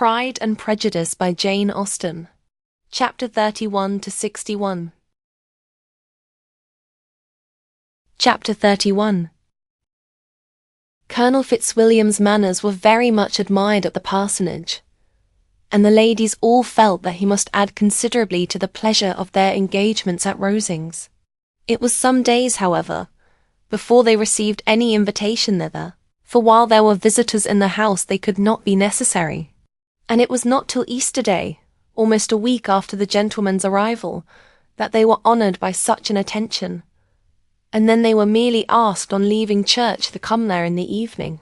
Pride and Prejudice by Jane Austen. Chapter 31 to 61. Chapter 31. Colonel Fitzwilliam's manners were very much admired at the parsonage, and the ladies all felt that he must add considerably to the pleasure of their engagements at Rosings. It was some days, however, before they received any invitation thither, for while there were visitors in the house they could not be necessary. And it was not till Easter Day, almost a week after the gentlemen's arrival, that they were honoured by such an attention, and then they were merely asked on leaving church to come there in the evening.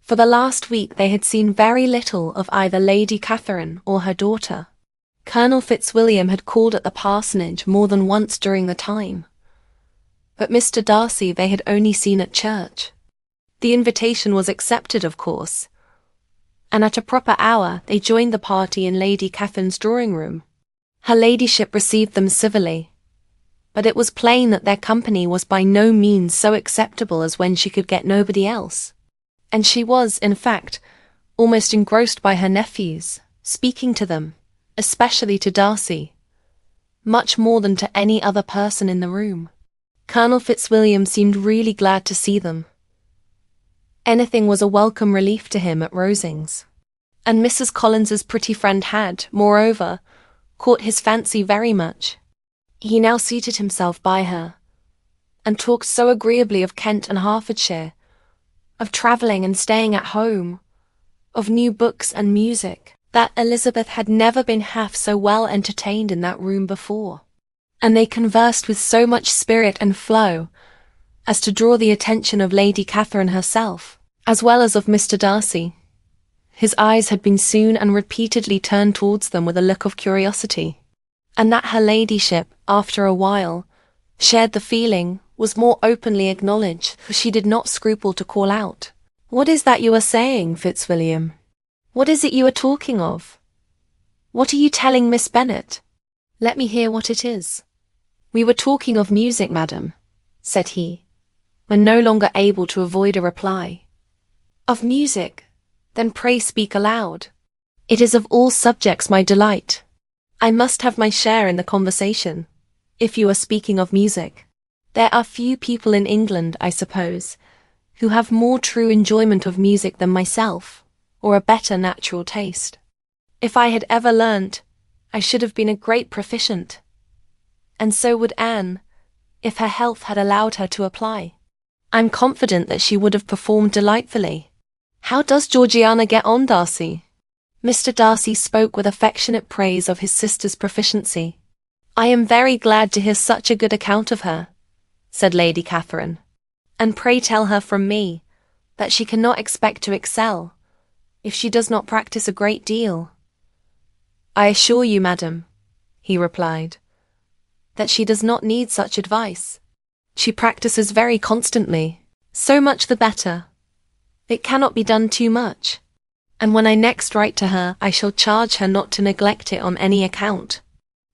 For the last week they had seen very little of either Lady Catherine or her daughter. Colonel Fitzwilliam had called at the parsonage more than once during the time, but Mr. Darcy they had only seen at church. The invitation was accepted, of course, and at a proper hour they joined the party in Lady Catherine's drawing-room. Her ladyship received them civilly, but it was plain that their company was by no means so acceptable as when she could get nobody else, and she was, in fact, almost engrossed by her nephews, speaking to them, especially to Darcy, much more than to any other person in the room. Colonel Fitzwilliam seemed really glad to see them. Anything was a welcome relief to him at Rosings, and Mrs. Collins's pretty friend had, moreover, caught his fancy very much. He now seated himself by her, and talked so agreeably of Kent and Hertfordshire, of travelling and staying at home, of new books and music, that Elizabeth had never been half so well entertained in that room before, and they conversed with so much spirit and flow as to draw the attention of Lady Catherine herself, as well as of Mr. Darcy. His eyes had been soon and repeatedly turned towards them with a look of curiosity, and that her ladyship, after a while, shared the feeling was more openly acknowledged, for she did not scruple to call out, "What is that you are saying, Fitzwilliam? What is it you are talking of? What are you telling Miss Bennet? Let me hear what it is." "We were talking of music, madam," said he, when no longer able to avoid a reply. "Of music? Then pray speak aloud. It is of all subjects my delight. I must have my share in the conversation, if you are speaking of music. There are few people in England, I suppose, who have more true enjoyment of music than myself, or a better natural taste. If I had ever learnt, I should have been a great proficient, and so would Anne, if her health had allowed her to apply. I'm confident that she would have performed delightfully. How does Georgiana get on, Darcy?" Mr. Darcy spoke with affectionate praise of his sister's proficiency. "I am very glad to hear such a good account of her," said Lady Catherine, "and pray tell her from me that she cannot expect to excel if she does not practice a great deal." "I assure you, madam," he replied, "that she does not need such advice. She practices very constantly, so much the better. It cannot be done too much, and when I next write to her I shall charge her not to neglect it on any account.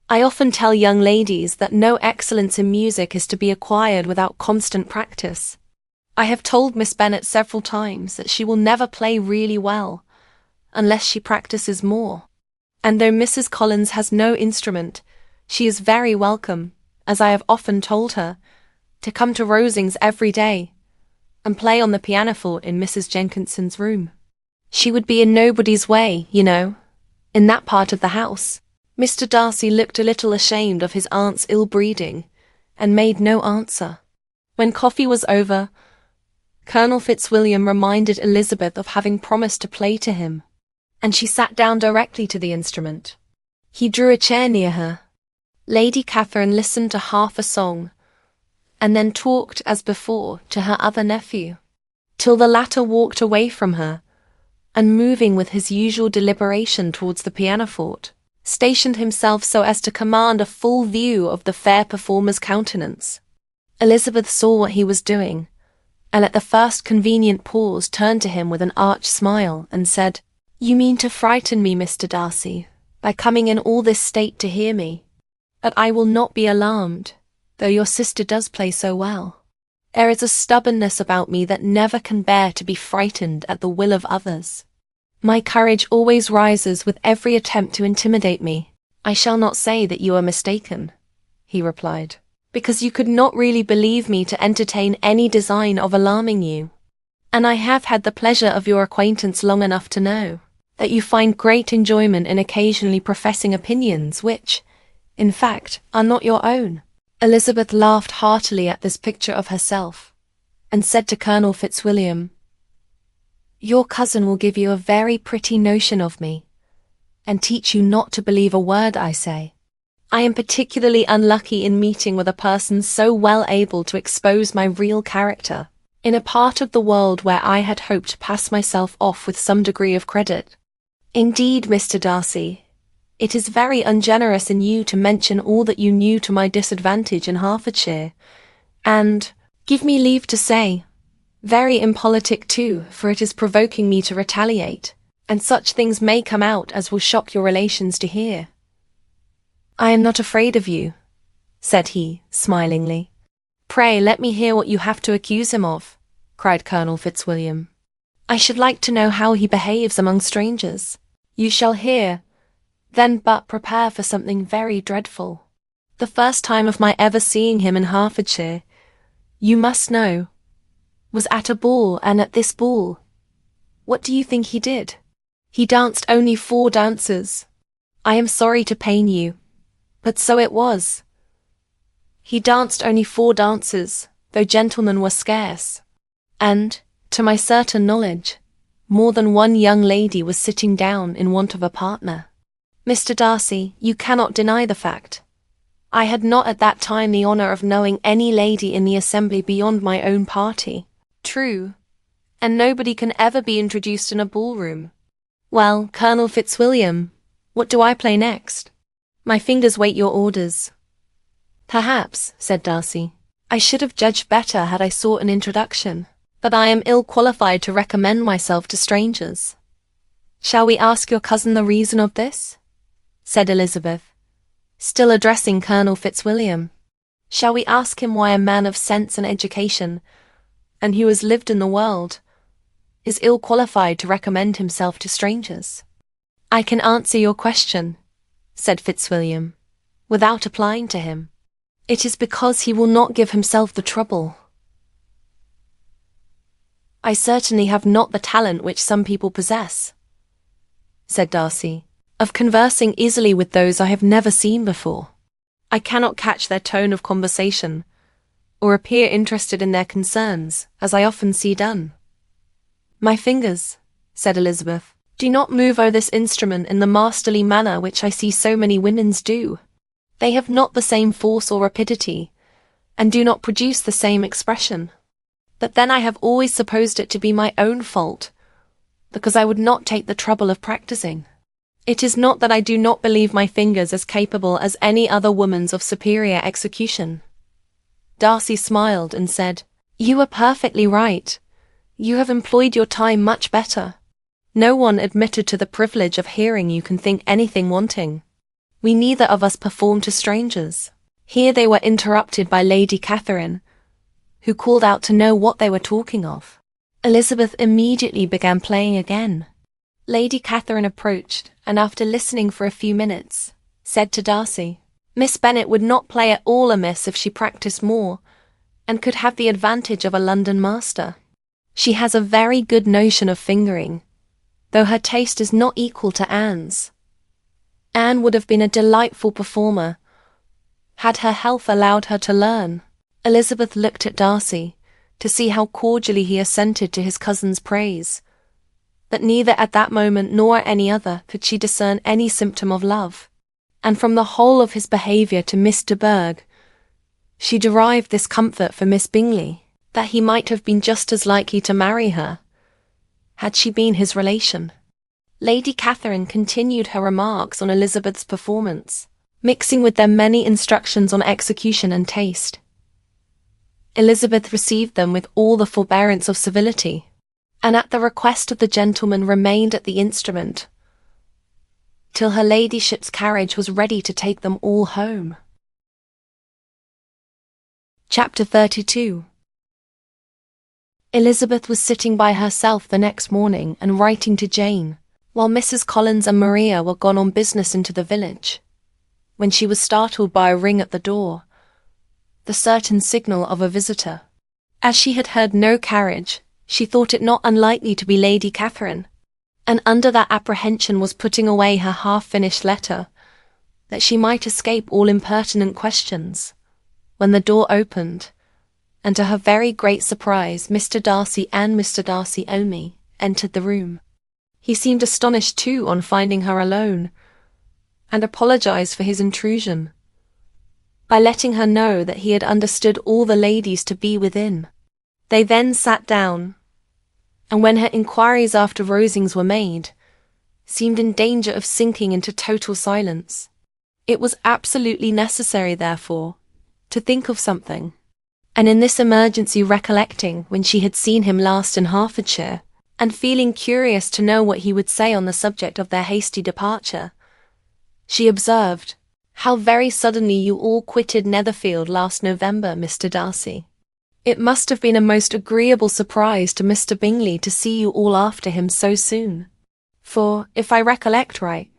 I often tell young ladies that no excellence in music is to be acquired without constant practice. I have told Miss Bennet several times that she will never play really well unless she practices more, and though Mrs. Collins has no instrument, she is very welcome, as I have often told her, to come to Rosings every day and play on the pianoforte in Mrs. Jenkinson's room. She would be in nobody's way, you know, in that part of the house." Mr. Darcy looked a little ashamed of his aunt's ill-breeding, and made no answer. When coffee was over, Colonel Fitzwilliam reminded Elizabeth of having promised to play to him, and she sat down directly to the instrument. He drew a chair near her. Lady Catherine listened to half a song, and then talked, as before, to her other nephew, till the latter walked away from her, and moving with his usual deliberation towards the pianoforte, stationed himself so as to command a full view of the fair performer's countenance. Elizabeth saw what he was doing, and at the first convenient pause turned to him with an arch smile, and said, "You mean to frighten me, Mr. Darcy, by coming in all this state to hear me. But I will not be alarmed, though your sister does play so well. There is a stubbornness about me that never can bear to be frightened at the will of others. My courage always rises with every attempt to intimidate me. I shall not say that you are mistaken, he replied, because you could not really believe me to entertain any design of alarming you. And I have had the pleasure of your acquaintance long enough to know that you find great enjoyment in occasionally professing opinions which, in fact, are not your own. Elizabeth laughed heartily at this picture of herself, and said to Colonel Fitzwilliam, "Your cousin will give you a very pretty notion of me, and teach you not to believe a word I say. I am particularly unlucky in meeting with a person so well able to expose my real character, in a part of the world where I had hoped to pass myself off with some degree of credit. Indeed, Mr. Darcy, it is very ungenerous in you to mention all that you knew to my disadvantage in Hertfordshire, and, give me leave to say, very impolitic too, for it is provoking me to retaliate, and such things may come out as will shock your relations to hear." "I am not afraid of you," said he, smilingly. "Pray let me hear what you have to accuse him of," cried Colonel Fitzwilliam. "I should like to know how he behaves among strangers." "You shall hear, then, but prepare for something very dreadful. The first time of my ever seeing him in Hertfordshire, you must know, was at a ball, and at this ball, what do you think he did? He danced only 4 dances. I am sorry to pain you, but so it was. He danced only 4 dances, though gentlemen were scarce, and, to my certain knowledge, more than one young lady was sitting down in want of a partner. Mr. Darcy, you cannot deny the fact. I had not at that time the honour of knowing any lady in the assembly beyond my own party. True, and nobody can ever be introduced in a ballroom. Well, Colonel Fitzwilliam, what do I play next? My fingers wait your orders." "Perhaps," said Darcy, "I should have judged better had I sought an introduction, but I am ill qualified to recommend myself to strangers." "Shall we ask your cousin the reason of this?" said Elizabeth, still addressing Colonel Fitzwilliam. "Shall we ask him why a man of sense and education, and who has lived in the world, is ill qualified to recommend himself to strangers?" "I can answer your question," said Fitzwilliam, without applying to him. "It is because he will not give himself the trouble. I certainly have not the talent which some people possess," said Darcy, "of conversing easily with those I have never seen before. I cannot catch their tone of conversation, or appear interested in their concerns, as I often see done." "My fingers," said Elizabeth, "do not move over this instrument in the masterly manner which I see so many women's do. They have not the same force or rapidity, and do not produce the same expression. But then I have always supposed it to be my own fault, because I would not take the trouble of practicing. It is not that I do not believe my fingers as capable as any other woman's of superior execution." Darcy smiled and said, "You are perfectly right. You have employed your time much better. No one admitted to the privilege of hearing you can think anything wanting. We neither of us perform to strangers." Here they were interrupted by Lady Catherine, who called out to know what they were talking of. Elizabeth immediately began playing again. Lady Catherine approached, and after listening for a few minutes, said to Darcy, "Miss Bennet would not play at all amiss if she practised more, and could have the advantage of a London master. She has a very good notion of fingering, though her taste is not equal to Anne's. Anne would have been a delightful performer, had her health allowed her to learn." Elizabeth looked at Darcy, to see how cordially he assented to his cousin's praise, but neither at that moment nor any other could she discern any symptom of love, and from the whole of his behaviour to Miss de Bourgh, she derived this comfort for Miss Bingley, that he might have been just as likely to marry her, had she been his relation. Lady Catherine continued her remarks on Elizabeth's performance, mixing with them many instructions on execution and taste. Elizabeth received them with all the forbearance of civility, and at the request of the gentleman remained at the instrument, till her ladyship's carriage was ready to take them all home. Chapter 32. Elizabeth was sitting by herself the next morning and writing to Jane, while Mrs. Collins and Maria were gone on business into the village, when she was startled by a ring at the door, the certain signal of a visitor. As she had heard no carriage, she thought it not unlikely to be Lady Catherine, and under that apprehension was putting away her half-finished letter, that she might escape all impertinent questions, when the door opened, and to her very great surprise Mr. Darcy and Mr. Darcy only entered the room. He seemed astonished too on finding her alone, and apologized for his intrusion, by letting her know that he had understood all the ladies to be within. They then sat down, and when her inquiries after Rosings were made, seemed in danger of sinking into total silence. It was absolutely necessary, therefore, to think of something, and in this emergency recollecting when she had seen him last in Hertfordshire, and feeling curious to know what he would say on the subject of their hasty departure, she observed, "How very suddenly you all quitted Netherfield last November, Mr. Darcy. It must have been a most agreeable surprise to Mr. Bingley to see you all after him so soon, for, if I recollect right,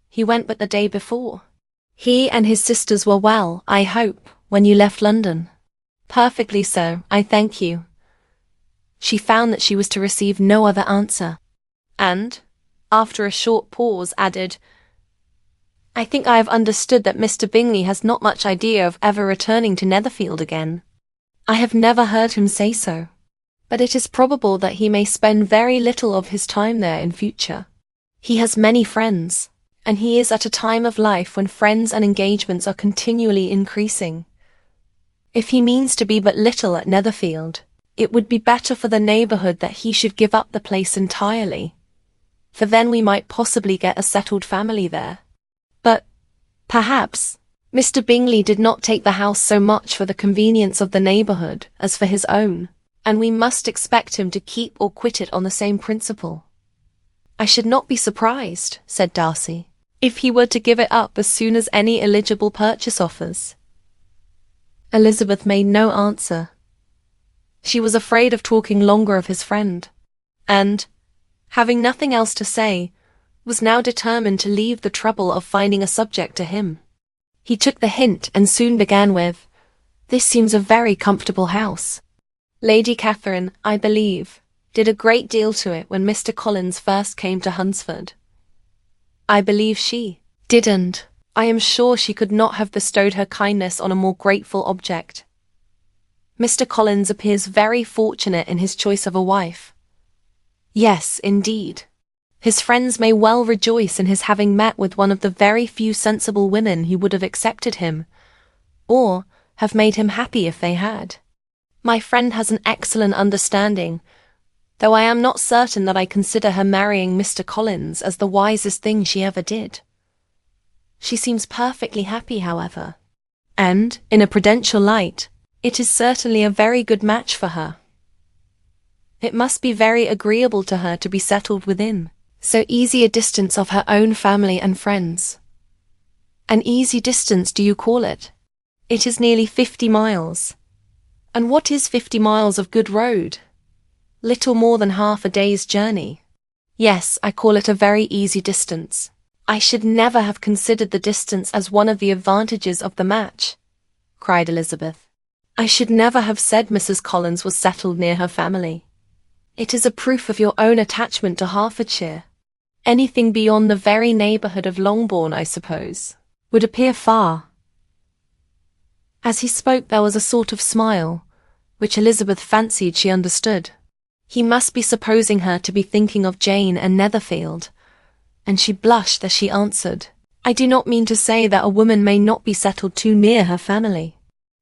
he went but the day before. He and his sisters were well, I hope, when you left London?" "Perfectly so, I thank you." She found that she was to receive no other answer, and, after a short pause, added, "I think I have understood that Mr. Bingley has not much idea of ever returning to Netherfield again." "I have never heard him say so, but it is probable that he may spend very little of his time there in future. He has many friends, and he is at a time of life when friends and engagements are continually increasing. If he means to be but little at Netherfield, it would be better for the neighbourhood that he should give up the place entirely, for then we might possibly get a settled family there. But, perhaps, Mr. Bingley did not take the house so much for the convenience of the neighbourhood as for his own, and we must expect him to keep or quit it on the same principle." "I should not be surprised," said Darcy, "if he were to give it up as soon as any eligible purchase offers." Elizabeth made no answer. She was afraid of talking longer of his friend, and, having nothing else to say, was now determined to leave the trouble of finding a subject to him. He took the hint and soon began with, "This seems a very comfortable house. Lady Catherine, I believe, did a great deal to it when Mr. Collins first came to Hunsford." "I believe she didn't. I am sure she could not have bestowed her kindness on a more grateful object. Mr. Collins appears very fortunate in his choice of a wife." "Yes, indeed. His friends may well rejoice in his having met with one of the very few sensible women who would have accepted him, or have made him happy if they had. My friend has an excellent understanding, though I am not certain that I consider her marrying Mr. Collins as the wisest thing she ever did. She seems perfectly happy, however, and, in a prudential light, it is certainly a very good match for her. It must be very agreeable to her to be settled within so easy a distance of her own family and friends." "An easy distance, do you call it? It is nearly 50 miles. And what is 50 miles of good road? Little more than half a day's journey." "Yes, I call it a very easy distance. I should never have considered the distance as one of the advantages of the match," cried Elizabeth. "I should never have said Mrs. Collins was settled near her family. It is a proof of your own attachment to Hertfordshire. Anything beyond the very neighbourhood of Longbourn, I suppose, would appear far." As he spoke there was a sort of smile, which Elizabeth fancied she understood. He must be supposing her to be thinking of Jane and Netherfield, and she blushed as she answered, "I do not mean to say that a woman may not be settled too near her family.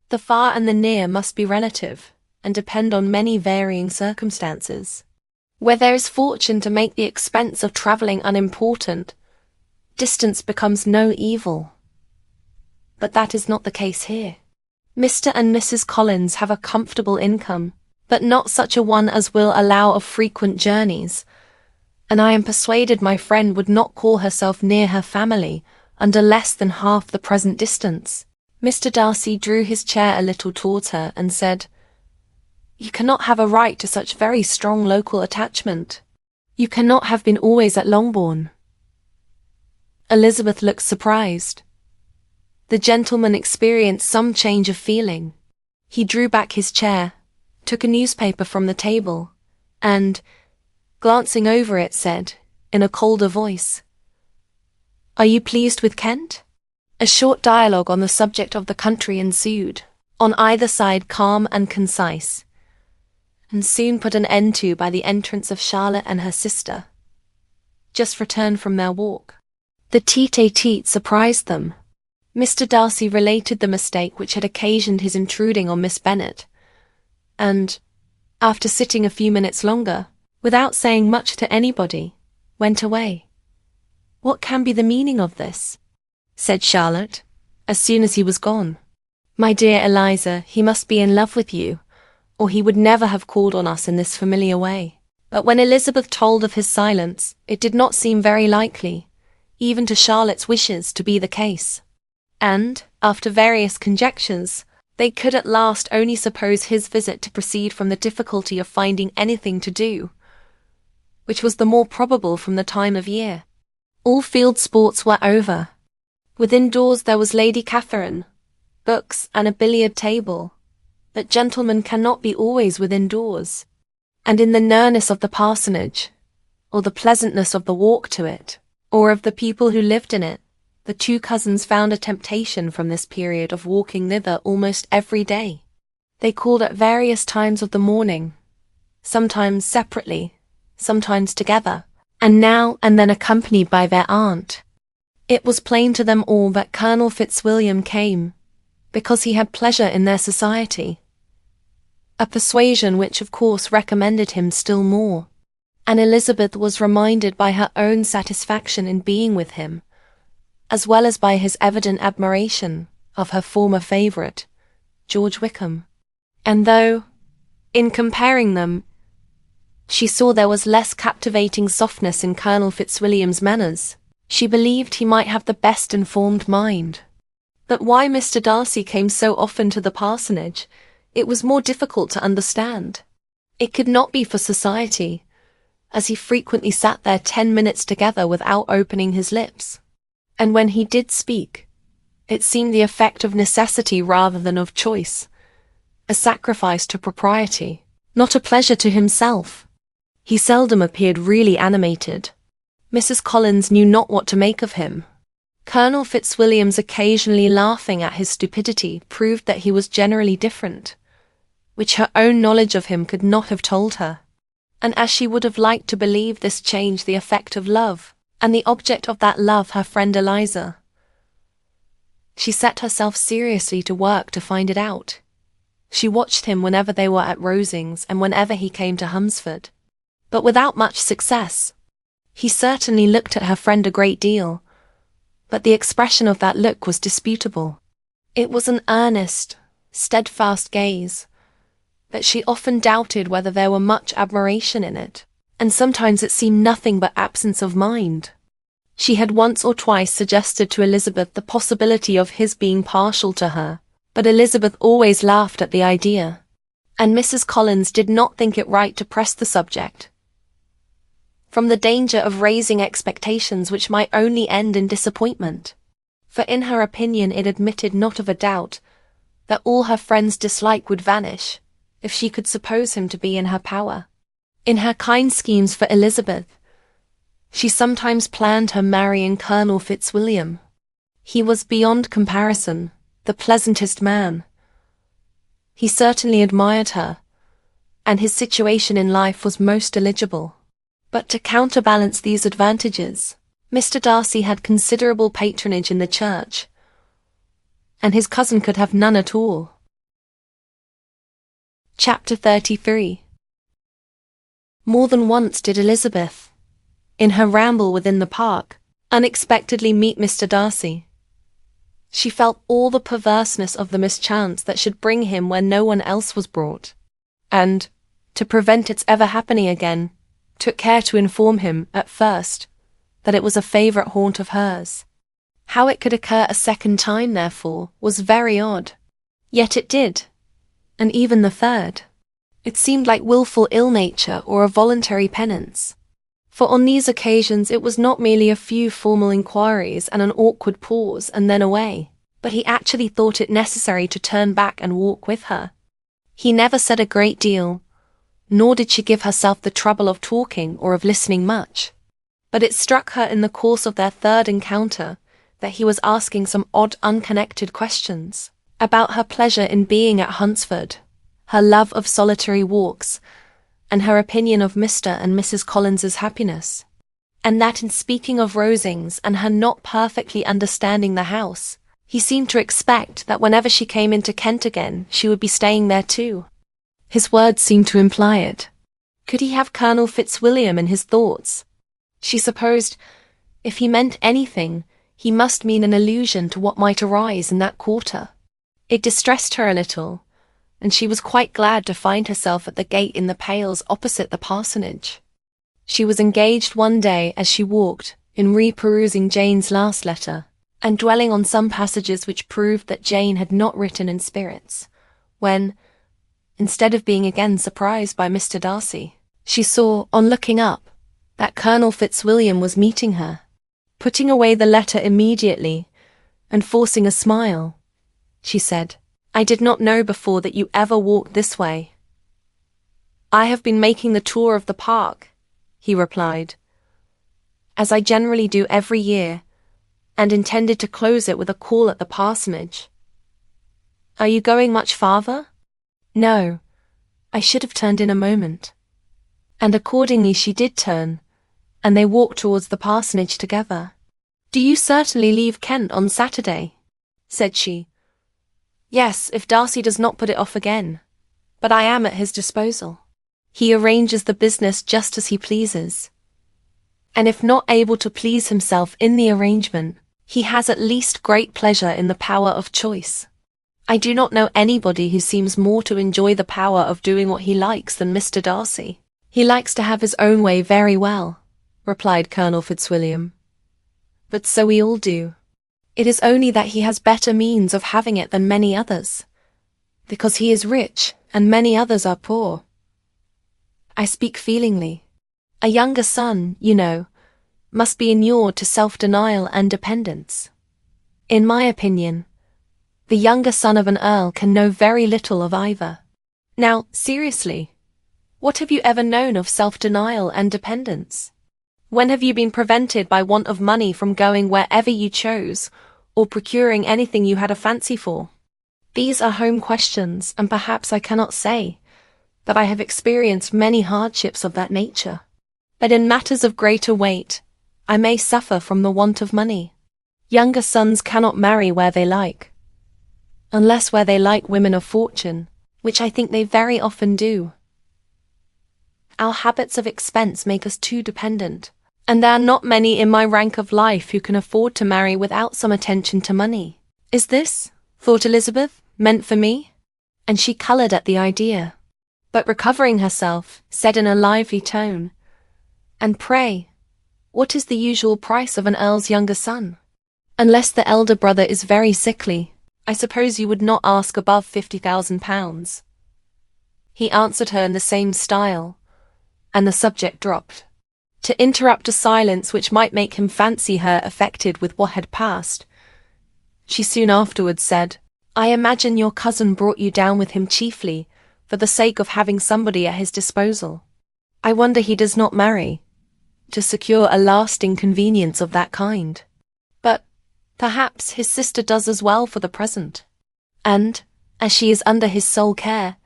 The far and the near must be relative, and depend on many varying circumstances. Where there is fortune to make the expense of travelling unimportant, distance becomes no evil. But that is not the case here. Mr. and Mrs. Collins have a comfortable income, but not such a one as will allow of frequent journeys, and I am persuaded my friend would not call herself near her family under less than half the present distance." Mr. Darcy drew his chair a little towards her and said, "You cannot have a right to such very strong local attachment. You cannot have been always at Longbourn." Elizabeth looked surprised. The gentleman experienced some change of feeling. He drew back his chair, took a newspaper from the table, and, glancing over it, said, in a colder voice, "Are you pleased with Kent?" A short dialogue on the subject of the country ensued, on either side calm and concise, and soon put an end to by the entrance of Charlotte and her sister, just returned from their walk. The tete-a-tete surprised them. Mr. Darcy related the mistake which had occasioned his intruding on Miss Bennet, and, after sitting a few minutes longer, without saying much to anybody, went away. "What can be the meaning of this?" said Charlotte, as soon as he was gone. "My dear Eliza, he must be in love with you, or he would never have called on us in this familiar way." But when Elizabeth told of his silence, it did not seem very likely, even to Charlotte's wishes, to be the case. And, after various conjectures, they could at last only suppose his visit to proceed from the difficulty of finding anything to do, which was the more probable from the time of year. All field sports were over. Within doors there was Lady Catherine, books, and a billiard table, but gentlemen cannot be always within doors. And in the nearness of the parsonage, or the pleasantness of the walk to it, or of the people who lived in it, the two cousins found a temptation from this period of walking thither almost every day. They called at various times of the morning, sometimes separately, sometimes together, and now and then accompanied by their aunt. It was plain to them all that Colonel Fitzwilliam came because he had pleasure in their society, a persuasion which of course recommended him still more, and Elizabeth was reminded by her own satisfaction in being with him, as well as by his evident admiration of her former favourite, George Wickham. And though, in comparing them, she saw there was less captivating softness in Colonel Fitzwilliam's manners, she believed he might have the best informed mind. But why Mr. Darcy came so often to the parsonage, it was more difficult to understand. It could not be for society, as he frequently sat there 10 minutes together without opening his lips. And when he did speak, it seemed the effect of necessity rather than of choice, a sacrifice to propriety, not a pleasure to himself. He seldom appeared really animated. Mrs. Collins knew not what to make of him. Colonel Fitzwilliam's occasionally laughing at his stupidity proved that he was generally different, which her own knowledge of him could not have told her. And as she would have liked to believe this change the effect of love, and the object of that love her friend Eliza, she set herself seriously to work to find it out. She watched him whenever they were at Rosings and whenever he came to Hunsford, but without much success. He certainly looked at her friend a great deal, but the expression of that look was disputable. It was an earnest, steadfast gaze, but she often doubted whether there were much admiration in it, and sometimes it seemed nothing but absence of mind. She had once or twice suggested to Elizabeth the possibility of his being partial to her, but Elizabeth always laughed at the idea, and Mrs. Collins did not think it right to press the subject, from the danger of raising expectations which might only end in disappointment, for in her opinion it admitted not of a doubt that all her friend's dislike would vanish if she could suppose him to be in her power. In her kind schemes for Elizabeth, she sometimes planned her marrying Colonel Fitzwilliam. He was beyond comparison the pleasantest man. He certainly admired her, and his situation in life was most eligible. But to counterbalance these advantages, Mr. Darcy had considerable patronage in the church, and his cousin could have none at all. Chapter 33. More than once did Elizabeth, in her ramble within the park, unexpectedly meet Mr. Darcy. She felt all the perverseness of the mischance that should bring him where no one else was brought, and, to prevent its ever happening again, took care to inform him, at first, that it was a favourite haunt of hers. How it could occur a second time, therefore, was very odd. Yet it did, and even the third. It seemed like wilful ill-nature or a voluntary penance. For on these occasions it was not merely a few formal inquiries and an awkward pause and then away, but he actually thought it necessary to turn back and walk with her. He never said a great deal, nor did she give herself the trouble of talking or of listening much. But it struck her in the course of their third encounter that he was asking some odd unconnected questions about her pleasure in being at Hunsford, her love of solitary walks, and her opinion of Mr. and Mrs. Collins's happiness, and that in speaking of Rosings and her not perfectly understanding the house, he seemed to expect that whenever she came into Kent again she would be staying there too. His words seemed to imply it. Could he have Colonel Fitzwilliam in his thoughts? She supposed, if he meant anything, he must mean an allusion to what might arise in that quarter. It distressed her a little, and she was quite glad to find herself at the gate in the Pales opposite the parsonage. She was engaged one day as she walked in re-perusing Jane's last letter, and dwelling on some passages which proved that Jane had not written in spirits, when, instead of being again surprised by Mr. Darcy, she saw, on looking up, that Colonel Fitzwilliam was meeting her. Putting away the letter immediately, and forcing a smile, she said, "I did not know before that you ever walked this way." "I have been making the tour of the park," he replied, "as I generally do every year, and intended to close it with a call at the parsonage." "Are you going much farther?" "No, I should have turned in a moment." And accordingly she did turn, and they walked towards the parsonage together. "Do you certainly leave Kent on Saturday?" said she. "Yes, if Darcy does not put it off again, but I am at his disposal. He arranges the business just as he pleases, and if not able to please himself in the arrangement, he has at least great pleasure in the power of choice. I do not know anybody who seems more to enjoy the power of doing what he likes than Mr. Darcy." "He likes to have his own way very well," replied Colonel Fitzwilliam. "But so we all do. It is only that he has better means of having it than many others, because he is rich and many others are poor. I speak feelingly. A younger son, you know, must be inured to self-denial and dependence. In my opinion, the younger son of an earl can know very little of either. Now, seriously, what have you ever known of self-denial and dependence? When have you been prevented by want of money from going wherever you chose, or procuring anything you had a fancy for? These are home questions, and perhaps I cannot say that I have experienced many hardships of that nature. But in matters of greater weight, I may suffer from the want of money. Younger sons cannot marry where they like, unless where they like women of fortune, which I think they very often do. Our habits of expense make us too dependent, and there are not many in my rank of life who can afford to marry without some attention to money. Is this, thought Elizabeth, meant for me? And she coloured at the idea, but recovering herself, said in a lively tone, "And pray, what is the usual price of an earl's younger son? Unless the elder brother is very sickly, I suppose you would not ask above £50,000. He answered her in the same style, and the subject dropped. To interrupt a silence which might make him fancy her affected with what had passed, she soon afterwards said, "I imagine your cousin brought you down with him chiefly for the sake of having somebody at his disposal. I wonder he does not marry, to secure a lasting convenience of that kind. But perhaps his sister does as well for the present, and, as she is under his sole care,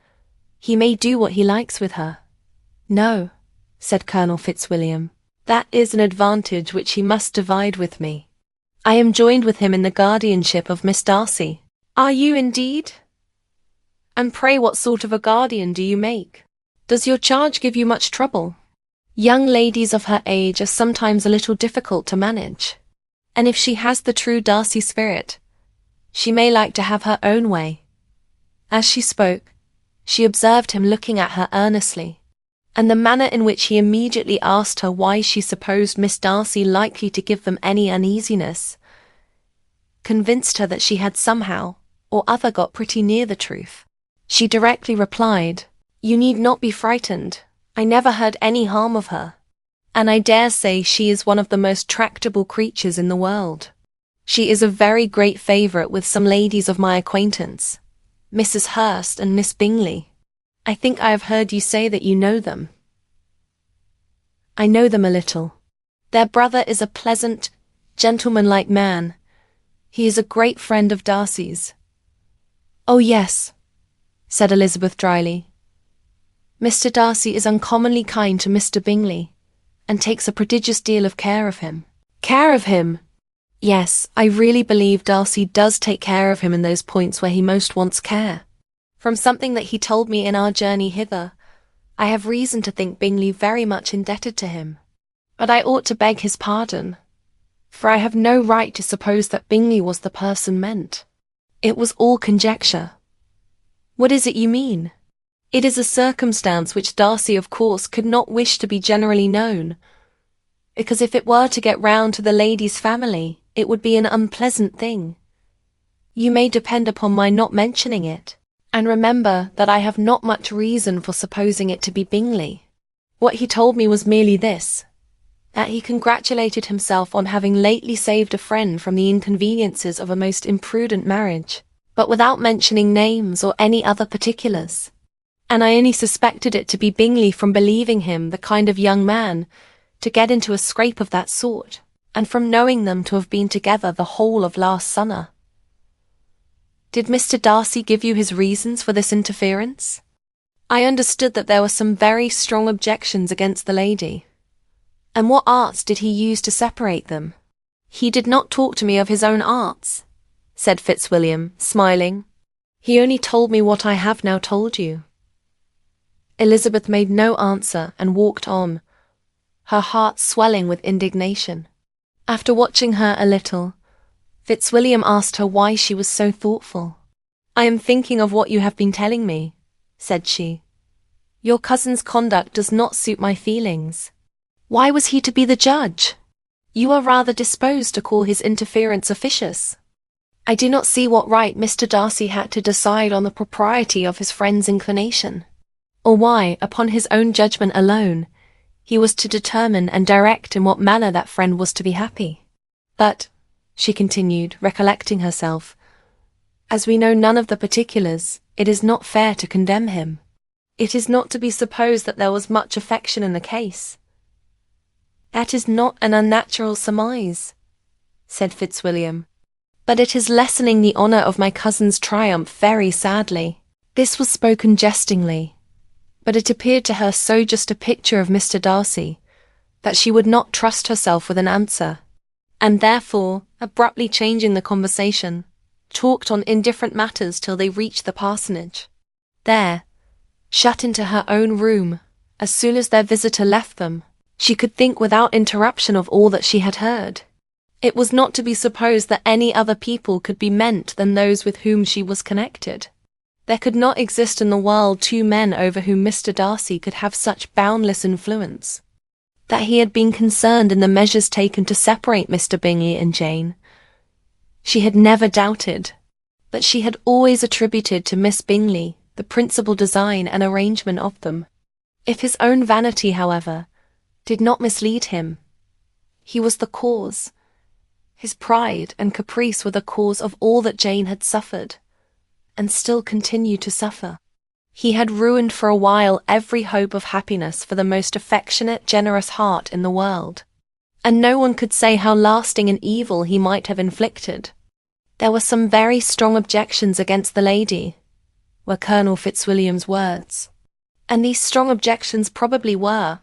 he may do what he likes with her." "No," said Colonel Fitzwilliam, "that is an advantage which he must divide with me. I am joined with him in the guardianship of Miss Darcy." "Are you indeed? And pray what sort of a guardian do you make? Does your charge give you much trouble?" "Young ladies of her age are sometimes a little difficult to manage, and if she has the true Darcy spirit, she may like to have her own way." As she spoke, she observed him looking at her earnestly, and the manner in which he immediately asked her why she supposed Miss Darcy likely to give them any uneasiness, convinced her that she had somehow or other got pretty near the truth. She directly replied, "You need not be frightened. I never heard any harm of her. and I dare say she is one of the most tractable creatures in the world. She is a very great favourite with some ladies of my acquaintance, Mrs. Hurst and Miss Bingley. I think I have heard you say that you know them. I know them a little. Their brother is a pleasant, gentlemanlike man. He is a great friend of Darcy's. Oh yes, said Elizabeth dryly. Mr. Darcy is uncommonly kind to Mr. Bingley, and takes a prodigious deal of care of him. Care of him? Yes, I really believe Darcy does take care of him in those points where he most wants care. From something that he told me in our journey hither, I have reason to think Bingley very much indebted to him. But I ought to beg his pardon, for I have no right to suppose that Bingley was the person meant. It was all conjecture. What is it you mean? It is a circumstance which Darcy of course could not wish to be generally known, because if it were to get round to the lady's family, it would be an unpleasant thing. You may depend upon my not mentioning it, and remember that I have not much reason for supposing it to be Bingley. What he told me was merely this, that he congratulated himself on having lately saved a friend from the inconveniences of a most imprudent marriage, but without mentioning names or any other particulars. And I only suspected it to be Bingley from believing him the kind of young man to get into a scrape of that sort, and from knowing them to have been together the whole of last summer. Did Mr. Darcy give you his reasons for this interference? I understood that there were some very strong objections against the lady. And what arts did he use to separate them? He did not talk to me of his own arts, said Fitzwilliam, smiling. He only told me what I have now told you. Elizabeth made no answer and walked on, her heart swelling with indignation. After watching her a little, Fitzwilliam asked her why she was so thoughtful. I am thinking of what you have been telling me, said she. Your cousin's conduct does not suit my feelings. Why was he to be the judge? You are rather disposed to call his interference officious. I do not see what right Mr. Darcy had to decide on the propriety of his friend's inclination, or why, upon his own judgment alone, he was to determine and direct in what manner that friend was to be happy. But, she continued, recollecting herself, as we know none of the particulars, it is not fair to condemn him. It is not to be supposed that there was much affection in the case. That is not an unnatural surmise, said Fitzwilliam, but it is lessening the honour of my cousin's triumph very sadly. This was spoken jestingly, but it appeared to her so just a picture of Mr. Darcy that she would not trust herself with an answer, and therefore, abruptly changing the conversation, talked on indifferent matters till they reached the parsonage. There, shut into her own room, as soon as their visitor left them, she could think without interruption of all that she had heard. It was not to be supposed that any other people could be meant than those with whom she was connected. There could not exist in the world two men over whom Mr. Darcy could have such boundless influence. That he had been concerned in the measures taken to separate Mr. Bingley and Jane, she had never doubted, but she had always attributed to Miss Bingley the principal design and arrangement of them. If his own vanity, however, did not mislead him, he was the cause. His pride and caprice were the cause of all that Jane had suffered, and still continued to suffer. He had ruined for a while every hope of happiness for the most affectionate, generous heart in the world, and no one could say how lasting an evil he might have inflicted. There were some very strong objections against the lady, were Colonel Fitzwilliam's words, and these strong objections probably were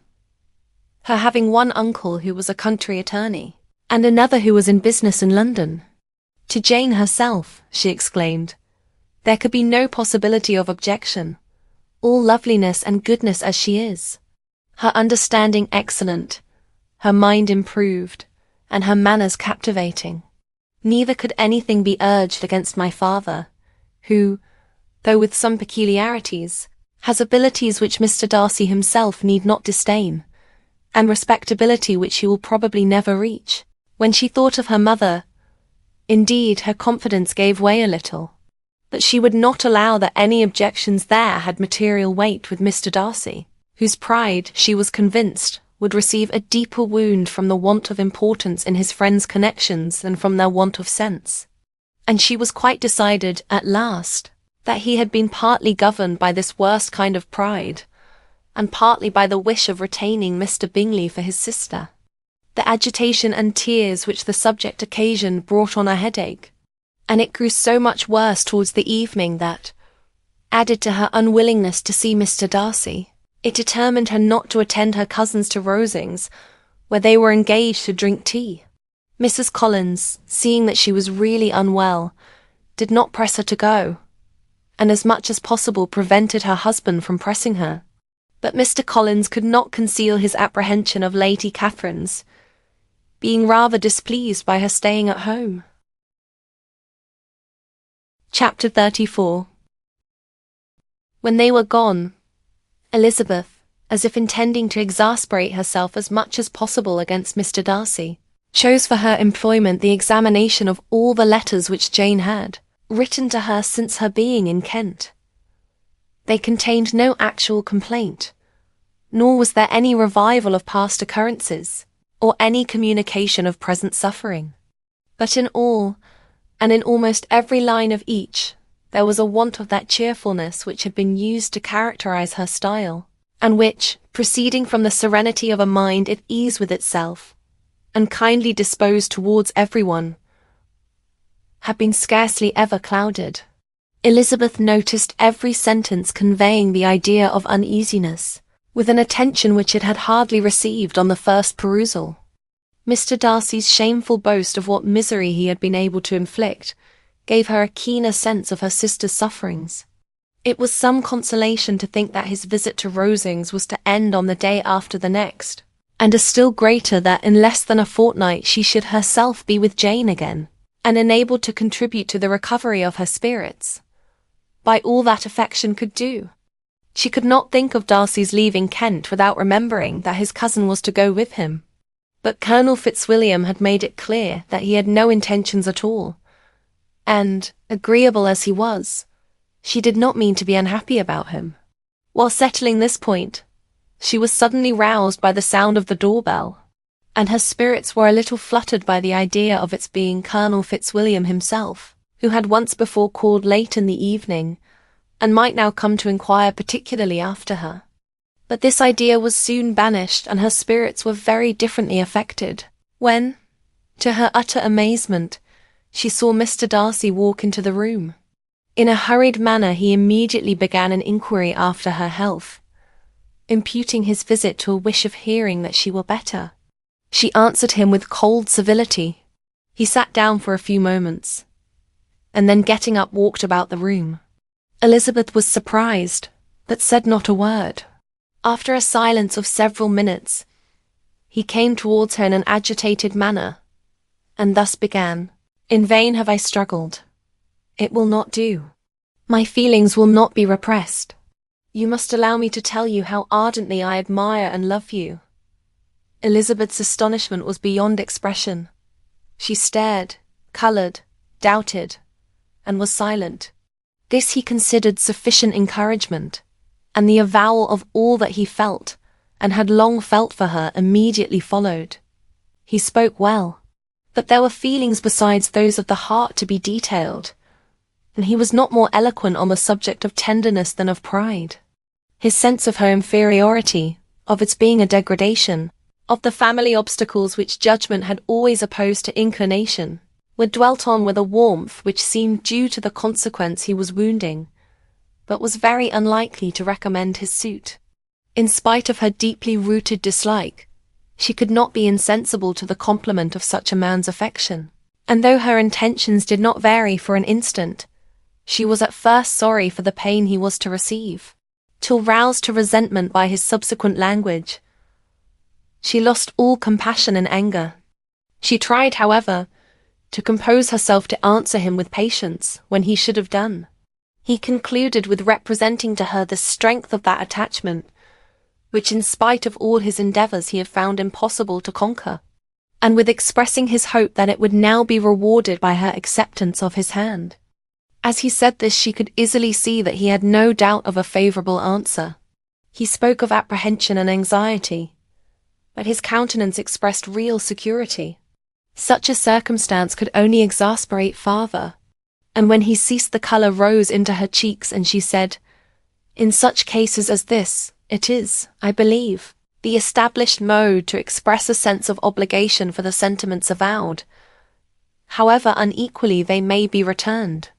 her having one uncle who was a country attorney, and another who was in business in London. To Jane herself, she exclaimed, there could be no possibility of objection, all loveliness and goodness as she is, her understanding excellent, her mind improved, and her manners captivating. Neither could anything be urged against my father, who, though with some peculiarities, has abilities which Mr. Darcy himself need not disdain, and respectability which he will probably never reach. When she thought of her mother, indeed her confidence gave way a little, but she would not allow that any objections there had material weight with Mr. Darcy, whose pride, she was convinced, would receive a deeper wound from the want of importance in his friends' connections than from their want of sense. And she was quite decided, at last, that he had been partly governed by this worst kind of pride, and partly by the wish of retaining Mr. Bingley for his sister. The agitation and tears which the subject occasioned brought on a headache, and it grew so much worse towards the evening that, added to her unwillingness to see Mr. Darcy, it determined her not to attend her cousins to Rosings, where they were engaged to drink tea. Mrs. Collins, seeing that she was really unwell, did not press her to go, and as much as possible prevented her husband from pressing her. But Mr. Collins could not conceal his apprehension of Lady Catherine's, being rather displeased by her staying at home. Chapter 34. When they were gone, Elizabeth, as if intending to exasperate herself as much as possible against Mr. Darcy, chose for her employment the examination of all the letters which Jane had written to her since her being in Kent. They contained no actual complaint, nor was there any revival of past occurrences, or any communication of present suffering. But in all, and in almost every line of each, there was a want of that cheerfulness which had been used to characterize her style, and which, proceeding from the serenity of a mind at ease with itself, and kindly disposed towards everyone, had been scarcely ever clouded. Elizabeth noticed every sentence conveying the idea of uneasiness, with an attention which it had hardly received on the first perusal. Mr. Darcy's shameful boast of what misery he had been able to inflict gave her a keener sense of her sister's sufferings. It was some consolation to think that his visit to Rosings was to end on the day after the next, and a still greater that in less than a fortnight she should herself be with Jane again, and enabled to contribute to the recovery of her spirits, by all that affection could do. She could not think of Darcy's leaving Kent without remembering that his cousin was to go with him. But Colonel Fitzwilliam had made it clear that he had no intentions at all, and, agreeable as he was, she did not mean to be unhappy about him. While settling this point, she was suddenly roused by the sound of the doorbell, and her spirits were a little fluttered by the idea of its being Colonel Fitzwilliam himself, who had once before called late in the evening, and might now come to inquire particularly after her. But this idea was soon banished, and her spirits were very differently affected, when, to her utter amazement, she saw Mr. Darcy walk into the room. In a hurried manner he immediately began an inquiry after her health, imputing his visit to a wish of hearing that she were better. She answered him with cold civility. He sat down for a few moments, and then getting up walked about the room. Elizabeth was surprised, but said not a word. After a silence of several minutes, he came towards her in an agitated manner, and thus began, "In vain have I struggled. It will not do. My feelings will not be repressed. You must allow me to tell you how ardently I admire and love you." Elizabeth's astonishment was beyond expression. She stared, coloured, doubted, and was silent. This he considered sufficient encouragement, and the avowal of all that he felt, and had long felt for her, immediately followed. He spoke well, but there were feelings besides those of the heart to be detailed, and he was not more eloquent on the subject of tenderness than of pride. His sense of her inferiority, of its being a degradation, of the family obstacles which judgment had always opposed to inclination, were dwelt on with a warmth which seemed due to the consequence he was wounding, but was very unlikely to recommend his suit. In spite of her deeply rooted dislike, she could not be insensible to the compliment of such a man's affection, and though her intentions did not vary for an instant, she was at first sorry for the pain he was to receive, till roused to resentment by his subsequent language. She lost all compassion in anger. She tried, however, to compose herself to answer him with patience when he should have done. He concluded with representing to her the strength of that attachment, which in spite of all his endeavours he had found impossible to conquer, and with expressing his hope that it would now be rewarded by her acceptance of his hand. As he said this, she could easily see that he had no doubt of a favourable answer. He spoke of apprehension and anxiety, but his countenance expressed real security. Such a circumstance could only exasperate father, and when he ceased the colour rose into her cheeks and she said, "In such cases as this, it is, I believe, the established mode to express a sense of obligation for the sentiments avowed, however unequally they may be returned.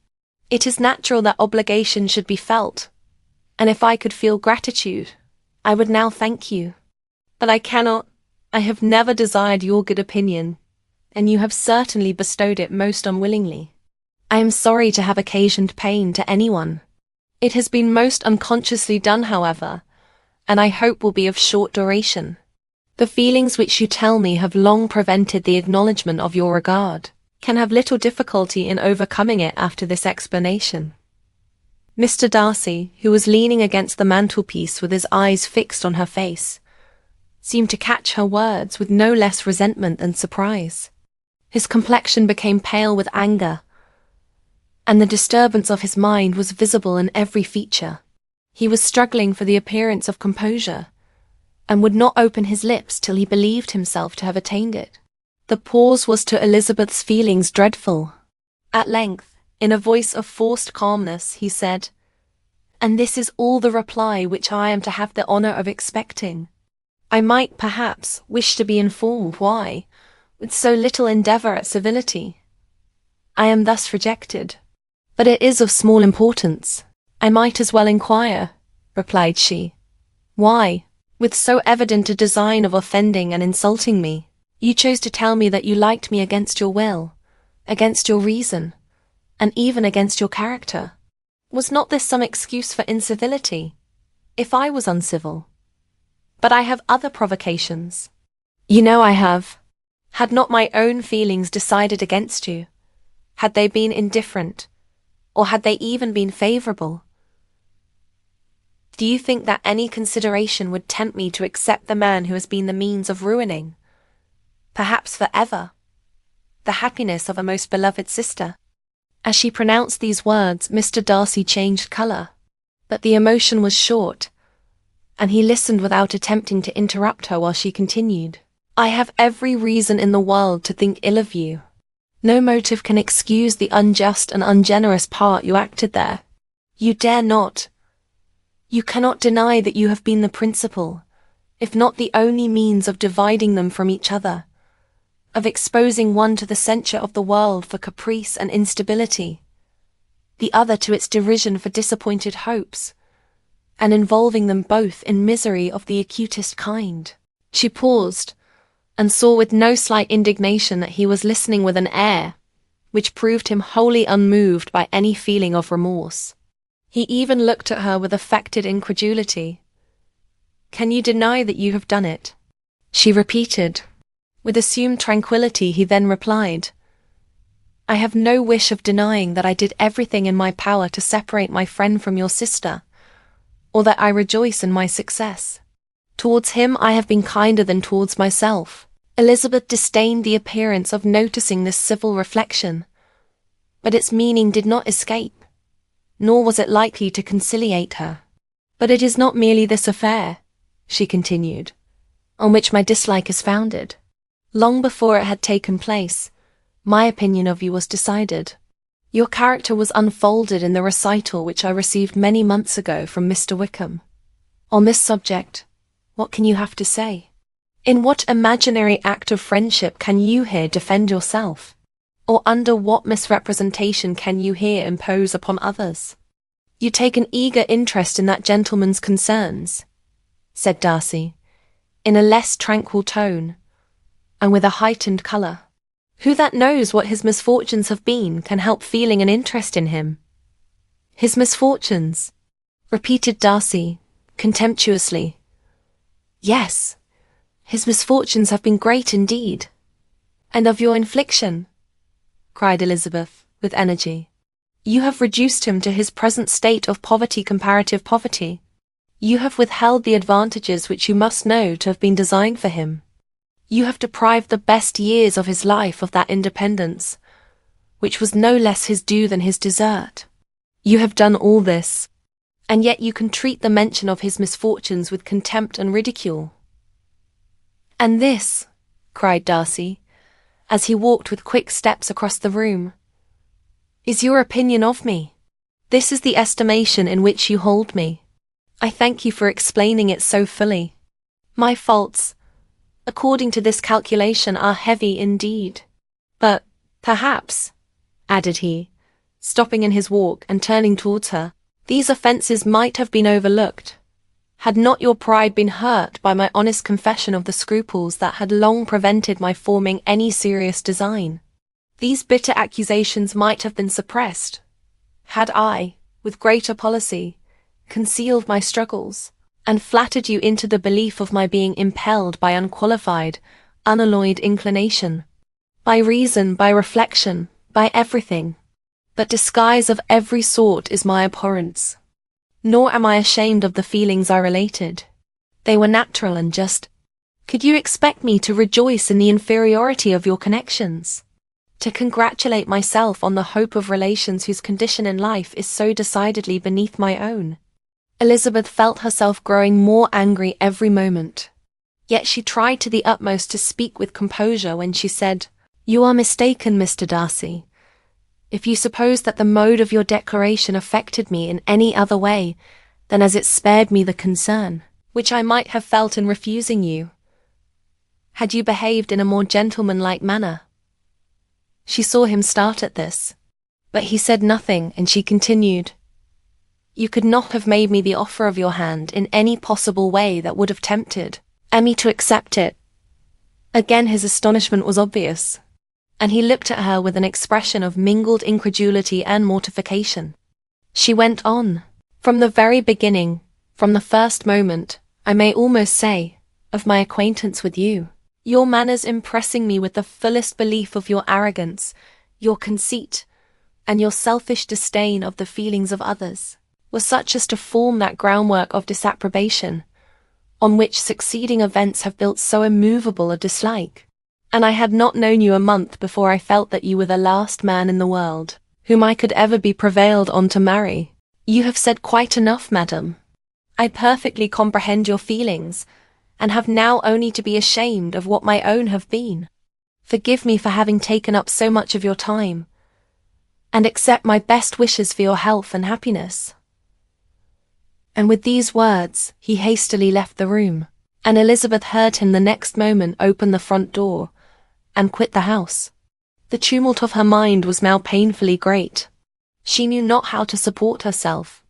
It is natural that obligation should be felt, and if I could feel gratitude, I would now thank you. But I cannot. I have never desired your good opinion, and you have certainly bestowed it most unwillingly. I am sorry to have occasioned pain to anyone. It has been most unconsciously done, however, and I hope will be of short duration. The feelings which you tell me have long prevented the acknowledgment of your regard, can have little difficulty in overcoming it after this explanation." Mr. Darcy, who was leaning against the mantelpiece with his eyes fixed on her face, seemed to catch her words with no less resentment than surprise. His complexion became pale with anger, and the disturbance of his mind was visible in every feature. He was struggling for the appearance of composure, and would not open his lips till he believed himself to have attained it. The pause was to Elizabeth's feelings dreadful. At length, in a voice of forced calmness, he said, "And this is all the reply which I am to have the honour of expecting? I might, perhaps, wish to be informed why, with so little endeavour at civility, I am thus rejected. But it is of small importance. I might as well inquire," replied she, "why, with so evident a design of offending and insulting me, you chose to tell me that you liked me against your will, against your reason, and even against your character? Was not this some excuse for incivility, if I was uncivil? But I have other provocations. You know I have. Had not my own feelings decided against you, had they been indifferent, or had they even been favourable, do you think that any consideration would tempt me to accept the man who has been the means of ruining, perhaps for ever, the happiness of a most beloved sister?" As she pronounced these words, Mr. Darcy changed colour, but the emotion was short, and he listened without attempting to interrupt her while she continued, "I have every reason in the world to think ill of you. No motive can excuse the unjust and ungenerous part you acted there. You dare not, you cannot deny that you have been the principal, if not the only means of dividing them from each other, of exposing one to the censure of the world for caprice and instability, the other to its derision for disappointed hopes, and involving them both in misery of the acutest kind." She paused, and saw with no slight indignation that he was listening with an air which proved him wholly unmoved by any feeling of remorse. He even looked at her with affected incredulity. "Can you deny that you have done it?" she repeated. With assumed tranquillity he then replied, "I have no wish of denying that I did everything in my power to separate my friend from your sister, or that I rejoice in my success. Towards him I have been kinder than towards myself." Elizabeth disdained the appearance of noticing this civil reflection, but its meaning did not escape, nor was it likely to conciliate her. "But it is not merely this affair," she continued, "on which my dislike is founded. Long before it had taken place, my opinion of you was decided. Your character was unfolded in the recital which I received many months ago from Mr. Wickham. On this subject, what can you have to say? In what imaginary act of friendship can you here defend yourself? Or under what misrepresentation can you here impose upon others? You take an eager interest in that gentleman's concerns," said Darcy, in a less tranquil tone, and with a heightened colour. "Who that knows what his misfortunes have been can help feeling an interest in him?" "His misfortunes," repeated Darcy, contemptuously. "Yes, his misfortunes have been great indeed." "And of your infliction?" cried Elizabeth, with energy. "You have reduced him to his present state of poverty, comparative poverty. You have withheld the advantages which you must know to have been designed for him. You have deprived the best years of his life of that independence, which was no less his due than his desert. You have done all this, and yet you can treat the mention of his misfortunes with contempt and ridicule. "And this," cried Darcy, as he walked with quick steps across the room, "is your opinion of me. This is the estimation in which you hold me. I thank you for explaining it so fully. My faults, according to this calculation, are heavy indeed. But, perhaps," added he, stopping in his walk and turning towards her, "these offences might have been overlooked, had not your pride been hurt by my honest confession of the scruples that had long prevented my forming any serious design. These bitter accusations might have been suppressed, had I, with greater policy, concealed my struggles, and flattered you into the belief of my being impelled by unqualified, unalloyed inclination, by reason, by reflection, by everything. But disguise of every sort is my abhorrence. Nor am I ashamed of the feelings I related. They were natural and just. Could you expect me to rejoice in the inferiority of your connections? To congratulate myself on the hope of relations whose condition in life is so decidedly beneath my own?" Elizabeth felt herself growing more angry every moment. Yet she tried to the utmost to speak with composure when she said, "You are mistaken, Mr. Darcy. If you suppose that the mode of your declaration affected me in any other way than as it spared me the concern which I might have felt in refusing you, had you behaved in a more gentlemanlike manner." She saw him start at this, but he said nothing, and she continued, "You could not have made me the offer of your hand in any possible way that would have tempted me to accept it." Again his astonishment was obvious, and he looked at her with an expression of mingled incredulity and mortification. She went on, "From the very beginning, from the first moment, I may almost say, of my acquaintance with you, your manners impressing me with the fullest belief of your arrogance, your conceit, and your selfish disdain of the feelings of others, were such as to form that groundwork of disapprobation, on which succeeding events have built so immovable a dislike. And I had not known you a month before I felt that you were the last man in the world whom I could ever be prevailed on to marry. You have said quite enough, madam. I perfectly comprehend your feelings, and have now only to be ashamed of what my own have been. Forgive me for having taken up so much of your time, and accept my best wishes for your health and happiness." And with these words, he hastily left the room, and Elizabeth heard him the next moment open the front door and quit the house. The tumult of her mind was now painfully great. She knew not how to support herself,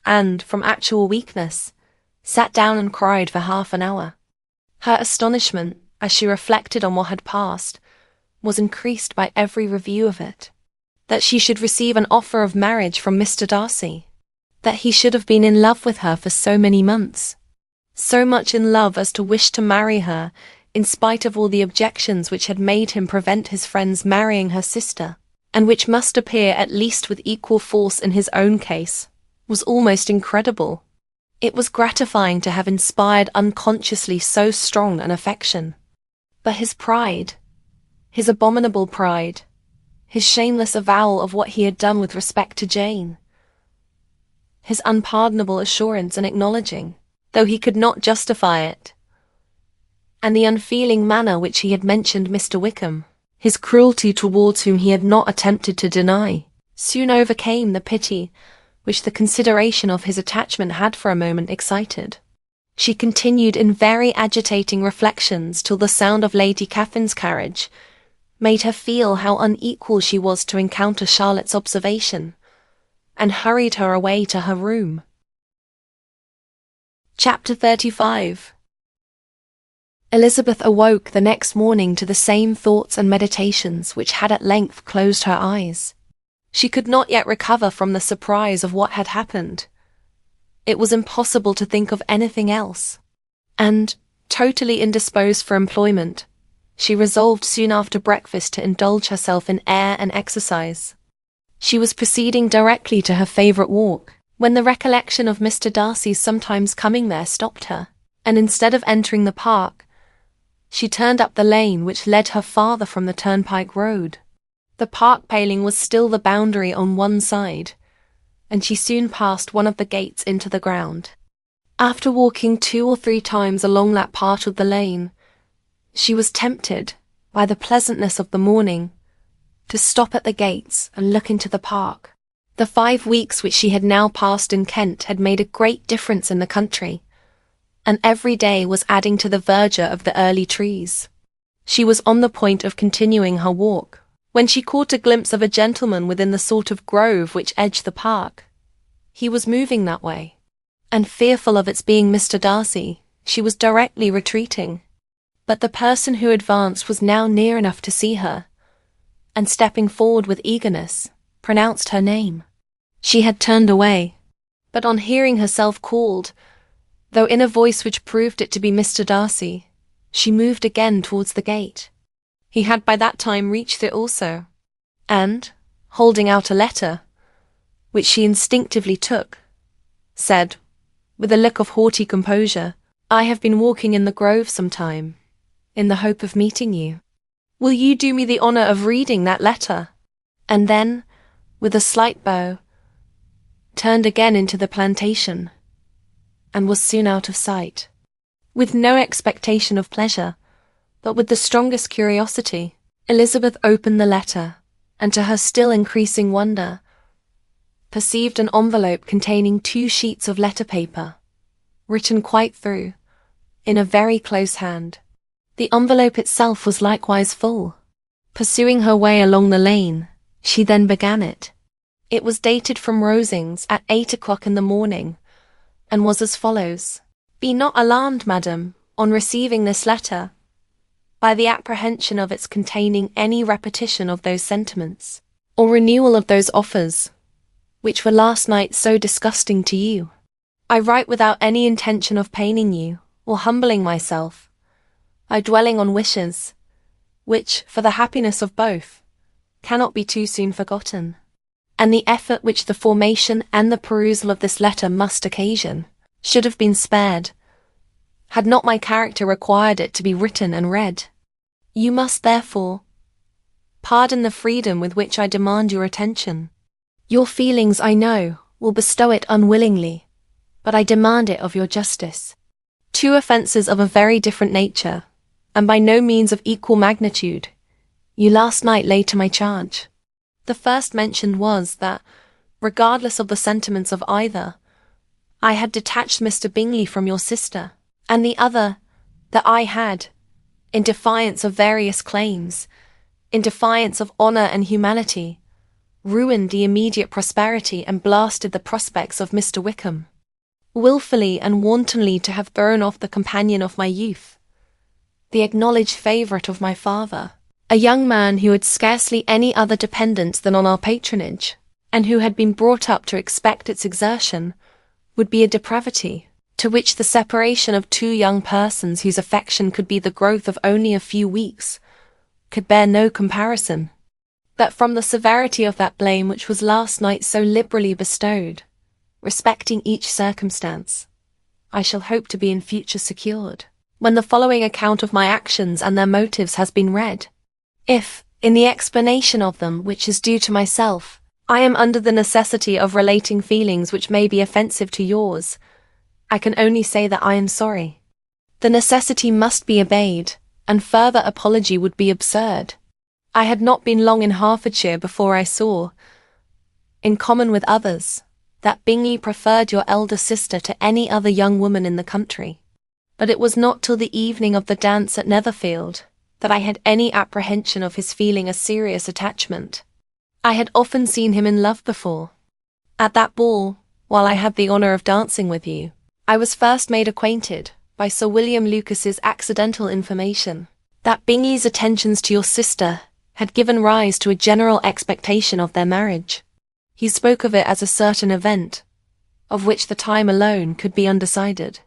and, from actual weakness, sat down and cried for half an hour. Her astonishment, as she reflected on what had passed, was increased by every review of it. That she should receive an offer of marriage from Mr. Darcy, that he should have been in love with her for so many months, so much in love as to wish to marry her, in spite of all the objections which had made him prevent his friends marrying her sister, and which must appear at least with equal force in his own case, was almost incredible. It was gratifying to have inspired unconsciously so strong an affection. But his pride, his abominable pride, his shameless avowal of what he had done with respect to Jane, his unpardonable assurance and acknowledging, though he could not justify it, and the unfeeling manner which he had mentioned Mr. Wickham, his cruelty towards whom he had not attempted to deny, soon overcame the pity which the consideration of his attachment had for a moment excited. She continued in very agitating reflections till the sound of Lady Catherine's carriage made her feel how unequal she was to encounter Charlotte's observation, and hurried her away to her room. Chapter 35. Elizabeth awoke the next morning to the same thoughts and meditations which had at length closed her eyes. She could not yet recover from the surprise of what had happened. It was impossible to think of anything else, and, totally indisposed for employment, she resolved soon after breakfast to indulge herself in air and exercise. She was proceeding directly to her favourite walk, when the recollection of Mr. Darcy's sometimes coming there stopped her, and instead of entering the park, she turned up the lane which led her farther from the turnpike road. The park paling was still the boundary on one side, and she soon passed one of the gates into the ground. After walking 2 or 3 times along that part of the lane, She was tempted, by the pleasantness of the morning, to stop at the gates and look into the park. The 5 weeks which she had now passed in Kent had made a great difference in the country, and every day was adding to the verdure of the early trees. She was on the point of continuing her walk, when she caught a glimpse of a gentleman within the sort of grove which edged the park. He was moving that way, and fearful of its being Mr. Darcy, she was directly retreating. But the person who advanced was now near enough to see her, and stepping forward with eagerness, pronounced her name. She had turned away, but on hearing herself called, though in a voice which proved it to be Mr. Darcy, she moved again towards the gate. He had by that time reached it also, and, holding out a letter, which she instinctively took, said, with a look of haughty composure, "I have been walking in the grove some time, in the hope of meeting you. Will you do me the honour of reading that letter?" And then, with a slight bow, turned again into the plantation, and was soon out of sight. With no expectation of pleasure, but with the strongest curiosity, Elizabeth opened the letter, and to her still increasing wonder, perceived an envelope containing 2 sheets of letter paper, written quite through, in a very close hand. The envelope itself was likewise full. Pursuing her way along the lane, she then began it. It was dated from Rosings at 8 o'clock in the morning, and was as follows: "Be not alarmed, madam, on receiving this letter, by the apprehension of its containing any repetition of those sentiments, or renewal of those offers, which were last night so disgusting to you. I write without any intention of paining you, or humbling myself, by dwelling on wishes, which, for the happiness of both, cannot be too soon forgotten, and the effort which the formation and the perusal of this letter must occasion, should have been spared, had not my character required it to be written and read. You must, therefore, pardon the freedom with which I demand your attention. Your feelings, I know, will bestow it unwillingly, but I demand it of your justice. 2 offences of a very different nature, and by no means of equal magnitude, you last night laid to my charge. The first mentioned was that, regardless of the sentiments of either, I had detached Mr. Bingley from your sister, and the other, that I had, in defiance of various claims, in defiance of honour and humanity, ruined the immediate prosperity and blasted the prospects of Mr. Wickham. Wilfully and wantonly to have thrown off the companion of my youth, the acknowledged favourite of my father, a young man who had scarcely any other dependence than on our patronage, and who had been brought up to expect its exertion, would be a depravity, to which the separation of 2 young persons whose affection could be the growth of only a few weeks, could bear no comparison. That from the severity of that blame which was last night so liberally bestowed, respecting each circumstance, I shall hope to be in future secured, when the following account of my actions and their motives has been read. If, in the explanation of them, which is due to myself, I am under the necessity of relating feelings which may be offensive to yours, I can only say that I am sorry. The necessity must be obeyed, and further apology would be absurd. I had not been long in Hertfordshire before I saw, in common with others, that Bingley preferred your elder sister to any other young woman in the country. But it was not till the evening of the dance at Netherfield that I had any apprehension of his feeling a serious attachment. I had often seen him in love before. At that ball, while I had the honour of dancing with you, I was first made acquainted, by Sir William Lucas's accidental information, that Bingley's attentions to your sister had given rise to a general expectation of their marriage. He spoke of it as a certain event, of which the time alone could be undecided.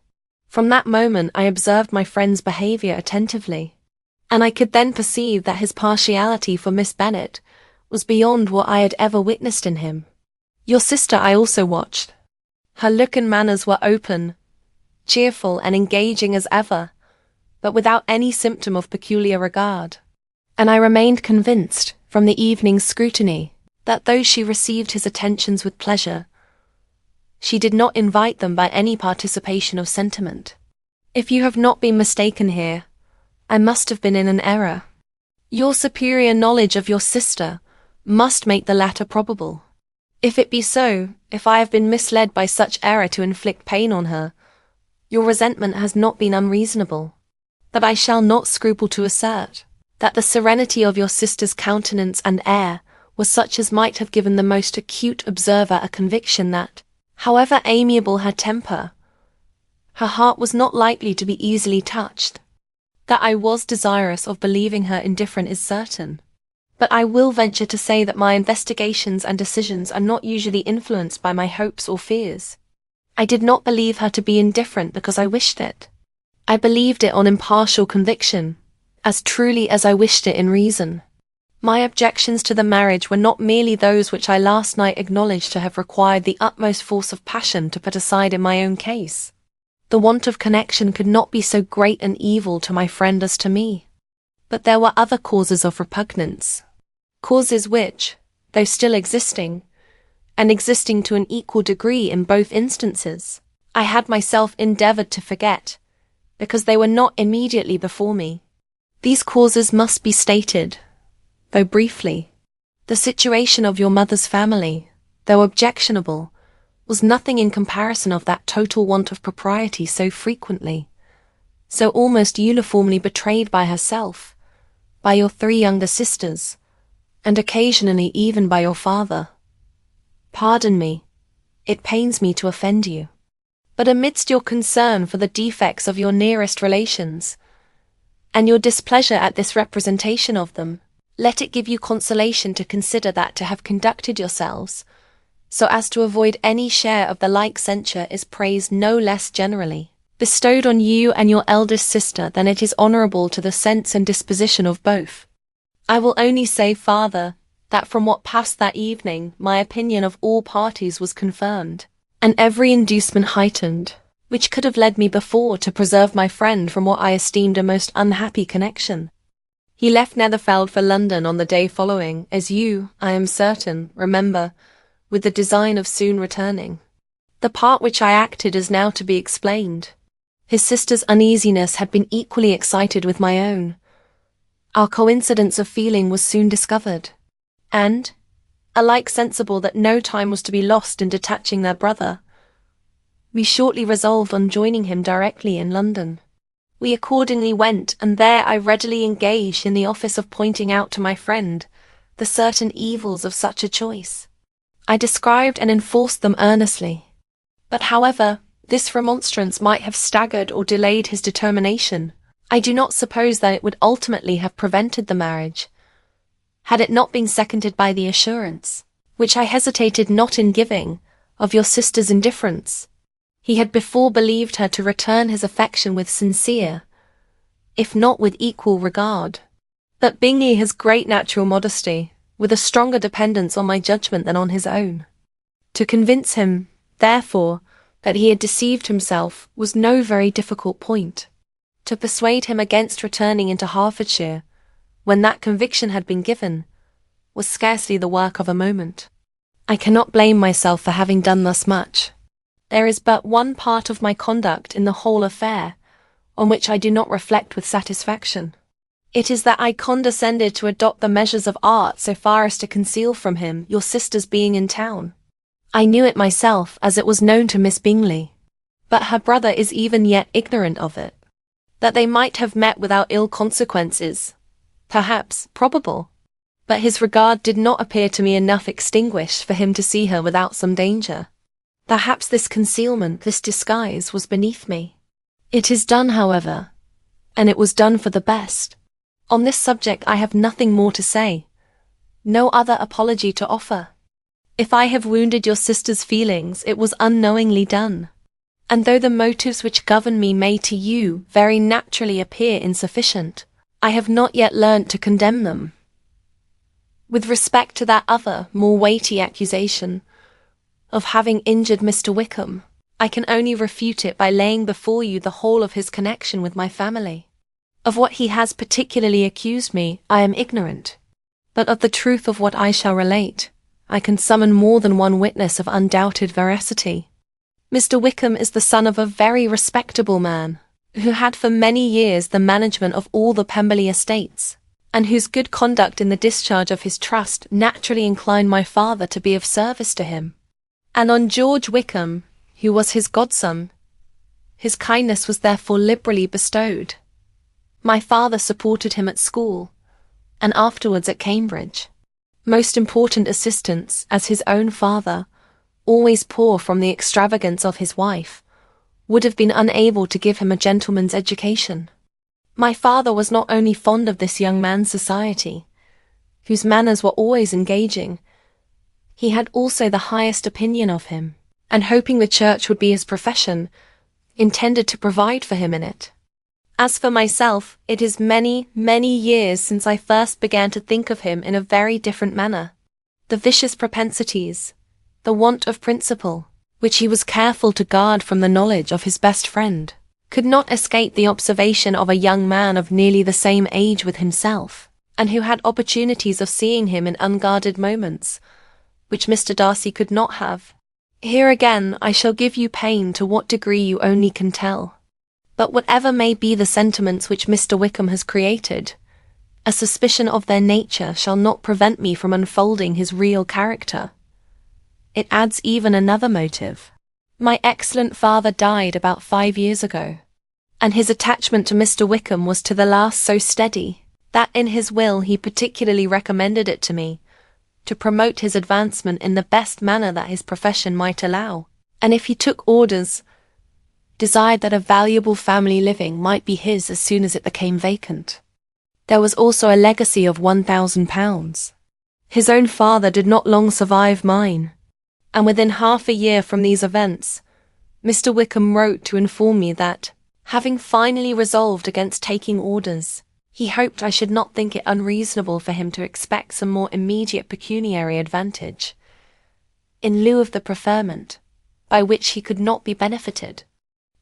From that moment I observed my friend's behaviour attentively, and I could then perceive that his partiality for Miss Bennet was beyond what I had ever witnessed in him. Your sister I also watched. Her look and manners were open, cheerful and engaging as ever, but without any symptom of peculiar regard, and I remained convinced, from the evening's scrutiny, that though she received his attentions with pleasure, she did not invite them by any participation of sentiment. If you have not been mistaken here, I must have been in an error. Your superior knowledge of your sister must make the latter probable. If it be so, if I have been misled by such error to inflict pain on her, your resentment has not been unreasonable. But I shall not scruple to assert that the serenity of your sister's countenance and air was such as might have given the most acute observer a conviction that, however amiable her temper, her heart was not likely to be easily touched. That I was desirous of believing her indifferent is certain. But I will venture to say that my investigations and decisions are not usually influenced by my hopes or fears. I did not believe her to be indifferent because I wished it. I believed it on impartial conviction, as truly as I wished it in reason. My objections to the marriage were not merely those which I last night acknowledged to have required the utmost force of passion to put aside in my own case. The want of connection could not be so great an evil to my friend as to me. But there were other causes of repugnance. Causes which, though still existing, and existing to an equal degree in both instances, I had myself endeavoured to forget, because they were not immediately before me. These causes must be stated, though briefly. The situation of your mother's family, though objectionable, was nothing in comparison of that total want of propriety so frequently, so almost uniformly betrayed by herself, by your 3 younger sisters, and occasionally even by your father. Pardon me, it pains me to offend you. But amidst your concern for the defects of your nearest relations, and your displeasure at this representation of them, let it give you consolation to consider that to have conducted yourselves so as to avoid any share of the like censure is praise no less generally bestowed on you and your eldest sister than it is honourable to the sense and disposition of both. I will only say farther, that from what passed that evening my opinion of all parties was confirmed, and every inducement heightened, which could have led me before to preserve my friend from what I esteemed a most unhappy connection. He left Netherfield for London on the day following, as you, I am certain, remember, with the design of soon returning. The part which I acted is now to be explained. His sister's uneasiness had been equally excited with my own. Our coincidence of feeling was soon discovered, and, alike sensible that no time was to be lost in detaching their brother, we shortly resolved on joining him directly in London. We accordingly went, and there I readily engaged in the office of pointing out to my friend the certain evils of such a choice. I described and enforced them earnestly. But however this remonstrance might have staggered or delayed his determination, I do not suppose that it would ultimately have prevented the marriage, had it not been seconded by the assurance, which I hesitated not in giving, of your sister's indifference. He had before believed her to return his affection with sincere, if not with equal regard. But Bingley has great natural modesty, with a stronger dependence on my judgment than on his own. To convince him, therefore, that he had deceived himself was no very difficult point. To persuade him against returning into Hertfordshire, when that conviction had been given, was scarcely the work of a moment. I cannot blame myself for having done thus much. There is but one part of my conduct in the whole affair on which I do not reflect with satisfaction. It is that I condescended to adopt the measures of art so far as to conceal from him your sister's being in town. I knew it myself, as it was known to Miss Bingley, but her brother is even yet ignorant of it. That they might have met without ill consequences, perhaps, probable, but his regard did not appear to me enough extinguished for him to see her without some danger. Perhaps this concealment, this disguise, was beneath me. It is done, however, and it was done for the best. On this subject I have nothing more to say, no other apology to offer. If I have wounded your sister's feelings, it was unknowingly done. And though the motives which govern me may to you very naturally appear insufficient, I have not yet learnt to condemn them. With respect to that other, more weighty accusation, of having injured Mr. Wickham, I can only refute it by laying before you the whole of his connection with my family. Of what he has particularly accused me, I am ignorant, but of the truth of what I shall relate, I can summon more than one witness of undoubted veracity. Mr. Wickham is the son of a very respectable man, who had for many years the management of all the Pemberley estates, and whose good conduct in the discharge of his trust naturally inclined my father to be of service to him. And on George Wickham, who was his godson, his kindness was therefore liberally bestowed. My father supported him at school, and afterwards at Cambridge. Most important assistance, as his own father, always poor from the extravagance of his wife, would have been unable to give him a gentleman's education. My father was not only fond of this young man's society, whose manners were always engaging, he had also the highest opinion of him, and hoping the church would be his profession, intended to provide for him in it. As for myself, it is many, many years since I first began to think of him in a very different manner. The vicious propensities, the want of principle, which he was careful to guard from the knowledge of his best friend, could not escape the observation of a young man of nearly the same age with himself, and who had opportunities of seeing him in unguarded moments, which Mr. Darcy could not have. Here again I shall give you pain to what degree you only can tell. But whatever may be the sentiments which Mr. Wickham has created, a suspicion of their nature shall not prevent me from unfolding his real character. It adds even another motive. My excellent father died about 5 years ago, and his attachment to Mr. Wickham was to the last so steady, that in his will he particularly recommended it to me, to promote his advancement in the best manner that his profession might allow, and if he took orders, desired that a valuable family living might be his as soon as it became vacant. There was also a legacy of £1,000. His own father did not long survive mine, and within half a year from these events, Mr. Wickham wrote to inform me that, having finally resolved against taking orders, he hoped I should not think it unreasonable for him to expect some more immediate pecuniary advantage, in lieu of the preferment, by which he could not be benefited.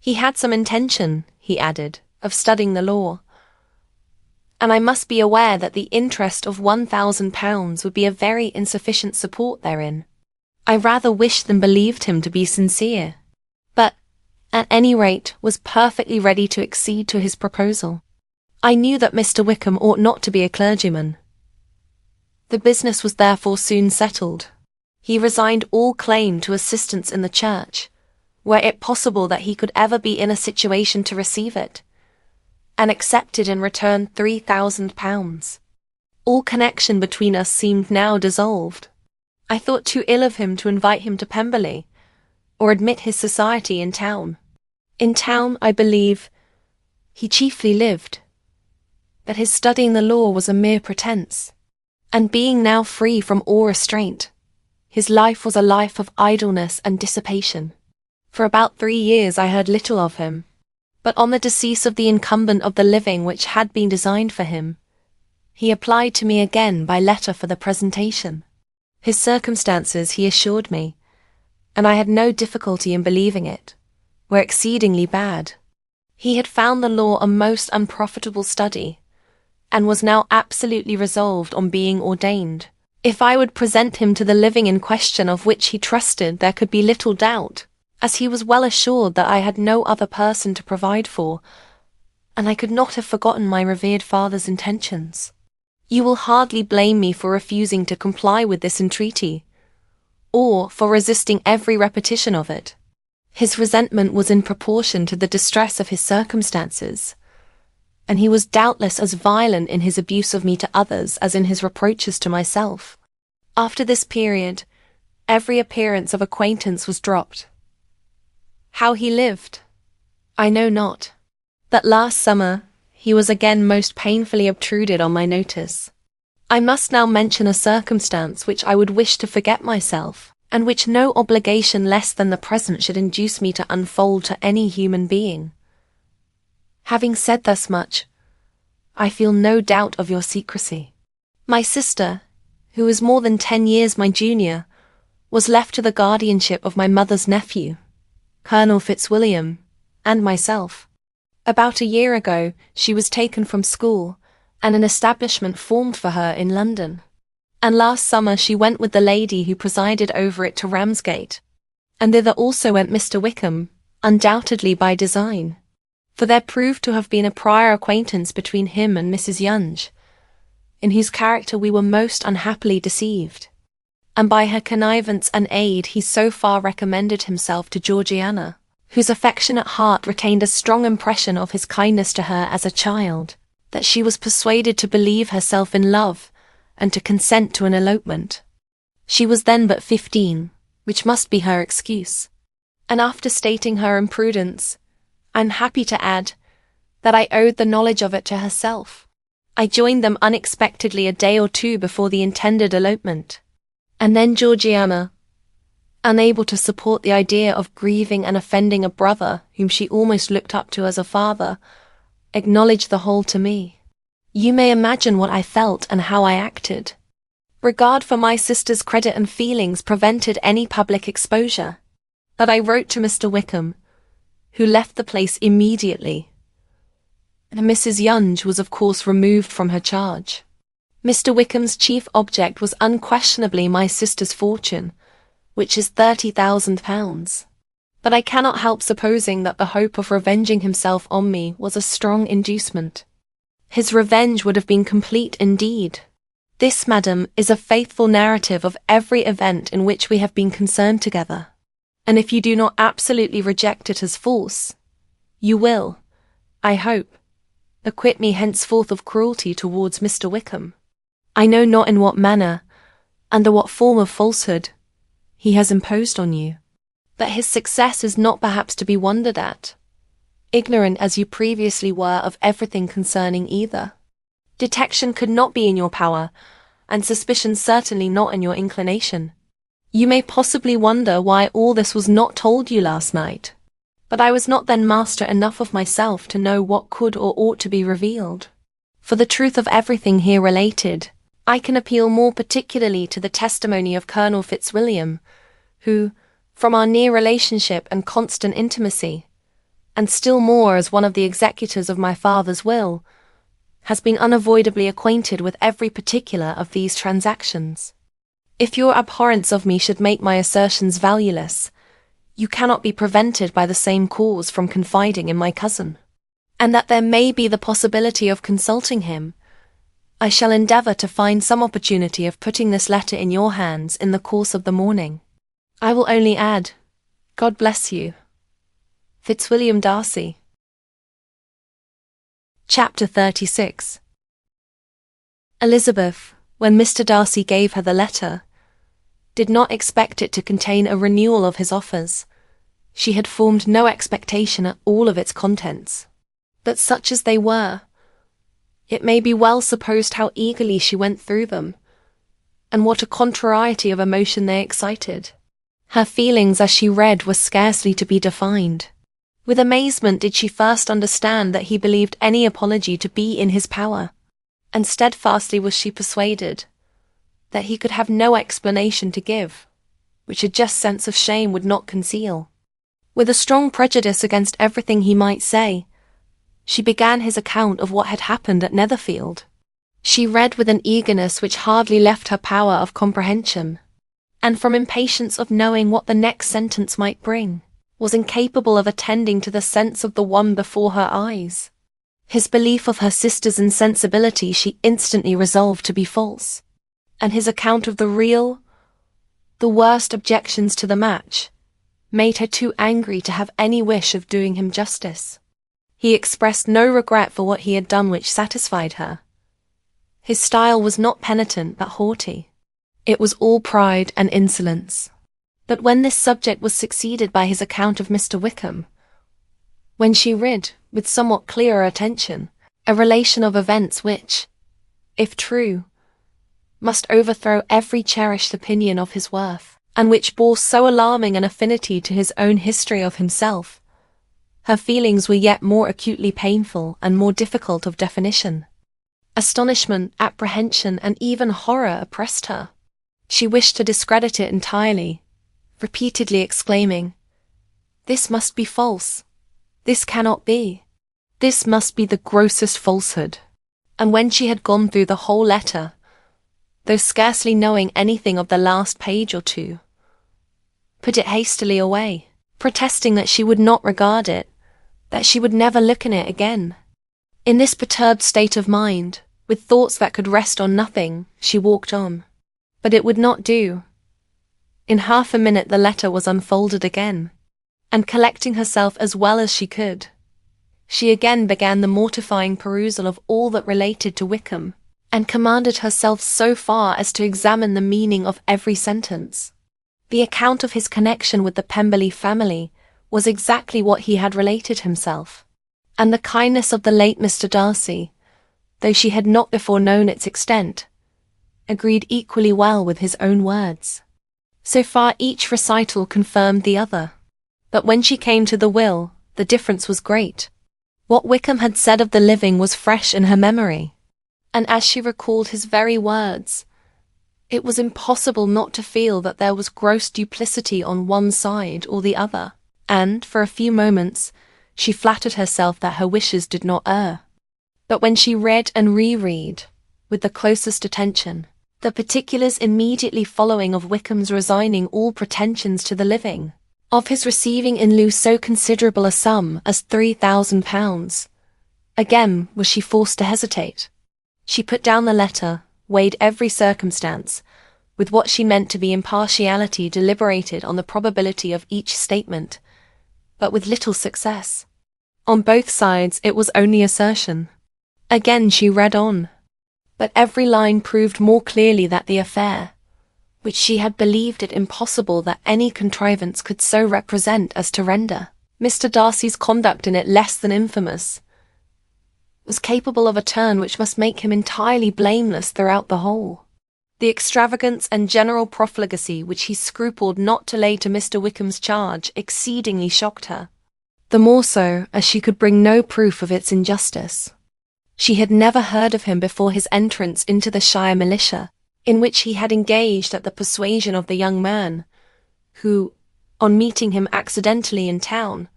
He had some intention, he added, of studying the law, and I must be aware that the interest of £1,000 would be a very insufficient support therein. I rather wished than believed him to be sincere, but, at any rate, was perfectly ready to accede to his proposal. I knew that Mr. Wickham ought not to be a clergyman. The business was therefore soon settled. He resigned all claim to assistance in the church, were it possible that he could ever be in a situation to receive it, and accepted in return £3,000. All connection between us seemed now dissolved. I thought too ill of him to invite him to Pemberley, or admit his society in town. In town, I believe, he chiefly lived, but his studying the law was a mere pretence, and being now free from all restraint, his life was a life of idleness and dissipation. For about 3 years I heard little of him, but on the decease of the incumbent of the living which had been designed for him, he applied to me again by letter for the presentation. His circumstances, he assured me, and I had no difficulty in believing it, were exceedingly bad. He had found the law a most unprofitable study, and was now absolutely resolved on being ordained. If I would present him to the living in question, of which he trusted there could be little doubt, as he was well assured that I had no other person to provide for, and I could not have forgotten my revered father's intentions. You will hardly blame me for refusing to comply with this entreaty, or for resisting every repetition of it. His resentment was in proportion to the distress of his circumstances, and he was doubtless as violent in his abuse of me to others as in his reproaches to myself. After this period, every appearance of acquaintance was dropped. How he lived, I know not, but last summer he was again most painfully obtruded on my notice. I must now mention a circumstance which I would wish to forget myself, and which no obligation less than the present should induce me to unfold to any human being. Having said thus much, I feel no doubt of your secrecy. My sister, who is more than 10 years my junior, was left to the guardianship of my mother's nephew, Colonel Fitzwilliam, and myself. About a year ago, she was taken from school, and an establishment formed for her in London. And last summer she went with the lady who presided over it to Ramsgate, and thither also went Mr. Wickham, undoubtedly by design. for there proved to have been a prior acquaintance between him and Mrs. Yonge, in whose character we were most unhappily deceived, and by her connivance and aid he so far recommended himself to Georgiana, whose affectionate heart retained a strong impression of his kindness to her as a child, that she was persuaded to believe herself in love, and to consent to an elopement. She was then but 15, which must be her excuse. And after stating her imprudence, I am happy to add that I owed the knowledge of it to herself. I joined them unexpectedly a day or two before the intended elopement, and then Georgiana, unable to support the idea of grieving and offending a brother whom she almost looked up to as a father, acknowledged the whole to me. You may imagine what I felt and how I acted. Regard for my sister's credit and feelings prevented any public exposure, but I wrote to Mr. Wickham, who left the place immediately, and Mrs. Yonge was of course removed from her charge. Mr. Wickham's chief object was unquestionably my sister's fortune, which is £30,000. But I cannot help supposing that the hope of revenging himself on me was a strong inducement. His revenge would have been complete indeed. This, madam, is a faithful narrative of every event in which we have been concerned together, and if you do not absolutely reject it as false, you will, I hope, acquit me henceforth of cruelty towards Mr. Wickham. I know not in what manner, under what form of falsehood, he has imposed on you, but his success is not perhaps to be wondered at, ignorant as you previously were of everything concerning either. Detection could not be in your power, and suspicion certainly not in your inclination. You may possibly wonder why all this was not told you last night, but I was not then master enough of myself to know what could or ought to be revealed. For the truth of everything here related, I can appeal more particularly to the testimony of Colonel Fitzwilliam, who, from our near relationship and constant intimacy, and still more as one of the executors of my father's will, has been unavoidably acquainted with every particular of these transactions. If your abhorrence of me should make my assertions valueless, you cannot be prevented by the same cause from confiding in my cousin, and that there may be the possibility of consulting him, I shall endeavour to find some opportunity of putting this letter in your hands in the course of the morning. I will only add, God bless you. Fitzwilliam Darcy. Chapter 36. Elizabeth, when Mr. Darcy gave her the letter, did not expect it to contain a renewal of his offers. She had formed no expectation at all of its contents, but such as they were, it may be well supposed how eagerly she went through them, and what a contrariety of emotion they excited. Her feelings as she read were scarcely to be defined. With amazement did she first understand that he believed any apology to be in his power, and steadfastly was she persuaded that he could have no explanation to give, which a just sense of shame would not conceal. With a strong prejudice against everything he might say, she began his account of what had happened at Netherfield. She read with an eagerness which hardly left her power of comprehension, and from impatience of knowing what the next sentence might bring, was incapable of attending to the sense of the one before her eyes. His belief of her sister's insensibility she instantly resolved to be false, and his account of the worst objections to the match, made her too angry to have any wish of doing him justice. He expressed no regret for what he had done which satisfied her. His style was not penitent but haughty. It was all pride and insolence. But when this subject was succeeded by his account of Mr. Wickham, when she read, with somewhat clearer attention, a relation of events which, if true, must overthrow every cherished opinion of his worth, and which bore so alarming an affinity to his own history of himself, her feelings were yet more acutely painful and more difficult of definition. Astonishment, apprehension, and even horror oppressed her. She wished to discredit it entirely, repeatedly exclaiming, "This must be false. This cannot be. This must be the grossest falsehood." And when she had gone through the whole letter, though scarcely knowing anything of the last page or two, put it hastily away, protesting that she would not regard it, that she would never look in it again. In this perturbed state of mind, with thoughts that could rest on nothing, she walked on. But it would not do. In half a minute the letter was unfolded again, and collecting herself as well as she could, she again began the mortifying perusal of all that related to Wickham, and commanded herself so far as to examine the meaning of every sentence. The account of his connection with the Pemberley family was exactly what he had related himself, and the kindness of the late Mr. Darcy, though she had not before known its extent, agreed equally well with his own words. So far each recital confirmed the other. But when she came to the will, the difference was great. What Wickham had said of the living was fresh in her memory, and as she recalled his very words, it was impossible not to feel that there was gross duplicity on one side or the other, and, for a few moments, she flattered herself that her wishes did not err. But when she read and reread, with the closest attention, the particulars immediately following of Wickham's resigning all pretensions to the living, of his receiving in lieu so considerable a sum as £3,000, again was she forced to hesitate. She put down the letter, weighed every circumstance, with what she meant to be impartiality, deliberated on the probability of each statement, but with little success. On both sides it was only assertion. Again she read on, but every line proved more clearly that the affair, which she had believed it impossible that any contrivance could so represent as to render Mr. Darcy's conduct in it less than infamous, was capable of a turn which must make him entirely blameless throughout the whole. The extravagance and general profligacy which he scrupled not to lay to Mr. Wickham's charge exceedingly shocked her, the more so as she could bring no proof of its injustice. She had never heard of him before his entrance into the Shire militia, in which he had engaged at the persuasion of the young man, who, on meeting him accidentally in town,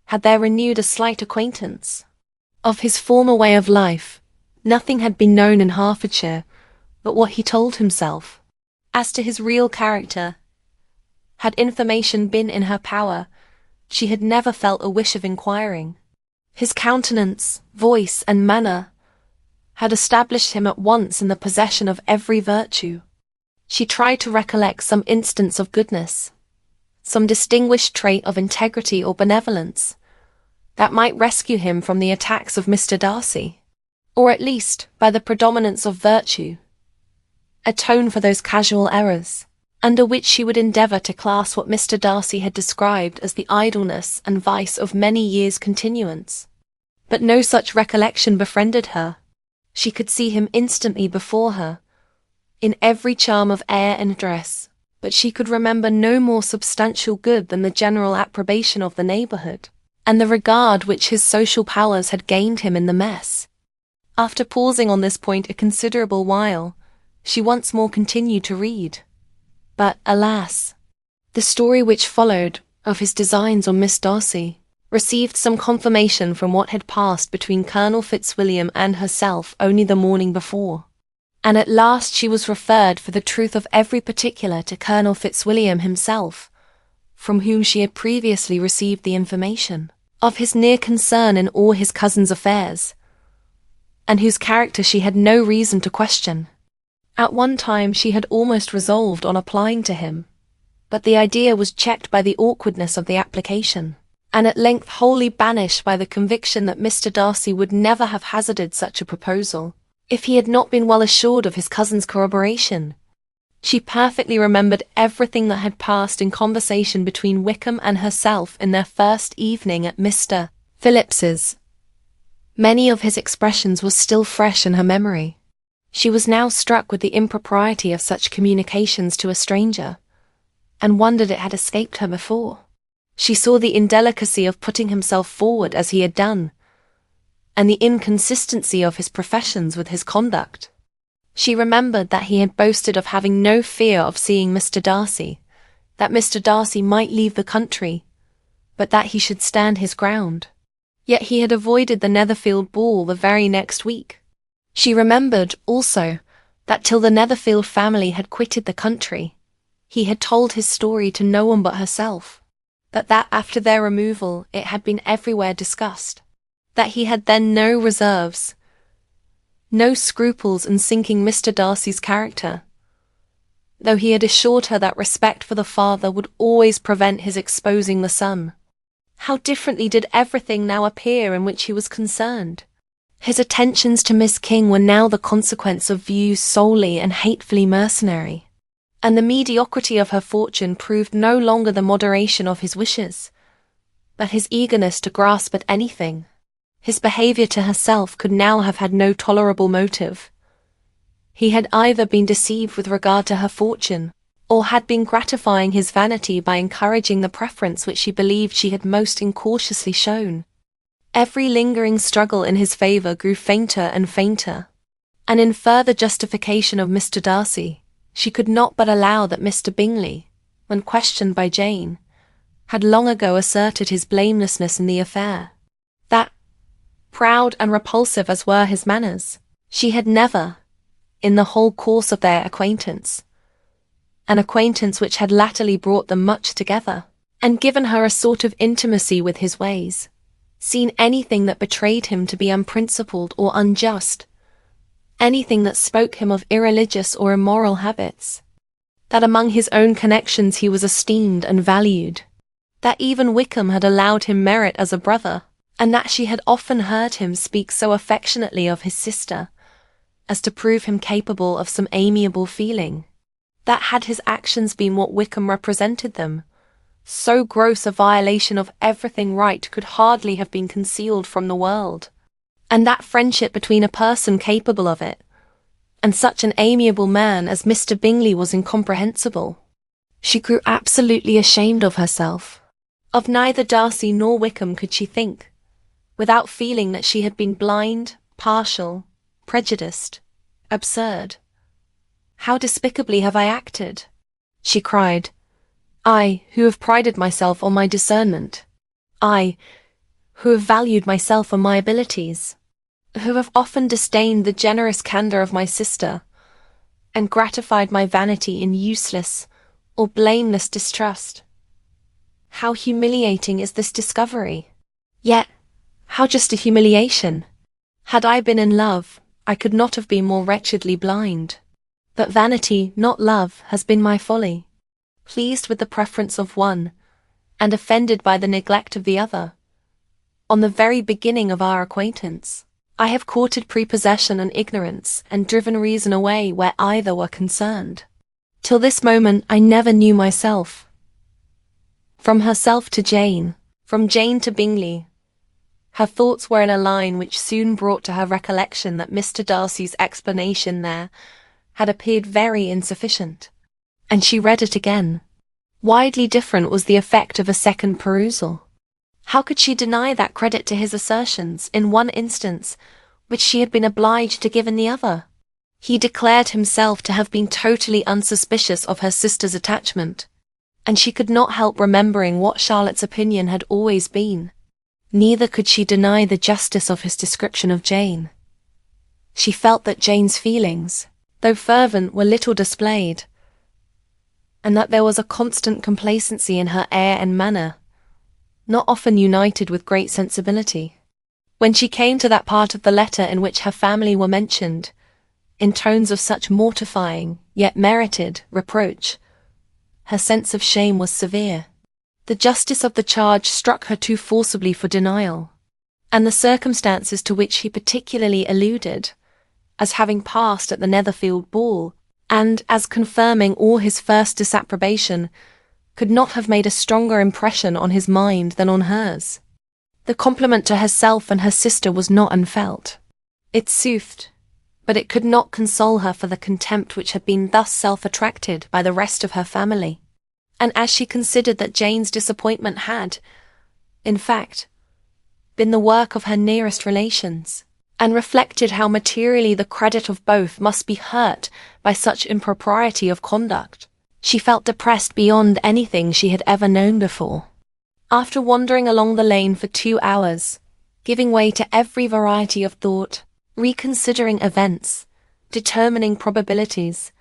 had there renewed a slight acquaintance. Of his former way of life, nothing had been known in Hertfordshire but what he told himself. As to his real character, had information been in her power, she had never felt a wish of inquiring. His countenance, voice, and manner had established him at once in the possession of every virtue. She tried to recollect some instance of goodness, some distinguished trait of integrity or benevolence, that might rescue him from the attacks of Mr. Darcy, or at least, by the predominance of virtue, atone for those casual errors, under which she would endeavour to class what Mr. Darcy had described as the idleness and vice of many years' continuance. But no such recollection befriended her. She could see him instantly before her, in every charm of air and dress, but she could remember no more substantial good than the general approbation of the neighbourhood, and the regard which his social powers had gained him in the mess. After pausing on this point a considerable while, she once more continued to read. But, alas, the story which followed, of his designs on Miss Darcy, received some confirmation from what had passed between Colonel Fitzwilliam and herself only the morning before, and at last she was referred for the truth of every particular to Colonel Fitzwilliam himself, from whom she had previously received the information of his near concern in all his cousin's affairs, and whose character she had no reason to question. At one time she had almost resolved on applying to him, but the idea was checked by the awkwardness of the application, and at length wholly banished by the conviction that Mr. Darcy would never have hazarded such a proposal, if he had not been well assured of his cousin's corroboration. She perfectly remembered everything that had passed in conversation between Wickham and herself in their first evening at Mr. Phillips's. Many of his expressions were still fresh in her memory. She was now struck with the impropriety of such communications to a stranger, and wondered it had escaped her before. She saw the indelicacy of putting himself forward as he had done, and the inconsistency of his professions with his conduct. She remembered that he had boasted of having no fear of seeing Mr. Darcy, that Mr. Darcy might leave the country, but that he should stand his ground. Yet he had avoided the Netherfield ball the very next week. She remembered, also, that till the Netherfield family had quitted the country, he had told his story to no one but herself. but that after their removal it had been everywhere discussed, that he had then no reserves, no scruples in sinking Mr. Darcy's character, though he had assured her that respect for the father would always prevent his exposing the son. How differently did everything now appear in which he was concerned. His attentions to Miss King were now the consequence of views solely and hatefully mercenary, and the mediocrity of her fortune proved no longer the moderation of his wishes, but his eagerness to grasp at anything. His behaviour to herself could now have had no tolerable motive. He had either been deceived with regard to her fortune, or had been gratifying his vanity by encouraging the preference which she believed she had most incautiously shown. Every lingering struggle in his favour grew fainter and fainter, and in further justification of Mr. Darcy, she could not but allow that Mr. Bingley, when questioned by Jane, had long ago asserted his blamelessness in the affair. That, proud and repulsive as were his manners, she had never, in the whole course of their acquaintance, an acquaintance which had latterly brought them much together, and given her a sort of intimacy with his ways, seen anything that betrayed him to be unprincipled or unjust, anything that spoke him of irreligious or immoral habits, that among his own connections he was esteemed and valued, that even Wickham had allowed him merit as a brother, and that she had often heard him speak so affectionately of his sister as to prove him capable of some amiable feeling, that had his actions been what Wickham represented them, so gross a violation of everything right could hardly have been concealed from the world, and that friendship between a person capable of it, and such an amiable man as Mr. Bingley was incomprehensible. She grew absolutely ashamed of herself. Of neither Darcy nor Wickham could she think, without feeling that she had been blind, partial, prejudiced, absurd. How despicably have I acted, she cried. I, who have prided myself on my discernment. I, who have valued myself on my abilities. Who have often disdained the generous candour of my sister, and gratified my vanity in useless or blameless distrust. How humiliating is this discovery! Yet, how just a humiliation! Had I been in love, I could not have been more wretchedly blind. But vanity, not love, has been my folly. Pleased with the preference of one, and offended by the neglect of the other. On the very beginning of our acquaintance, I have courted prepossession and ignorance, and driven reason away where either were concerned. Till this moment I never knew myself. From herself to Jane, from Jane to Bingley, her thoughts were in a line which soon brought to her recollection that Mr. Darcy's explanation there had appeared very insufficient, and she read it again. Widely different was the effect of a second perusal. How could she deny that credit to his assertions in one instance which she had been obliged to give in the other? He declared himself to have been totally unsuspicious of her sister's attachment, and she could not help remembering what Charlotte's opinion had always been. Neither could she deny the justice of his description of Jane. She felt that Jane's feelings, though fervent, were little displayed, and that there was a constant complacency in her air and manner, not often united with great sensibility. When she came to that part of the letter in which her family were mentioned, in tones of such mortifying, yet merited, reproach, her sense of shame was severe. The justice of the charge struck her too forcibly for denial, and the circumstances to which he particularly alluded, as having passed at the Netherfield ball, and as confirming all his first disapprobation, could not have made a stronger impression on his mind than on hers. The compliment to herself and her sister was not unfelt. It soothed, but it could not console her for the contempt which had been thus self-attracted by the rest of her family, and as she considered that Jane's disappointment had, in fact, been the work of her nearest relations, and reflected how materially the credit of both must be hurt by such impropriety of conduct, she felt depressed beyond anything she had ever known before. After wandering along the lane for 2 hours, giving way to every variety of thought, reconsidering events, determining probabilities,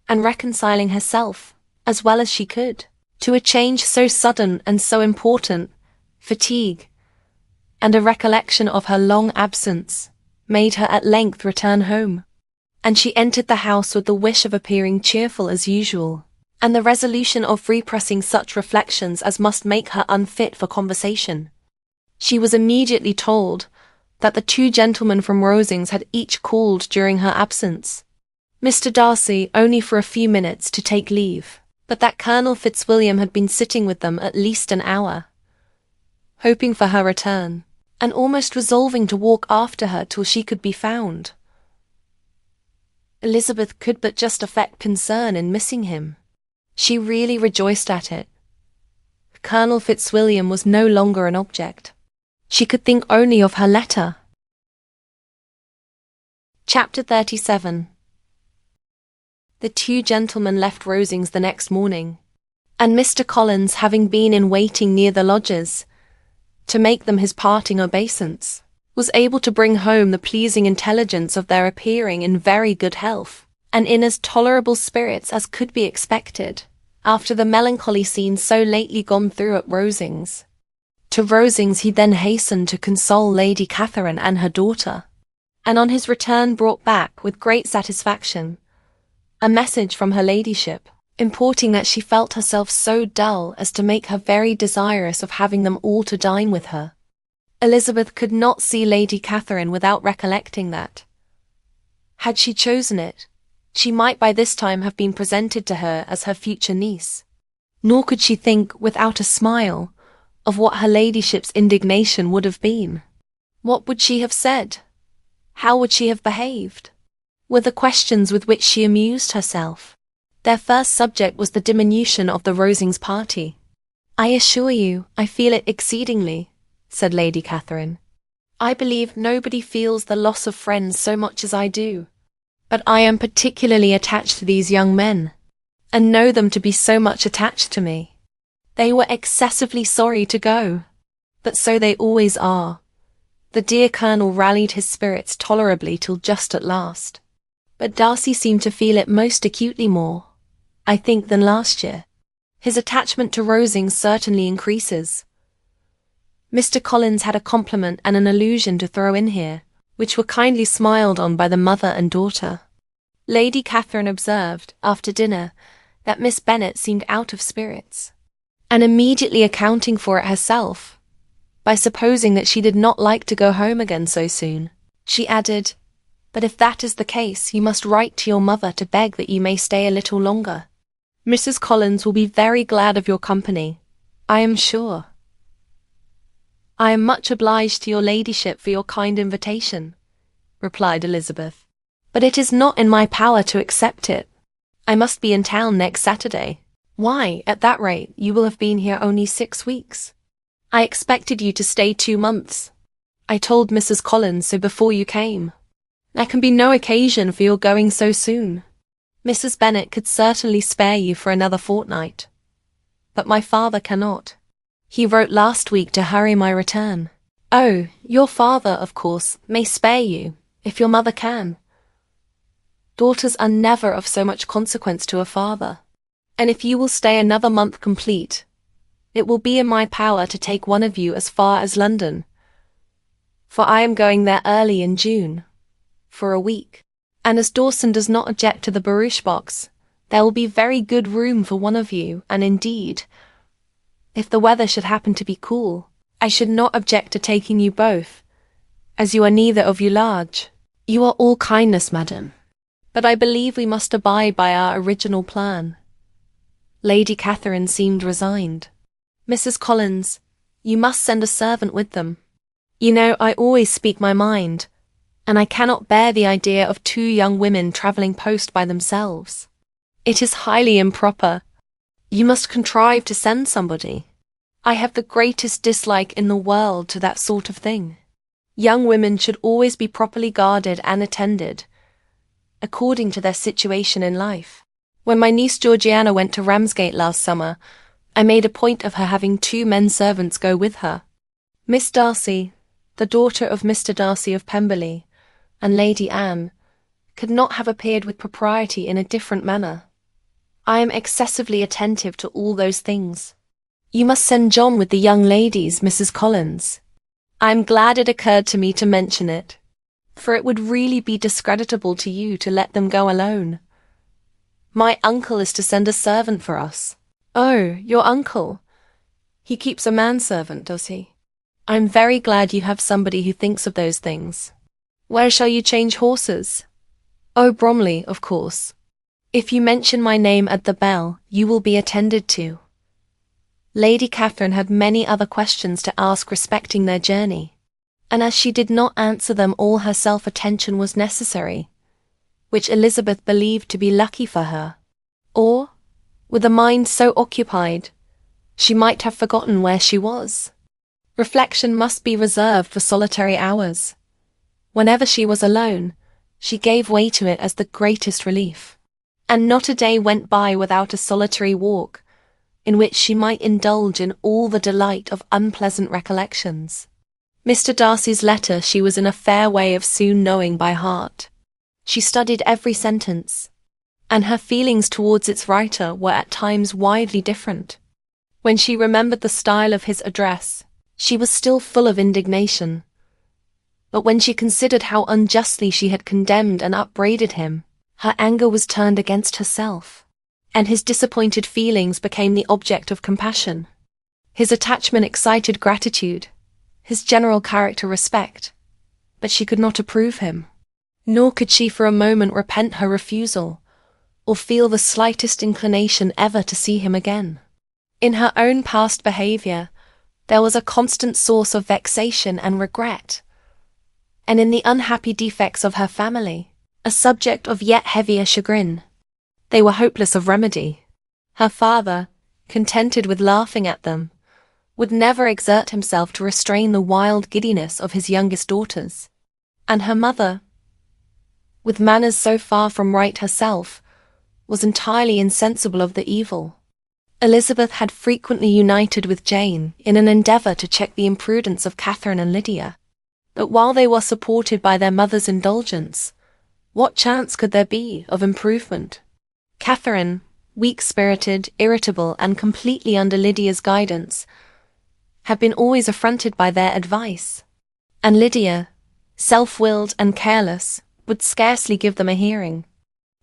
and reconciling herself, as well as she could, To a change so sudden and so important, fatigue, and a recollection of her long absence, made her at length return home. And she entered the house with the wish of appearing cheerful as usual, and the resolution of repressing such reflections as must make her unfit for conversation. She was immediately told that the two gentlemen from Rosings had each called during her absence. Mr. Darcy only for a few minutes to take leave, but that Colonel Fitzwilliam had been sitting with them at least an hour, hoping for her return, and almost resolving to walk after her till she could be found. Elizabeth could but just affect concern in missing him. She really rejoiced at it. Colonel Fitzwilliam was no longer an object. She could think only of her letter. Chapter 37. The two gentlemen left Rosings the next morning, and Mr. Collins, having been in waiting near the lodges, to make them his parting obeisance, was able to bring home the pleasing intelligence of their appearing in very good health, and in as tolerable spirits as could be expected, after the melancholy scene so lately gone through at Rosings. To Rosings he then hastened to console Lady Catherine and her daughter, and on his return brought back, with great satisfaction, a message from her ladyship, importing that she felt herself so dull as to make her very desirous of having them all to dine with her. Elizabeth could not see Lady Catherine without recollecting that, had she chosen it, she might by this time have been presented to her as her future niece. Nor could she think, without a smile, of what her ladyship's indignation would have been. What would she have said? How would she have behaved? Were the questions with which she amused herself. Their first subject was the diminution of the Rosings party. "I assure you, I feel it exceedingly," said Lady Catherine. "I believe nobody feels the loss of friends so much as I do. But I am particularly attached to these young men, and know them to be so much attached to me. They were excessively sorry to go, but so they always are." The dear Colonel rallied his spirits tolerably till just at last. But Darcy seemed to feel it most acutely more, I think, than last year. His attachment to Rosings certainly increases. Mr. Collins had a compliment and an allusion to throw in here, which were kindly smiled on by the mother and daughter. Lady Catherine observed, after dinner, that Miss Bennet seemed out of spirits, and immediately accounting for it herself, by supposing that she did not like to go home again so soon, she added, "But if that is the case, you must write to your mother to beg that you may stay a little longer. Mrs. Collins will be very glad of your company, I am sure." "I am much obliged to your ladyship for your kind invitation," replied Elizabeth, "but it is not in my power to accept it. I must be in town next Saturday." "Why, at that rate, you will have been here only 6 weeks. I expected you to stay 2 months. I told Mrs. Collins so before you came. There can be no occasion for your going so soon. Mrs. Bennet could certainly spare you for another fortnight, but my father cannot. He wrote last week to hurry my return." "Oh, your father, of course, may spare you, if your mother can. Daughters are never of so much consequence to a father, and if you will stay another month complete, it will be in my power to take one of you as far as London, for I am going there early in June, for a week, and as Dawson does not object to the barouche box, there will be very good room for one of you, and indeed, if the weather should happen to be cool, I should not object to taking you both, as you are neither of you large." "You are all kindness, madam, but I believe we must abide by our original plan." Lady Catherine seemed resigned. "Mrs. Collins, you must send a servant with them. You know I always speak my mind, and I cannot bear the idea of 2 young women travelling post by themselves. It is highly improper. You must contrive to send somebody. I have the greatest dislike in the world to that sort of thing. Young women should always be properly guarded and attended, according to their situation in life. When my niece Georgiana went to Ramsgate last summer, I made a point of her having 2 men servants go with her. Miss Darcy, the daughter of Mr. Darcy of Pemberley, and Lady Anne, could not have appeared with propriety in a different manner. I am excessively attentive to all those things. You must send John with the young ladies, Mrs. Collins. I am glad it occurred to me to mention it, for it would really be discreditable to you to let them go alone. My uncle is to send a servant for us. Oh, your uncle? He keeps a manservant, does he? I'm very glad you have somebody who thinks of those things. Where shall you change horses? Oh, Bromley, of course. If you mention my name at the bell, you will be attended to. Lady Catherine had many other questions to ask respecting their journey, and as she did not answer them all, her self-attention was necessary, which Elizabeth believed to be lucky for her. Or, with a mind so occupied, she might have forgotten where she was. Reflection must be reserved for solitary hours. Whenever she was alone, she gave way to it as the greatest relief, and not a day went by without a solitary walk, in which she might indulge in all the delight of unpleasant recollections. Mr. Darcy's letter she was in a fair way of soon knowing by heart. She studied every sentence, and her feelings towards its writer were at times widely different. When she remembered the style of his address, she was still full of indignation. But when she considered how unjustly she had condemned and upbraided him, her anger was turned against herself, and his disappointed feelings became the object of compassion. His attachment excited gratitude, his general character respect, but she could not approve him. Nor could she for a moment repent her refusal, or feel the slightest inclination ever to see him again. In her own past behaviour, there was a constant source of vexation and regret, and in the unhappy defects of her family, a subject of yet heavier chagrin. They were hopeless of remedy. Her father, contented with laughing at them, would never exert himself to restrain the wild giddiness of his youngest daughters, and her mother, with manners so far from right herself, was entirely insensible of the evil. Elizabeth had frequently united with Jane in an endeavour to check the imprudence of Catherine and Lydia, but while they were supported by their mother's indulgence, what chance could there be of improvement? Catherine, weak-spirited, irritable, and completely under Lydia's guidance, had been always affronted by their advice, and Lydia, self-willed and careless, would scarcely give them a hearing.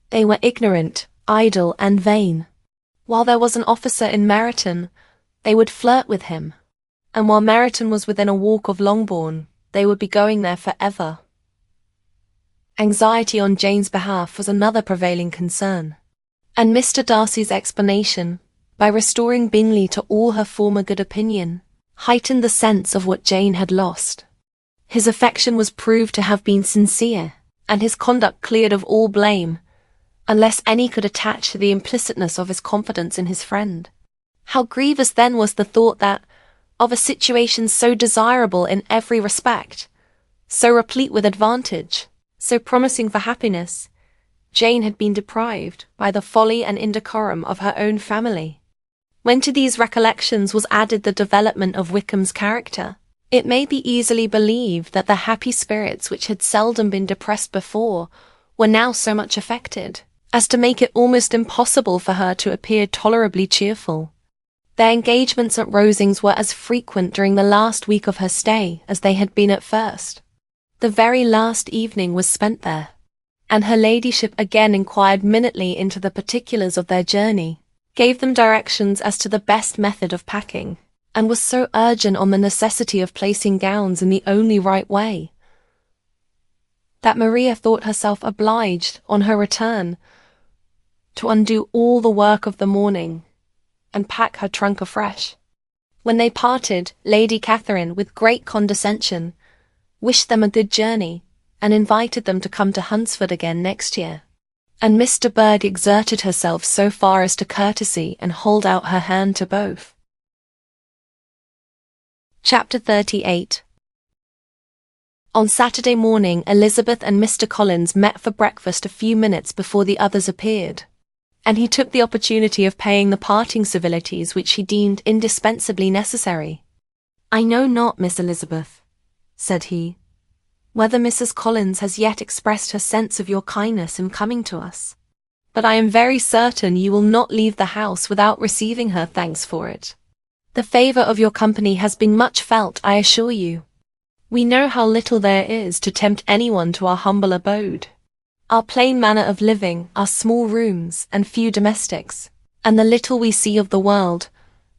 They were ignorant, idle, and vain. While there was an officer in Meryton, they would flirt with him, and while Meryton was within a walk of Longbourn, they would be going there for ever. Anxiety on Jane's behalf was another prevailing concern, and Mr. Darcy's explanation, by restoring Bingley to all her former good opinion, heightened the sense of what Jane had lost. His affection was proved to have been sincere, and his conduct cleared of all blame, unless any could attach to the implicitness of his confidence in his friend. How grievous then was the thought that, of a situation so desirable in every respect, so replete with advantage, so promising for happiness, Jane had been deprived by the folly and indecorum of her own family. When to these recollections was added the development of Wickham's character, it may be easily believed that the happy spirits which had seldom been depressed before were now so much affected, as to make it almost impossible for her to appear tolerably cheerful. Their engagements at Rosings were as frequent during the last week of her stay as they had been at first. The very last evening was spent there, and her ladyship again inquired minutely into the particulars of their journey, gave them directions as to the best method of packing, and was so urgent on the necessity of placing gowns in the only right way, that Maria thought herself obliged, on her return, to undo all the work of the morning, and pack her trunk afresh. When they parted, Lady Catherine, with great condescension, wished them a good journey, and invited them to come to Hunsford again next year. And Miss de Bourgh exerted herself so far as to courtesy and hold out her hand to both. Chapter 38. On Saturday morning, Elizabeth and Mr. Collins met for breakfast a few minutes before the others appeared, and he took the opportunity of paying the parting civilities which he deemed indispensably necessary. "I know not, Miss Elizabeth," said he, "whether Mrs. Collins has yet expressed her sense of your kindness in coming to us. but I am very certain you will not leave the house without receiving her thanks for it. The favour of your company has been much felt, I assure you. We know how little there is to tempt anyone to our humble abode. Our plain manner of living, our small rooms and few domestics, and the little we see of the world,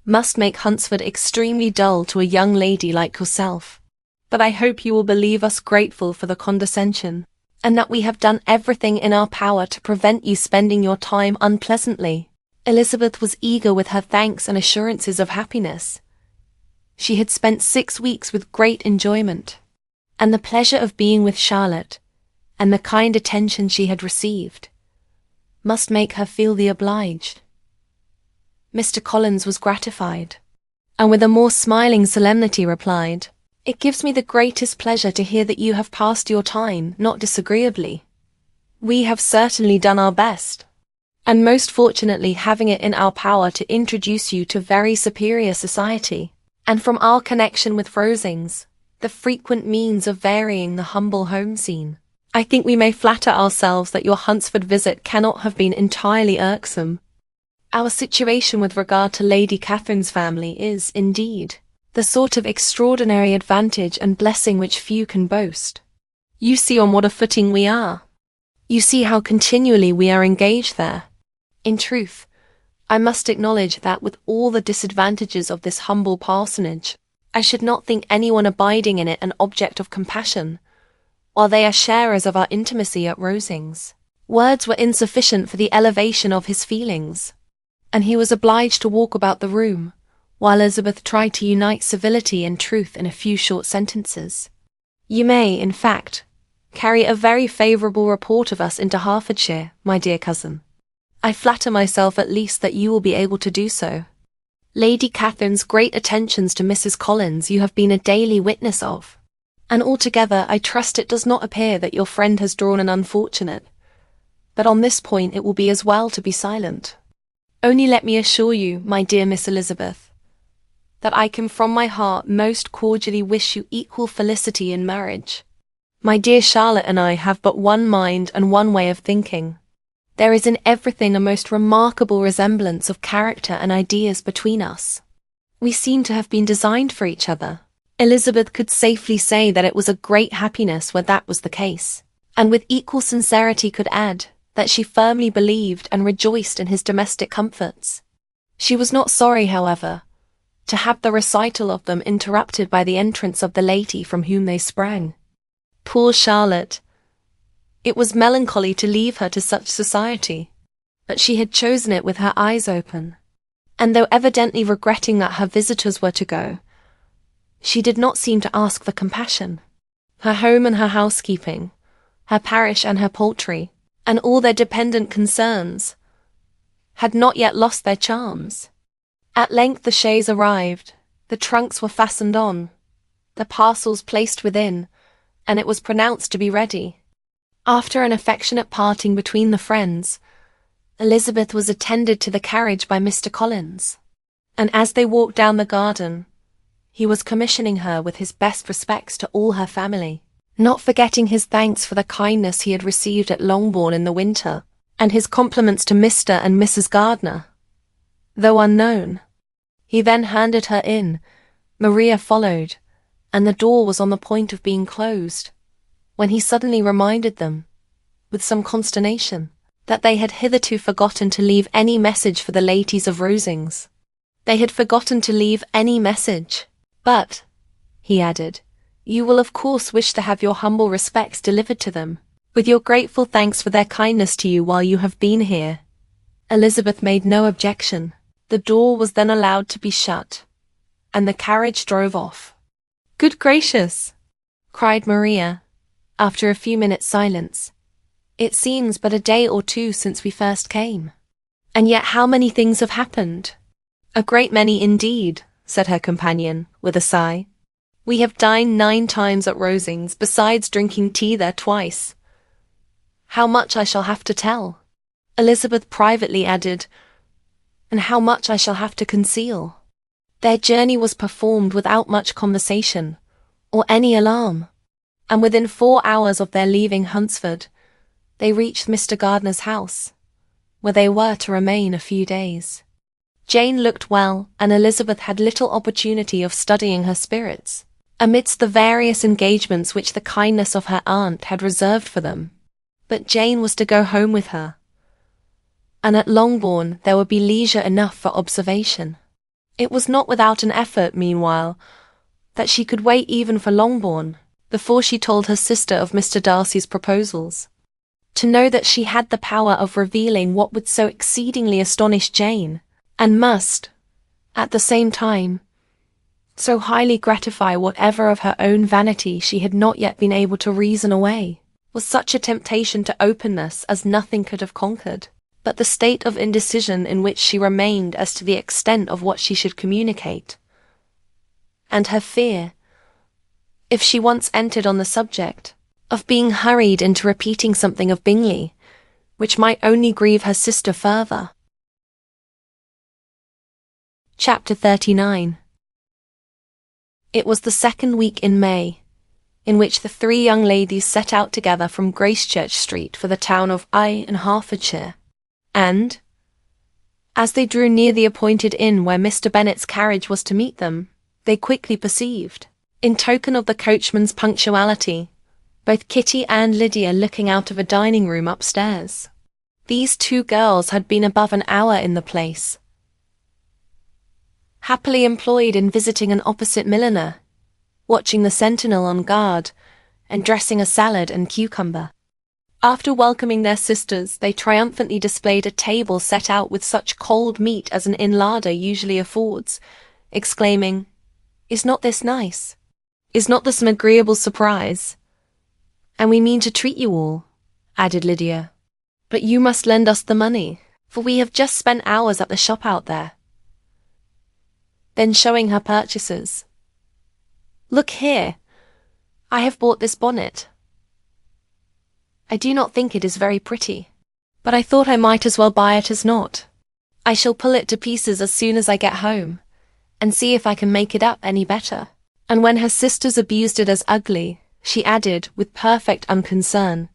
must make Hunsford extremely dull to a young lady like yourself. But I hope you will believe us grateful for the condescension, and that we have done everything in our power to prevent you spending your time unpleasantly." Elizabeth was eager with her thanks and assurances of happiness. She had spent 6 weeks with great enjoyment, and the pleasure of being with Charlotte, and the kind attention she had received, must make her feel the obliged. Mr. Collins was gratified, and with a more smiling solemnity replied, "It gives me the greatest pleasure to hear that you have passed your time not disagreeably. We have certainly done our best, and most fortunately having it in our power to introduce you to very superior society, and from our connection with Rosings, the frequent means of varying the humble home scene, I think we may flatter ourselves that your Hunsford visit cannot have been entirely irksome. Our situation with regard to Lady Catherine's family is, indeed, the sort of extraordinary advantage and blessing which few can boast. You see on what a footing we are. You see how continually we are engaged there. In truth, I must acknowledge that with all the disadvantages of this humble parsonage, I should not think anyone abiding in it an object of compassion, while they are sharers of our intimacy at Rosings." Words were insufficient for the elevation of his feelings, and he was obliged to walk about the room, while Elizabeth tried to unite civility and truth in a few short sentences. "You may, in fact, carry a very favourable report of us into Hertfordshire, my dear cousin. I flatter myself at least that you will be able to do so. Lady Catherine's great attentions to Mrs. Collins you have been a daily witness of, and altogether I trust it does not appear that your friend has drawn an unfortunate, but on this point it will be as well to be silent. Only let me assure you, my dear Miss Elizabeth, that I can from my heart most cordially wish you equal felicity in marriage. My dear Charlotte and I have but one mind and one way of thinking. There is in everything a most remarkable resemblance of character and ideas between us. We seem to have been designed for each other." Elizabeth could safely say that it was a great happiness where that was the case, and with equal sincerity could add that she firmly believed and rejoiced in his domestic comforts. She was not sorry, however, to have the recital of them interrupted by the entrance of the lady from whom they sprang. Poor Charlotte! It was melancholy to leave her to such society, but she had chosen it with her eyes open, and though evidently regretting that her visitors were to go, she did not seem to ask for compassion. Her home and her housekeeping, her parish and her poultry, and all their dependent concerns, had not yet lost their charms. At length the chaise arrived, the trunks were fastened on, the parcels placed within, and it was pronounced to be ready. After an affectionate parting between the friends, Elizabeth was attended to the carriage by Mr. Collins, and as they walked down the garden, he was commissioning her with his best respects to all her family, not forgetting his thanks for the kindness he had received at Longbourn in the winter, and his compliments to Mr. and Mrs. Gardiner, though unknown. He then handed her in, Maria followed, and the door was on the point of being closed, when he suddenly reminded them, with some consternation, that they had hitherto forgotten to leave any message for the ladies of Rosings. They had forgotten to leave any message. "But," he added, "you will of course wish to have your humble respects delivered to them, with your grateful thanks for their kindness to you while you have been here." Elizabeth made no objection. The door was then allowed to be shut, and the carriage drove off. "Good gracious!" cried Maria, after a few minutes' silence. "It seems but a day or two since we first came, and yet how many things have happened!" "A great many indeed," said her companion, with a sigh. "We have dined 9 times at Rosings, besides drinking tea there twice. How much I shall have to tell," Elizabeth privately added, "and how much I shall have to conceal." Their journey was performed without much conversation, or any alarm, and within 4 hours of their leaving Hunsford, they reached Mr. Gardiner's house. where they were to remain a few days. Jane looked well, and Elizabeth had little opportunity of studying her spirits, amidst the various engagements which the kindness of her aunt had reserved for them. But Jane was to go home with her, and at Longbourn there would be leisure enough for observation. It was not without an effort, meanwhile, that she could wait even for Longbourn, before she told her sister of Mr. Darcy's proposals. To know that she had the power of revealing what would so exceedingly astonish Jane, and must, at the same time, so highly gratify whatever of her own vanity she had not yet been able to reason away, was such a temptation to openness as nothing could have conquered. But the state of indecision in which she remained as to the extent of what she should communicate, and her fear, if she once entered on the subject, of being hurried into repeating something of Bingley, which might only grieve her sister further. Chapter 39. It was the second week in May, in which the three young ladies set out together from Gracechurch Street for the town of Eye in Hertfordshire, and, as they drew near the appointed inn where Mr. Bennet's carriage was to meet them, they quickly perceived, in token of the coachman's punctuality, both Kitty and Lydia looking out of a dining-room upstairs. These two girls had been above an hour in the place, happily employed in visiting an opposite milliner, watching the sentinel on guard, and dressing a salad and cucumber. After welcoming their sisters, they triumphantly displayed a table set out with such cold meat as an inn larder usually affords, exclaiming, "Is not this nice? Is not this an agreeable surprise? And we mean to treat you all," added Lydia. "But you must lend us the money, for we have just spent hours at the shop out there." Then showing her purchases, "Look here, I have bought this bonnet. I do not think it is very pretty, but I thought I might as well buy it as not. I shall pull it to pieces as soon as I get home, and see if I can make it up any better." And when her sisters abused it as ugly, she added, with perfect unconcern,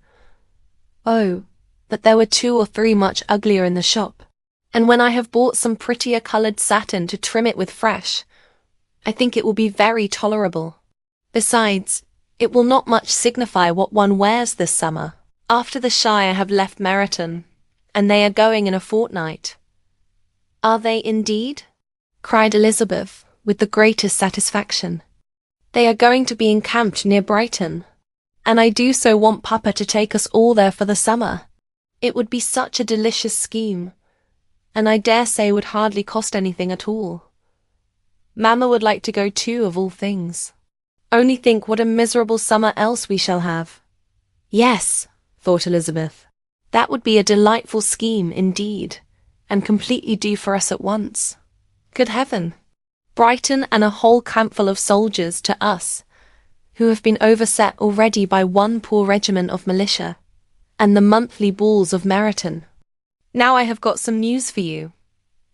"Oh, but there were 2 or 3 much uglier in the shop, and when I have bought some prettier coloured satin to trim it with fresh, I think it will be very tolerable. Besides, it will not much signify what one wears this summer, after the Shire have left Meryton, and they are going in a fortnight." "Are they indeed?" cried Elizabeth, with the greatest satisfaction. "They are going to be encamped near Brighton, and I do so want Papa to take us all there for the summer. It would be such a delicious scheme, and I dare say would hardly cost anything at all. Mamma would like to go too, of all things. Only think what a miserable summer else we shall have." "Yes," thought Elizabeth, "that would be a delightful scheme indeed, and completely do for us at once. Good heaven! Brighton and a whole campful of soldiers to us, who have been overset already by one poor regiment of militia, and the monthly balls of Meryton." "Now I have got some news for you,"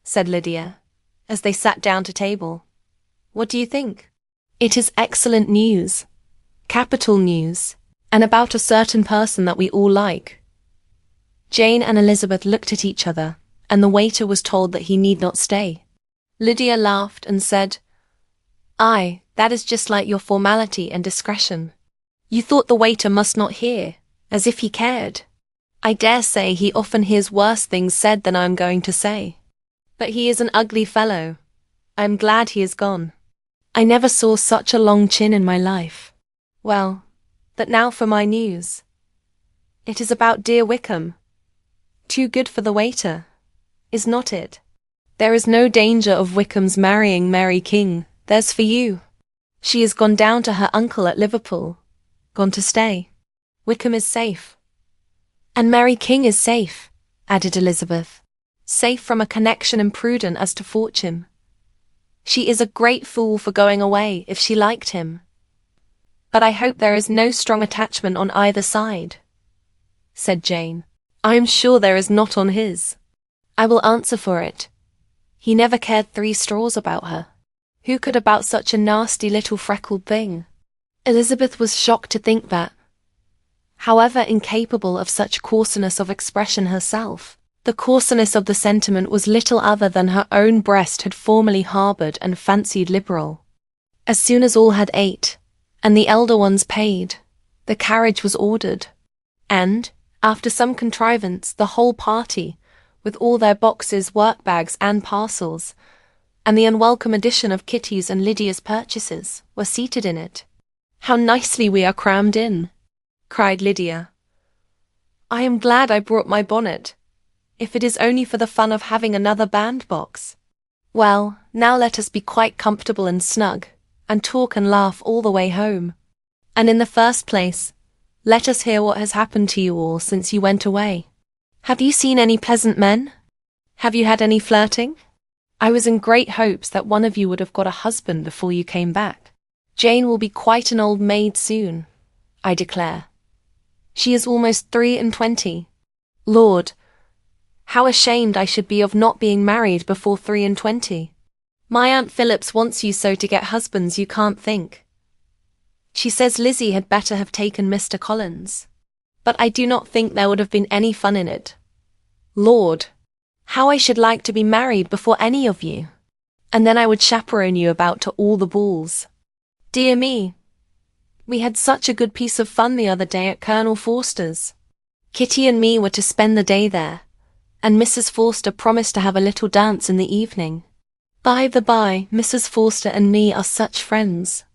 said Lydia, as they sat down to table. "What do you think?" "It is excellent news, capital news, and about a certain person that we all like." Jane and Elizabeth looked at each other, and the waiter was told that he need not stay. Lydia laughed and said, "Aye, that is just like your formality and discretion. You thought the waiter must not hear, as if he cared. I dare say he often hears worse things said than I am going to say. But he is an ugly fellow. I am glad he is gone. I never saw such a long chin in my life. Well, but now for my news. It is about dear Wickham. Too good for the waiter, is not it? There is no danger of Wickham's marrying Mary King, there's for you. She is gone down to her uncle at Liverpool, gone to stay. Wickham is safe." "And Mary King is safe," added Elizabeth, "safe from a connection imprudent as to fortune. She is a great fool for going away if she liked him. But I hope there is no strong attachment on either side," said Jane. "I am sure there is not on his. I will answer for it. He never cared 3 straws about her. Who could about such a nasty little freckled thing?" Elizabeth was shocked to think that, however incapable of such coarseness of expression herself, The coarseness of the sentiment was little other than her own breast had formerly harboured and fancied liberal. As soon as all had ate, and the elder ones paid, the carriage was ordered, and, after some contrivance, the whole party, with all their boxes, work-bags, and parcels, and the unwelcome addition of Kitty's and Lydia's purchases, were seated in it. "How nicely we are crammed in!" cried Lydia. "I am glad I brought my bonnet, if it is only for the fun of having another bandbox. Well, now let us be quite comfortable and snug, and talk and laugh all the way home. And in the first place, let us hear what has happened to you all since you went away. Have you seen any pleasant men? Have you had any flirting? I was in great hopes that one of you would have got a husband before you came back. Jane will be quite an old maid soon, I declare. She is almost 23. Lord, how ashamed I should be of not being married before 23. My Aunt Phillips wants you so to get husbands you can't think. She says Lizzie had better have taken Mr. Collins. But I do not think there would have been any fun in it. Lord, how I should like to be married before any of you. And then I would chaperone you about to all the balls. Dear me, we had such a good piece of fun the other day at Colonel Forster's. Kitty and me were to spend the day there, and Mrs. Forster promised to have a little dance in the evening. By the by, Mrs. Forster and me are such friends,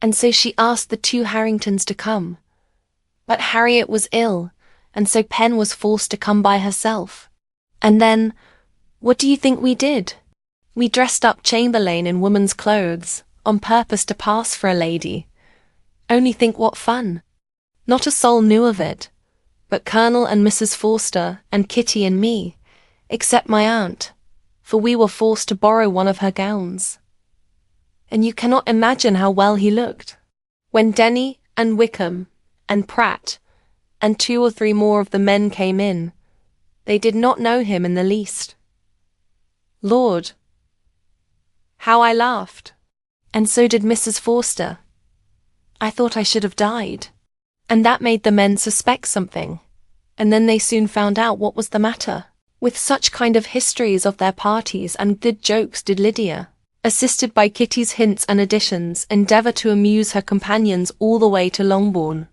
and so she asked the two Harringtons to come. But Harriet was ill, and so Pen was forced to come by herself. And then, what do you think we did? We dressed up Chamberlain in woman's clothes, on purpose to pass for a lady. Only think what fun. Not a soul knew of it, but Colonel and Mrs. Forster and Kitty and me, except my aunt, for we were forced to borrow one of her gowns. And you cannot imagine how well he looked. When Denny and Wickham and Pratt and 2 or 3 more of the men came in, they did not know him in the least. Lord, how I laughed, and so did Mrs. Forster. I thought I should have died, and that made the men suspect something, and then they soon found out what was the matter. With such kind of histories of their parties and good jokes did Lydia, assisted by Kitty's hints and additions, endeavour to amuse her companions all the way to Longbourn.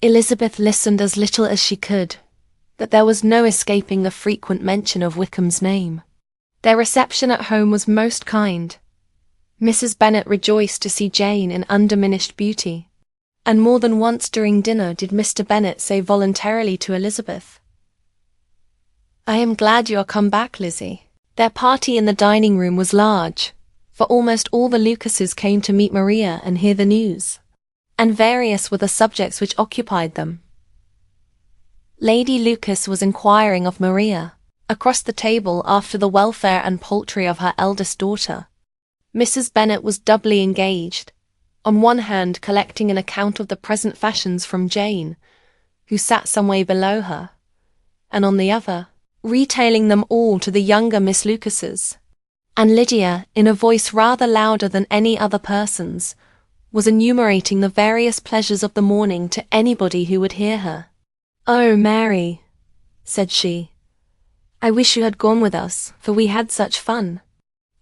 Elizabeth listened as little as she could, but there was no escaping the frequent mention of Wickham's name. Their reception at home was most kind. Mrs. Bennet rejoiced to see Jane in undiminished beauty, and more than once during dinner did Mr. Bennet say voluntarily to Elizabeth, "I am glad you are come back, Lizzie." Their party in the dining-room was large, for almost all the Lucases came to meet Maria and hear the news, and various were the subjects which occupied them. Lady Lucas was inquiring of Maria, across the table, after the welfare and poultry of her eldest daughter. Mrs. Bennet was doubly engaged, on one hand collecting an account of the present fashions from Jane, who sat some way below her, and on the other, retailing them all to the younger Miss Lucases. And Lydia, in a voice rather louder than any other person's, was enumerating the various pleasures of the morning to anybody who would hear her. "Oh, Mary," said she, "I wish you had gone with us, for we had such fun.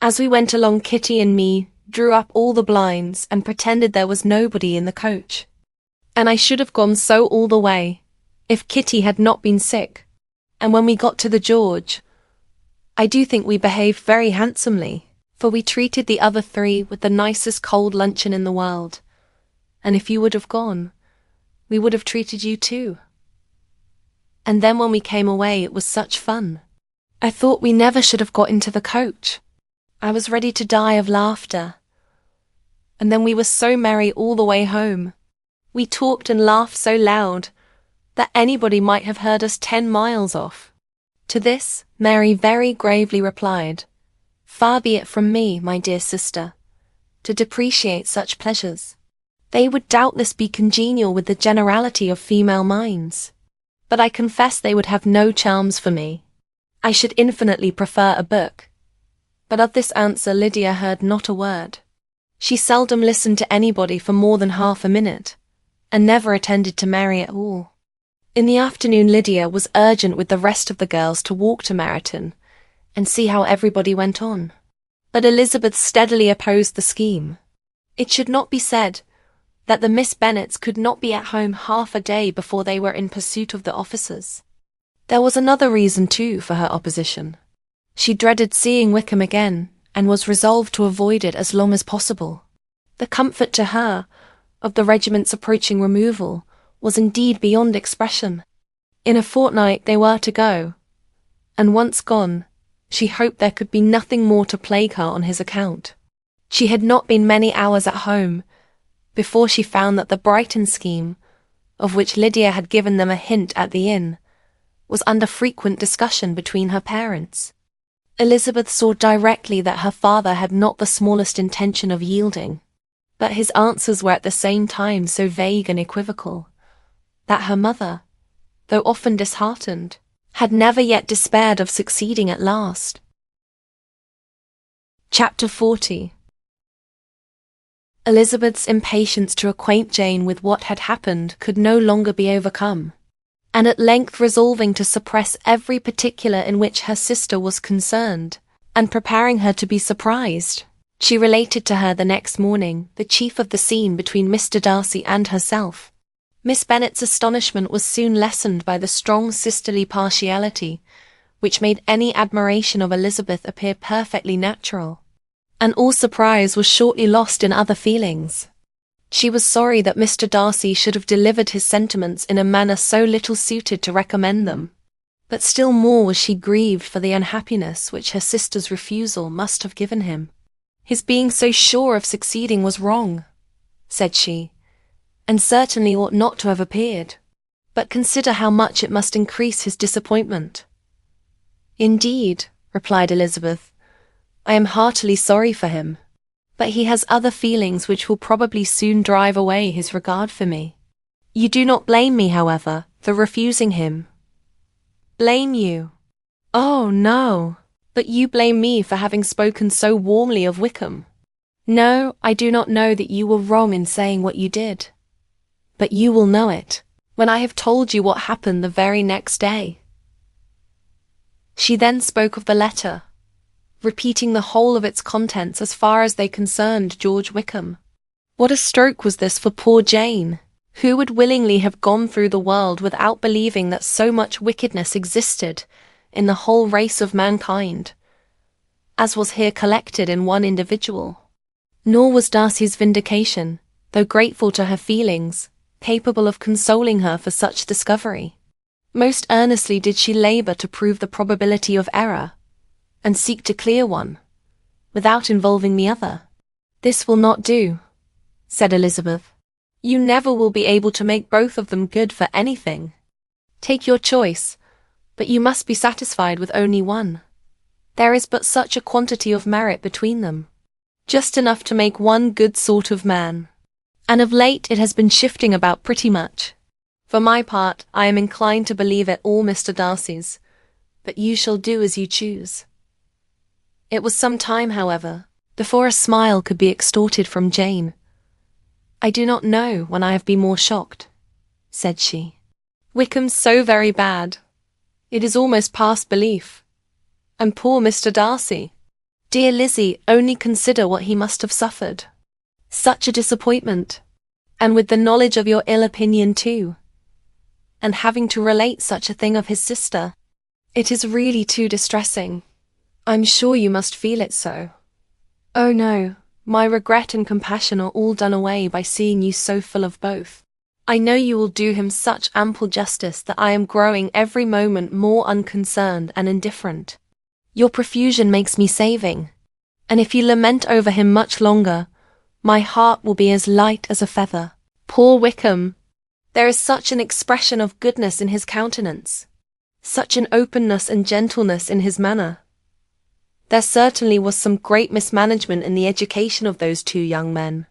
As we went along, Kitty and me drew up all the blinds and pretended there was nobody in the coach. And I should have gone so all the way, if Kitty had not been sick. And when we got to the George, I do think we behaved very handsomely, for we treated the other 3 with the nicest cold luncheon in the world. And if you would have gone, we would have treated you too. And then when we came away, it was such fun. I thought we never should have got into the coach. I was ready to die of laughter. And then we were so merry all the way home. We talked and laughed so loud that anybody might have heard us 10 miles off." To this, Mary very gravely replied, "Far be it from me, my dear sister, to depreciate such pleasures. They would doubtless be congenial with the generality of female minds, but I confess they would have no charms for me. I should infinitely prefer a book." But of this answer Lydia heard not a word. She seldom listened to anybody for more than half a minute, and never attended to Mary at all. In the afternoon, Lydia was urgent with the rest of the girls to walk to Meryton and see how everybody went on. But Elizabeth steadily opposed the scheme. It should not be said that the Miss Bennets could not be at home half a day before they were in pursuit of the officers. There was another reason, too, for her opposition. She dreaded seeing Wickham again, and was resolved to avoid it as long as possible. The comfort to her of the regiment's approaching removal was indeed beyond expression. In a fortnight they were to go, and once gone, she hoped there could be nothing more to plague her on his account. She had not been many hours at home before she found that the Brighton scheme, of which Lydia had given them a hint at the inn, was under frequent discussion between her parents. Elizabeth saw directly that her father had not the smallest intention of yielding, but his answers were at the same time so vague and equivocal that her mother, though often disheartened, had never yet despaired of succeeding at last. Chapter 40. Elizabeth's impatience to acquaint Jane with what had happened could no longer be overcome, and at length resolving to suppress every particular in which her sister was concerned, and preparing her to be surprised, she related to her the next morning the chief of the scene between Mr. Darcy and herself. Miss Bennet's astonishment was soon lessened by the strong sisterly partiality, which made any admiration of Elizabeth appear perfectly natural, and all surprise was shortly lost in other feelings. She was sorry that Mr. Darcy should have delivered his sentiments in a manner so little suited to recommend them, but still more was she grieved for the unhappiness which her sister's refusal must have given him. His being so sure of succeeding was wrong, said she, and certainly ought not to have appeared. But consider how much it must increase his disappointment. Indeed, replied Elizabeth, I am heartily sorry for him, but he has other feelings which will probably soon drive away his regard for me. You do not blame me, however, for refusing him. Blame you? Oh, no, but you blame me for having spoken so warmly of Wickham. No, I do not know that you were wrong in saying what you did. But you will know it when I have told you what happened the very next day. She then spoke of the letter, repeating the whole of its contents as far as they concerned George Wickham. What a stroke was this for poor Jane, who would willingly have gone through the world without believing that so much wickedness existed in the whole race of mankind, as was here collected in one individual. Nor was Darcy's vindication, though grateful to her feelings, capable of consoling her for such discovery. Most earnestly did she labour to prove the probability of error, and seek to clear one, without involving the other. This will not do, said Elizabeth. You never will be able to make both of them good for anything. Take your choice, but you must be satisfied with only one. There is but such a quantity of merit between them, just enough to make one good sort of man. And of late it has been shifting about pretty much. For my part, I am inclined to believe it all Mr. Darcy's, but you shall do as you choose. It was some time, however, before a smile could be extorted from Jane. I do not know when I have been more shocked, said she. Wickham's so very bad. It is almost past belief. And poor Mr. Darcy. Dear Lizzie, only consider what he must have suffered. Such a disappointment, and with the knowledge of your ill opinion too, and having to relate such a thing of his sister. It is really too distressing. I'm sure you must feel it so. Oh no, my regret and compassion are all done away by seeing you so full of both. I know you will do him such ample justice that I am growing every moment more unconcerned and indifferent. Your profusion makes me saving, and if you lament over him much longer, my heart will be as light as a feather. Poor Wickham! There is such an expression of goodness in his countenance, such an openness and gentleness in his manner. There certainly was some great mismanagement in the education of those two young men.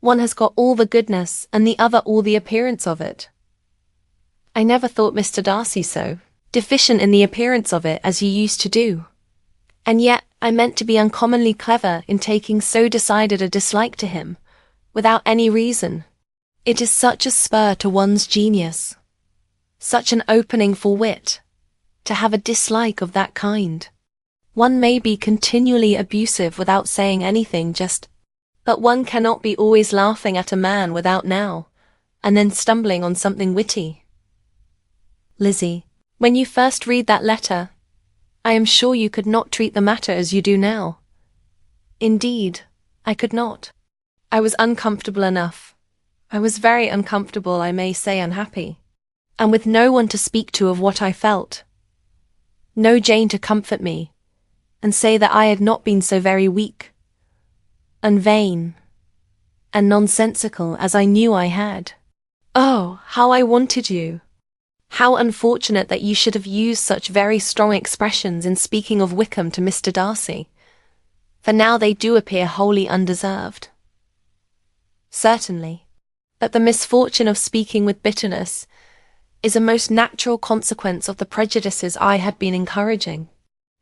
One has got all the goodness, and the other all the appearance of it. I never thought Mr. Darcy so deficient in the appearance of it as you used to do. And yet I meant to be uncommonly clever in taking so decided a dislike to him, without any reason. It is such a spur to one's genius. Such an opening for wit, to have a dislike of that kind. One may be continually abusive without saying anything, but one cannot be always laughing at a man without now, and then stumbling on something witty. Lizzie, when you first read that letter, I am sure you could not treat the matter as you do now. Indeed, I could not. I was uncomfortable enough. I was very uncomfortable, I may say unhappy, and with no one to speak to of what I felt. No Jane to comfort me, and say that I had not been so very weak, and vain, and nonsensical as I knew I had. Oh, how I wanted you! How unfortunate that you should have used such very strong expressions in speaking of Wickham to Mr. Darcy, for now they do appear wholly undeserved. Certainly, that the misfortune of speaking with bitterness is a most natural consequence of the prejudices I had been encouraging.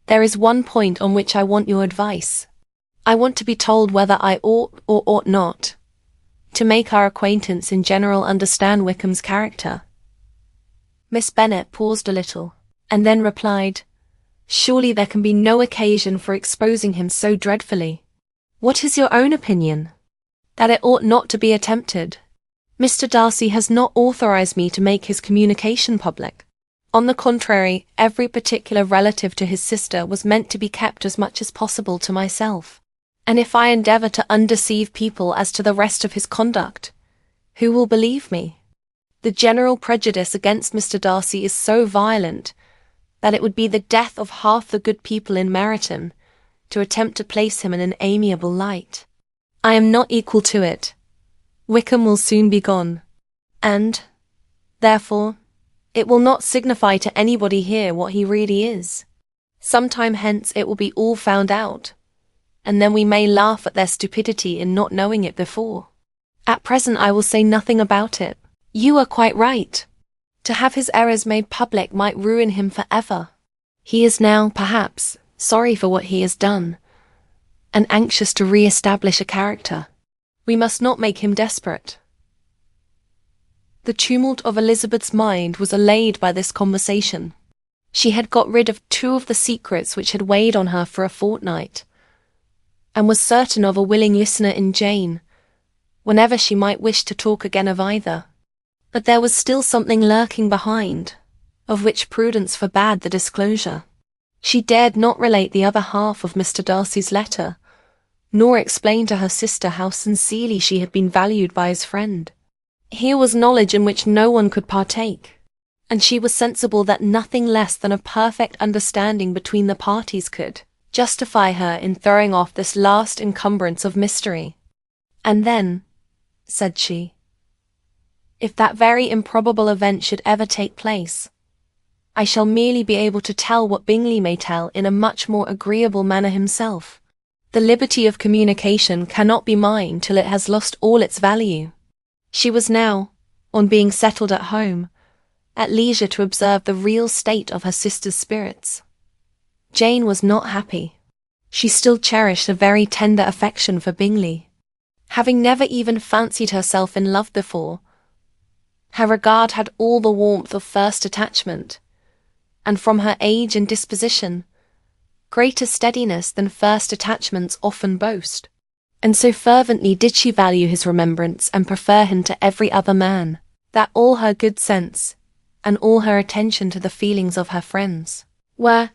There is one point on which I want your advice. I want to be told whether I ought or ought not to make our acquaintance in general understand Wickham's character. Miss Bennet paused a little, and then replied, Surely there can be no occasion for exposing him so dreadfully. What is your own opinion? That it ought not to be attempted. Mr. Darcy has not authorized me to make his communication public. On the contrary, every particular relative to his sister was meant to be kept as much as possible to myself. And if I endeavour to undeceive people as to the rest of his conduct, who will believe me? The general prejudice against Mr. Darcy is so violent that it would be the death of half the good people in Meryton to attempt to place him in an amiable light. I am not equal to it. Wickham will soon be gone, and, therefore, it will not signify to anybody here what he really is. Some time hence it will be all found out, and then we may laugh at their stupidity in not knowing it before. At present I will say nothing about it. You are quite right. To have his errors made public might ruin him for ever. He is now, perhaps, sorry for what he has done, and anxious to re-establish a character. We must not make him desperate. The tumult of Elizabeth's mind was allayed by this conversation. She had got rid of 2 of the secrets which had weighed on her for a fortnight, and was certain of a willing listener in Jane, whenever she might wish to talk again of either. But there was still something lurking behind, of which prudence forbade the disclosure. She dared not relate the other half of Mr. Darcy's letter, nor explain to her sister how sincerely she had been valued by his friend. Here was knowledge in which no one could partake, and she was sensible that nothing less than a perfect understanding between the parties could justify her in throwing off this last encumbrance of mystery. And then, said she, if that very improbable event should ever take place, I shall merely be able to tell what Bingley may tell in a much more agreeable manner himself. The liberty of communication cannot be mine till it has lost all its value. She was now, on being settled at home, at leisure to observe the real state of her sister's spirits. Jane was not happy. She still cherished a very tender affection for Bingley. Having never even fancied herself in love before, her regard had all the warmth of first attachment, and from her age and disposition, greater steadiness than first attachments often boast. And so fervently did she value his remembrance and prefer him to every other man, that all her good sense, and all her attention to the feelings of her friends, were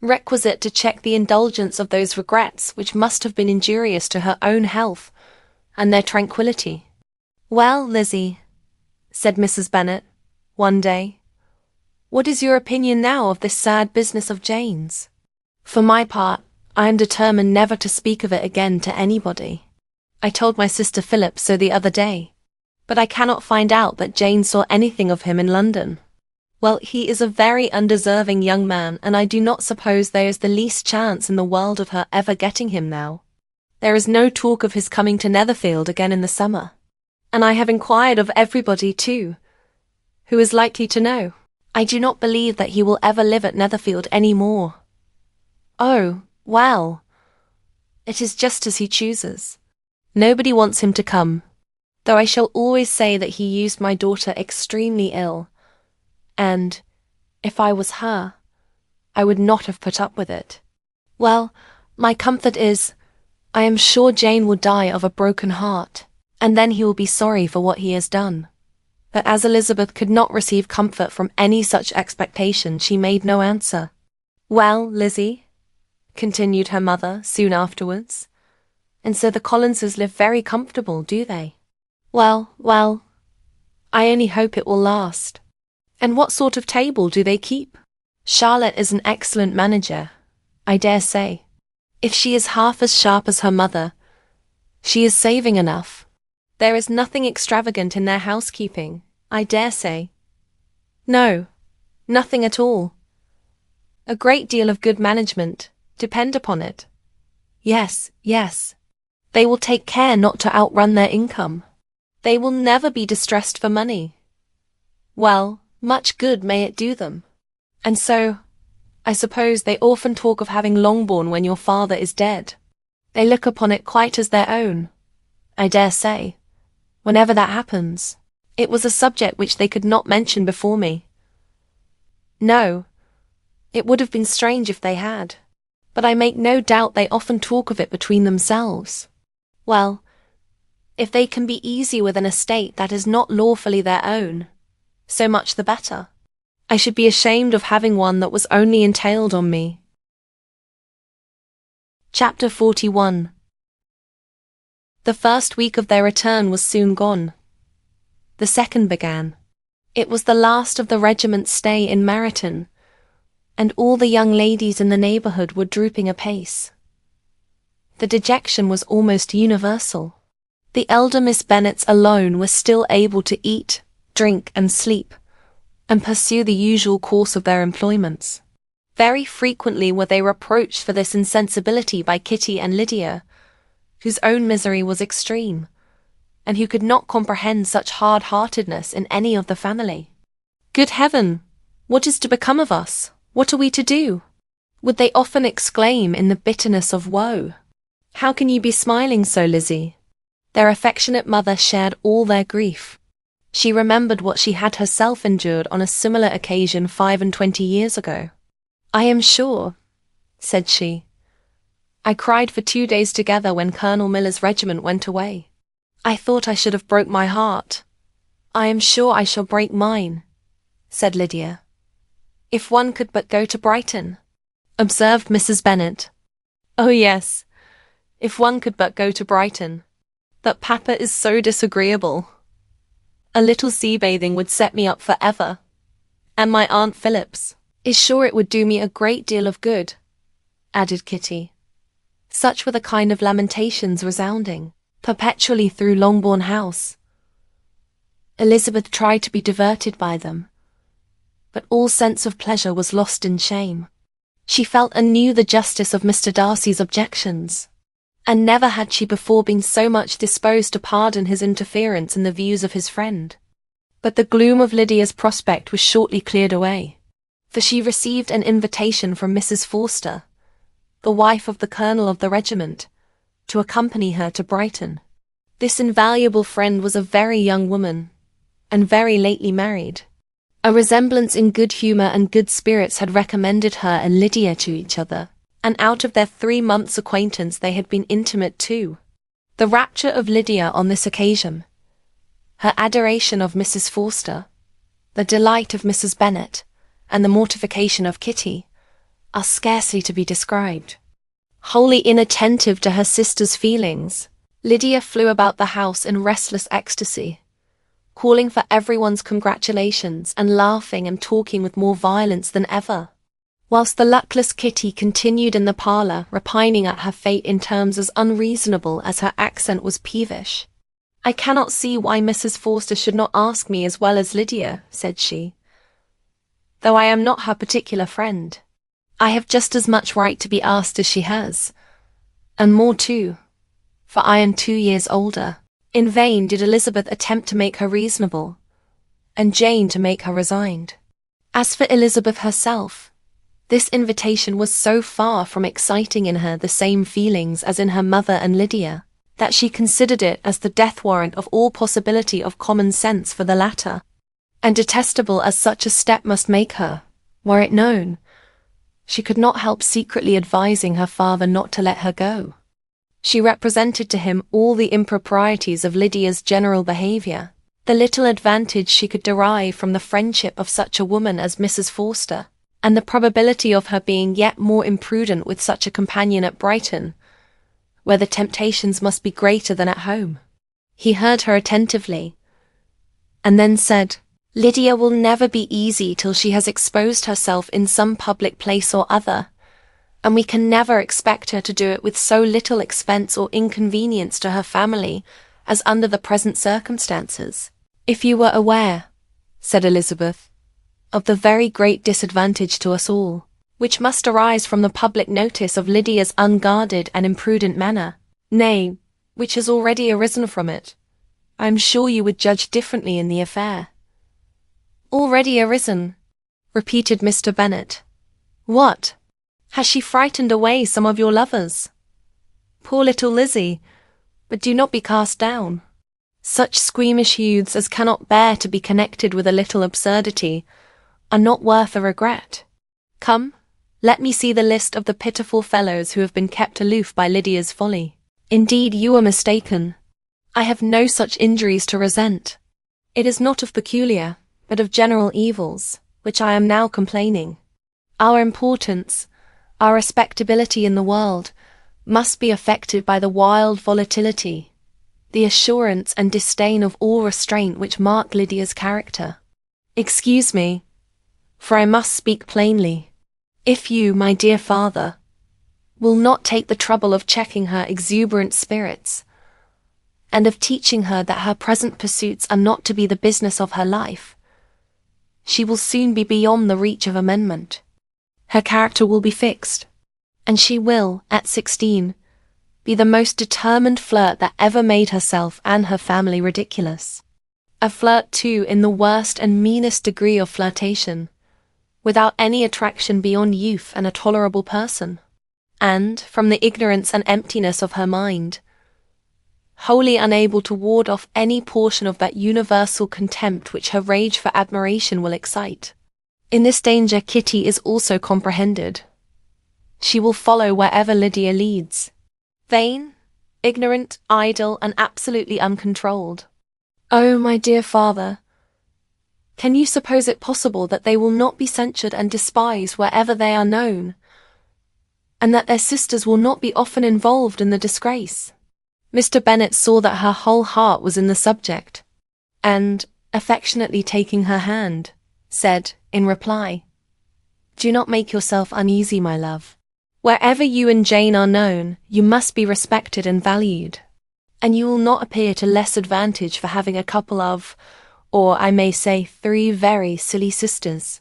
requisite to check the indulgence of those regrets which must have been injurious to her own health and their tranquillity. Well, Lizzie, said Mrs. Bennet, one day, what is your opinion now of this sad business of Jane's? For my part, I am determined never to speak of it again to anybody. I told my sister Philip so the other day, but I cannot find out that Jane saw anything of him in London. Well, he is a very undeserving young man, and I do not suppose there is the least chance in the world of her ever getting him now. There is no talk of his coming to Netherfield again in the summer, and I have inquired of everybody, too, who is likely to know. I do not believe that he will ever live at Netherfield any more. Oh, well, it is just as he chooses. Nobody wants him to come, though I shall always say that he used my daughter extremely ill, and, if I was her, I would not have put up with it. Well, my comfort is, I am sure Jane will die of a broken heart, and then he will be sorry for what he has done. But as Elizabeth could not receive comfort from any such expectation, she made no answer. Well, Lizzie, continued her mother soon afterwards, and so the Collinses live very comfortable, do they? Well, I only hope it will last. And what sort of table do they keep? Charlotte is an excellent manager, I dare say. If she is half as sharp as her mother, she is saving enough. There is nothing extravagant in their housekeeping, I dare say. No, nothing at all. A great deal of good management, depend upon it. Yes. They will take care not to outrun their income. They will never be distressed for money. Well, much good may it do them. And so, I suppose they often talk of having Longbourn when your father is dead. They look upon it quite as their own, I dare say, whenever that happens. It was a subject which they could not mention before me. No, it would have been strange if they had, but I make no doubt they often talk of it between themselves. Well, if they can be easy with an estate that is not lawfully their own, so much the better. I should be ashamed of having one that was only entailed on me. Chapter 41. The first week of their return was soon gone. The second began. It was the last of the regiment's stay in Meryton, and all the young ladies in the neighbourhood were drooping apace. The dejection was almost universal. The elder Miss Bennets alone were still able to eat, drink, and sleep, and pursue the usual course of their employments. Very frequently were they reproached for this insensibility by Kitty and Lydia, whose own misery was extreme, and who could not comprehend such hard-heartedness in any of the family. Good heaven! What is to become of us? What are we to do? Would they often exclaim in the bitterness of woe. How can you be smiling so, Lizzie? Their affectionate mother shared all their grief. She remembered what she had herself endured on a similar occasion 25 years ago. I am sure, said she, I cried for 2 days together when Colonel Miller's regiment went away. I thought I should have broke my heart. I am sure I shall break mine, said Lydia. If one could but go to Brighton, observed Mrs. Bennet. Oh yes, if one could but go to Brighton. But Papa is so disagreeable. A little sea bathing would set me up for ever. And my Aunt Phillips is sure it would do me a great deal of good, added Kitty. Such were the kind of lamentations resounding perpetually through Longbourn House. Elizabeth tried to be diverted by them, but all sense of pleasure was lost in shame. She felt anew the justice of Mr. Darcy's objections, and never had she before been so much disposed to pardon his interference in the views of his friend. But the gloom of Lydia's prospect was shortly cleared away, for she received an invitation from Mrs. Forster, the wife of the colonel of the regiment, to accompany her to Brighton. This invaluable friend was a very young woman, and very lately married. A resemblance in good humour and good spirits had recommended her and Lydia to each other, and out of their 3 months' acquaintance they had been intimate too. The rapture of Lydia on this occasion, her adoration of Mrs. Forster, the delight of Mrs. Bennet, and the mortification of Kitty, are scarcely to be described. Wholly inattentive to her sister's feelings, Lydia flew about the house in restless ecstasy, calling for everyone's congratulations and laughing and talking with more violence than ever, whilst the luckless Kitty continued in the parlour repining at her fate in terms as unreasonable as her accent was peevish. I cannot see why Mrs. Forster should not ask me as well as Lydia, said she, though I am not her particular friend. I have just as much right to be asked as she has, and more too, for I am 2 years older. In vain did Elizabeth attempt to make her reasonable, and Jane to make her resigned. As for Elizabeth herself, this invitation was so far from exciting in her the same feelings as in her mother and Lydia, that she considered it as the death warrant of all possibility of common sense for the latter. and detestable as such a step must make her, were it known, she could not help secretly advising her father not to let her go. She represented to him all the improprieties of Lydia's general behaviour, the little advantage she could derive from the friendship of such a woman as Mrs. Forster, and the probability of her being yet more imprudent with such a companion at Brighton, where the temptations must be greater than at home. He heard her attentively, and then said, "Lydia will never be easy till she has exposed herself in some public place or other, and we can never expect her to do it with so little expense or inconvenience to her family as under the present circumstances. If you were aware," said Elizabeth, "of the very great disadvantage to us all, which must arise from the public notice of Lydia's unguarded and imprudent manner, nay, which has already arisen from it, I am sure you would judge differently in the affair." "Already arisen," repeated Mr. Bennet. "What? Has she frightened away some of your lovers? Poor little Lizzie, but do not be cast down. Such squeamish youths as cannot bear to be connected with a little absurdity are not worth a regret. Come, let me see the list of the pitiful fellows who have been kept aloof by Lydia's folly. Indeed, you are mistaken. I have no such injuries to resent. It is not of peculiar, but of general evils, which I am now complaining. Our importance, our respectability in the world, must be affected by the wild volatility, the assurance and disdain of all restraint which mark Lydia's character. Excuse me, for I must speak plainly. If you, my dear father, will not take the trouble of checking her exuberant spirits, and of teaching her that her present pursuits are not to be the business of her life, she will soon be beyond the reach of amendment. Her character will be fixed, and she will, at 16, be the most determined flirt that ever made herself and her family ridiculous. A flirt, too, in the worst and meanest degree of flirtation, without any attraction beyond youth and a tolerable person, and, from the ignorance and emptiness of her mind, wholly unable to ward off any portion of that universal contempt which her rage for admiration will excite. In this danger Kitty is also comprehended. She will follow wherever Lydia leads, vain, ignorant, idle, and absolutely uncontrolled. Oh, my dear father, can you suppose it possible that they will not be censured and despised wherever they are known, and that their sisters will not be often involved in the disgrace?" Mr. Bennet saw that her whole heart was in the subject, and, affectionately taking her hand, said, in reply, "Do not make yourself uneasy, my love. Wherever you and Jane are known, you must be respected and valued, and you will not appear to less advantage for having a couple of, or I may say 3 very silly sisters.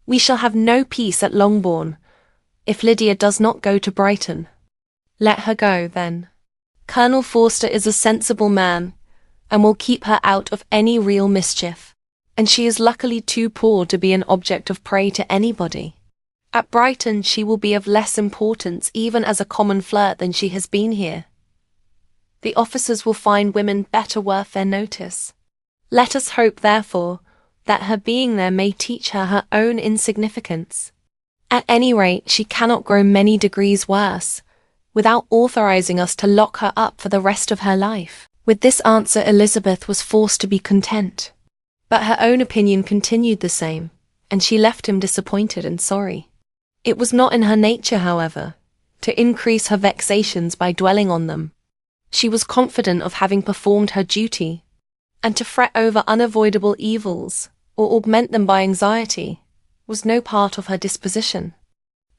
We shall have no peace at Longbourn, if Lydia does not go to Brighton. Let her go, then. Colonel Forster is a sensible man, and will keep her out of any real mischief, and she is luckily too poor to be an object of prey to anybody. At Brighton she will be of less importance even as a common flirt than she has been here. The officers will find women better worth their notice. Let us hope, therefore, that her being there may teach her her own insignificance. At any rate, she cannot grow many degrees worse, without authorizing us to lock her up for the rest of her life." With this answer Elizabeth was forced to be content, but her own opinion continued the same, and she left him disappointed and sorry. It was not in her nature, however, to increase her vexations by dwelling on them. She was confident of having performed her duty, and to fret over unavoidable evils, or augment them by anxiety, was no part of her disposition.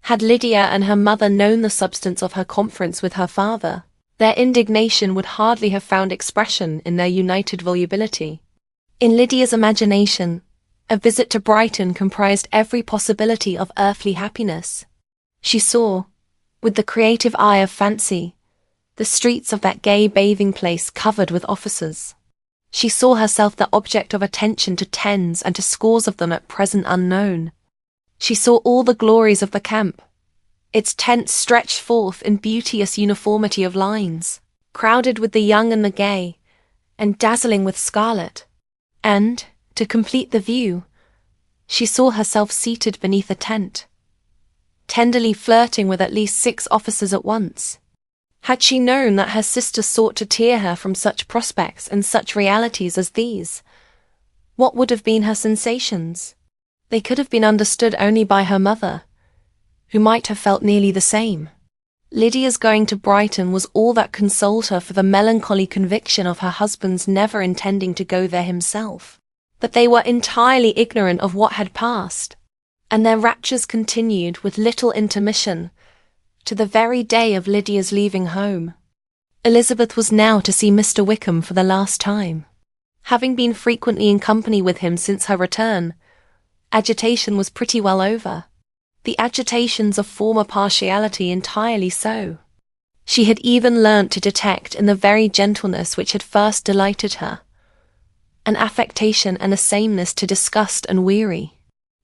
Had Lydia and her mother known the substance of her conference with her father, their indignation would hardly have found expression in their united volubility. In Lydia's imagination, a visit to Brighton comprised every possibility of earthly happiness. She saw, with the creative eye of fancy, the streets of that gay bathing place covered with officers. She saw herself the object of attention to tens and to scores of them at present unknown. She saw all the glories of the camp, its tents stretched forth in beauteous uniformity of lines, crowded with the young and the gay, and dazzling with scarlet. And, To complete the view, she saw herself seated beneath a tent, tenderly flirting with at least 6 officers at once. Had she known that her sister sought to tear her from such prospects and such realities as these, what would have been her sensations? They could have been understood only by her mother, who might have felt nearly the same. Lydia's going to Brighton was all that consoled her for the melancholy conviction of her husband's never intending to go there himself. But they were entirely ignorant of what had passed, and their raptures continued with little intermission to the very day of Lydia's leaving home. Elizabeth was now to see Mr. Wickham for the last time. Having been frequently in company with him since her return, agitation was pretty well over. The agitations of former partiality entirely so. She had even learnt to detect in the very gentleness which had first delighted her an affectation and a sameness to disgust and weary.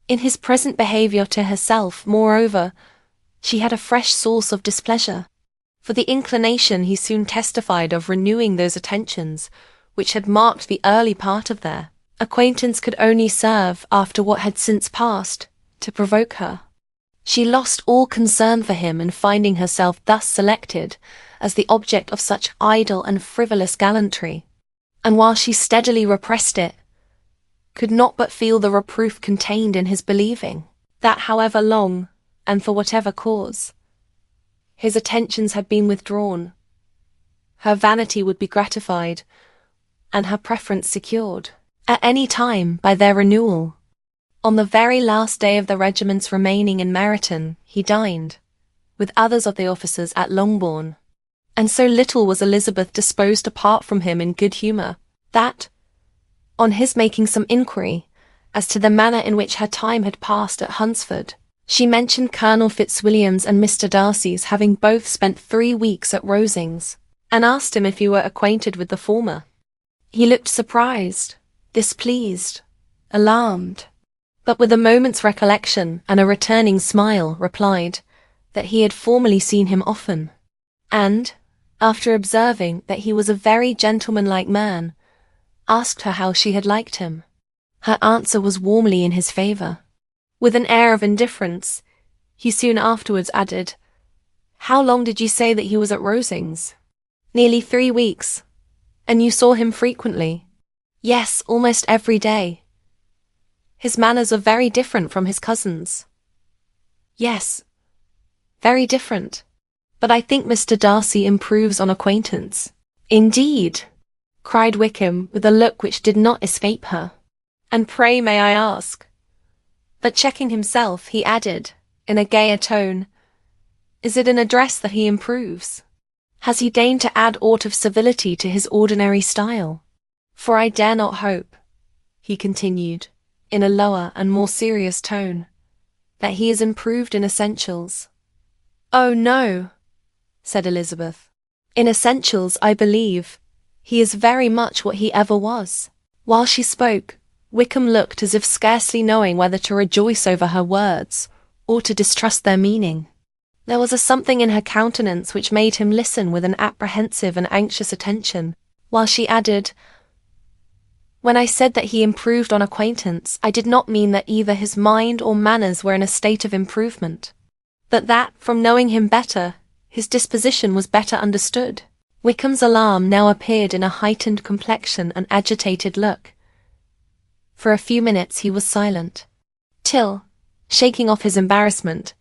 In his present behaviour to herself, moreover, she had a fresh source of displeasure, for the inclination he soon testified of renewing those attentions which had marked the early part of their acquaintance could only serve, after what had since passed, to provoke her. She lost all concern for him in finding herself thus selected as the object of such idle and frivolous gallantry, and while she steadily repressed it, could not but feel the reproof contained in his believing that however long, and for whatever cause, his attentions had been withdrawn, her vanity would be gratified, and her preference secured, at any time, by their renewal. On the very last day of the regiment's remaining in Meryton, he dined, with others of the officers, at Longbourn, and so little was Elizabeth disposed to part from him in good humour, that, on his making some inquiry as to the manner in which her time had passed at Hunsford, she mentioned Colonel Fitzwilliam's and Mr. Darcy's having both spent 3 weeks at Rosings, and asked him if he were acquainted with the former. He looked surprised, displeased, alarmed, but with a moment's recollection and a returning smile replied that he had formerly seen him often, and, after observing that he was a very gentlemanlike man, asked her how she had liked him. Her answer was warmly in his favour. With an air of indifference, he soon afterwards added, "How long did you say that he was at Rosings?" "Nearly 3 weeks. And you saw him frequently?" "Yes, almost every day." "His manners are very different from his cousin's." "Yes, very different. But I think Mr. Darcy improves on acquaintance." "Indeed!" cried Wickham with a look which did not escape her. "And pray may I ask—" But checking himself, he added, in a gayer tone, "Is it in address that he improves? Has he deigned to add aught of civility to his ordinary style? For I dare not hope," he continued, in a lower and more serious tone, "that he is improved in essentials." "Oh, no," said Elizabeth. "In essentials, I believe, he is very much what he ever was." While she spoke, Wickham looked as if scarcely knowing whether to rejoice over her words or to distrust their meaning. There was a something in her countenance which made him listen with an apprehensive and anxious attention, while she added, "When I said that he improved on acquaintance, I did not mean that either his mind or manners were in a state of improvement, but that, from knowing him better, his disposition was better understood." Wickham's alarm now appeared in a heightened complexion and agitated look. For a few minutes he was silent, till, shaking off his embarrassment,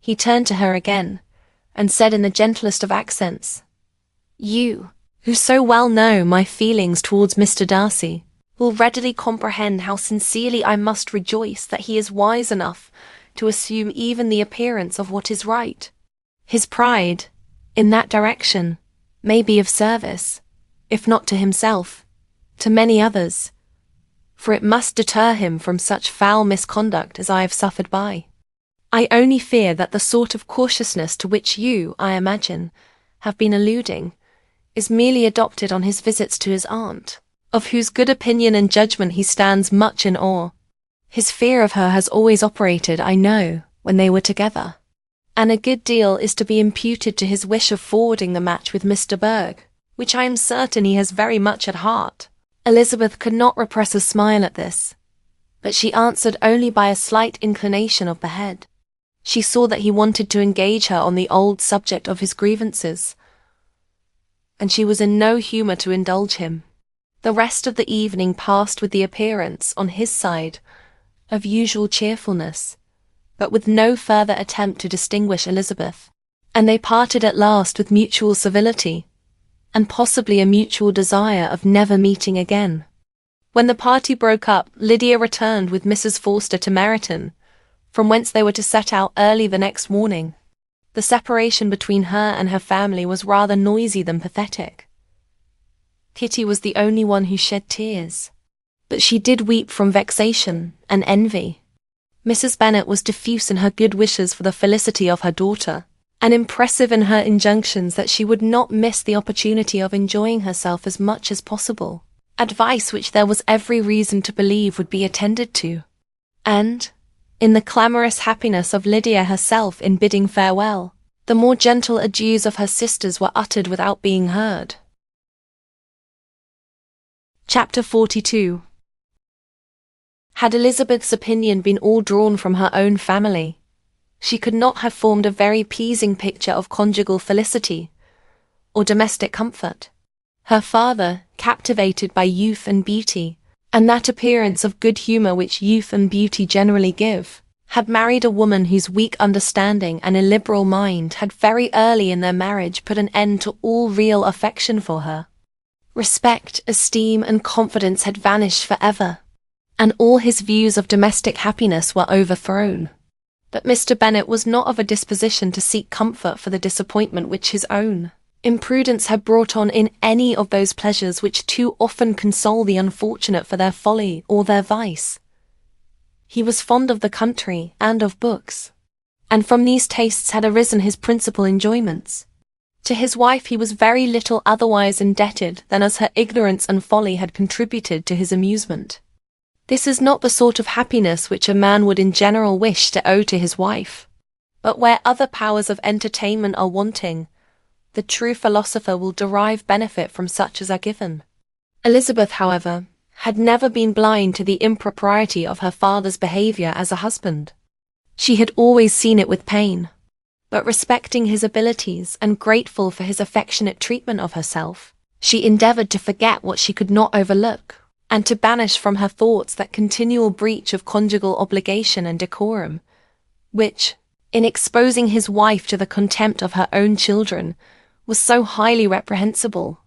he turned to her again, and said in the gentlest of accents, "You, who so well know my feelings towards Mr. Darcy, will readily comprehend how sincerely I must rejoice that he is wise enough to assume even the appearance of what is right. His pride, in that direction, may be of service, if not to himself, to many others, for it must deter him from such foul misconduct as I have suffered by. I only fear that the sort of cautiousness to which you, I imagine, have been alluding, is merely adopted on his visits to his aunt, of whose good opinion and judgment he stands much in awe. His fear of her has always operated, I know, when they were together, and a good deal is to be imputed to his wish of forwarding the match with Mr. Berg, which I am certain he has very much at heart." Elizabeth could not repress a smile at this, but she answered only by a slight inclination of the head. She saw that he wanted to engage her on the old subject of his grievances, and she was in no humour to indulge him. The rest of the evening passed with the appearance, on his side, of usual cheerfulness, but with no further attempt to distinguish Elizabeth, and they parted at last with mutual civility, and possibly a mutual desire of never meeting again. When the party broke up, Lydia returned with Mrs. Forster to Meryton, from whence they were to set out early the next morning. The separation between her and her family was rather noisy than pathetic. Kitty was the only one who shed tears, but she did weep from vexation and envy. Mrs. Bennet was diffuse in her good wishes for the felicity of her daughter, and impressive in her injunctions that she would not miss the opportunity of enjoying herself as much as possible, advice which there was every reason to believe would be attended to. And, in the clamorous happiness of Lydia herself in bidding farewell, the more gentle adieus of her sisters were uttered without being heard. Chapter 42. Had Elizabeth's opinion been all drawn from her own family, she could not have formed a very pleasing picture of conjugal felicity or domestic comfort. Her father, captivated by youth and beauty, and that appearance of good humour which youth and beauty generally give, had married a woman whose weak understanding and illiberal mind had very early in their marriage put an end to all real affection for her. Respect, esteem, and confidence had vanished for ever, and all his views of domestic happiness were overthrown. But Mr. Bennet was not of a disposition to seek comfort for the disappointment which his own imprudence had brought on in any of those pleasures which too often console the unfortunate for their folly or their vice. He was fond of the country and of books, and from these tastes had arisen his principal enjoyments. To his wife he was very little otherwise indebted than as her ignorance and folly had contributed to his amusement. This is not the sort of happiness which a man would in general wish to owe to his wife, but where other powers of entertainment are wanting, the true philosopher will derive benefit from such as are given. Elizabeth, however, had never been blind to the impropriety of her father's behaviour as a husband. She had always seen it with pain, but respecting his abilities and grateful for his affectionate treatment of herself, she endeavoured to forget what she could not overlook, and to banish from her thoughts that continual breach of conjugal obligation and decorum, which, in exposing his wife to the contempt of her own children, was so highly reprehensible.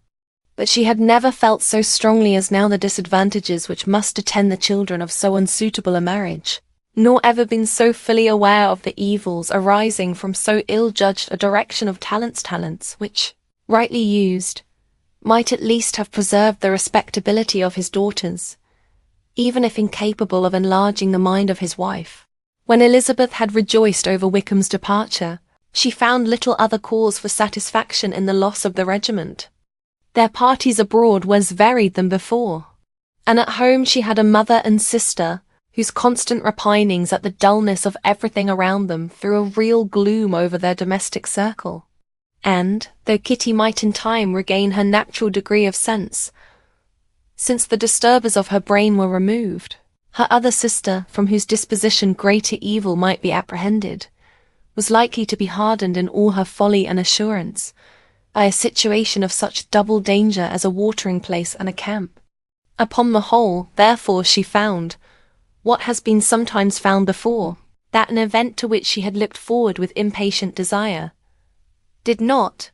But she had never felt so strongly as now the disadvantages which must attend the children of so unsuitable a marriage, nor ever been so fully aware of the evils arising from so ill-judged a direction of talents which, rightly used, might at least have preserved the respectability of his daughters, even if incapable of enlarging the mind of his wife. When Elizabeth had rejoiced over Wickham's departure, she found little other cause for satisfaction in the loss of the regiment. Their parties abroad were as varied than before, and at home she had a mother and sister whose constant repinings at the dullness of everything around them threw a real gloom over their domestic circle. And, though Kitty might in time regain her natural degree of sense, since the disturbers of her brain were removed, her other sister, from whose disposition greater evil might be apprehended, was likely to be hardened in all her folly and assurance by a situation of such double danger as a watering place and a camp. Upon the whole, therefore, she found, what has been sometimes found before, that an event to which she had looked forward with impatient desire did not,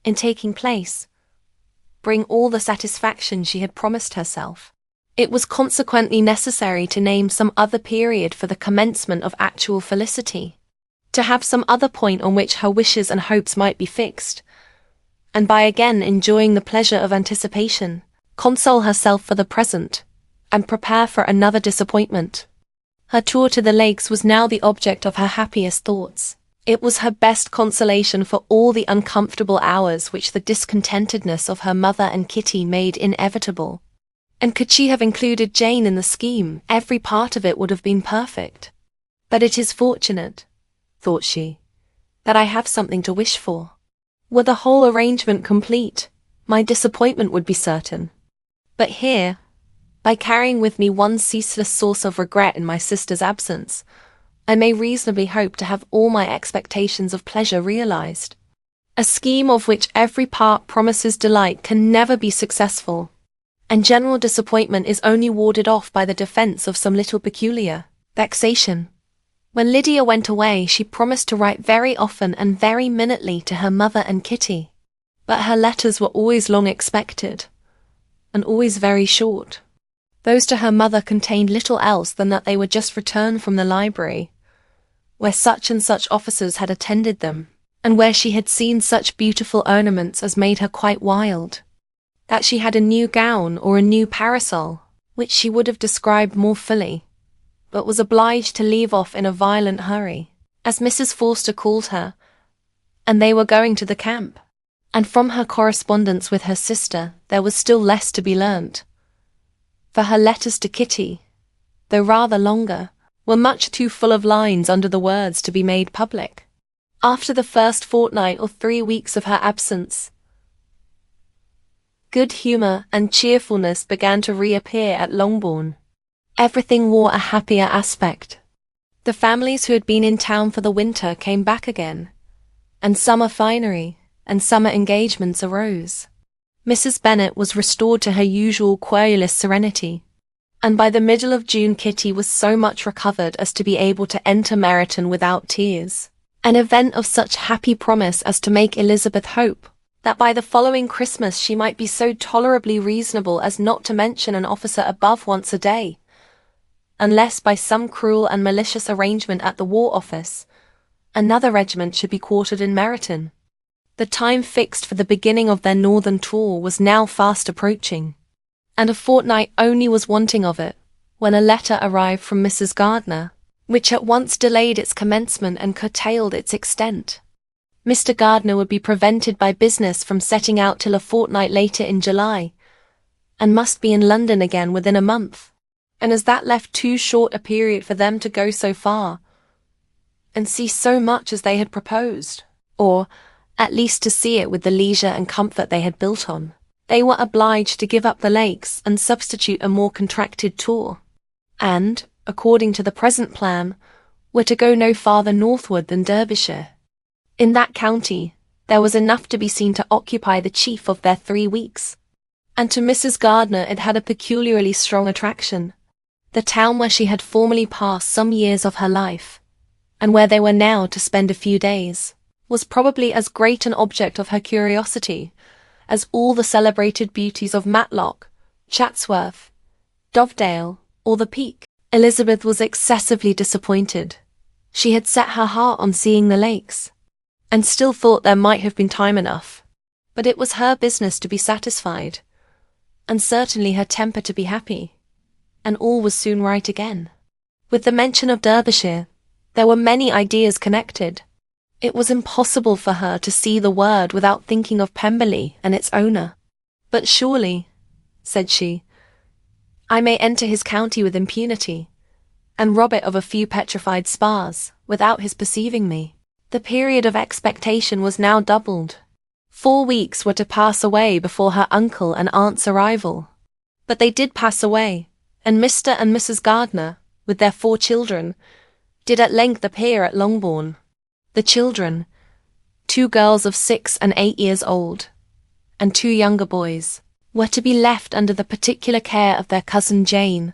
in taking place, bring all the satisfaction she had promised herself. It was consequently necessary to name some other period for the commencement of actual felicity, to have some other point on which her wishes and hopes might be fixed, and by again enjoying the pleasure of anticipation, console herself for the present, and prepare for another disappointment. Her tour to the lakes was now the object of her happiest thoughts. It was her best consolation for all the uncomfortable hours which the discontentedness of her mother and Kitty made inevitable. And could she have included Jane in the scheme, every part of it would have been perfect. But it is fortunate, thought she, that I have something to wish for. Were the whole arrangement complete, my disappointment would be certain. But here, By carrying with me one ceaseless source of regret in my sister's absence, I may reasonably hope to have all my expectations of pleasure realized. A scheme of which every part promises delight can never be successful, and general disappointment is only warded off by the defense of some little peculiar vexation. When Lydia went away, she promised to write very often and very minutely to her mother and Kitty, but her letters were always long expected, and always very short. Those to her mother contained little else than that they were just returned from the library, where such and such officers had attended them, and where she had seen such beautiful ornaments as made her quite wild. That she had a new gown or a new parasol, which she would have described more fully, but was obliged to leave off in a violent hurry, as Mrs. Forster called her, and they were going to the camp. And from her correspondence with her sister there was still less to be learnt, for her letters to Kitty, though rather longer, were much too full of lines under the words to be made public. After the first fortnight or 3 weeks of her absence, good humour and cheerfulness began to reappear at Longbourn. Everything wore a happier aspect. The families who had been in town for the winter came back again, and summer finery and summer engagements arose. Mrs. Bennet was restored to her usual querulous serenity, and by the middle of June Kitty was so much recovered as to be able to enter Meryton without tears, an event of such happy promise as to make Elizabeth hope that by the following Christmas she might be so tolerably reasonable as not to mention an officer above once a day, unless by some cruel and malicious arrangement at the War Office, another regiment should be quartered in Meryton. The time fixed for the beginning of their northern tour was now fast approaching, and a fortnight only was wanting of it, when a letter arrived from Mrs. Gardiner, which at once delayed its commencement and curtailed its extent. Mr. Gardiner would be prevented by business from setting out till a fortnight later in July, and must be in London again within a month, and as that left too short a period for them to go so far, and see so much as they had proposed, or at least to see it with the leisure and comfort they had built on, they were obliged to give up the lakes and substitute a more contracted tour, and, according to the present plan, were to go no farther northward than Derbyshire. In that county, there was enough to be seen to occupy the chief of their 3 weeks, and to Mrs. Gardiner it had a peculiarly strong attraction. The town where she had formerly passed some years of her life, and where they were now to spend a few days, was probably as great an object of her curiosity as all the celebrated beauties of Matlock, Chatsworth, Dovedale, or the Peak. Elizabeth was excessively disappointed. She had set her heart on seeing the lakes, and still thought there might have been time enough, but it was her business to be satisfied, and certainly her temper to be happy, and all was soon right again. With the mention of Derbyshire, there were many ideas connected. It was impossible for her to see the word without thinking of Pemberley and its owner. But surely, said she, I may enter his county with impunity, and rob it of a few petrified spars, without his perceiving me. The period of expectation was now doubled. 4 weeks were to pass away before her uncle and aunt's arrival. But they did pass away, and Mr. and Mrs. Gardiner, with their 4 children, did at length appear at Longbourn. The children, 2 girls of 6 and 8 years old, and 2 younger boys, were to be left under the particular care of their cousin Jane,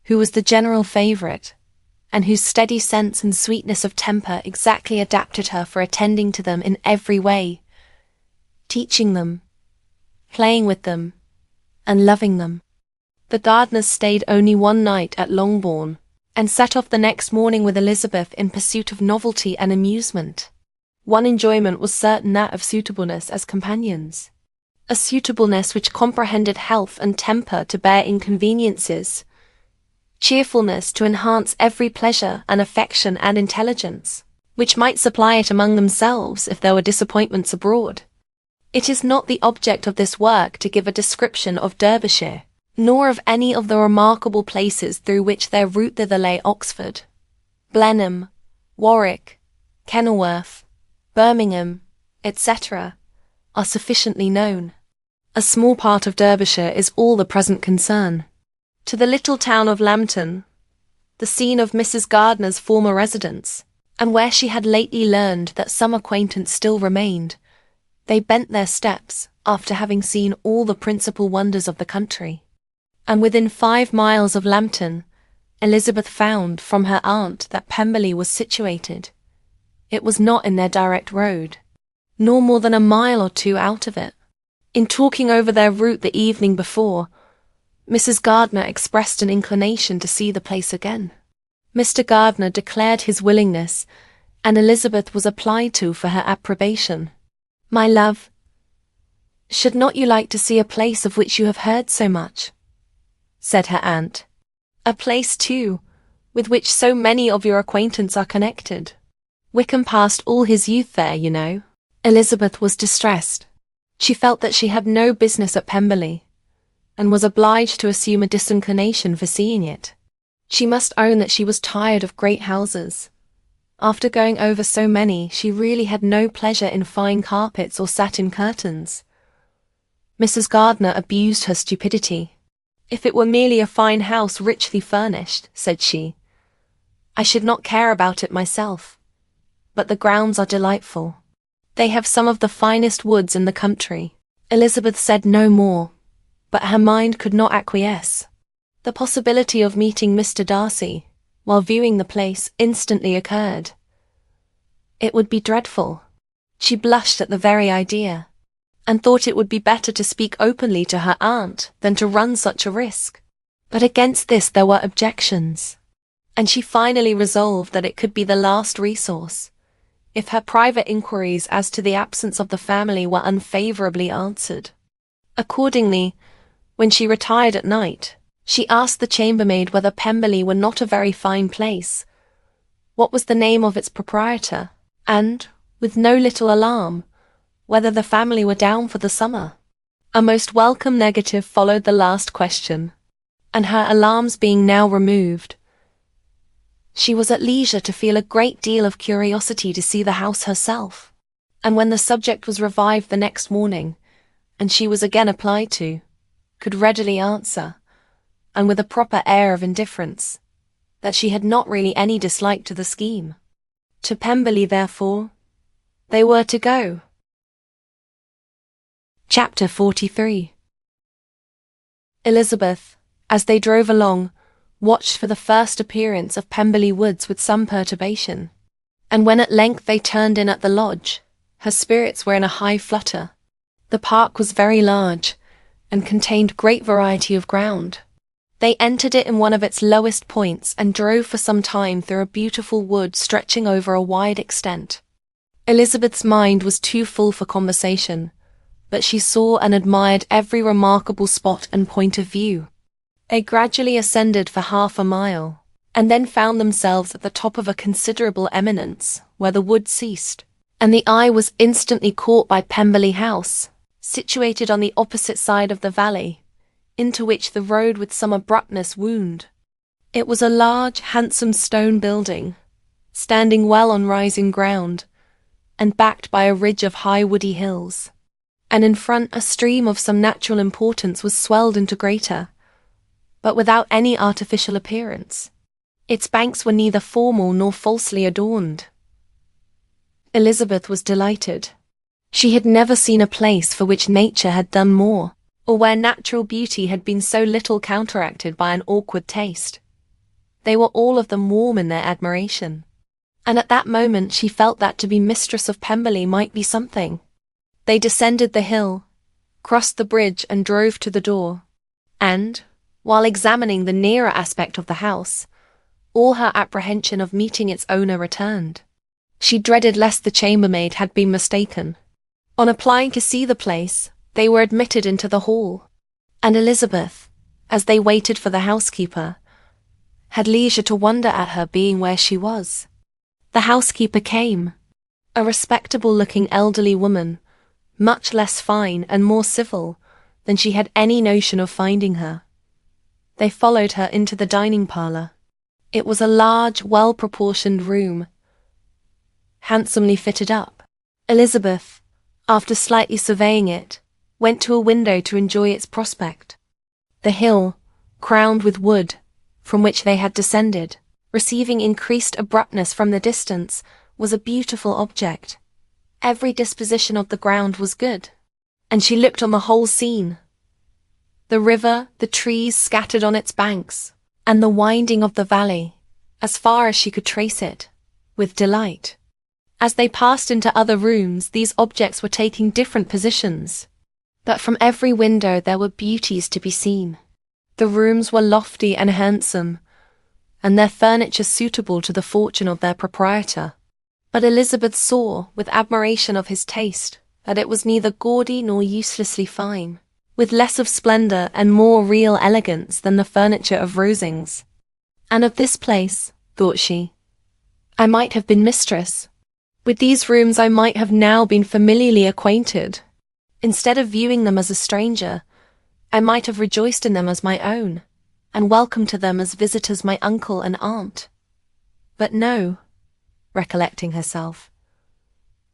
who was the general favourite, and whose steady sense and sweetness of temper exactly adapted her for attending to them in every way, teaching them, playing with them, and loving them. The Gardiners stayed only 1 night at Longbourn, and set off the next morning with Elizabeth in pursuit of novelty and amusement. One enjoyment was certain, that of suitableness as companions, a suitableness which comprehended health and temper to bear inconveniences, cheerfulness to enhance every pleasure and affection and intelligence, which might supply it among themselves if there were disappointments abroad. It is not the object of this work to give a description of Derbyshire, nor of any of the remarkable places through which their route thither lay. Oxford, Blenheim, Warwick, Kenilworth, Birmingham, etc., are sufficiently known. A small part of Derbyshire is all the present concern. to the little town of Lambton, the scene of Mrs. Gardiner's former residence, and where she had lately learned that some acquaintance still remained, they bent their steps after having seen all the principal wonders of the country. And within 5 miles of Lambton, Elizabeth found from her aunt that Pemberley was situated. It was not in their direct road, nor more than a mile or 2 out of it. In talking over their route the evening before, Mrs. Gardiner expressed an inclination to see the place again. Mr. Gardiner declared his willingness, and Elizabeth was applied to for her approbation. "My love, should not you like to see a place of which you have heard so much?" said her aunt. "A place, too, with which so many of your acquaintance are connected. Wickham passed all his youth there, you know." Elizabeth was distressed. She felt that she had no business at Pemberley, and was obliged to assume a disinclination for seeing it. She must own that she was tired of great houses. After going over so many, she really had no pleasure in fine carpets or satin curtains. Mrs. Gardiner abused her stupidity. "If it were merely a fine house richly furnished," said she, "I should not care about it myself. But the grounds are delightful. They have some of the finest woods in the country." Elizabeth said no more, but her mind could not acquiesce. The possibility of meeting Mr. Darcy, while viewing the place, instantly occurred. It would be dreadful. She blushed at the very idea, and thought it would be better to speak openly to her aunt than to run such a risk. But against this there were objections, and she finally resolved that it could be the last resource, if her private inquiries as to the absence of the family were unfavourably answered. Accordingly, when she retired at night, she asked the chambermaid whether Pemberley were not a very fine place, what was the name of its proprietor, and, with no little alarm, whether the family were down for the summer. A most welcome negative followed the last question, and her alarms being now removed, she was at leisure to feel a great deal of curiosity to see the house herself. And when the subject was revived the next morning, and she was again applied to, could readily answer, and with a proper air of indifference, that she had not really any dislike to the scheme. To Pemberley, therefore, they were to go. Chapter 43. Elizabeth, as they drove along, watched for the first appearance of Pemberley Woods with some perturbation, and when at length they turned in at the lodge, her spirits were in a high flutter. The park was very large, and contained great variety of ground. They entered it in one of its lowest points and drove for some time through a beautiful wood stretching over a wide extent. Elizabeth's mind was too full for conversation, but she saw and admired every remarkable spot and point of view. They gradually ascended for 1/2 mile, and then found themselves at the top of a considerable eminence, where the wood ceased, and the eye was instantly caught by Pemberley House, situated on the opposite side of the valley, into which the road with some abruptness wound. It was a large, handsome stone building, standing well on rising ground, and backed by a ridge of high woody hills, and in front a stream of some natural importance was swelled into greater, but without any artificial appearance. Its banks were neither formal nor falsely adorned. Elizabeth was delighted. She had never seen a place for which nature had done more, or where natural beauty had been so little counteracted by an awkward taste. They were all of them warm in their admiration, and at that moment she felt that to be mistress of Pemberley might be something. They descended the hill, crossed the bridge and drove to the door, and, while examining the nearer aspect of the house, all her apprehension of meeting its owner returned. She dreaded lest the chambermaid had been mistaken. On applying to see the place, they were admitted into the hall, and Elizabeth, as they waited for the housekeeper, had leisure to wonder at her being where she was. The housekeeper came, a respectable-looking elderly woman, much less fine and more civil than she had any notion of finding her. They followed her into the dining parlour. It was a large, well-proportioned room, handsomely fitted up. Elizabeth, after slightly surveying it, went to a window to enjoy its prospect. The hill, crowned with wood, from which they had descended, receiving increased abruptness from the distance, was a beautiful object. Every disposition of the ground was good, and she looked on the whole scene. The river, the trees scattered on its banks, and the winding of the valley, as far as she could trace it, with delight. As they passed into other rooms, these objects were taking different positions, but from every window there were beauties to be seen. The rooms were lofty and handsome, and their furniture suitable to the fortune of their proprietor. But Elizabeth saw, with admiration of his taste, that it was neither gaudy nor uselessly fine, with less of splendour and more real elegance than the furniture of Rosings. And of this place, thought she, I might have been mistress. With these rooms I might have now been familiarly acquainted. Instead of viewing them as a stranger, I might have rejoiced in them as my own, and welcomed to them as visitors my uncle and aunt. But no, recollecting herself,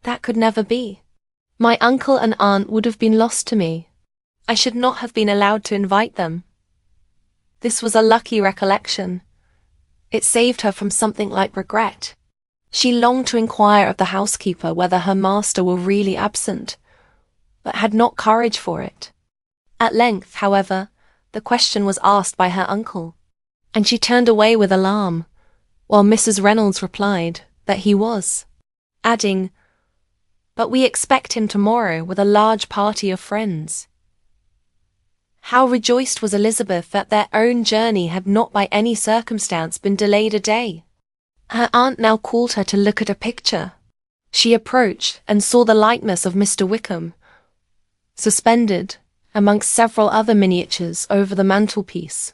that could never be. My uncle and aunt would have been lost to me. I should not have been allowed to invite them. This was a lucky recollection. It saved her from something like regret. She longed to inquire of the housekeeper whether her master were really absent, but had not courage for it. At length, however, the question was asked by her uncle, and she turned away with alarm, while Mrs. Reynolds replied that he was, adding, "But we expect him tomorrow with a large party of friends." How rejoiced was Elizabeth that their own journey had not by any circumstance been delayed a day. Her aunt now called her to look at a picture. She approached and saw the likeness of Mr. Wickham, suspended, amongst several other miniatures, over the mantelpiece.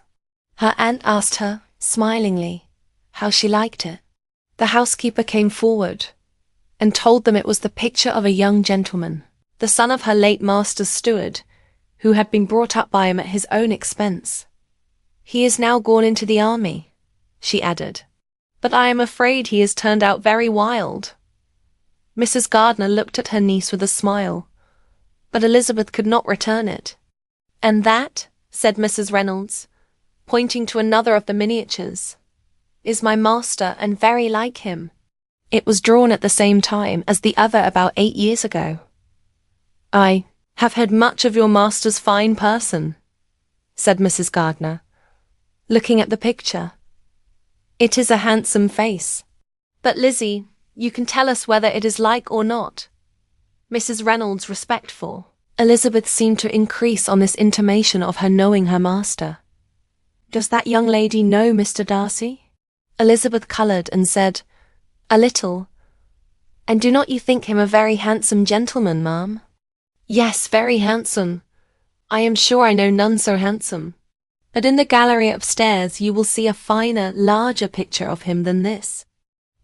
Her aunt asked her, smilingly, how she liked it. The housekeeper came forward, and told them it was the picture of a young gentleman, the son of her late master's steward, who had been brought up by him at his own expense. He is now gone into the army, she added, but I am afraid he has turned out very wild. Mrs. Gardiner looked at her niece with a smile, but Elizabeth could not return it. And that, said Mrs. Reynolds, pointing to another of the miniatures, is my master and very like him. It was drawn at the same time as the other about 8 years ago. I have heard much of your master's fine person, said Mrs. Gardiner, looking at the picture. It is a handsome face. But Lizzie, you can tell us whether it is like or not. Mrs. Reynolds respectful. Elizabeth seemed to increase on this intimation of her knowing her master. Does that young lady know Mr. Darcy? Elizabeth coloured and said, a little. And do not you think him a very handsome gentleman, ma'am? Yes, very handsome. I am sure I know none so handsome. But in the gallery upstairs you will see a finer, larger picture of him than this.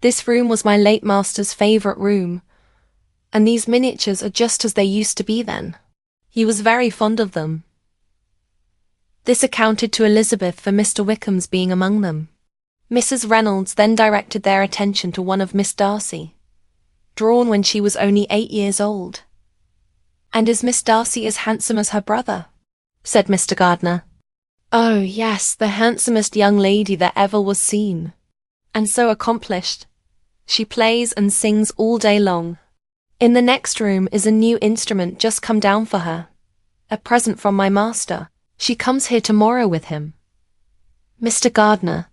This room was my late master's favourite room, and these miniatures are just as they used to be then. He was very fond of them. This accounted to Elizabeth for Mr. Wickham's being among them. Mrs. Reynolds then directed their attention to one of Miss Darcy, drawn when she was only 8 years old. And is Miss Darcy as handsome as her brother? Said Mr. Gardiner. Oh, yes, the handsomest young lady that ever was seen. And so accomplished. She plays and sings all day long. In the next room is a new instrument just come down for her, a present from my master. She comes here tomorrow with him. Mr. Gardiner,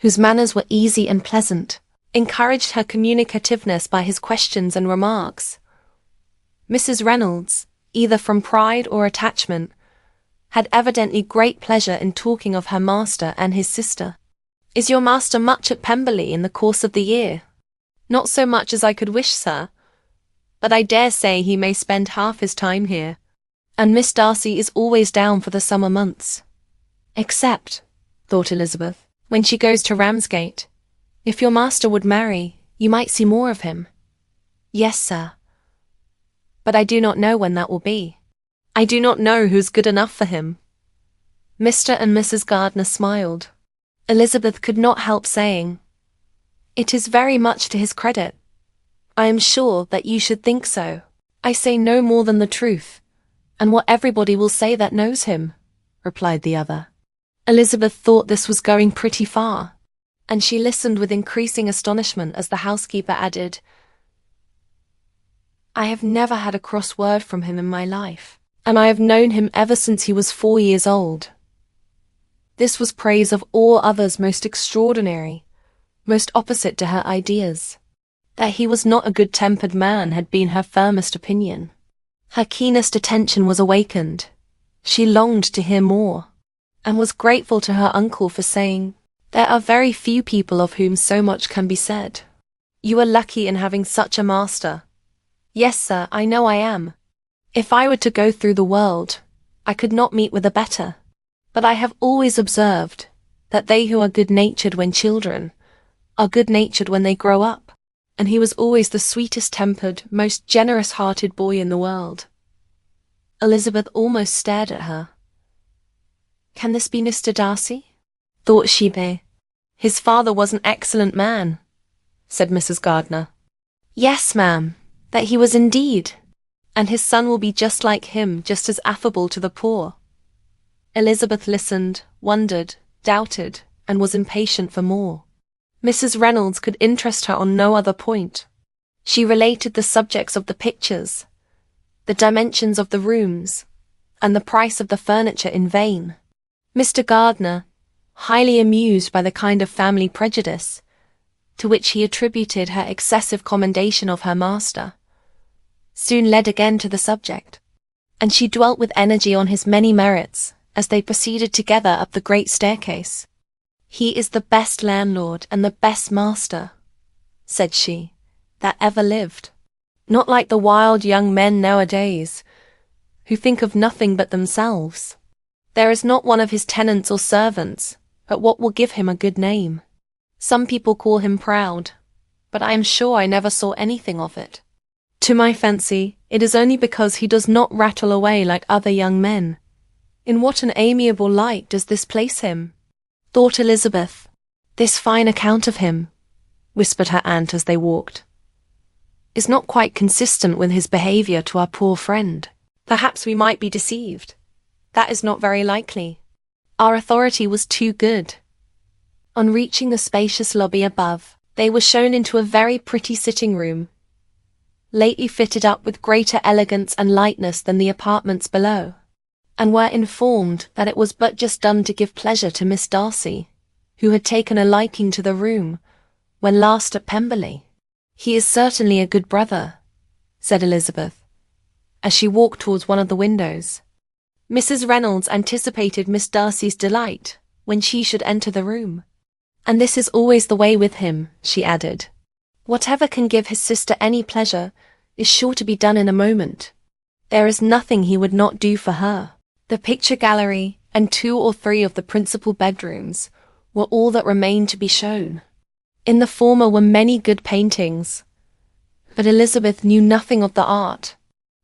whose manners were easy and pleasant, encouraged her communicativeness by his questions and remarks. Mrs. Reynolds, either from pride or attachment, had evidently great pleasure in talking of her master and his sister. Is your master much at Pemberley in the course of the year? Not so much as I could wish, sir, but I dare say he may spend half his time here, and Miss Darcy is always down for the summer months. Except, thought Elizabeth, when she goes to Ramsgate. If your master would marry, you might see more of him. Yes, sir. But I do not know when that will be. I do not know who's good enough for him. Mr. and Mrs. Gardiner smiled. Elizabeth could not help saying, It is very much to his credit. I am sure that you should think so. I say no more than the truth, and what everybody will say that knows him, replied the other. Elizabeth thought this was going pretty far, and she listened with increasing astonishment as the housekeeper added, "I have never had a cross word from him in my life, and I have known him ever since he was 4 years old." This was praise of all others most extraordinary, most opposite to her ideas. That he was not a good-tempered man had been her firmest opinion. Her keenest attention was awakened. She longed to hear more, and was grateful to her uncle for saying, "There are very few people of whom so much can be said. You are lucky in having such a master." "Yes, sir, I know I am. If I were to go through the world, I could not meet with a better. But I have always observed that they who are good-natured when children are good-natured when they grow up, and he was always the sweetest-tempered, most generous-hearted boy in the world." Elizabeth almost stared at her. "Can this be Mr. Darcy?" thought she. "His father was an excellent man," said Mrs. Gardiner. "Yes, ma'am, that he was indeed, and his son will be just like him, just as affable to the poor." Elizabeth listened, wondered, doubted, and was impatient for more. Mrs. Reynolds could interest her on no other point. She related the subjects of the pictures, the dimensions of the rooms, and the price of the furniture in vain. Mr. Gardiner, highly amused by the kind of family prejudice to which he attributed her excessive commendation of her master, soon led again to the subject, and she dwelt with energy on his many merits as they proceeded together up the great staircase. "He is the best landlord and the best master," said she, "that ever lived. Not like the wild young men nowadays, who think of nothing but themselves. There is not one of his tenants or servants but what will give him a good name. Some people call him proud, but I am sure I never saw anything of it. To my fancy, it is only because he does not rattle away like other young men. In what an amiable light does this place him," thought Elizabeth. "This fine account of him," whispered her aunt as they walked, "is not quite consistent with his behaviour to our poor friend. Perhaps we might be deceived. That is not very likely. Our authority was too good." On reaching the spacious lobby above, they were shown into a very pretty sitting room, lately fitted up with greater elegance and lightness than the apartments below, and were informed that it was but just done to give pleasure to Miss Darcy, who had taken a liking to the room when last at Pemberley. "He is certainly a good brother," said Elizabeth, as she walked towards one of the windows. Mrs. Reynolds anticipated Miss Darcy's delight when she should enter the room. "And this is always the way with him," she added. "Whatever can give his sister any pleasure is sure to be done in a moment. There is nothing he would not do for her." The picture gallery and 2 or 3 of the principal bedrooms were all that remained to be shown. In the former were many good paintings, but Elizabeth knew nothing of the art,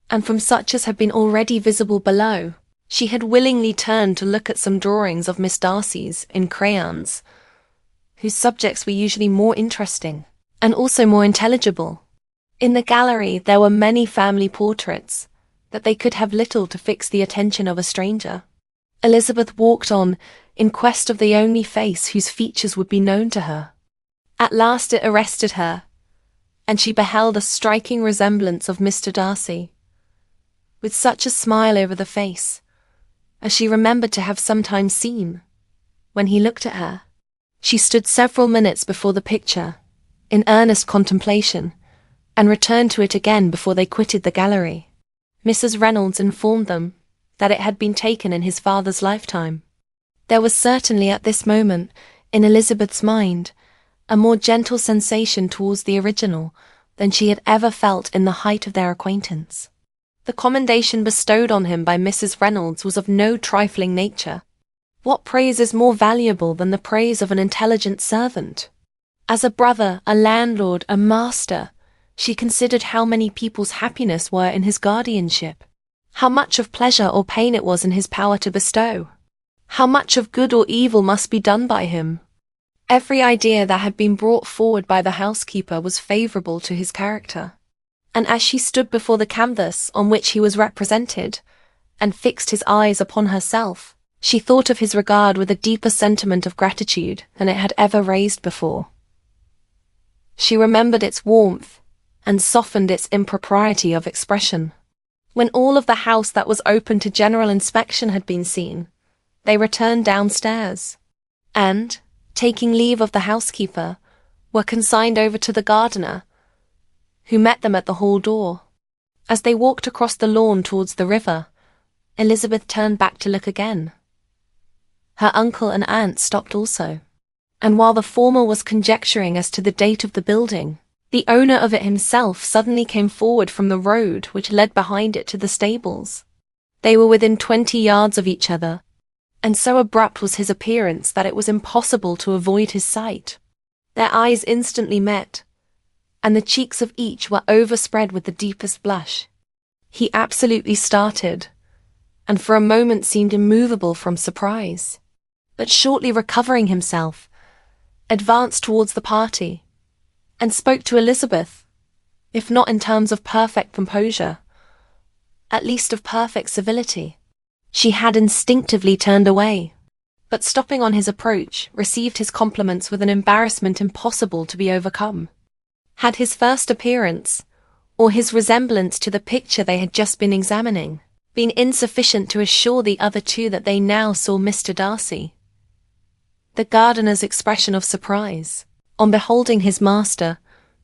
and from such as had been already visible below, she had willingly turned to look at some drawings of Miss Darcy's in crayons, whose subjects were usually more interesting, and also more intelligible. In the gallery there were many family portraits, that they could have little to fix the attention of a stranger. Elizabeth walked on, in quest of the only face whose features would be known to her. At last it arrested her, and she beheld a striking resemblance of Mr. Darcy, with such a smile over the face, as she remembered to have sometimes seen, when he looked at her. She stood several minutes before the picture, in earnest contemplation, and returned to it again before they quitted the gallery. Mrs. Reynolds informed them that it had been taken in his father's lifetime. There was certainly at this moment, in Elizabeth's mind, a more gentle sensation towards the original than she had ever felt in the height of their acquaintance. The commendation bestowed on him by Mrs. Reynolds was of no trifling nature. What praise is more valuable than the praise of an intelligent servant? As a brother, a landlord, a master, she considered how many people's happiness were in his guardianship, how much of pleasure or pain it was in his power to bestow, how much of good or evil must be done by him. Every idea that had been brought forward by the housekeeper was favourable to his character, and as she stood before the canvas on which he was represented, and fixed his eyes upon herself, She thought of his regard with a deeper sentiment of gratitude than it had ever raised before. She remembered its warmth and softened its impropriety of expression. When all of the house that was open to general inspection had been seen, they returned downstairs, and, taking leave of the housekeeper, were consigned over to the gardener, who met them at the hall door. As they walked across the lawn towards the river, Elizabeth turned back to look again. Her uncle and aunt stopped also, and while the former was conjecturing as to the date of the building, the owner of it himself suddenly came forward from the road which led behind it to the stables. They were within 20 yards of each other, and so abrupt was his appearance that it was impossible to avoid his sight. Their eyes instantly met, and the cheeks of each were overspread with the deepest blush. He absolutely started, and for a moment seemed immovable from surprise, but shortly recovering himself, advanced towards the party, and spoke to Elizabeth, if not in terms of perfect composure, at least of perfect civility. She had instinctively turned away, but stopping on his approach, received his compliments with an embarrassment impossible to be overcome. Had his first appearance, or his resemblance to the picture they had just been examining, been insufficient to assure the other two that they now saw Mr. Darcy? The gardener's expression of surprise, on beholding his master,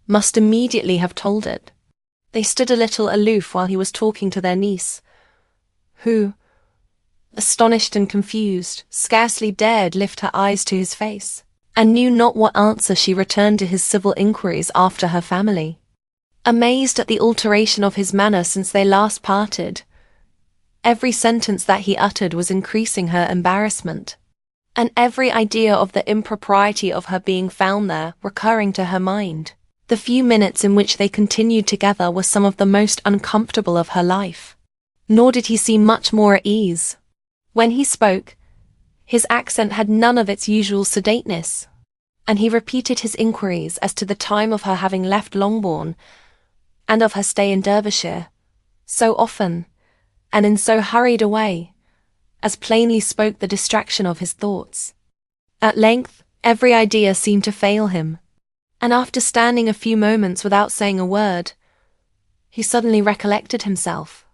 must immediately have told it. They stood a little aloof while he was talking to their niece, who, astonished and confused, scarcely dared lift her eyes to his face, and knew not what answer she returned to his civil inquiries after her family. Amazed at the alteration of his manner since they last parted, every sentence that he uttered was increasing her embarrassment, and every idea of the impropriety of her being found there recurring to her mind. The few minutes in which they continued together were some of the most uncomfortable of her life. Nor did he seem much more at ease. When he spoke, his accent had none of its usual sedateness, and he repeated his inquiries as to the time of her having left Longbourn, and of her stay in Derbyshire, so often, and in so hurried a way, as plainly spoke the distraction of his thoughts. At length, every idea seemed to fail him, and after standing a few moments without saying a word, he suddenly recollected himself,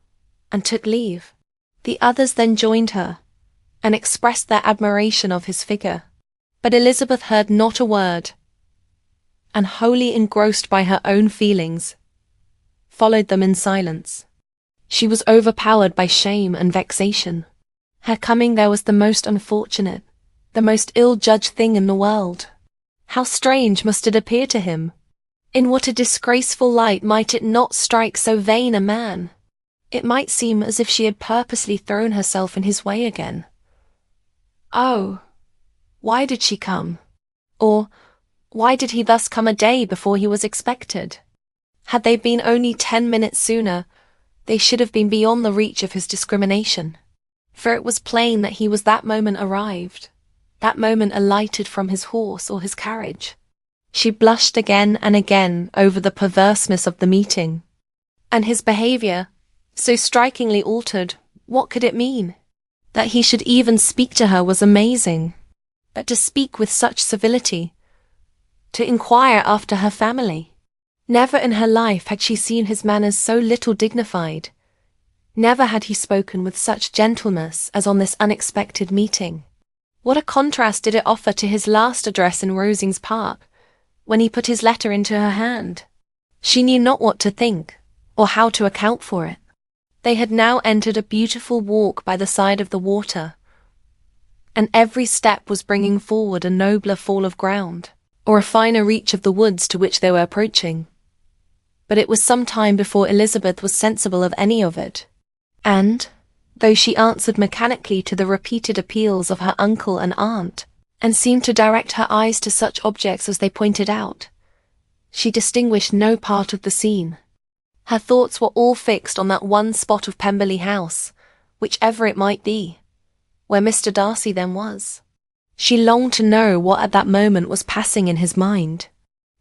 and took leave. The others then joined her, and expressed their admiration of his figure, but Elizabeth heard not a word, and wholly engrossed by her own feelings, followed them in silence. She was overpowered by shame and vexation. Her coming there was the most unfortunate, the most ill-judged thing in the world. How strange must it appear to him! In what a disgraceful light might it not strike so vain a man! It might seem as if she had purposely thrown herself in his way again. Oh, why did she come? Or, why did he thus come a day before he was expected? Had they been only 10 minutes sooner, they should have been beyond the reach of his discrimination. For it was plain that he was that moment arrived, that moment alighted from his horse or his carriage. She blushed again and again over the perverseness of the meeting. And his behaviour, so strikingly altered, what could it mean? That he should even speak to her was amazing. But to speak with such civility, to inquire after her family. Never in her life had she seen his manners so little dignified. Never had he spoken with such gentleness as on this unexpected meeting. What a contrast did it offer to his last address in Rosings Park, when he put his letter into her hand. She knew not what to think, or how to account for it. They had now entered a beautiful walk by the side of the water, and every step was bringing forward a nobler fall of ground, or a finer reach of the woods to which they were approaching. But it was some time before Elizabeth was sensible of any of it, and, though she answered mechanically to the repeated appeals of her uncle and aunt, and seemed to direct her eyes to such objects as they pointed out, she distinguished no part of the scene. Her thoughts were all fixed on that one spot of Pemberley House, whichever it might be, where Mr. Darcy then was. She longed to know what at that moment was passing in his mind,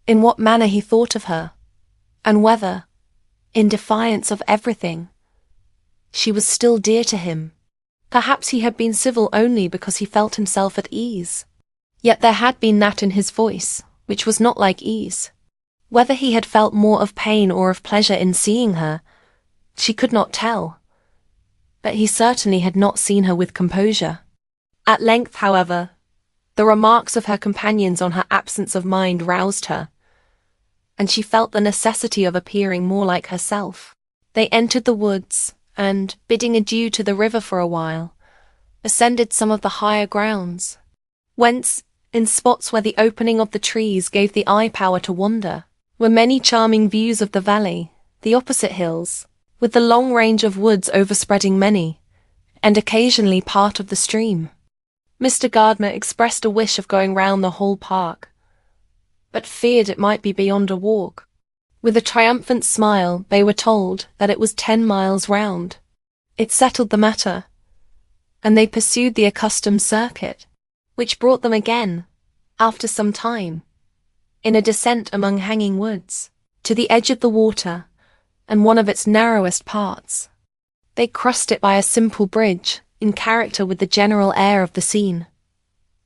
in what manner he thought of her, and whether, in defiance of everything, she was still dear to him. Perhaps he had been civil only because he felt himself at ease. Yet there had been that in his voice, which was not like ease. Whether he had felt more of pain or of pleasure in seeing her, she could not tell. But he certainly had not seen her with composure. At length, however, the remarks of her companions on her absence of mind roused her, and she felt the necessity of appearing more like herself. They entered the woods, and, bidding adieu to the river for a while, ascended some of the higher grounds, whence, in spots where the opening of the trees gave the eye power to wander, were many charming views of the valley, the opposite hills, with the long range of woods overspreading many, and occasionally part of the stream. Mr. Gardiner expressed a wish of going round the whole park, but feared it might be beyond a walk. With a triumphant smile, they were told that it was 10 miles round. It settled the matter, and they pursued the accustomed circuit, which brought them again, after some time, in a descent among hanging woods, to the edge of the water, and one of its narrowest parts. They crossed it by a simple bridge, in character with the general air of the scene.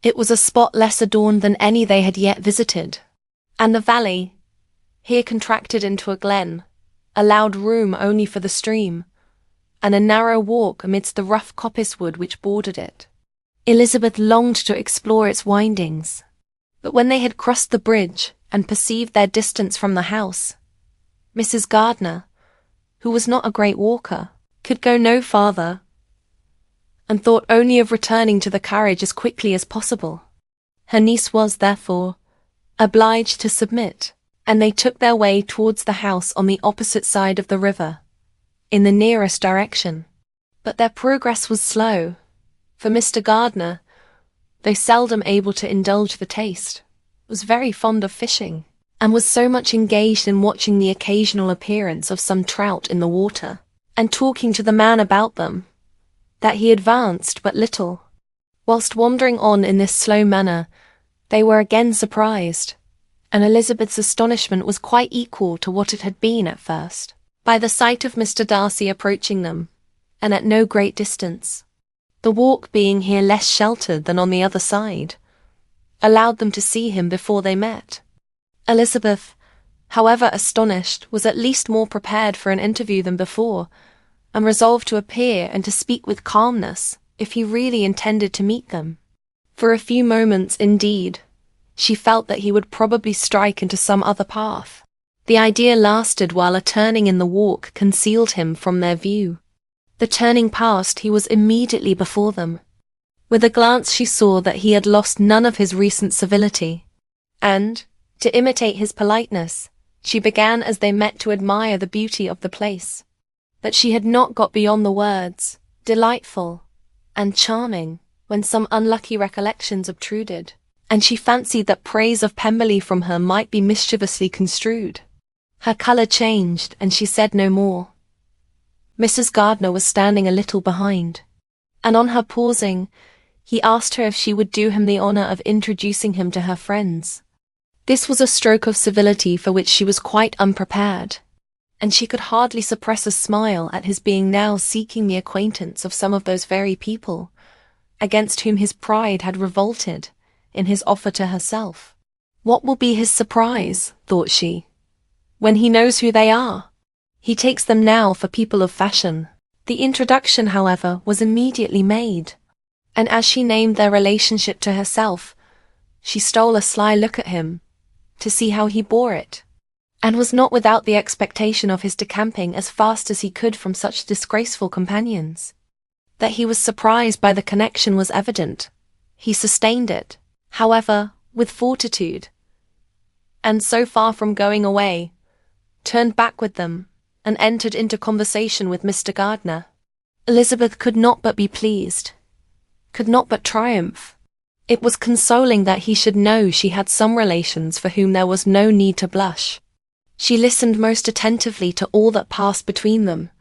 It was a spot less adorned than any they had yet visited, and the valley, here contracted into a glen, allowed room only for the stream, and a narrow walk amidst the rough coppice-wood which bordered it. Elizabeth longed to explore its windings, but when they had crossed the bridge and perceived their distance from the house, Mrs. Gardiner, who was not a great walker, could go no farther, and thought only of returning to the carriage as quickly as possible. Her niece was, therefore, obliged to submit, and they took their way towards the house on the opposite side of the river, in the nearest direction. But their progress was slow, for Mr. Gardiner, though seldom able to indulge the taste, was very fond of fishing, and was so much engaged in watching the occasional appearance of some trout in the water, and talking to the man about them, that he advanced but little. Whilst wandering on in this slow manner, they were again surprised, and Elizabeth's astonishment was quite equal to what it had been at first, by the sight of Mr. Darcy approaching them, and at no great distance. The walk being here less sheltered than on the other side, allowed them to see him before they met. Elizabeth, however astonished, was at least more prepared for an interview than before, and resolved to appear and to speak with calmness if he really intended to meet them. For a few moments, indeed, she felt that he would probably strike into some other path. The idea lasted while a turning in the walk concealed him from their view. The turning past, he was immediately before them. With a glance she saw that he had lost none of his recent civility, and, to imitate his politeness, she began as they met to admire the beauty of the place. But she had not got beyond the words, delightful, and charming, when some unlucky recollections obtruded, and she fancied that praise of Pemberley from her might be mischievously construed. Her colour changed, and she said no more. Mrs. Gardiner was standing a little behind, and on her pausing, he asked her if she would do him the honour of introducing him to her friends. This was a stroke of civility for which she was quite unprepared, and she could hardly suppress a smile at his being now seeking the acquaintance of some of those very people against whom his pride had revolted in his offer to herself. What will be his surprise, thought she, when he knows who they are? He takes them now for people of fashion. The introduction, however, was immediately made, and as she named their relationship to herself, she stole a sly look at him, to see how he bore it, and was not without the expectation of his decamping as fast as he could from such disgraceful companions. That he was surprised by the connection was evident. He sustained it, however, with fortitude, and so far from going away, turned back with them, and entered into conversation with Mr. Gardiner. Elizabeth could not but be pleased, could not but triumph. It was consoling that he should know she had some relations for whom there was no need to blush. She listened most attentively to all that passed between them,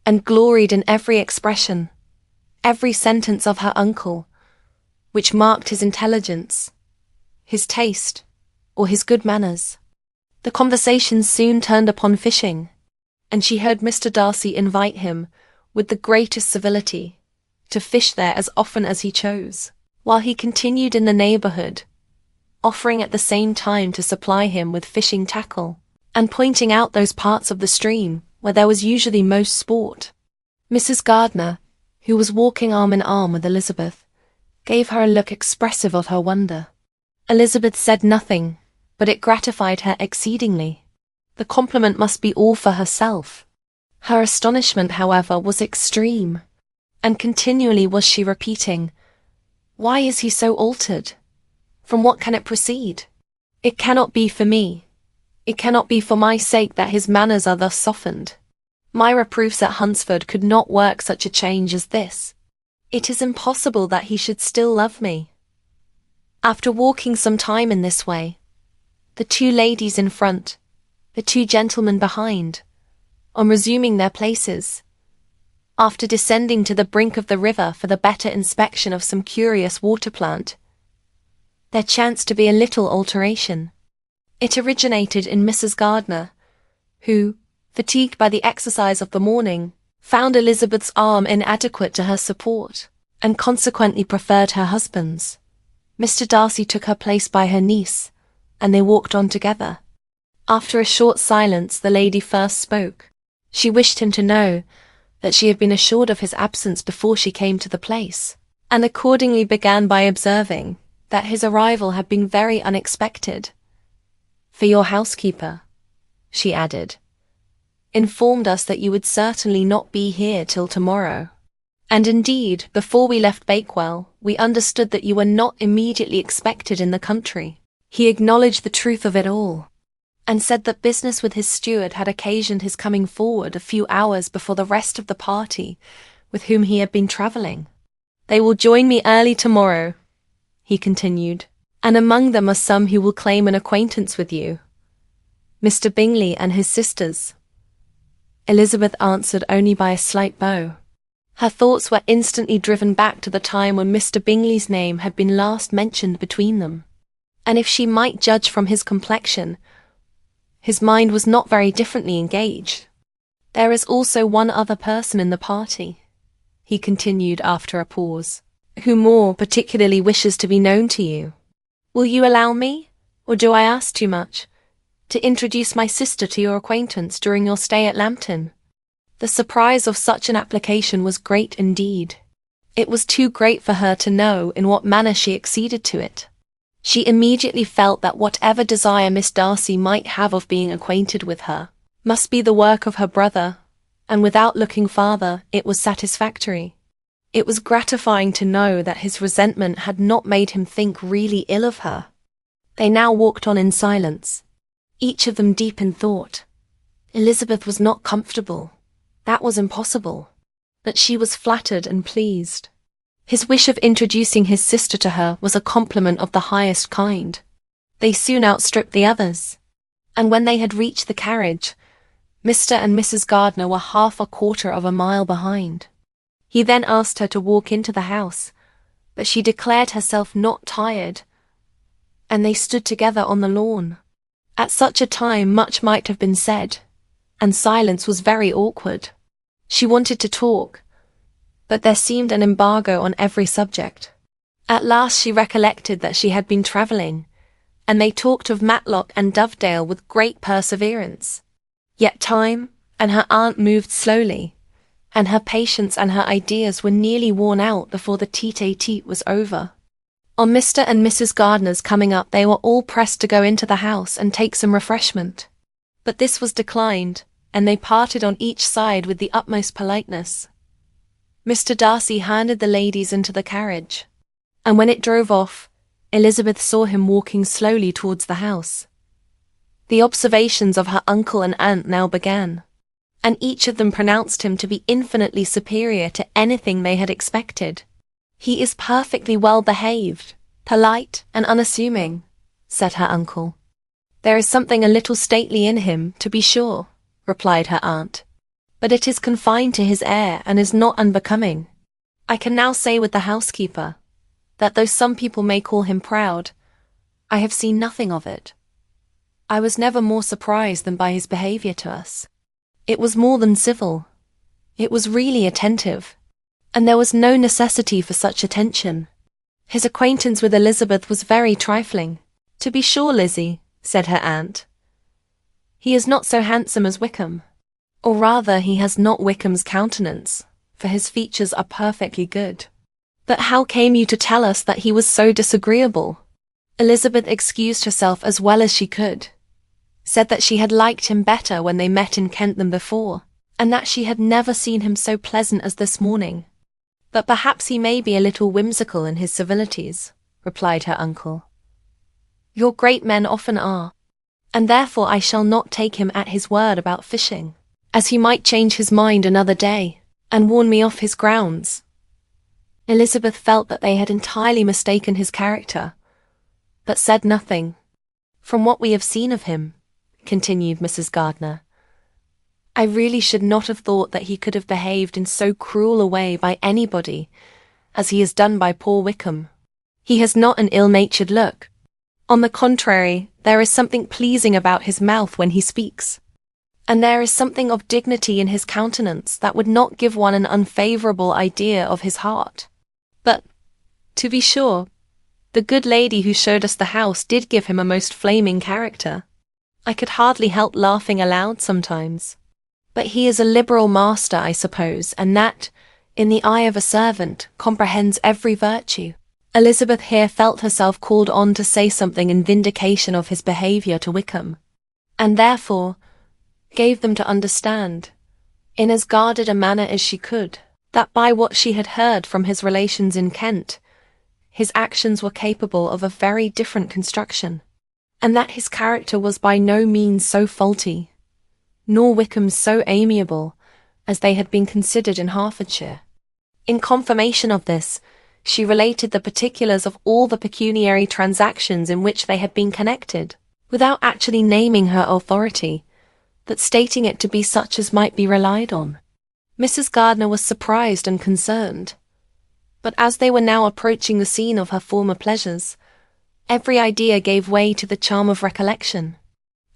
and gloried in every expression, every sentence of her uncle, which marked his intelligence, his taste, or his good manners. The conversation soon turned upon fishing, and she heard Mr. Darcy invite him, with the greatest civility, to fish there as often as he chose, while he continued in the neighbourhood, offering at the same time to supply him with fishing tackle, and pointing out those parts of the stream where there was usually most sport. Mrs. Gardiner, who was walking arm in arm with Elizabeth, gave her a look expressive of her wonder. Elizabeth said nothing, but it gratified her exceedingly. The compliment must be all for herself. Her astonishment, however, was extreme, and continually was she repeating, "Why is he so altered? From what can it proceed? It cannot be for me. It cannot be for my sake that his manners are thus softened. My reproofs at Hunsford could not work such a change as this. It is impossible that he should still love me." After walking some time in this way, the two ladies in front, the two gentlemen behind, on resuming their places, after descending to the brink of the river for the better inspection of some curious water plant, there chanced to be a little alteration. It originated in Mrs. Gardiner, who, fatigued by the exercise of the morning, found Elizabeth's arm inadequate to her support, and consequently preferred her husband's. Mr. Darcy took her place by her niece, and they walked on together. After a short silence, the lady first spoke. She wished him to know that she had been assured of his absence before she came to the place, and accordingly began by observing that his arrival had been very unexpected. "For your housekeeper," she added, "informed us that you would certainly not be here till tomorrow. And indeed, before we left Bakewell, we understood that you were not immediately expected in the country." He acknowledged the truth of it all, and said that business with his steward had occasioned his coming forward a few hours before the rest of the party with whom he had been travelling. "They will join me early tomorrow," he continued, "and among them are some who will claim an acquaintance with you. Mr. Bingley and his sisters." Elizabeth answered only by a slight bow. Her thoughts were instantly driven back to the time when Mr. Bingley's name had been last mentioned between them, and if she might judge from his complexion, his mind was not very differently engaged. "There is also one other person in the party," he continued after a pause, "who more particularly wishes to be known to you. Will you allow me, or do I ask too much, to introduce my sister to your acquaintance during your stay at Lambton?" The surprise of such an application was great indeed. It was too great for her to know in what manner she acceded to it. She immediately felt that whatever desire Miss Darcy might have of being acquainted with her must be the work of her brother, and without looking farther, it was satisfactory. It was gratifying to know that his resentment had not made him think really ill of her. They now walked on in silence, each of them deep in thought. Elizabeth was not comfortable. That was impossible. But she was flattered and pleased. His wish of introducing his sister to her was a compliment of the highest kind. They soon outstripped the others, and when they had reached the carriage, Mr. and Mrs. Gardiner were half a quarter of a mile behind. He then asked her to walk into the house, but she declared herself not tired, and they stood together on the lawn. At such a time much might have been said, and silence was very awkward. She wanted to talk, but there seemed an embargo on every subject. At last she recollected that she had been travelling, and they talked of Matlock and Dovedale with great perseverance. Yet time and her aunt moved slowly, and her patience and her ideas were nearly worn out before the tete-a-tete was over. On Mr. and Mrs. Gardiner's coming up, they were all pressed to go into the house and take some refreshment. But this was declined, and they parted on each side with the utmost politeness. Mr. Darcy handed the ladies into the carriage, and when it drove off, Elizabeth saw him walking slowly towards the house. The observations of her uncle and aunt now began, and each of them pronounced him to be infinitely superior to anything they had expected. "He is perfectly well behaved, polite and unassuming," said her uncle. "There is something a little stately in him, to be sure," replied her aunt, "but it is confined to his air and is not unbecoming. I can now say with the housekeeper, that though some people may call him proud, I have seen nothing of it. I was never more surprised than by his behaviour to us. It was more than civil. It was really attentive. and there was no necessity for such attention. His acquaintance with Elizabeth was very trifling. "To be sure, Lizzie," said her aunt, "he is not so handsome as Wickham. Or rather, he has not Wickham's countenance, for his features are perfectly good. But how came you to tell us that he was so disagreeable?" Elizabeth excused herself as well as she could, said that she had liked him better when they met in Kent than before, and that she had never seen him so pleasant as this morning. "But perhaps he may be a little whimsical in his civilities," replied her uncle. "Your great men often are, and therefore I shall not take him at his word about fishing, as he might change his mind another day, and warn me off his grounds." Elizabeth felt that they had entirely mistaken his character, but said nothing. "From what we have seen of him," continued Mrs. Gardiner, "I really should not have thought that he could have behaved in so cruel a way by anybody as he has done by poor Wickham. He has not an ill-natured look. On the contrary, there is something pleasing about his mouth when he speaks, and there is something of dignity in his countenance that would not give one an unfavourable idea of his heart. But, to be sure, the good lady who showed us the house did give him a most flaming character. I could hardly help laughing aloud sometimes. But he is a liberal master, I suppose, and that, in the eye of a servant, comprehends every virtue." Elizabeth here felt herself called on to say something in vindication of his behaviour to Wickham, and therefore gave them to understand, in as guarded a manner as she could, that by what she had heard from his relations in Kent, his actions were capable of a very different construction, and that his character was by no means so faulty, nor Wickham's so amiable, as they had been considered in Hertfordshire. In confirmation of this, she related the particulars of all the pecuniary transactions in which they had been connected, without actually naming her authority, but stating it to be such as might be relied on. Mrs. Gardiner was surprised and concerned, but as they were now approaching the scene of her former pleasures, every idea gave way to the charm of recollection,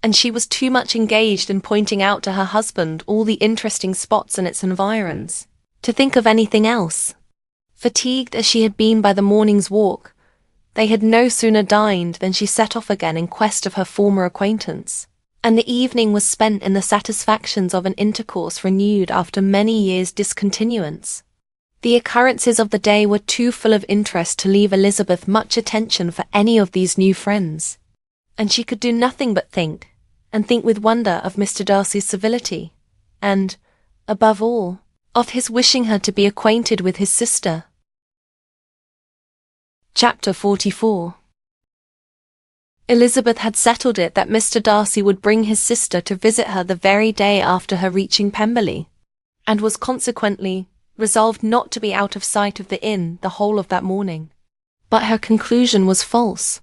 and she was too much engaged in pointing out to her husband all the interesting spots in its environs, to think of anything else. Fatigued as she had been by the morning's walk, they had no sooner dined than she set off again in quest of her former acquaintance, and the evening was spent in the satisfactions of an intercourse renewed after many years' discontinuance. The occurrences of the day were too full of interest to leave Elizabeth much attention for any of these new friends, and she could do nothing but think, and think with wonder, of Mr. Darcy's civility, and, above all, of his wishing her to be acquainted with his sister. Chapter 44. Elizabeth had settled it that Mr. Darcy would bring his sister to visit her the very day after her reaching Pemberley, and was consequently resolved not to be out of sight of the inn the whole of that morning. But her conclusion was false,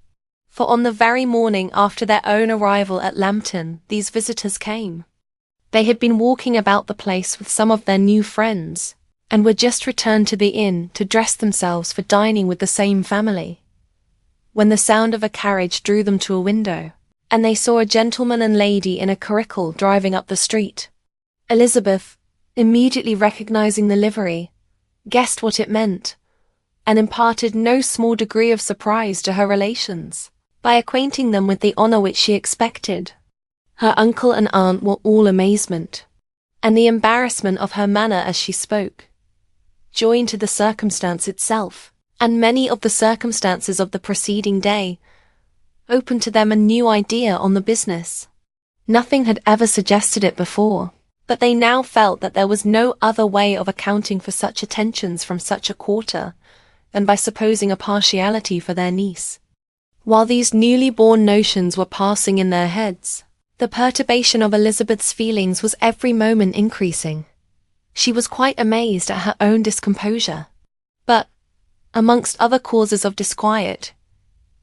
for on the very morning after their own arrival at Lambton these visitors came. They had been walking about the place with some of their new friends, and were just returned to the inn to dress themselves for dining with the same family, when the sound of a carriage drew them to a window, and they saw a gentleman and lady in a curricle driving up the street. Elizabeth, immediately recognizing the livery, guessed what it meant, and imparted no small degree of surprise to her relations, by acquainting them with the honour which she expected. Her uncle and aunt were all amazement, and the embarrassment of her manner as she spoke, joined to the circumstance itself, and many of the circumstances of the preceding day, opened to them a new idea on the business. Nothing had ever suggested it before, but they now felt that there was no other way of accounting for such attentions from such a quarter than by supposing a partiality for their niece. While these newly born notions were passing in their heads, the perturbation of Elizabeth's feelings was every moment increasing. She was quite amazed at her own discomposure, but, amongst other causes of disquiet,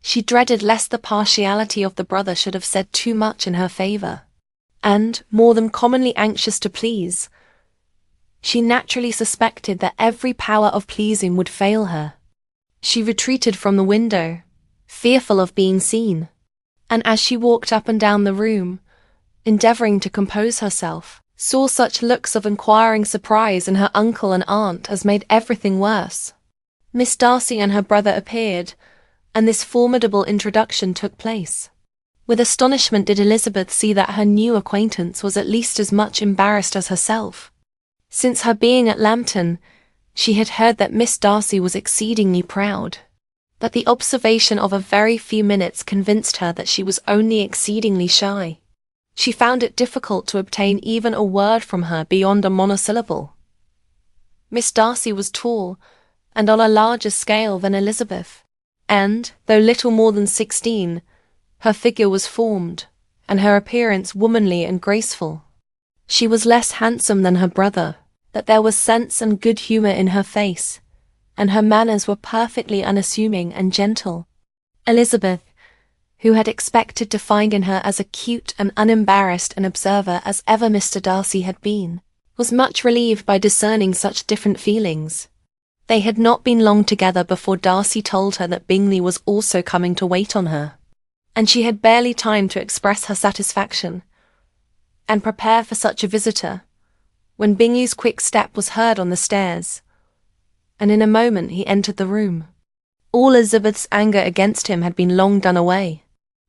she dreaded lest the partiality of the brother should have said too much in her favour, and, more than commonly anxious to please, she naturally suspected that every power of pleasing would fail her. She retreated from the window, fearful of being seen, and as she walked up and down the room, endeavouring to compose herself, saw such looks of inquiring surprise in her uncle and aunt as made everything worse. Miss Darcy and her brother appeared, and this formidable introduction took place. With astonishment did Elizabeth see that her new acquaintance was at least as much embarrassed as herself. Since her being at Lambton, she had heard that Miss Darcy was exceedingly proud. But the observation of a very few minutes convinced her that she was only exceedingly shy. She found it difficult to obtain even a word from her beyond a monosyllable. Miss Darcy was tall, and on a larger scale than Elizabeth, and, though little more than 16, her figure was formed, and her appearance womanly and graceful. She was less handsome than her brother, but there was sense and good humour in her face, and her manners were perfectly unassuming and gentle. Elizabeth, who had expected to find in her as acute and unembarrassed an observer as ever Mr. Darcy had been, was much relieved by discerning such different feelings. They had not been long together before Darcy told her that Bingley was also coming to wait on her, and she had barely time to express her satisfaction and prepare for such a visitor, when Bingley's quick step was heard on the stairs, and in a moment he entered the room. All Elizabeth's anger against him had been long done away,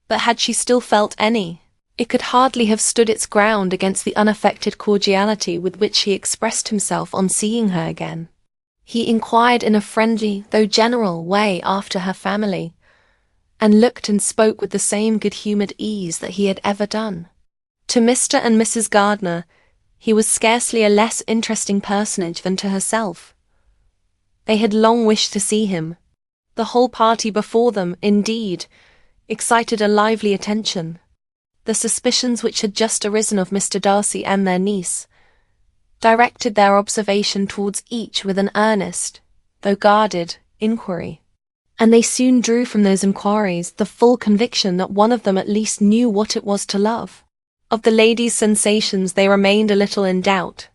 but had she still felt any, it could hardly have stood its ground against the unaffected cordiality with which he expressed himself on seeing her again. He inquired in a friendly, though general, way after her family, and looked and spoke with the same good-humoured ease that he had ever done. To Mr. and Mrs. Gardiner, he was scarcely a less interesting personage than to herself. They had long wished to see him. The whole party before them, indeed, excited a lively attention. The suspicions which had just arisen of Mr. Darcy and their niece directed their observation towards each with an earnest, though guarded, inquiry, and they soon drew from those inquiries the full conviction that one of them at least knew what it was to love. Of the lady's sensations they remained a little in doubt,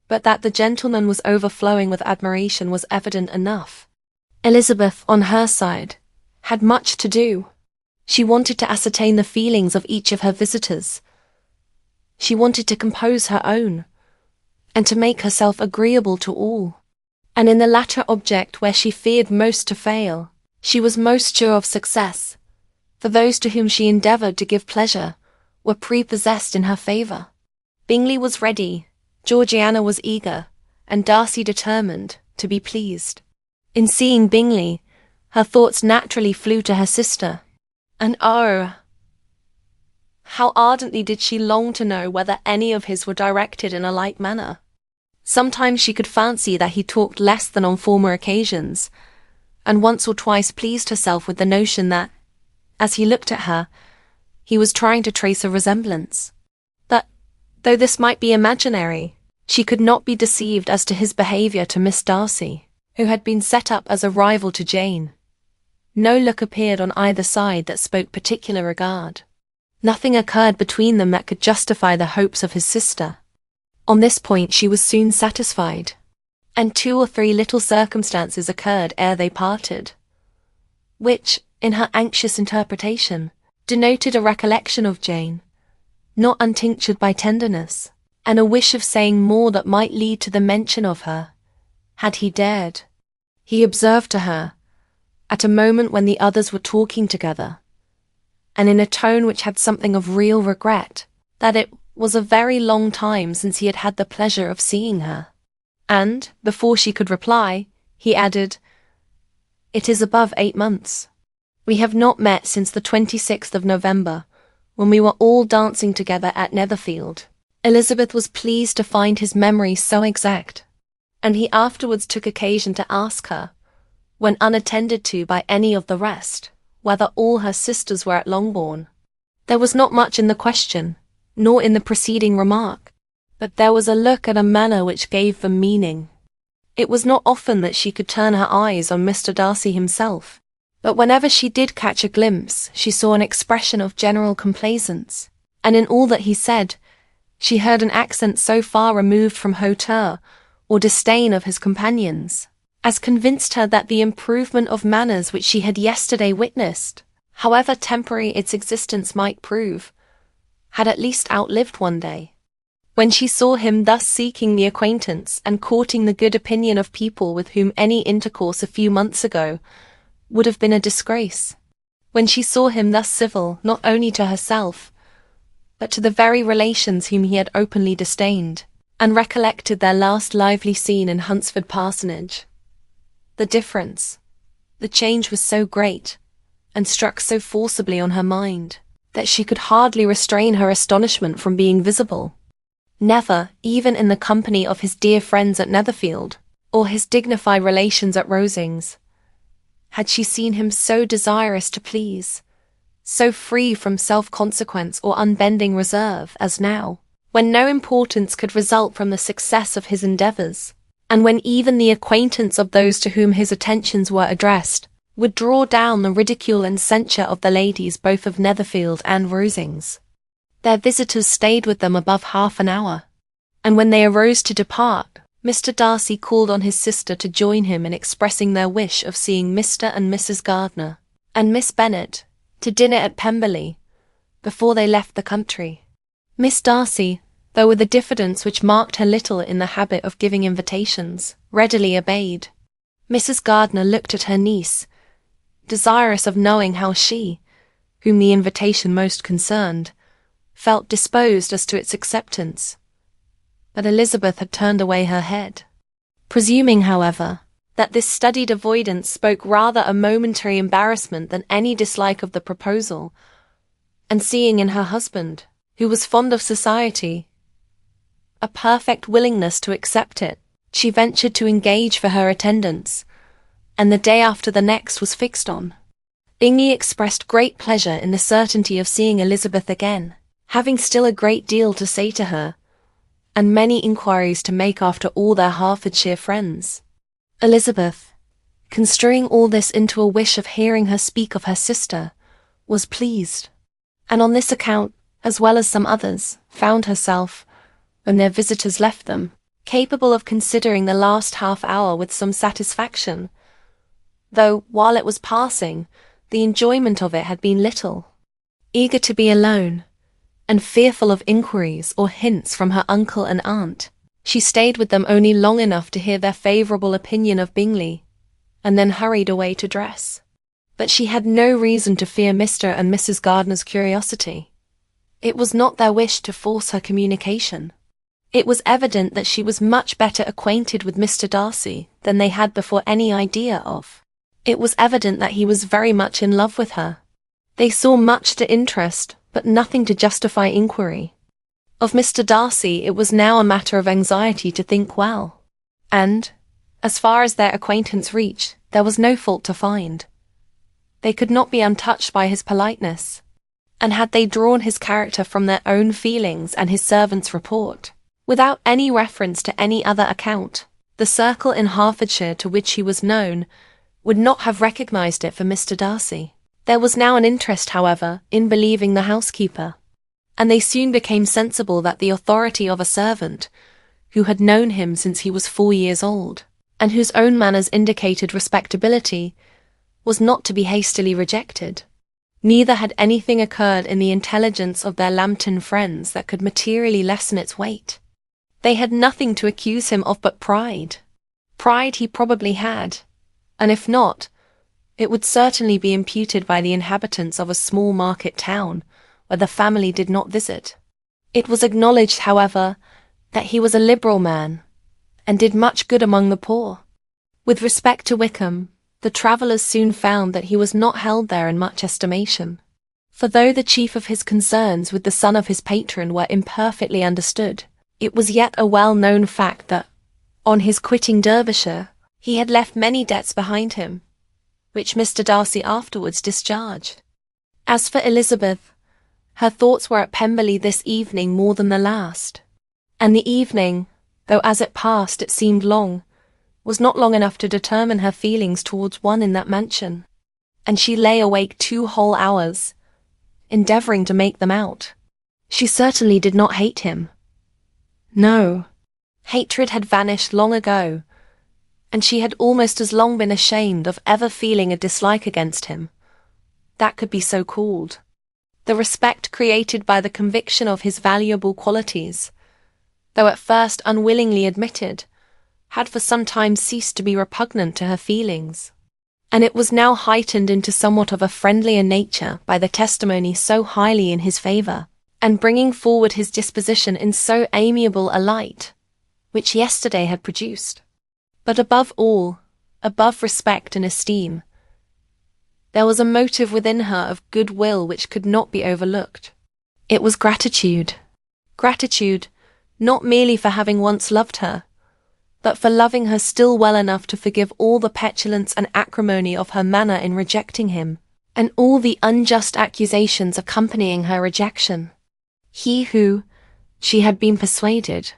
but that the gentleman was overflowing with admiration was evident enough. Elizabeth, on her side, had much to do. She wanted to ascertain the feelings of each of her visitors. She wanted to compose her own, and to make herself agreeable to all. And in the latter object where she feared most to fail, she was most sure of success, for those to whom she endeavoured to give pleasure were prepossessed in her favour. Bingley was ready, Georgiana was eager, and Darcy determined to be pleased. In seeing Bingley, her thoughts naturally flew to her sister, and oh, how ardently did she long to know whether any of his were directed in a like manner. Sometimes she could fancy that he talked less than on former occasions, and once or twice pleased herself with the notion that, as he looked at her, he was trying to trace a resemblance. But, though this might be imaginary, she could not be deceived as to his behaviour to Miss Darcy, who had been set up as a rival to Jane. No look appeared on either side that spoke particular regard. Nothing occurred between them that could justify the hopes of his sister. On this point she was soon satisfied, and 2 or 3 little circumstances occurred ere they parted, which, in her anxious interpretation, denoted a recollection of Jane, not untinctured by tenderness, and a wish of saying more that might lead to the mention of her, had he dared. He observed to her, at a moment when the others were talking together, and in a tone which had something of real regret, that it was a very long time since he had had the pleasure of seeing her. And, before she could reply, he added, "It is above 8 months. We have not met since the 26th of November, when we were all dancing together at Netherfield." Elizabeth was pleased to find his memory so exact, and he afterwards took occasion to ask her, when unattended to by any of the rest, whether all her sisters were at Longbourn. There was not much in the question, nor in the preceding remark, but there was a look and a manner which gave them meaning. It was not often that she could turn her eyes on Mr. Darcy himself, but whenever she did catch a glimpse, she saw an expression of general complaisance, and in all that he said, she heard an accent so far removed from hauteur or disdain of his companions, as convinced her that the improvement of manners which she had yesterday witnessed, however temporary its existence might prove, had at least outlived one day. When she saw him thus seeking the acquaintance and courting the good opinion of people with whom any intercourse a few months ago would have been a disgrace, when she saw him thus civil not only to herself, but to the very relations whom he had openly disdained, and recollected their last lively scene in Hunsford Parsonage, the difference, the change was so great, and struck so forcibly on her mind, that she could hardly restrain her astonishment from being visible. Never, even in the company of his dear friends at Netherfield, or his dignified relations at Rosings, had she seen him so desirous to please, so free from self-consequence or unbending reserve as now, when no importance could result from the success of his endeavours, and when even the acquaintance of those to whom his attentions were addressed would draw down the ridicule and censure of the ladies both of Netherfield and Rosings. Their visitors stayed with them above half an hour, and when they arose to depart, Mr. Darcy called on his sister to join him in expressing their wish of seeing Mr. and Mrs. Gardiner and Miss Bennet to dinner at Pemberley before they left the country. Miss Darcy, though with a diffidence which marked her little in the habit of giving invitations, readily obeyed. Mrs. Gardiner looked at her niece, desirous of knowing how she, whom the invitation most concerned, felt disposed as to its acceptance, but Elizabeth had turned away her head. Presuming, however, that this studied avoidance spoke rather a momentary embarrassment than any dislike of the proposal, and seeing in her husband, who was fond of society, a perfect willingness to accept it, she ventured to engage for her attendance, and the day after the next was fixed on. Bingley expressed great pleasure in the certainty of seeing Elizabeth again, having still a great deal to say to her, and many inquiries to make after all their Hertfordshire friends. Elizabeth, construing all this into a wish of hearing her speak of her sister, was pleased, and on this account, as well as some others, found herself, when their visitors left them, capable of considering the last half-hour with some satisfaction, though, while it was passing, the enjoyment of it had been little. Eager to be alone, and fearful of inquiries or hints from her uncle and aunt, she stayed with them only long enough to hear their favourable opinion of Bingley, and then hurried away to dress. But she had no reason to fear Mr. and Mrs. Gardiner's curiosity. It was not their wish to force her communication. It was evident that she was much better acquainted with Mr. Darcy than they had before any idea of. It was evident that he was very much in love with her. They saw much to interest, but nothing to justify inquiry. Of Mr. Darcy it was now a matter of anxiety to think well, and, as far as their acquaintance reached, there was no fault to find. They could not be untouched by his politeness, and had they drawn his character from their own feelings and his servant's report, without any reference to any other account, the circle in Hertfordshire to which he was known would not have recognised it for Mr. Darcy. There was now an interest, however, in believing the housekeeper, and they soon became sensible that the authority of a servant, who had known him since he was 4 years old, and whose own manners indicated respectability, was not to be hastily rejected. Neither had anything occurred in the intelligence of their Lambton friends that could materially lessen its weight. They had nothing to accuse him of but pride. Pride he probably had, and if not, it would certainly be imputed by the inhabitants of a small market town, where the family did not visit. It was acknowledged, however, that he was a liberal man, and did much good among the poor. With respect to Wickham, the travellers soon found that he was not held there in much estimation. For though the chief of his concerns with the son of his patron were imperfectly understood, it was yet a well-known fact that, on his quitting Derbyshire, he had left many debts behind him, which Mr. Darcy afterwards discharged. As for Elizabeth, her thoughts were at Pemberley this evening more than the last, and the evening, though as it passed it seemed long, was not long enough to determine her feelings towards one in that mansion, and she lay awake 2 whole hours, endeavouring to make them out. She certainly did not hate him. No, hatred had vanished long ago, and she had almost as long been ashamed of ever feeling a dislike against him, that could be so called. The respect created by the conviction of his valuable qualities, though at first unwillingly admitted, had for some time ceased to be repugnant to her feelings, and it was now heightened into somewhat of a friendlier nature by the testimony so highly in his favour, and bringing forward his disposition in so amiable a light, which yesterday had produced. But above all, above respect and esteem, there was a motive within her of goodwill which could not be overlooked. It was gratitude. Gratitude, not merely for having once loved her, but for loving her still well enough to forgive all the petulance and acrimony of her manner in rejecting him, and all the unjust accusations accompanying her rejection. He who, she had been persuaded,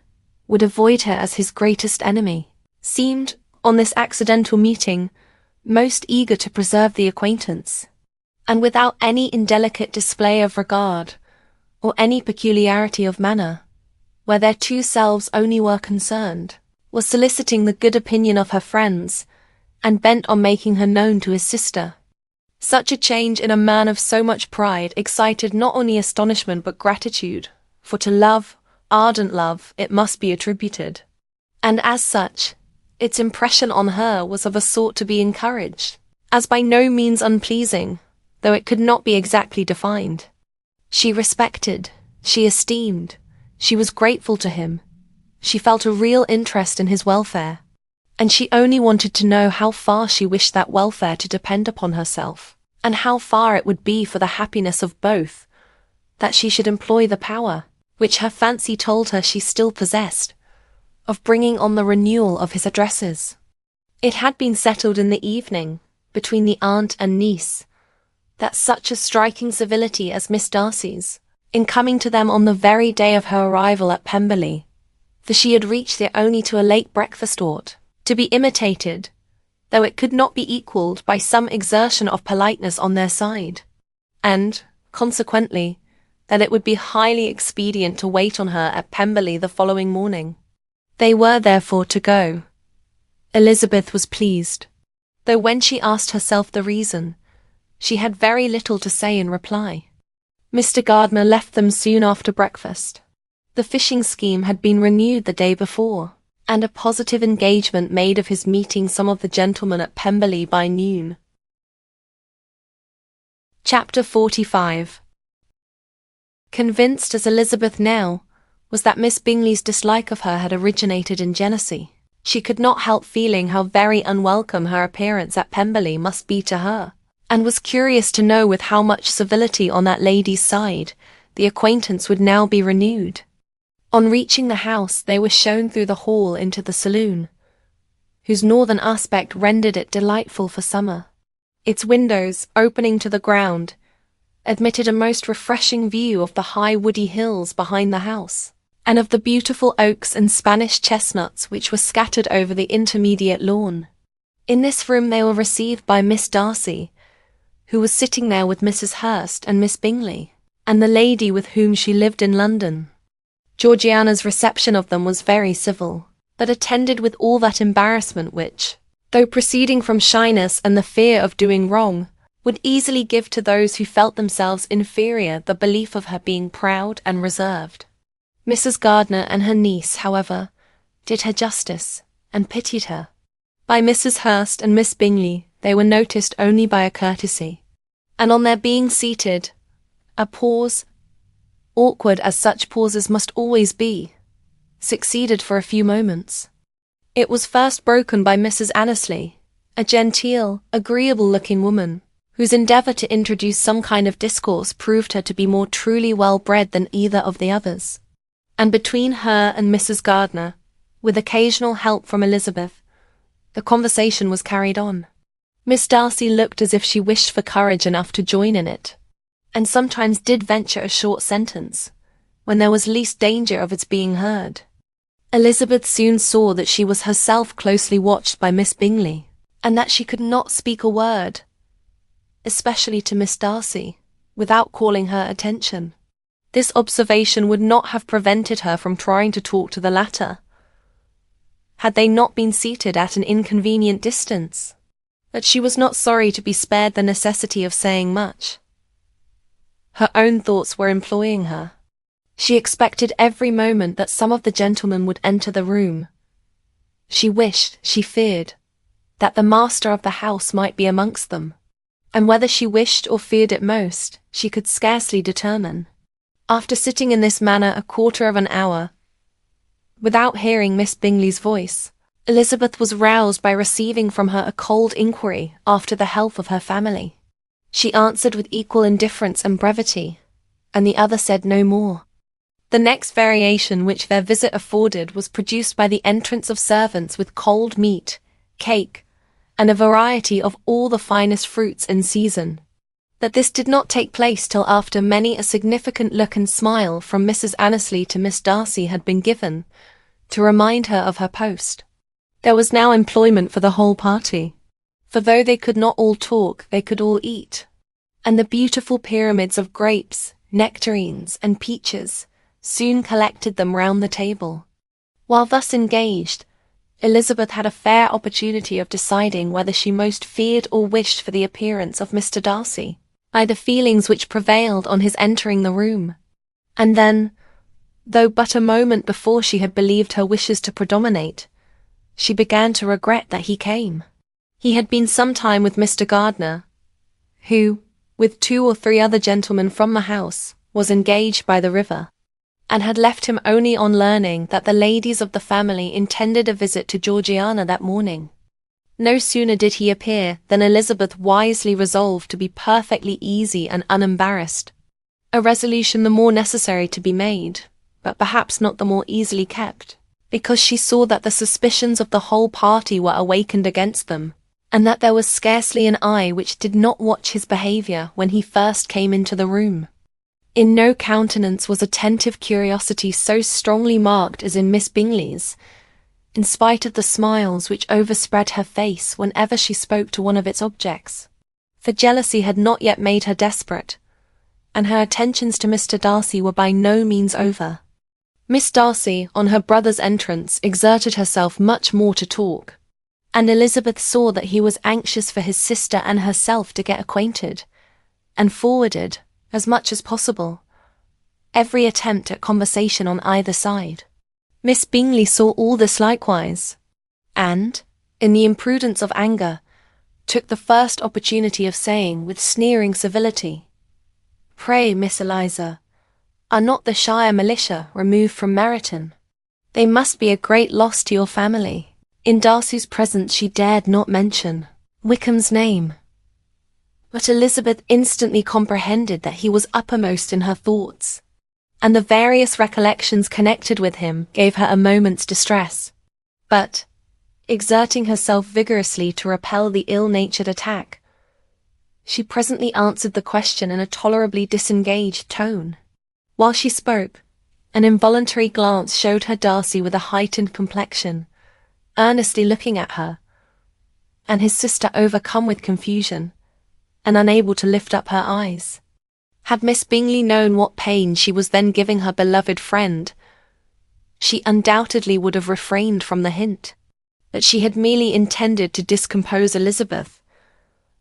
would avoid her as his greatest enemy, seemed, on this accidental meeting, most eager to preserve the acquaintance, and without any indelicate display of regard, or any peculiarity of manner, where their two selves only were concerned, was soliciting the good opinion of her friends, and bent on making her known to his sister. Such a change in a man of so much pride excited not only astonishment but gratitude, for to love, ardent love, it must be attributed, and as such, its impression on her was of a sort to be encouraged, as by no means unpleasing, though it could not be exactly defined. She respected, she esteemed, she was grateful to him, she felt a real interest in his welfare, and she only wanted to know how far she wished that welfare to depend upon herself, and how far it would be for the happiness of both, that she should employ the power, which her fancy told her she still possessed, of bringing on the renewal of his addresses. It had been settled in the evening, between the aunt and niece, that such a striking civility as Miss Darcy's, in coming to them on the very day of her arrival at Pemberley, for she had reached there only to a late breakfast ought to be imitated, though it could not be equalled by some exertion of politeness on their side, and, consequently, that it would be highly expedient to wait on her at Pemberley the following morning. They were therefore to go. Elizabeth was pleased, though when she asked herself the reason, she had very little to say in reply. Mr. Gardiner left them soon after breakfast. The fishing scheme had been renewed the day before, and a positive engagement made of his meeting some of the gentlemen at Pemberley by noon. Chapter 45. Convinced as Elizabeth now was that Miss Bingley's dislike of her had originated in jealousy, she could not help feeling how very unwelcome her appearance at Pemberley must be to her, and was curious to know with how much civility on that lady's side the acquaintance would now be renewed. On reaching the house they were shown through the hall into the saloon, whose northern aspect rendered it delightful for summer. Its windows, opening to the ground, admitted a most refreshing view of the high woody hills behind the house, and of the beautiful oaks and Spanish chestnuts which were scattered over the intermediate lawn. In this room they were received by Miss Darcy, who was sitting there with Mrs. Hurst and Miss Bingley, and the lady with whom she lived in London. Georgiana's reception of them was very civil, but attended with all that embarrassment which, though proceeding from shyness and the fear of doing wrong, would easily give to those who felt themselves inferior the belief of her being proud and reserved. Mrs. Gardiner and her niece, however, did her justice, and pitied her. By Mrs. Hurst and Miss Bingley they were noticed only by a courtesy, and on their being seated, a pause, awkward as such pauses must always be, succeeded for a few moments. It was first broken by Mrs. Annesley, a genteel, agreeable-looking woman, whose endeavour to introduce some kind of discourse proved her to be more truly well-bred than either of the others. And between her and Mrs. Gardiner, with occasional help from Elizabeth, the conversation was carried on. Miss Darcy looked as if she wished for courage enough to join in it, and sometimes did venture a short sentence, when there was least danger of its being heard. Elizabeth soon saw that she was herself closely watched by Miss Bingley, and that she could not speak a word, especially to Miss Darcy, without calling her attention. This observation would not have prevented her from trying to talk to the latter, had they not been seated at an inconvenient distance. But she was not sorry to be spared the necessity of saying much. Her own thoughts were employing her. She expected every moment that some of the gentlemen would enter the room. She wished, she feared, that the master of the house might be amongst them. And whether she wished or feared it most, she could scarcely determine. After sitting in this manner a quarter of an hour, without hearing Miss Bingley's voice, Elizabeth was roused by receiving from her a cold inquiry after the health of her family. She answered with equal indifference and brevity, and the other said no more. The next variation which their visit afforded was produced by the entrance of servants with cold meat, cake, and a variety of all the finest fruits in season. That this did not take place till after many a significant look and smile from Mrs. Annesley to Miss Darcy had been given, to remind her of her post. There was now employment for the whole party, for though they could not all talk, they could all eat, and the beautiful pyramids of grapes, nectarines, and peaches soon collected them round the table. While thus engaged, Elizabeth had a fair opportunity of deciding whether she most feared or wished for the appearance of Mr. Darcy, by the feelings which prevailed on his entering the room. And then, though but a moment before she had believed her wishes to predominate, she began to regret that he came. He had been some time with Mr. Gardiner, who, with 2 or 3 other gentlemen from the house, was engaged by the river, and had left him only on learning that the ladies of the family intended a visit to Georgiana that morning. No sooner did he appear than Elizabeth wisely resolved to be perfectly easy and unembarrassed, a resolution the more necessary to be made, but perhaps not the more easily kept, because she saw that the suspicions of the whole party were awakened against them, and that there was scarcely an eye which did not watch his behaviour when he first came into the room. In no countenance was attentive curiosity so strongly marked as in Miss Bingley's, in spite of the smiles which overspread her face whenever she spoke to one of its objects. For jealousy had not yet made her desperate, and her attentions to Mr. Darcy were by no means over. Miss Darcy, on her brother's entrance, exerted herself much more to talk, and Elizabeth saw that he was anxious for his sister and herself to get acquainted, and forwarded, as much as possible, every attempt at conversation on either side. Miss Bingley saw all this likewise, and, in the imprudence of anger, took the first opportunity of saying, with sneering civility, "Pray, Miss Eliza, are not the shire militia removed from Meryton? They must be a great loss to your family." In Darcy's presence she dared not mention Wickham's name, but Elizabeth instantly comprehended that he was uppermost in her thoughts, and the various recollections connected with him gave her a moment's distress. But, exerting herself vigorously to repel the ill-natured attack, she presently answered the question in a tolerably disengaged tone. While she spoke, an involuntary glance showed her Darcy with a heightened complexion, earnestly looking at her, and his sister overcome with confusion, and unable to lift up her eyes. Had Miss Bingley known what pain she was then giving her beloved friend, she undoubtedly would have refrained from the hint, that she had merely intended to discompose Elizabeth,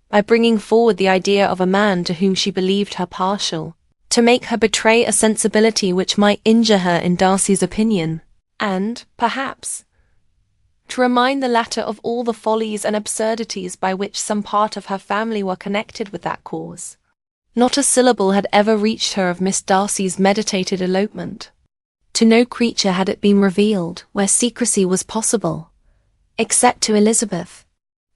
by bringing forward the idea of a man to whom she believed her partial, to make her betray a sensibility which might injure her in Darcy's opinion, and, perhaps, to remind the latter of all the follies and absurdities by which some part of her family were connected with that cause. Not a syllable had ever reached her of Miss Darcy's meditated elopement. To no creature had it been revealed where secrecy was possible, except to Elizabeth,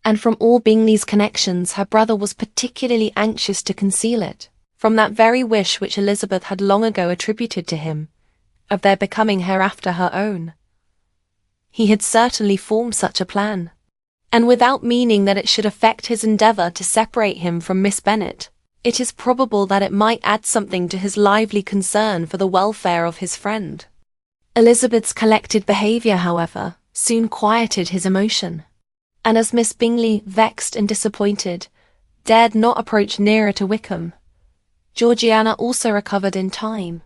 and from all Bingley's connections her brother was particularly anxious to conceal it, from that very wish which Elizabeth had long ago attributed to him, of their becoming hereafter her own. He had certainly formed such a plan, and without meaning that it should affect his endeavour to separate him from Miss Bennet, it is probable that it might add something to his lively concern for the welfare of his friend. Elizabeth's collected behaviour, however, soon quieted his emotion, and as Miss Bingley, vexed and disappointed, dared not approach nearer to Wickham, Georgiana also recovered in time,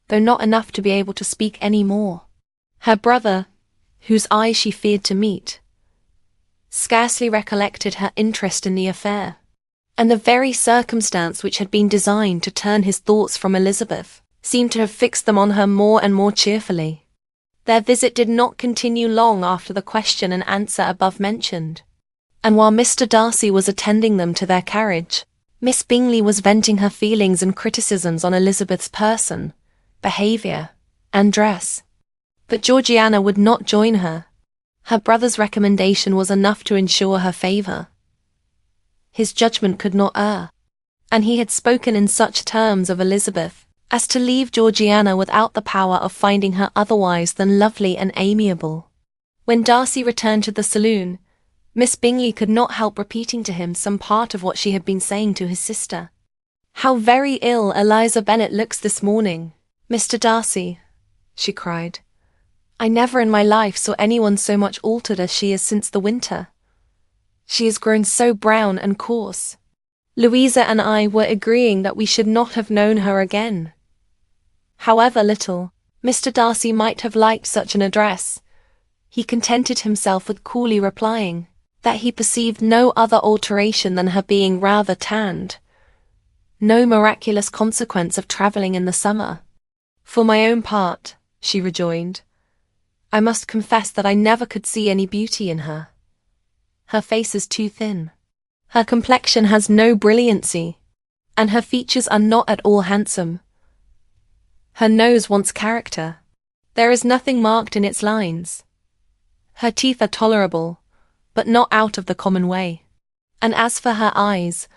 though not enough to be able to speak any more. Her brother, whose eyes she feared to meet, scarcely recollected her interest in the affair, and the very circumstance which had been designed to turn his thoughts from Elizabeth seemed to have fixed them on her more and more cheerfully. Their visit did not continue long after the question and answer above mentioned, and while Mr. Darcy was attending them to their carriage, Miss Bingley was venting her feelings and criticisms on Elizabeth's person, behaviour, and dress. But Georgiana would not join her. Her brother's recommendation was enough to ensure her favour. His judgment could not err, and he had spoken in such terms of Elizabeth as to leave Georgiana without the power of finding her otherwise than lovely and amiable. When Darcy returned to the saloon, Miss Bingley could not help repeating to him some part of what she had been saying to his sister. "How very ill Eliza Bennet looks this morning, Mr. Darcy," she cried. "I never in my life saw anyone so much altered as she is since the winter. She has grown so brown and coarse. Louisa and I were agreeing that we should not have known her again." However little Mr. Darcy might have liked such an address, he contented himself with coolly replying that he perceived no other alteration than her being rather tanned, no miraculous consequence of travelling in the summer. "For my own part," she rejoined, "I must confess that I never could see any beauty in her. Her face is too thin, her complexion has no brilliancy, and her features are not at all handsome. Her nose wants character. There is nothing marked in its lines. Her teeth are tolerable, but not out of the common way. And as for her eyes,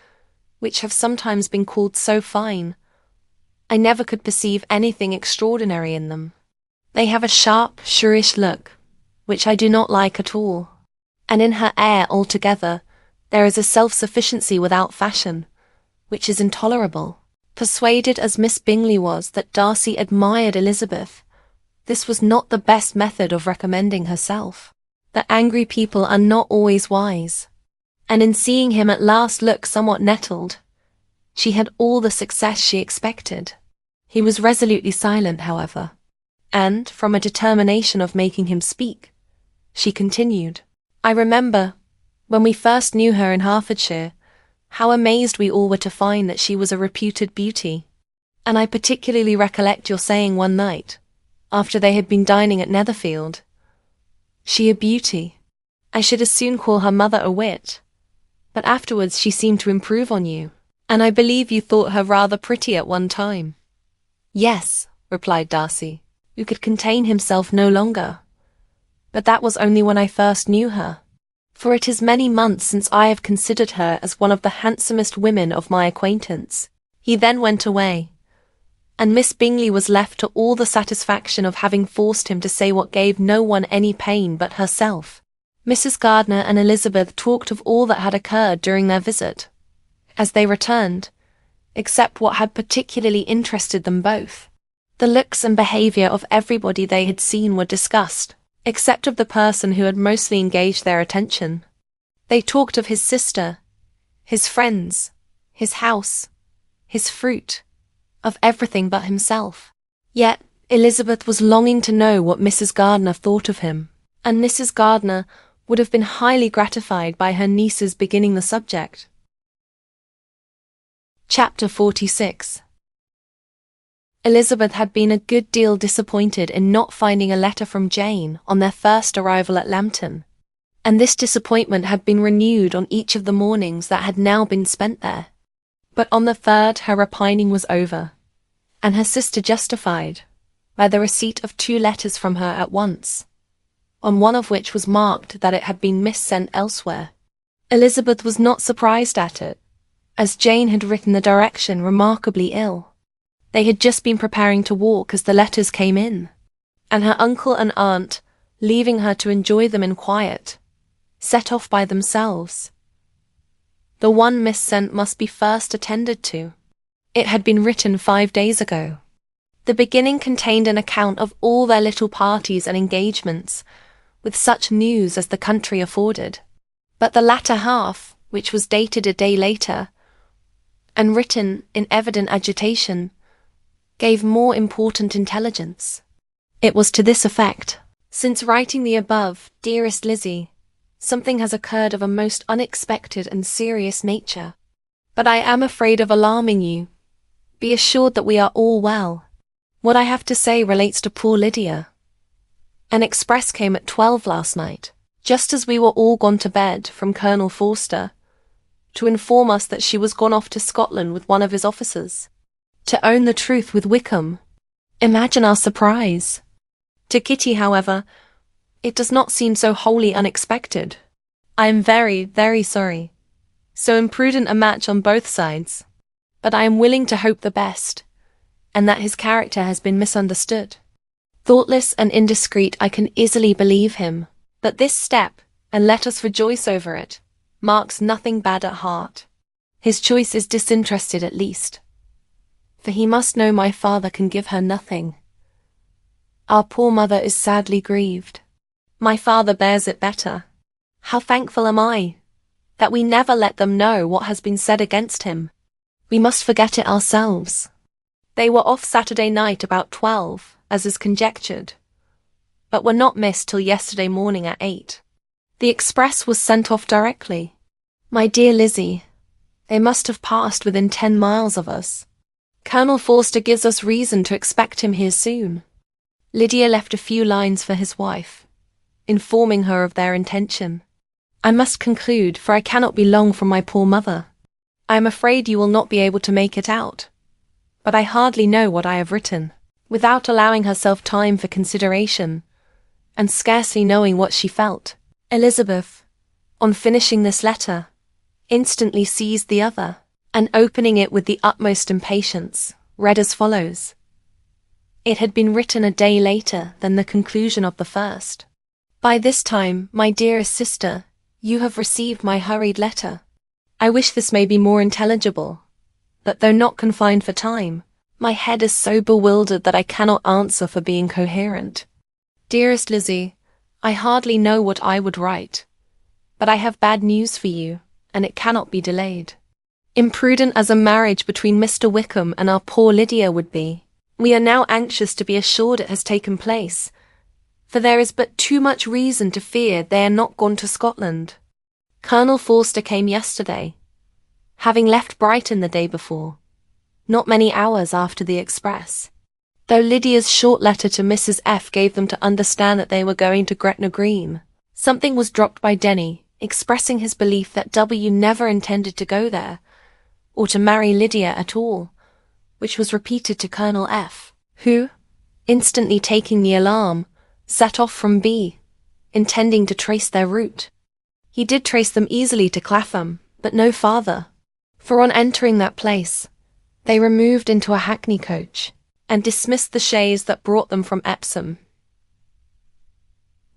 which have sometimes been called so fine, I never could perceive anything extraordinary in them. They have a sharp, shrewish look, which I do not like at all. And in her air altogether, there is a self-sufficiency without fashion, which is intolerable." Persuaded as Miss Bingley was that Darcy admired Elizabeth, this was not the best method of recommending herself. That angry people are not always wise, and in seeing him at last look somewhat nettled, she had all the success she expected. He was resolutely silent, however, and, from a determination of making him speak, she continued, "I remember, when we first knew her in Hertfordshire, how amazed we all were to find that she was a reputed beauty, and I particularly recollect your saying one night, after they had been dining at Netherfield, 'She a beauty. I should as soon call her mother a wit.' But afterwards she seemed to improve on you, and I believe you thought her rather pretty at one time." "Yes," replied Darcy, who could contain himself no longer, "but that was only when I first knew her, for it is many months since I have considered her as one of the handsomest women of my acquaintance." He then went away, and Miss Bingley was left to all the satisfaction of having forced him to say what gave no one any pain but herself. Mrs. Gardiner and Elizabeth talked of all that had occurred during their visit, as they returned, except what had particularly interested them both. The looks and behaviour of everybody they had seen were discussed, except of the person who had mostly engaged their attention. They talked of his sister, his friends, his house, his fruit, of everything but himself. Yet Elizabeth was longing to know what Mrs. Gardiner thought of him, and Mrs. Gardiner would have been highly gratified by her niece's beginning the subject. Chapter 46. Elizabeth had been a good deal disappointed in not finding a letter from Jane on their first arrival at Lambton, and this disappointment had been renewed on each of the mornings that had now been spent there. But on the third her repining was over, and her sister justified by the receipt of 2 letters from her at once, on one of which was marked that it had been missent elsewhere. Elizabeth was not surprised at it, as Jane had written the direction remarkably ill. They had just been preparing to walk as the letters came in, and her uncle and aunt, leaving her to enjoy them in quiet, set off by themselves. The one missent must be first attended to. It had been written 5 days ago. The beginning contained an account of all their little parties and engagements, with such news as the country afforded. But the latter half, which was dated a day later, and written in evident agitation, gave more important intelligence. It was to this effect: "Since writing the above, dearest Lizzie, something has occurred of a most unexpected and serious nature. But I am afraid of alarming you. Be assured that we are all well. What I have to say relates to poor Lydia. An express came at 12 last night, just as we were all gone to bed, from Colonel Forster, to inform us that she was gone off to Scotland with one of his officers, to own the truth with Wickham. Imagine our surprise. To Kitty, however, it does not seem so wholly unexpected. I am very, very sorry. So imprudent a match on both sides. But I am willing to hope the best, and that his character has been misunderstood. Thoughtless and indiscreet, I can easily believe him. But this step, and let us rejoice over it, marks nothing bad at heart. His choice is disinterested at least. For he must know my father can give her nothing. Our poor mother is sadly grieved. My father bears it better. How thankful am I that we never let them know what has been said against him. We must forget it ourselves. They were off Saturday night about 12, as is conjectured, but were not missed till yesterday morning at 8. The express was sent off directly. My dear Lizzie, they must have passed within 10 miles of us. Colonel Forster gives us reason to expect him here soon. Lydia left a few lines for his wife, informing her of their intention. I must conclude, for I cannot be long from my poor mother. I am afraid you will not be able to make it out, but I hardly know what I have written. Without allowing herself time for consideration, and scarcely knowing what she felt, Elizabeth, on finishing this letter, instantly seized the other, and opening it with the utmost impatience, read as follows. It had been written a day later than the conclusion of the first. By this time, my dearest sister, you have received my hurried letter. I wish this may be more intelligible, but though not confined for time, my head is so bewildered that I cannot answer for being coherent. Dearest Lizzie, I hardly know what I would write, but I have bad news for you, and it cannot be delayed. Imprudent as a marriage between Mr. Wickham and our poor Lydia would be, we are now anxious to be assured it has taken place, for there is but too much reason to fear they are not gone to Scotland. Colonel Forster came yesterday, having left Brighton the day before, not many hours after the express. Though Lydia's short letter to Mrs. F. gave them to understand that they were going to Gretna Green, something was dropped by Denny, expressing his belief that W. never intended to go there, or to marry Lydia at all, which was repeated to Colonel F., who, instantly taking the alarm, set off from B., intending to trace their route. He did trace them easily to Clapham, but no farther, for on entering that place, they removed into a hackney coach, and dismissed the chaise that brought them from Epsom.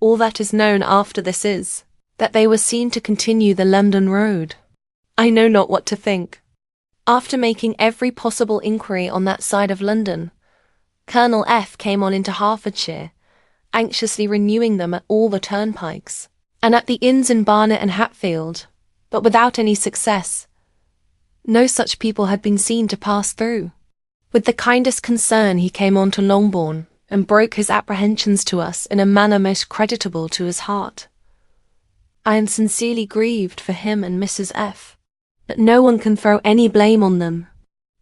All that is known after this is, that they were seen to continue the London road. I know not what to think. After making every possible inquiry on that side of London, Colonel F. came on into Hertfordshire, anxiously renewing them at all the turnpikes, and at the inns in Barnet and Hatfield, but without any success. No such people had been seen to pass through. With the kindest concern he came on to Longbourn, and broke his apprehensions to us in a manner most creditable to his heart. I am sincerely grieved for him and Mrs. F., but no one can throw any blame on them.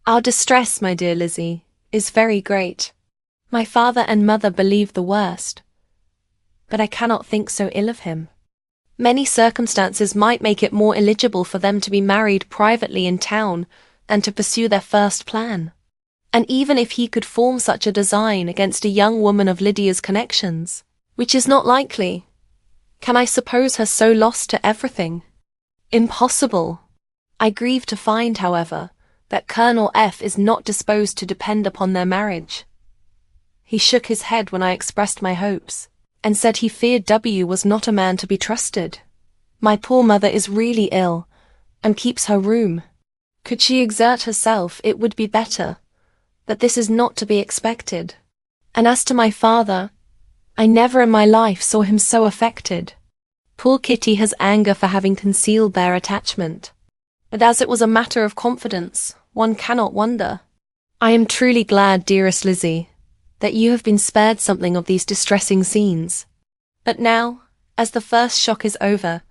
Our distress, my dear Lizzie, is very great. My father and mother believe the worst, but I cannot think so ill of him. Many circumstances might make it more eligible for them to be married privately in town and to pursue their first plan. And even if he could form such a design against a young woman of Lydia's connections, which is not likely, can I suppose her so lost to everything? Impossible. I grieve to find, however, that Colonel F. is not disposed to depend upon their marriage. He shook his head when I expressed my hopes, and said he feared W. was not a man to be trusted. My poor mother is really ill, and keeps her room. Could she exert herself, it would be better, but this is not to be expected. And as to my father, I never in my life saw him so affected. Poor Kitty has anger for having concealed their attachment, but as it was a matter of confidence, one cannot wonder. I am truly glad, dearest Lizzie, that you have been spared something of these distressing scenes. But now, as the first shock is over,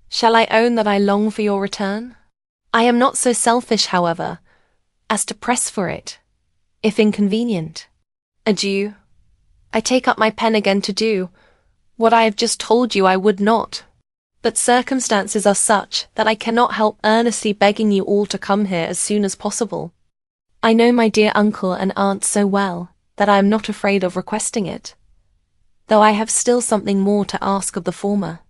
shall I own that I long for your return? I am not so selfish, however, as to press for it, if inconvenient. Adieu. I take up my pen again to do what I have just told you I would not. But circumstances are such that I cannot help earnestly begging you all to come here as soon as possible. I know my dear uncle and aunt so well that I am not afraid of requesting it, though I have still something more to ask of the former.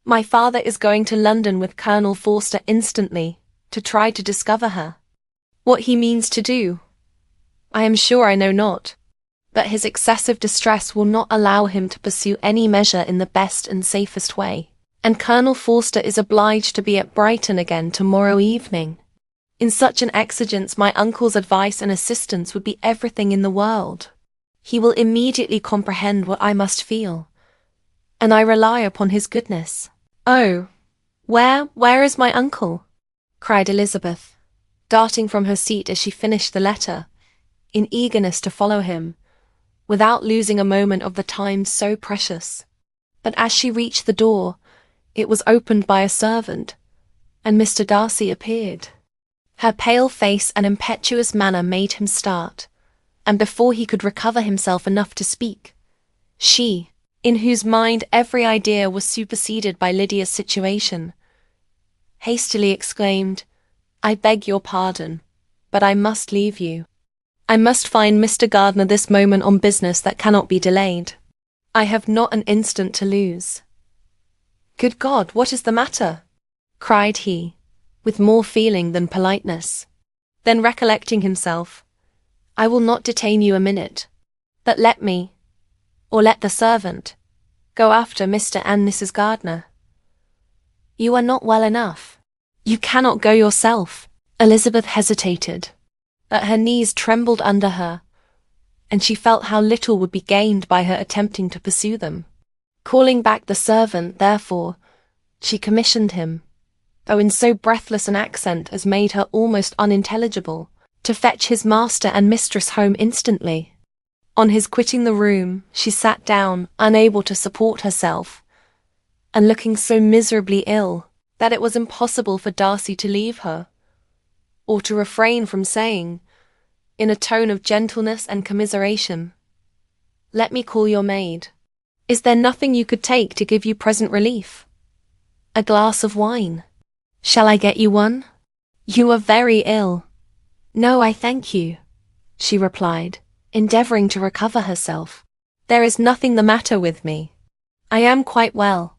My father is going to London with Colonel Forster instantly to try to discover her. What he means to do, I am sure I know not, but his excessive distress will not allow him to pursue any measure in the best and safest way, and Colonel Forster is obliged to be at Brighton again tomorrow evening. In such an exigence my uncle's advice and assistance would be everything in the world. He will immediately comprehend what I must feel, and I rely upon his goodness. Oh, where is my uncle? Cried Elizabeth, darting from her seat as she finished the letter, in eagerness to follow him, without losing a moment of the time so precious. But as she reached the door, it was opened by a servant, and Mr. Darcy appeared. Her pale face and impetuous manner made him start, and before he could recover himself enough to speak, she, in whose mind every idea was superseded by Lydia's situation, hastily exclaimed, "I beg your pardon, but I must leave you. I must find Mr. Gardiner this moment on business that cannot be delayed. I have not an instant to lose." "Good God, what is the matter?" cried he, with more feeling than politeness. Then recollecting himself, "I will not detain you a minute, but let me, or let the servant, go after Mr. and Mrs. Gardiner." "You are not well enough. You cannot go yourself." Elizabeth hesitated, but her knees trembled under her, and she felt how little would be gained by her attempting to pursue them. Calling back the servant, therefore, she commissioned him, though in so breathless an accent as made her almost unintelligible, to fetch his master and mistress home instantly. On his quitting the room, she sat down, unable to support herself, and looking so miserably ill that it was impossible for Darcy to leave her, or to refrain from saying, in a tone of gentleness and commiseration, "Let me call your maid. Is there nothing you could take to give you present relief? A glass of wine? Shall I get you one? You are very ill." "No, I thank you," she replied, endeavouring to recover herself. "There is nothing the matter with me. I am quite well.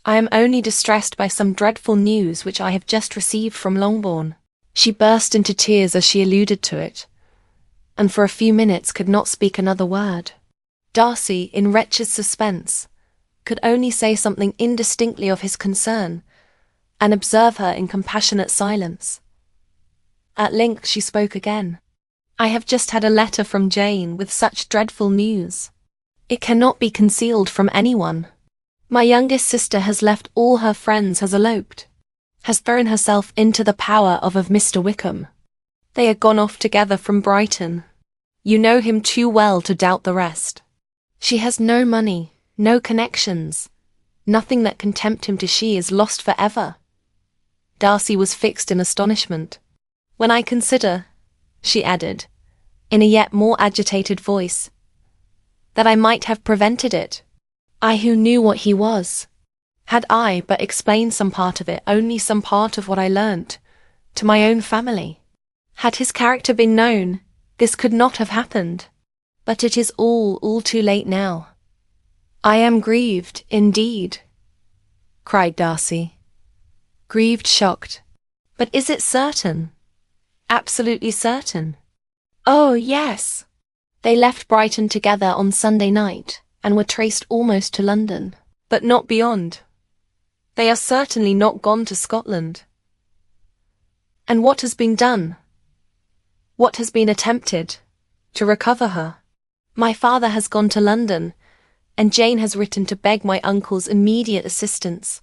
I am only distressed by some dreadful news which I have just received from Longbourn." She burst into tears as she alluded to it, and for a few minutes could not speak another word. Darcy, in wretched suspense, could only say something indistinctly of his concern, and observe her in compassionate silence. At length she spoke again. "I have just had a letter from Jane with such dreadful news. It cannot be concealed from anyone. My youngest sister has left all her friends, has eloped, has thrown herself into the power of Mr. Wickham. They are gone off together from Brighton. You know him too well to doubt the rest. She has no money, no connections. Nothing that can tempt him to she is lost for ever." Darcy was fixed in astonishment. "When I consider," she added, in a yet more agitated voice, "that I might have prevented it. I who knew what he was. Had I but explained some part of it, only some part of what I learnt, to my own family. Had his character been known, this could not have happened. But it is all too late now. I am grieved, indeed," cried Darcy. "Grieved, shocked. But is it certain? Absolutely certain?" "Oh, yes. They left Brighton together on Sunday night, and were traced almost to London, but not beyond. They are certainly not gone to Scotland." "And what has been done? What has been attempted to recover her?" "My father has gone to London, and Jane has written to beg my uncle's immediate assistance,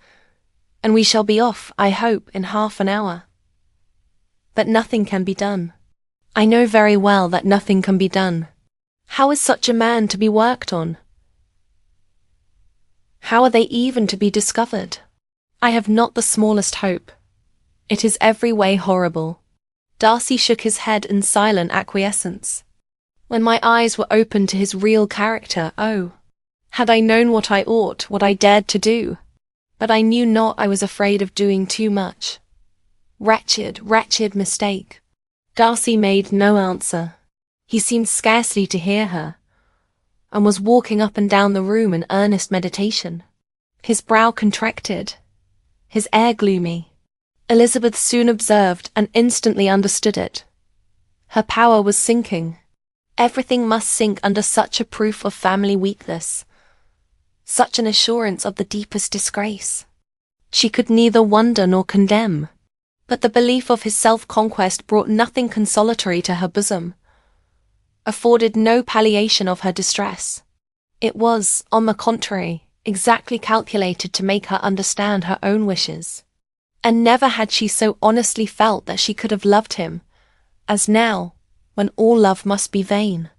and we shall be off, I hope, in half an hour. But nothing can be done. I know very well that nothing can be done. How is such a man to be worked on? How are they even to be discovered? I have not the smallest hope. It is every way horrible." Darcy shook his head in silent acquiescence. When my eyes were opened to his real character, oh, had I known what I ought, what I dared to do! But I knew not I was afraid of doing too much. Wretched, wretched mistake. Darcy made no answer. He seemed scarcely to hear her, and was walking up and down the room in earnest meditation. His brow contracted, his air gloomy. Elizabeth soon observed and instantly understood it. Her power was sinking. Everything must sink under such a proof of family weakness, such an assurance of the deepest disgrace. She could neither wonder nor condemn, but the belief of his self-conquest brought nothing consolatory to her bosom, afforded no palliation of her distress. It was, on the contrary, exactly calculated to make her understand her own wishes. And never had she so honestly felt that she could have loved him, as now, when all love must be vain.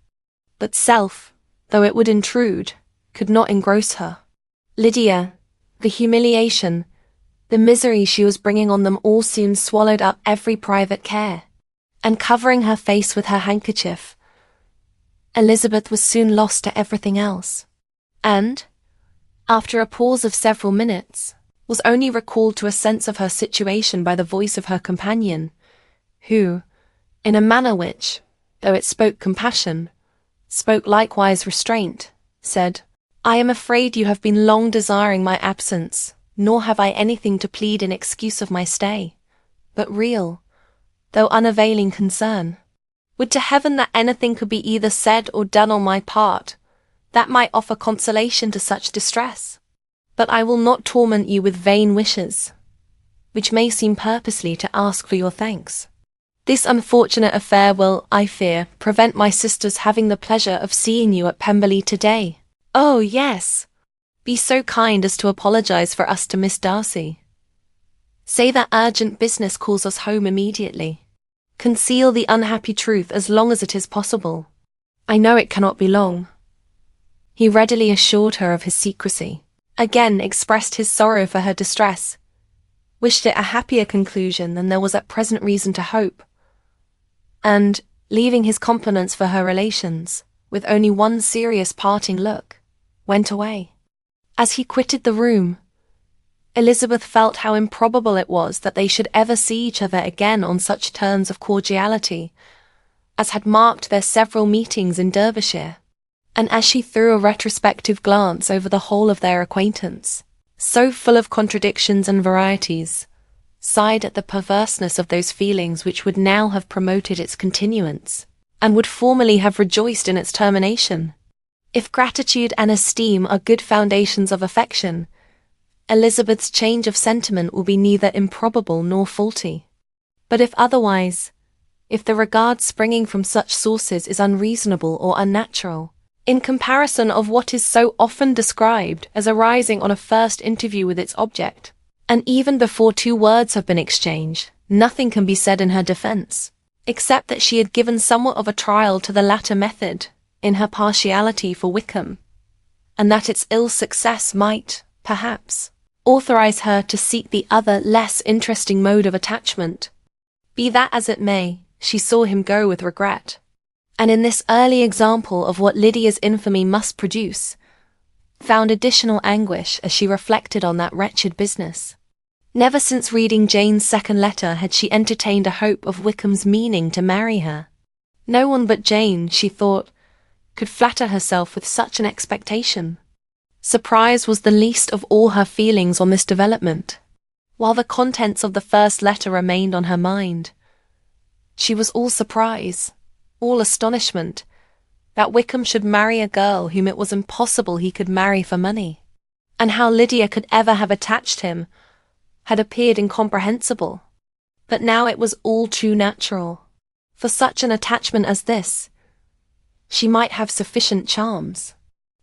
But self, though it would intrude, could not engross her. Lydia, the humiliation, the misery she was bringing on them all soon swallowed up every private care, and covering her face with her handkerchief, Elizabeth was soon lost to everything else, and, after a pause of several minutes, was only recalled to a sense of her situation by the voice of her companion, who, in a manner which, though it spoke compassion, spoke likewise restraint, said, "I am afraid you have been long desiring my absence, nor have I anything to plead in excuse of my stay, but real, though unavailing concern. Would to heaven that anything could be either said or done on my part, that might offer consolation to such distress. But I will not torment you with vain wishes, which may seem purposely to ask for your thanks. This unfortunate affair will, I fear, prevent my sister's having the pleasure of seeing you at Pemberley today. Oh, yes! Be so kind as to apologize for us to Miss Darcy. Say that urgent business calls us home immediately. Conceal the unhappy truth as long as it is possible. I know it cannot be long." He readily assured her of his secrecy, again expressed his sorrow for her distress, wished it a happier conclusion than there was at present reason to hope, and, leaving his compliments for her relations, with only one serious parting look, went away. As he quitted the room, Elizabeth felt how improbable it was that they should ever see each other again on such terms of cordiality as had marked their several meetings in Derbyshire, and as she threw a retrospective glance over the whole of their acquaintance, so full of contradictions and varieties, sighed at the perverseness of those feelings which would now have promoted its continuance, and would formerly have rejoiced in its termination. If gratitude and esteem are good foundations of affection, Elizabeth's change of sentiment will be neither improbable nor faulty. But if otherwise, if the regard springing from such sources is unreasonable or unnatural, in comparison of what is so often described as arising on a first interview with its object, and even before 2 words have been exchanged, nothing can be said in her defence, except that she had given somewhat of a trial to the latter method in her partiality for Wickham, and that its ill success might, perhaps, authorize her to seek the other less interesting mode of attachment. Be that as it may, she saw him go with regret, and in this early example of what Lydia's infamy must produce, found additional anguish as she reflected on that wretched business. Never since reading Jane's second letter had she entertained a hope of Wickham's meaning to marry her. No one but Jane, she thought, could flatter herself with such an expectation. Surprise was the least of all her feelings on this development. While the contents of the first letter remained on her mind, she was all surprise, all astonishment, that Wickham should marry a girl whom it was impossible he could marry for money, and how Lydia could ever have attached him had appeared incomprehensible. But now it was all too natural. For such an attachment as this, she might have sufficient charms.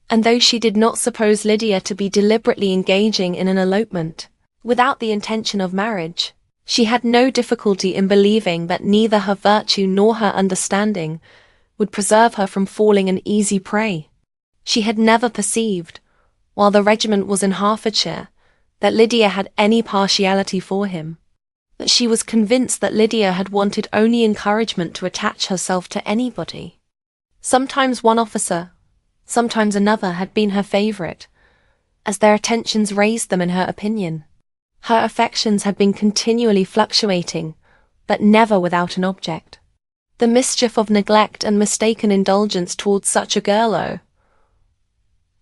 And though she did not suppose Lydia to be deliberately engaging in an elopement, without the intention of marriage, she had no difficulty in believing that neither her virtue nor her understanding would preserve her from falling an easy prey. She had never perceived, while the regiment was in Hertfordshire, that Lydia had any partiality for him, but she was convinced that Lydia had wanted only encouragement to attach herself to anybody. Sometimes one officer, sometimes another had been her favourite, as their attentions raised them in her opinion. Her affections had been continually fluctuating, but never without an object. The mischief of neglect and mistaken indulgence towards such a girl, oh!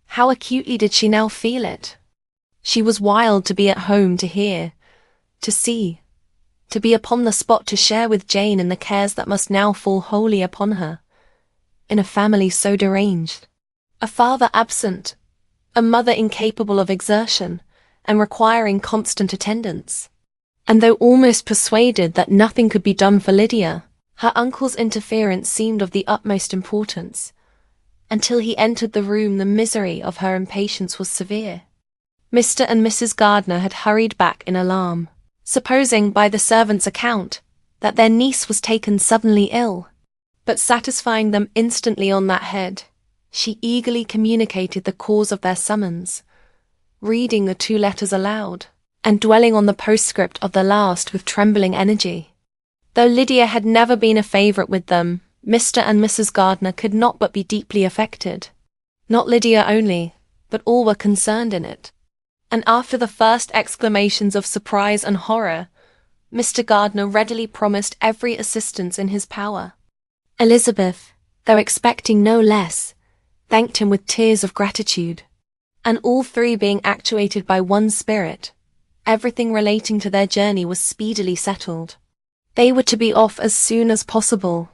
How acutely did she now feel it? She was wild to be at home, to hear, to see, to be upon the spot to share with Jane in the cares that must now fall wholly upon her, in a family so deranged. A father absent, a mother incapable of exertion, and requiring constant attendance. And though almost persuaded that nothing could be done for Lydia, her uncle's interference seemed of the utmost importance. Until he entered the room, the misery of her impatience was severe. Mr. and Mrs. Gardiner had hurried back in alarm, supposing by the servant's account that their niece was taken suddenly ill, but satisfying them instantly on that head, she eagerly communicated the cause of their summons, reading the 2 letters aloud, and dwelling on the postscript of the last with trembling energy. Though Lydia had never been a favourite with them, Mr. and Mrs. Gardiner could not but be deeply affected. Not Lydia only, but all were concerned in it. And after the first exclamations of surprise and horror, Mr. Gardiner readily promised every assistance in his power. Elizabeth, though expecting no less, thanked him with tears of gratitude, and all 3 being actuated by one spirit, everything relating to their journey was speedily settled. They were to be off as soon as possible.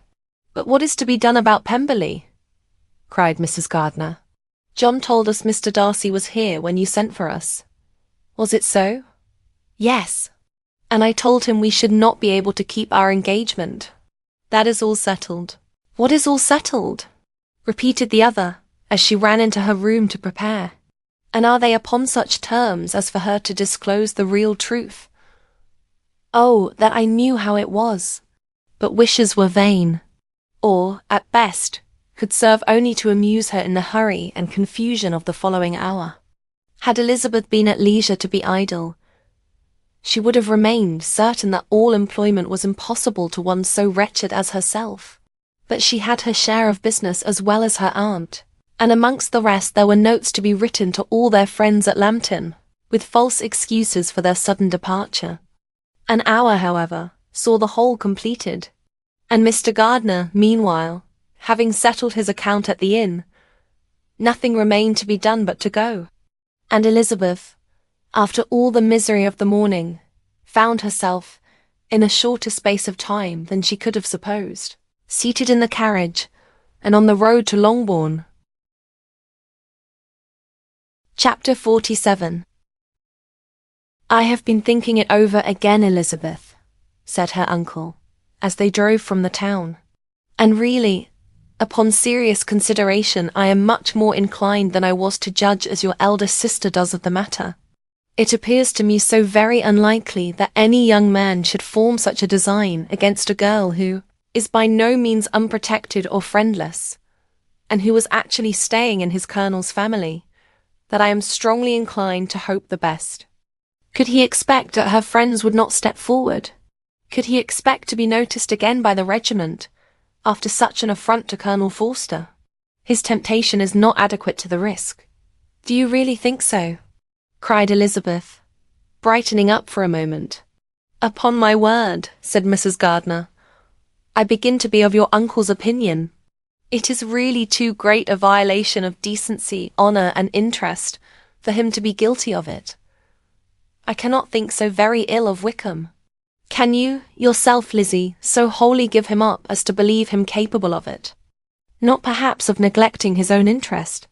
"But what is to be done about Pemberley?" cried Mrs. Gardiner. "John told us Mr. Darcy was here when you sent for us. Was it so?" "Yes. And I told him we should not be able to keep our engagement." "That is all settled." "What is all settled?" repeated the other, as she ran into her room to prepare. "And are they upon such terms as for her to disclose the real truth?" "Oh, that I knew how it was!" But wishes were vain, or, at best, could serve only to amuse her in the hurry and confusion of the following hour. Had Elizabeth been at leisure to be idle, she would have remained, certain that all employment was impossible to one so wretched as herself. But she had her share of business as well as her aunt, and amongst the rest there were notes to be written to all their friends at Lambton, with false excuses for their sudden departure. An hour, however, saw the whole completed, and Mr. Gardiner, meanwhile, having settled his account at the inn, nothing remained to be done but to go. And Elizabeth, after all the misery of the morning, found herself, in a shorter space of time than she could have supposed, seated in the carriage, and on the road to Longbourn. Chapter 47. "I have been thinking it over again, Elizabeth," said her uncle, as they drove from the town, "and really, upon serious consideration, I am much more inclined than I was to judge as your eldest sister does of the matter. It appears to me so very unlikely that any young man should form such a design against a girl who is by no means unprotected or friendless, and who was actually staying in his colonel's family, that I am strongly inclined to hope the best. Could he expect that her friends would not step forward? Could he expect to be noticed again by the regiment, after such an affront to Colonel Forster? His temptation is not adequate to the risk." "Do you really think so?" cried Elizabeth, brightening up for a moment. "Upon my word," said Mrs. Gardiner, "I begin to be of your uncle's opinion. It is really too great a violation of decency, honour, and interest for him to be guilty of it. I cannot think so very ill of Wickham. Can you, yourself, Lizzie, so wholly give him up as to believe him capable of it? Not perhaps of neglecting his own interest,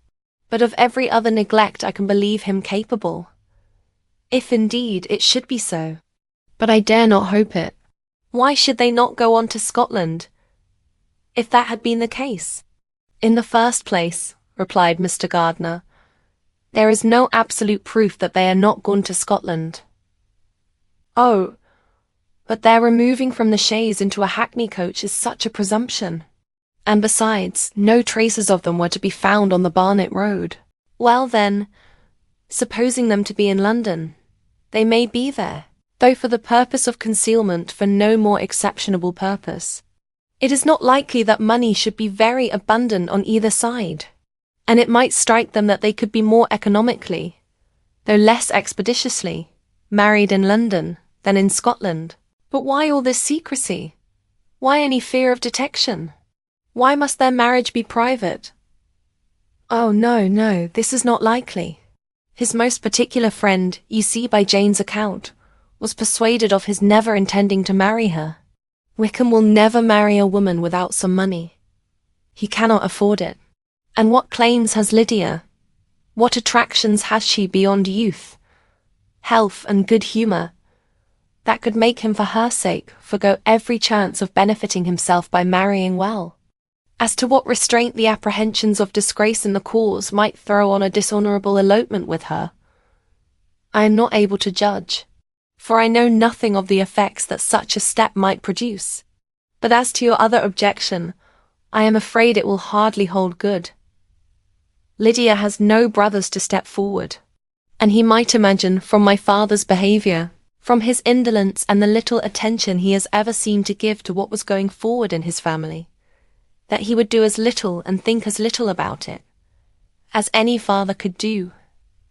but of every other neglect I can believe him capable. If indeed it should be so, but I dare not hope it. Why should they not go on to Scotland, if that had been the case?" "In the first place," replied Mr. Gardiner, "there is no absolute proof that they are not gone to Scotland." "Oh, but their removing from the chaise into a hackney coach is such a presumption. And besides, no traces of them were to be found on the Barnet road." "Well then, supposing them to be in London, they may be there, though for the purpose of concealment, for no more exceptionable purpose. It is not likely that money should be very abundant on either side, and it might strike them that they could be more economically, though less expeditiously, married in London than in Scotland. But why all this secrecy? Why any fear of detection? Why must their marriage be private? Oh, no, this is not likely. His most particular friend, you see by Jane's account, was persuaded of his never intending to marry her. Wickham will never marry a woman without some money. He cannot afford it. And what claims has Lydia? What attractions has she beyond youth, health and good humour, that could make him for her sake forgo every chance of benefiting himself by marrying well? As to what restraint the apprehensions of disgrace in the cause might throw on a dishonourable elopement with her, I am not able to judge, for I know nothing of the effects that such a step might produce. But as to your other objection, I am afraid it will hardly hold good. Lydia has no brothers to step forward, and he might imagine from my father's behaviour, from his indolence and the little attention he has ever seemed to give to what was going forward in his family, that he would do as little and think as little about it as any father could do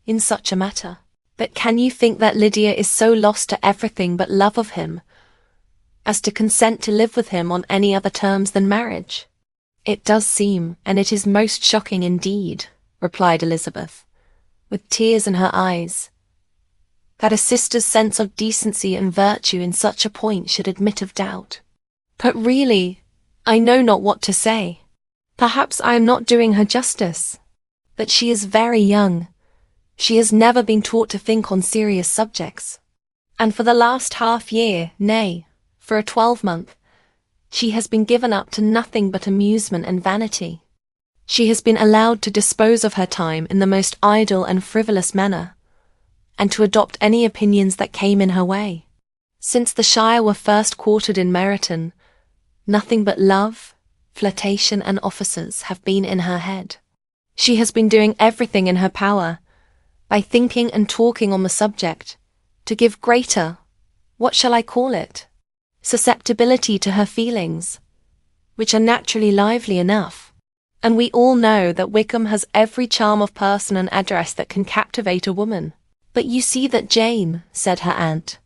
in such a matter. But can you think that Lydia is so lost to everything but love of him as to consent to live with him on any other terms than marriage? It does seem, and it is most shocking indeed, replied Elizabeth, with tears in her eyes, that a sister's sense of decency and virtue in such a point should admit of doubt. But really, I know not what to say. Perhaps I am not doing her justice. But she is very young. She has never been taught to think on serious subjects. And for the last half-year, nay, for a 12-month, she has been given up to nothing but amusement and vanity. She has been allowed to dispose of her time in the most idle and frivolous manner, and to adopt any opinions that came in her way. Since the Shire were first quartered in Meryton, nothing but love, flirtation and officers have been in her head. She has been doing everything in her power, by thinking and talking on the subject, to give greater, what shall I call it, susceptibility to her feelings, which are naturally lively enough. And we all know that Wickham has every charm of person and address that can captivate a woman. But you see that Jane, said her aunt,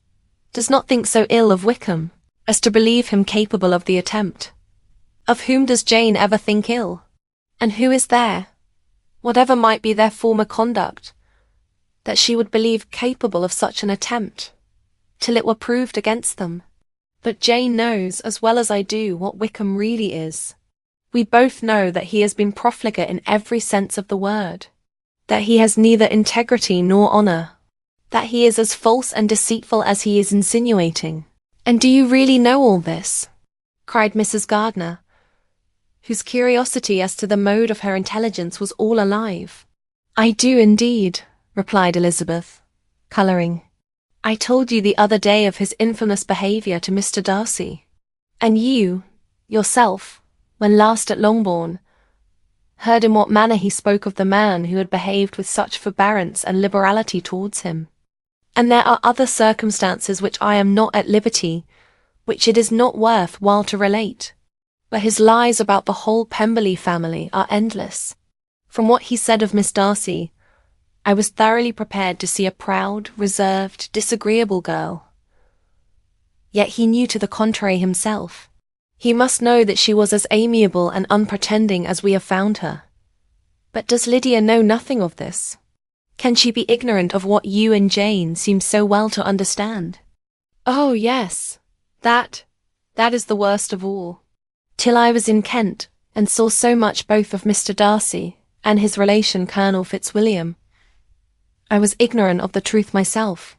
does not think so ill of Wickham as to believe him capable of the attempt. Of whom does Jane ever think ill? And who is there, whatever might be their former conduct, that she would believe capable of such an attempt, till it were proved against them? But Jane knows as well as I do what Wickham really is. We both know that he has been profligate in every sense of the word, that he has neither integrity nor honour, that he is as false and deceitful as he is insinuating. And do you really know all this? Cried Mrs. Gardiner, whose curiosity as to the mode of her intelligence was all alive. I do indeed, replied Elizabeth, colouring. I told you the other day of his infamous behaviour to Mr. Darcy, and you, yourself, when last at Longbourn, heard in what manner he spoke of the man who had behaved with such forbearance and liberality towards him. And there are other circumstances which I am not at liberty, which it is not worth while to relate, where his lies about the whole Pemberley family are endless. From what he said of Miss Darcy, I was thoroughly prepared to see a proud, reserved, disagreeable girl. Yet he knew to the contrary himself. He must know that she was as amiable and unpretending as we have found her. But does Lydia know nothing of this? Can she be ignorant of what you and Jane seem so well to understand? Oh, yes, that is the worst of all. Till I was in Kent, and saw so much both of Mr. Darcy and his relation Colonel Fitzwilliam, I was ignorant of the truth myself,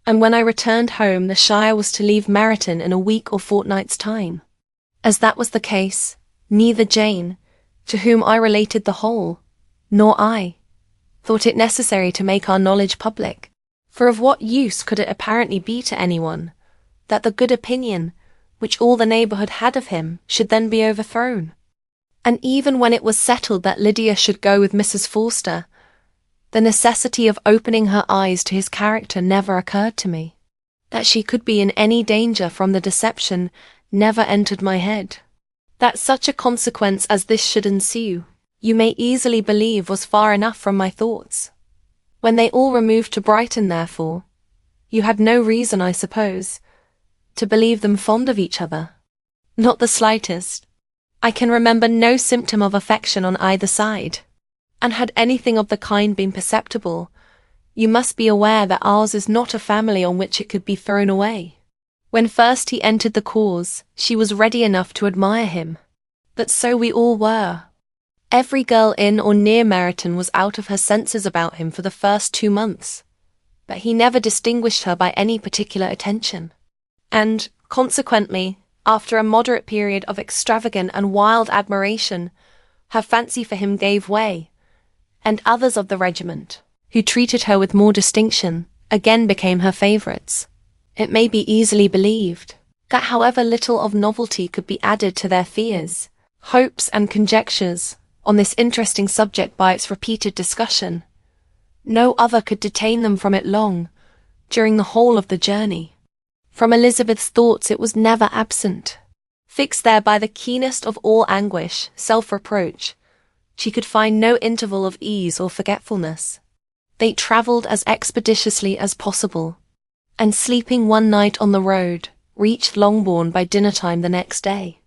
and when I returned home the Shire was to leave Meryton in a week or fortnight's time. As that was the case, neither Jane, to whom I related the whole, nor I, thought it necessary to make our knowledge public, for of what use could it apparently be to anyone, that the good opinion, which all the neighbourhood had of him, should then be overthrown? And even when it was settled that Lydia should go with Mrs. Forster, the necessity of opening her eyes to his character never occurred to me. That she could be in any danger from the deception never entered my head. That such a consequence as this should ensue, you may easily believe was far enough from my thoughts. When they all removed to Brighton, therefore, you had no reason, I suppose, to believe them fond of each other. Not the slightest. I can remember no symptom of affection on either side. And had anything of the kind been perceptible, you must be aware that ours is not a family on which it could be thrown away. When first he entered the cause, she was ready enough to admire him. But so we all were. Every girl in or near Meryton was out of her senses about him for the first 2 months, but he never distinguished her by any particular attention. And, consequently, after a moderate period of extravagant and wild admiration, her fancy for him gave way, and others of the regiment, who treated her with more distinction, again became her favourites. It may be easily believed that however little of novelty could be added to their fears, hopes and conjectures on this interesting subject by its repeated discussion, no other could detain them from it long, during the whole of the journey. From Elizabeth's thoughts it was never absent. Fixed there by the keenest of all anguish, self-reproach, she could find no interval of ease or forgetfulness. They travelled as expeditiously as possible, and sleeping one night on the road, reached Longbourn by dinner-time the next day.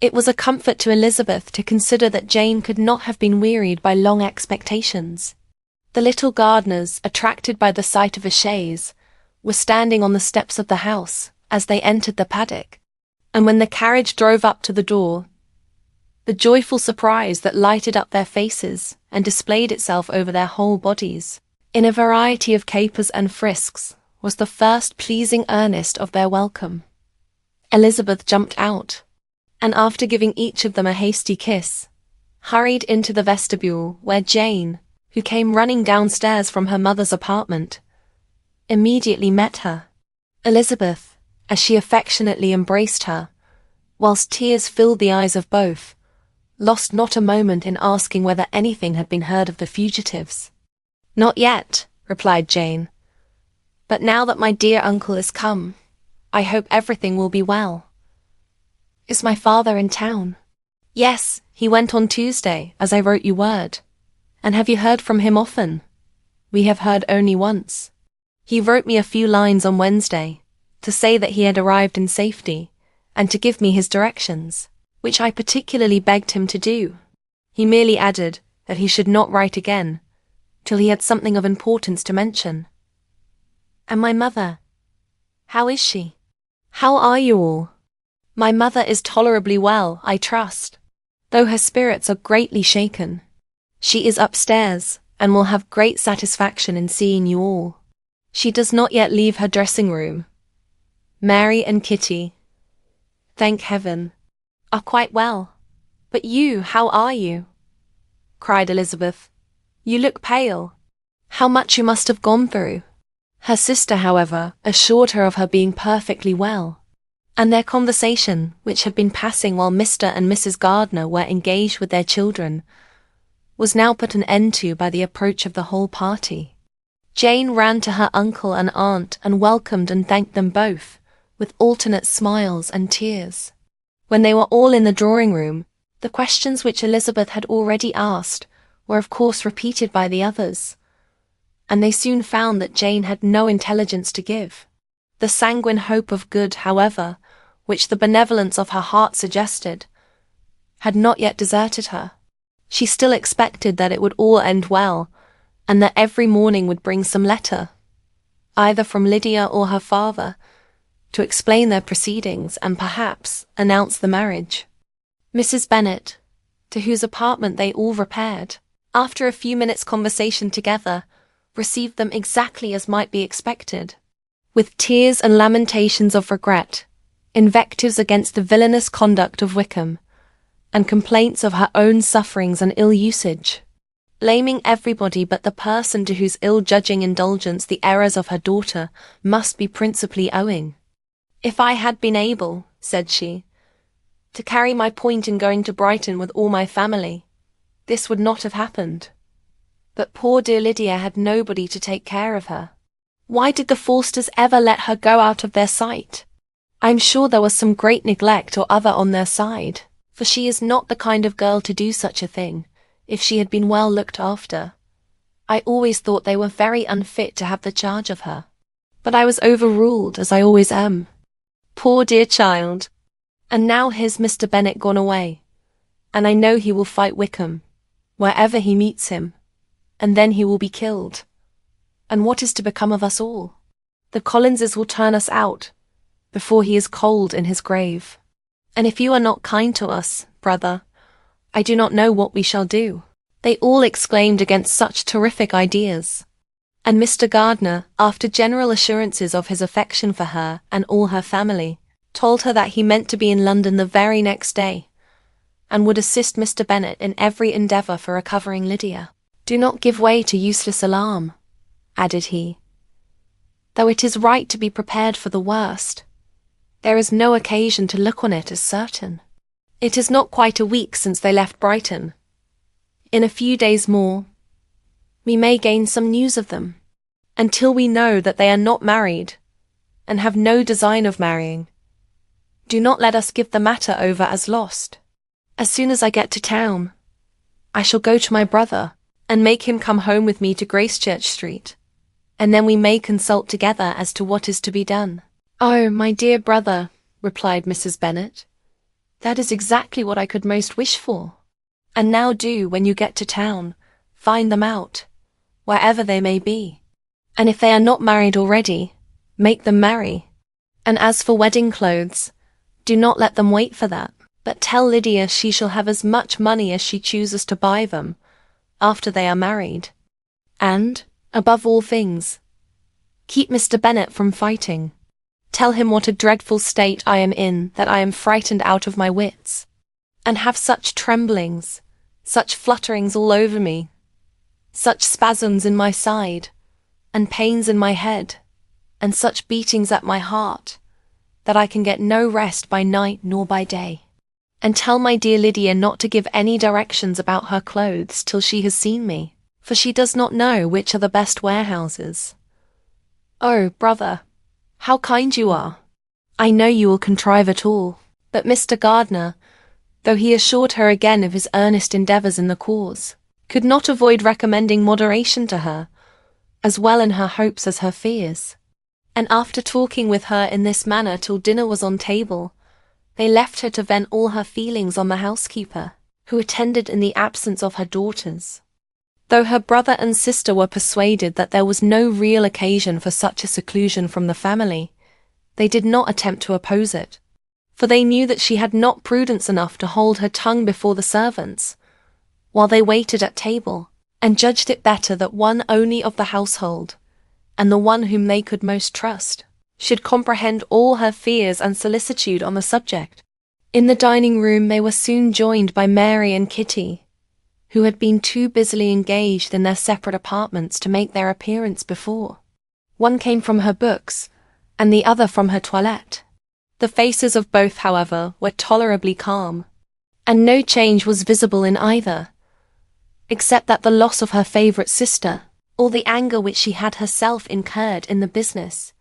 It was a comfort to Elizabeth to consider that Jane could not have been wearied by long expectations. The little gardeners, attracted by the sight of a chaise, were standing on the steps of the house as they entered the paddock, and when the carriage drove up to the door, the joyful surprise that lighted up their faces and displayed itself over their whole bodies, in a variety of capers and frisks, was the first pleasing earnest of their welcome. Elizabeth jumped out, and after giving each of them a hasty kiss, hurried into the vestibule where Jane, who came running downstairs from her mother's apartment, immediately met her. Elizabeth, as she affectionately embraced her, whilst tears filled the eyes of both, lost not a moment in asking whether anything had been heard of the fugitives. "Not yet," replied Jane, "but now that my dear uncle is come, I hope everything will be well." "Is my father in town?" "Yes, he went on Tuesday, as I wrote you word." "And have you heard from him often?" "We have heard only once. He wrote me a few lines on Wednesday, to say that he had arrived in safety, and to give me his directions, which I particularly begged him to do. He merely added that he should not write again, till he had something of importance to mention." "And my mother? How is she? How are you all?" "My mother is tolerably well, I trust, though her spirits are greatly shaken. She is upstairs, and will have great satisfaction in seeing you all. She does not yet leave her dressing-room. Mary and Kitty, thank heaven, are quite well. But you, how are you?" cried Elizabeth. "You look pale. How much you must have gone through." Her sister, however, assured her of her being perfectly well, and their conversation, which had been passing while Mr. and Mrs. Gardiner were engaged with their children, was now put an end to by the approach of the whole party. Jane ran to her uncle and aunt and welcomed and thanked them both, with alternate smiles and tears. When they were all in the drawing-room, the questions which Elizabeth had already asked were of course repeated by the others, and they soon found that Jane had no intelligence to give. The sanguine hope of good, however, which the benevolence of her heart suggested, had not yet deserted her. She still expected that it would all end well, and that every morning would bring some letter, either from Lydia or her father, to explain their proceedings and perhaps announce the marriage. Mrs. Bennet, to whose apartment they all repaired, after a few minutes' conversation together, received them exactly as might be expected, with tears and lamentations of regret, invectives against the villainous conduct of Wickham, and complaints of her own sufferings and ill usage, blaming everybody but the person to whose ill-judging indulgence the errors of her daughter must be principally owing. "If I had been able," said she, "to carry my point in going to Brighton with all my family, this would not have happened. But poor dear Lydia had nobody to take care of her. Why did the Forsters ever let her go out of their sight? I am sure there was some great neglect or other on their side. for she is not the kind of girl to do such a thing, if she had been well looked after. I always thought they were very unfit to have the charge of her. But I was overruled, as I always am. Poor dear child. And now here's Mr. Bennet gone away, and I know he will fight Wickham, wherever he meets him, and then he will be killed. And what is to become of us all? The Collinses will turn us out, before he is cold in his grave. And if you are not kind to us, brother, I do not know what we shall do. They all exclaimed against such terrific ideas. And Mr. Gardiner, after general assurances of his affection for her and all her family, told her that he meant to be in London the very next day, and would assist Mr. Bennet in every endeavour for recovering Lydia. Do not give way to useless alarm, added he, though it is right to be prepared for the worst. There is no occasion to look on it as certain. It is not quite a week since they left Brighton. In a few days more, we may gain some news of them. Until we know that they are not married, and have no design of marrying, do not let us give the matter over as lost. As soon as I get to town, I shall go to my brother, and make him come home with me to Gracechurch Street, and then we may consult together as to what is to be done. Oh, my dear brother, replied Mrs. Bennet, that is exactly what I could most wish for. And now do, when you get to town, find them out, wherever they may be. And if they are not married already, make them marry. And as for wedding clothes, do not let them wait for that, but tell Lydia she shall have as much money as she chooses to buy them, after they are married. And, above all things, keep Mr. Bennet from fighting. Tell him what a dreadful state I am in, that I am frightened out of my wits, and have such tremblings, such flutterings all over me, such spasms in my side, and pains in my head, and such beatings at my heart, that I can get no rest by night nor by day. And tell my dear Lydia not to give any directions about her clothes till she has seen me, for she does not know which are the best warehouses. Oh, brother, how kind you are! I know you will contrive it all. But Mr. Gardiner, though he assured her again of his earnest endeavours in the cause, could not avoid recommending moderation to her, as well in her hopes as her fears. And after talking with her in this manner till dinner was on table, they left her to vent all her feelings on the housekeeper, who attended in the absence of her daughters. Though her brother and sister were persuaded that there was no real occasion for such a seclusion from the family, they did not attempt to oppose it, for they knew that she had not prudence enough to hold her tongue before the servants, while they waited at table, and judged it better that one only of the household, and the one whom they could most trust, should comprehend all her fears and solicitude on the subject. In the dining-room they were soon joined by Mary and Kitty, who had been too busily engaged in their separate apartments to make their appearance before. One came from her books, and the other from her toilette. The faces of both, however, were tolerably calm, and no change was visible in either, except that the loss of her favourite sister, or the anger which she had herself incurred in the business,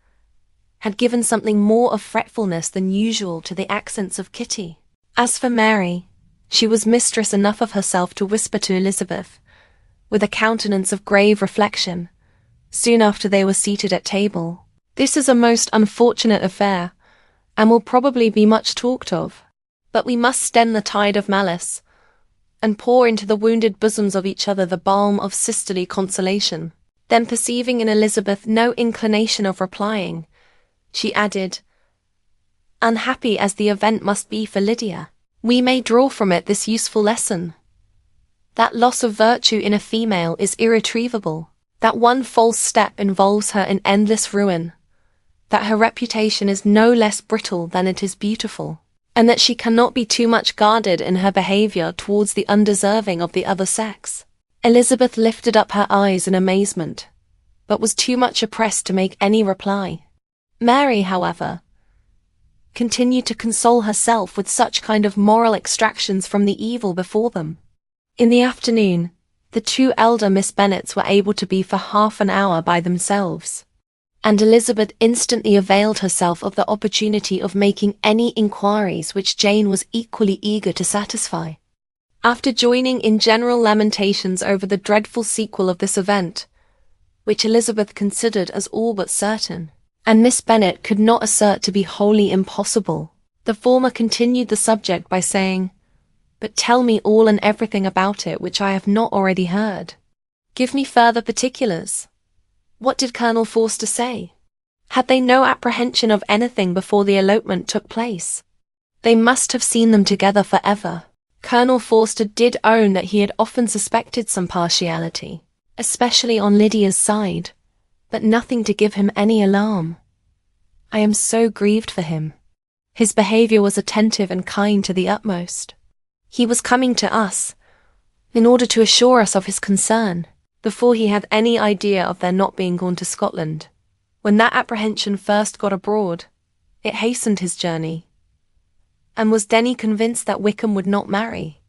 had given something more of fretfulness than usual to the accents of Kitty. As for Mary, she was mistress enough of herself to whisper to Elizabeth, with a countenance of grave reflection, soon after they were seated at table, "This is a most unfortunate affair, and will probably be much talked of, but we must stem the tide of malice, and pour into the wounded bosoms of each other the balm of sisterly consolation." Then perceiving in Elizabeth no inclination of replying, she added, "Unhappy as the event must be for Lydia, we may draw from it this useful lesson, that loss of virtue in a female is irretrievable, that one false step involves her in endless ruin, that her reputation is no less brittle than it is beautiful, and that she cannot be too much guarded in her behaviour towards the undeserving of the other sex." Elizabeth lifted up her eyes in amazement, but was too much oppressed to make any reply. Mary, however, continued to console herself with such kind of moral extractions from the evil before them. In the afternoon, the two elder Miss Bennets were able to be for half an hour by themselves. and Elizabeth instantly availed herself of the opportunity of making any inquiries which Jane was equally eager to satisfy. After joining in general lamentations over the dreadful sequel of this event, which Elizabeth considered as all but certain, and Miss Bennet could not assert to be wholly impossible, the former continued the subject by saying, "But tell me all and everything about it which I have not already heard. Give me further particulars. What did Colonel Forster say? Had they no apprehension of anything before the elopement took place? They must have seen them together for ever." Colonel Forster did own that he had often suspected some partiality, especially on Lydia's side, but nothing to give him any alarm. "I am so grieved for him. His behaviour was attentive and kind to the utmost. He was coming to us, in order to assure us of his concern, before he had any idea of their not being gone to Scotland. When that apprehension first got abroad, it hastened his journey. And was Denny convinced that Wickham would not marry?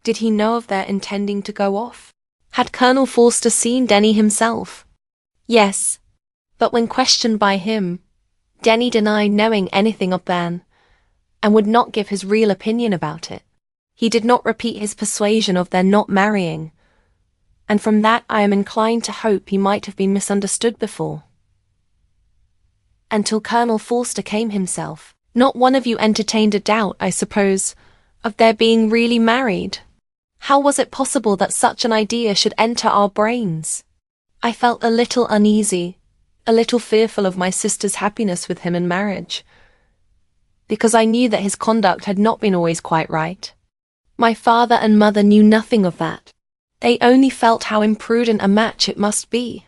Did he know of their intending to go off? Had Colonel Forster seen Denny himself? Yes, but when questioned by him, Denny denied knowing anything of Ban, and would not give his real opinion about it. He did not repeat his persuasion of their not marrying, and from that I am inclined to hope he might have been misunderstood before. Until Colonel Forster came himself, not one of you entertained a doubt, I suppose, of their being really married. How was it possible that such an idea should enter our brains? I felt a little uneasy, a little fearful of my sister's happiness with him in marriage, because I knew that his conduct had not been always quite right. My father and mother knew nothing of that. They only felt how imprudent a match it must be."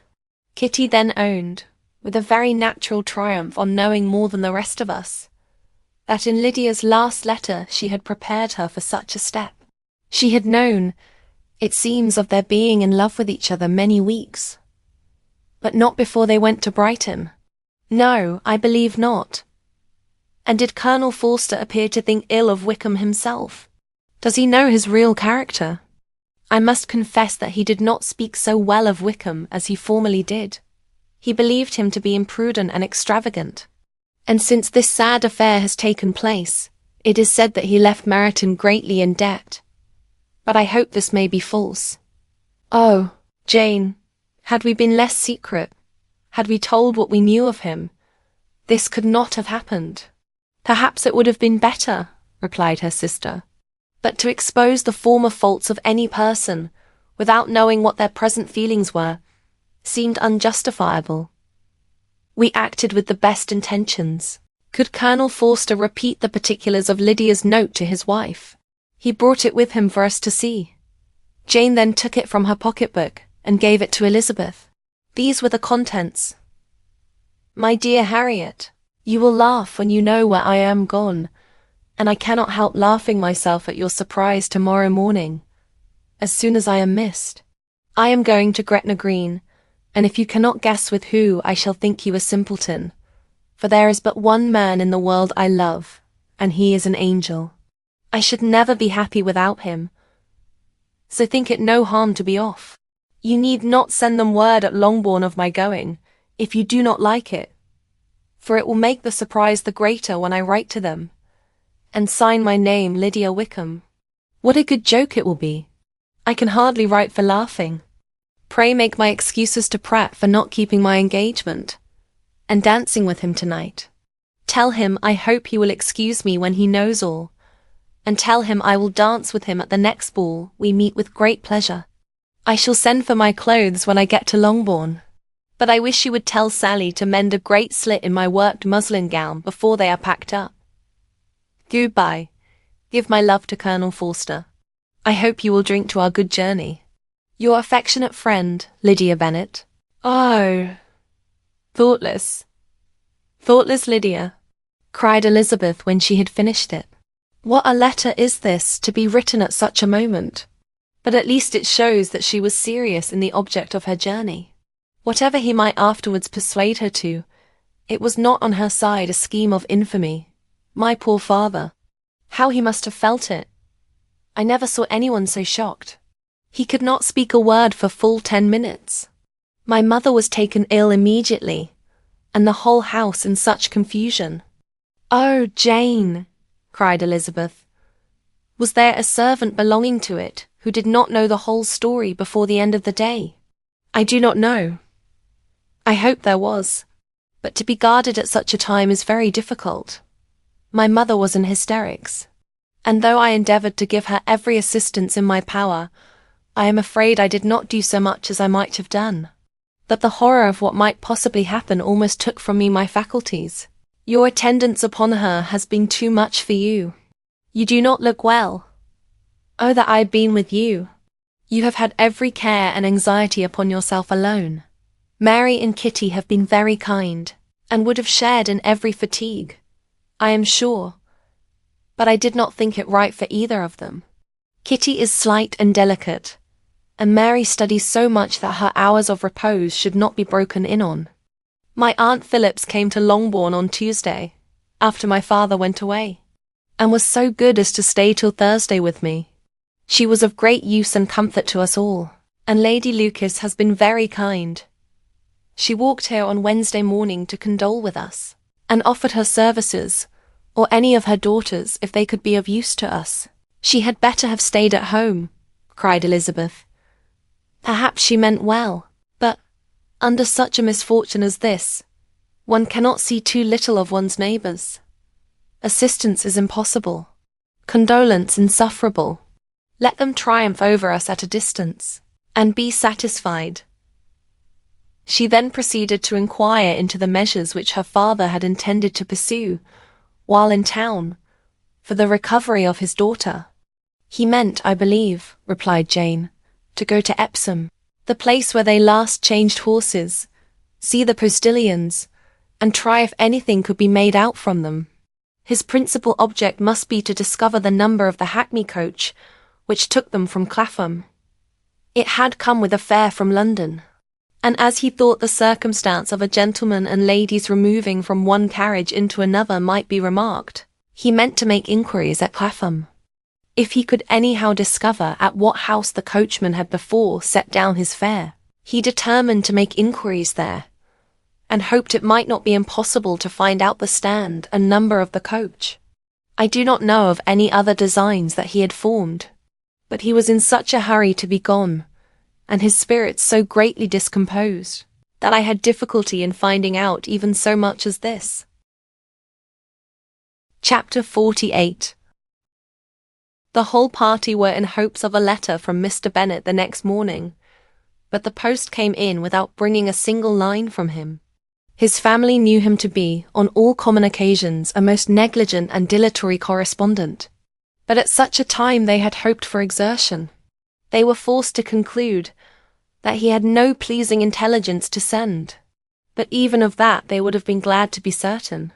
Kitty then owned, with a very natural triumph on knowing more than the rest of us, that in Lydia's last letter she had prepared her for such a step. She had known, it seems, of their being in love with each other many weeks, but not before they went to Brighton. No, I believe not. And did Colonel Forster appear to think ill of Wickham himself? Does he know his real character? I must confess that he did not speak so well of Wickham as he formerly did. He believed him to be imprudent and extravagant. And since this sad affair has taken place, it is said that he left Meryton greatly in debt. But I hope this may be false. Oh, Jane, had we been less secret, had we told what we knew of him, this could not have happened. Perhaps it would have been better, replied her sister. But to expose the former faults of any person, without knowing what their present feelings were, seemed unjustifiable. We acted with the best intentions. Could Colonel Forster repeat the particulars of Lydia's note to his wife? He brought it with him for us to see. Jane then took it from her pocketbook and gave it to Elizabeth. These were the contents. "My dear Harriet, you will laugh when you know where I am gone, and I cannot help laughing myself at your surprise tomorrow morning, as soon as I am missed. I am going to Gretna Green, and if you cannot guess with who, I shall think you a simpleton, for there is but one man in the world I love, and he is an angel. I should never be happy without him, so think it no harm to be off. You need not send them word at Longbourn of my going, if you do not like it, for it will make the surprise the greater when I write to them, and sign my name Lydia Wickham. What a good joke it will be! I can hardly write for laughing. Pray make my excuses to Pratt for not keeping my engagement, and dancing with him tonight. Tell him I hope he will excuse me when he knows all, and tell him I will dance with him at the next ball we meet with great pleasure. I shall send for my clothes when I get to Longbourn, but I wish you would tell Sally to mend a great slit in my worked muslin gown before they are packed up. Goodbye. Give my love to Colonel Forster. I hope you will drink to our good journey. Your affectionate friend, Lydia Bennet." "Oh, thoughtless Lydia," cried Elizabeth when she had finished it. "What a letter is this, to be written at such a moment! But at least it shows that she was serious in the object of her journey. Whatever he might afterwards persuade her to, it was not on her side a scheme of infamy. My poor father! How he must have felt it! I never saw anyone so shocked. He could not speak a word for full 10 minutes. My mother was taken ill immediately, and the whole house in such confusion. "Oh, Jane!" cried Elizabeth. "Was there a servant belonging to it who did not know the whole story before the end of the day?" "I do not know. I hope there was. But to be guarded at such a time is very difficult. My mother was in hysterics, and though I endeavoured to give her every assistance in my power, I am afraid I did not do so much as I might have done. But the horror of what might possibly happen almost took from me my faculties. Your attendance upon her has been too much for you. You do not look well. Oh, that I had been with you! You have had every care and anxiety upon yourself alone. Mary and Kitty have been very kind, and would have shared in every fatigue, I am sure, but I did not think it right for either of them. Kitty is slight and delicate, and Mary studies so much that her hours of repose should not be broken in on. My Aunt Phillips came to Longbourn on Tuesday, after my father went away, and was so good as to stay till Thursday with me. She was of great use and comfort to us all, and Lady Lucas has been very kind. She walked here on Wednesday morning to condole with us, and offered her services, or any of her daughters, if they could be of use to us. She had better have stayed at home, cried Elizabeth. Perhaps she meant well, but, under such a misfortune as this, one cannot see too little of one's neighbours. Assistance is impossible, condolence insufferable. Let them triumph over us at a distance, and be satisfied. She then proceeded to inquire into the measures which her father had intended to pursue, while in town, for the recovery of his daughter. He meant, I believe, replied Jane, to go to Epsom, the place where they last changed horses, see the postillions, and try if anything could be made out from them. His principal object must be to discover the number of the hackney coach which took them from Clapham. It had come with a fare from London, and as he thought the circumstance of a gentleman and ladies removing from one carriage into another might be remarked, he meant to make inquiries at Clapham. If he could anyhow discover at what house the coachman had before set down his fare, he determined to make inquiries there, and hoped it might not be impossible to find out the stand and number of the coach. I do not know of any other designs that he had formed, but he was in such a hurry to be gone, and his spirits so greatly discomposed, that I had difficulty in finding out even so much as this. Chapter 48. The whole party were in hopes of a letter from Mr. Bennet the next morning, but the post came in without bringing a single line from him. His family knew him to be, on all common occasions, a most negligent and dilatory correspondent, but at such a time they had hoped for exertion. They were forced to conclude that he had no pleasing intelligence to send, but even of that they would have been glad to be certain.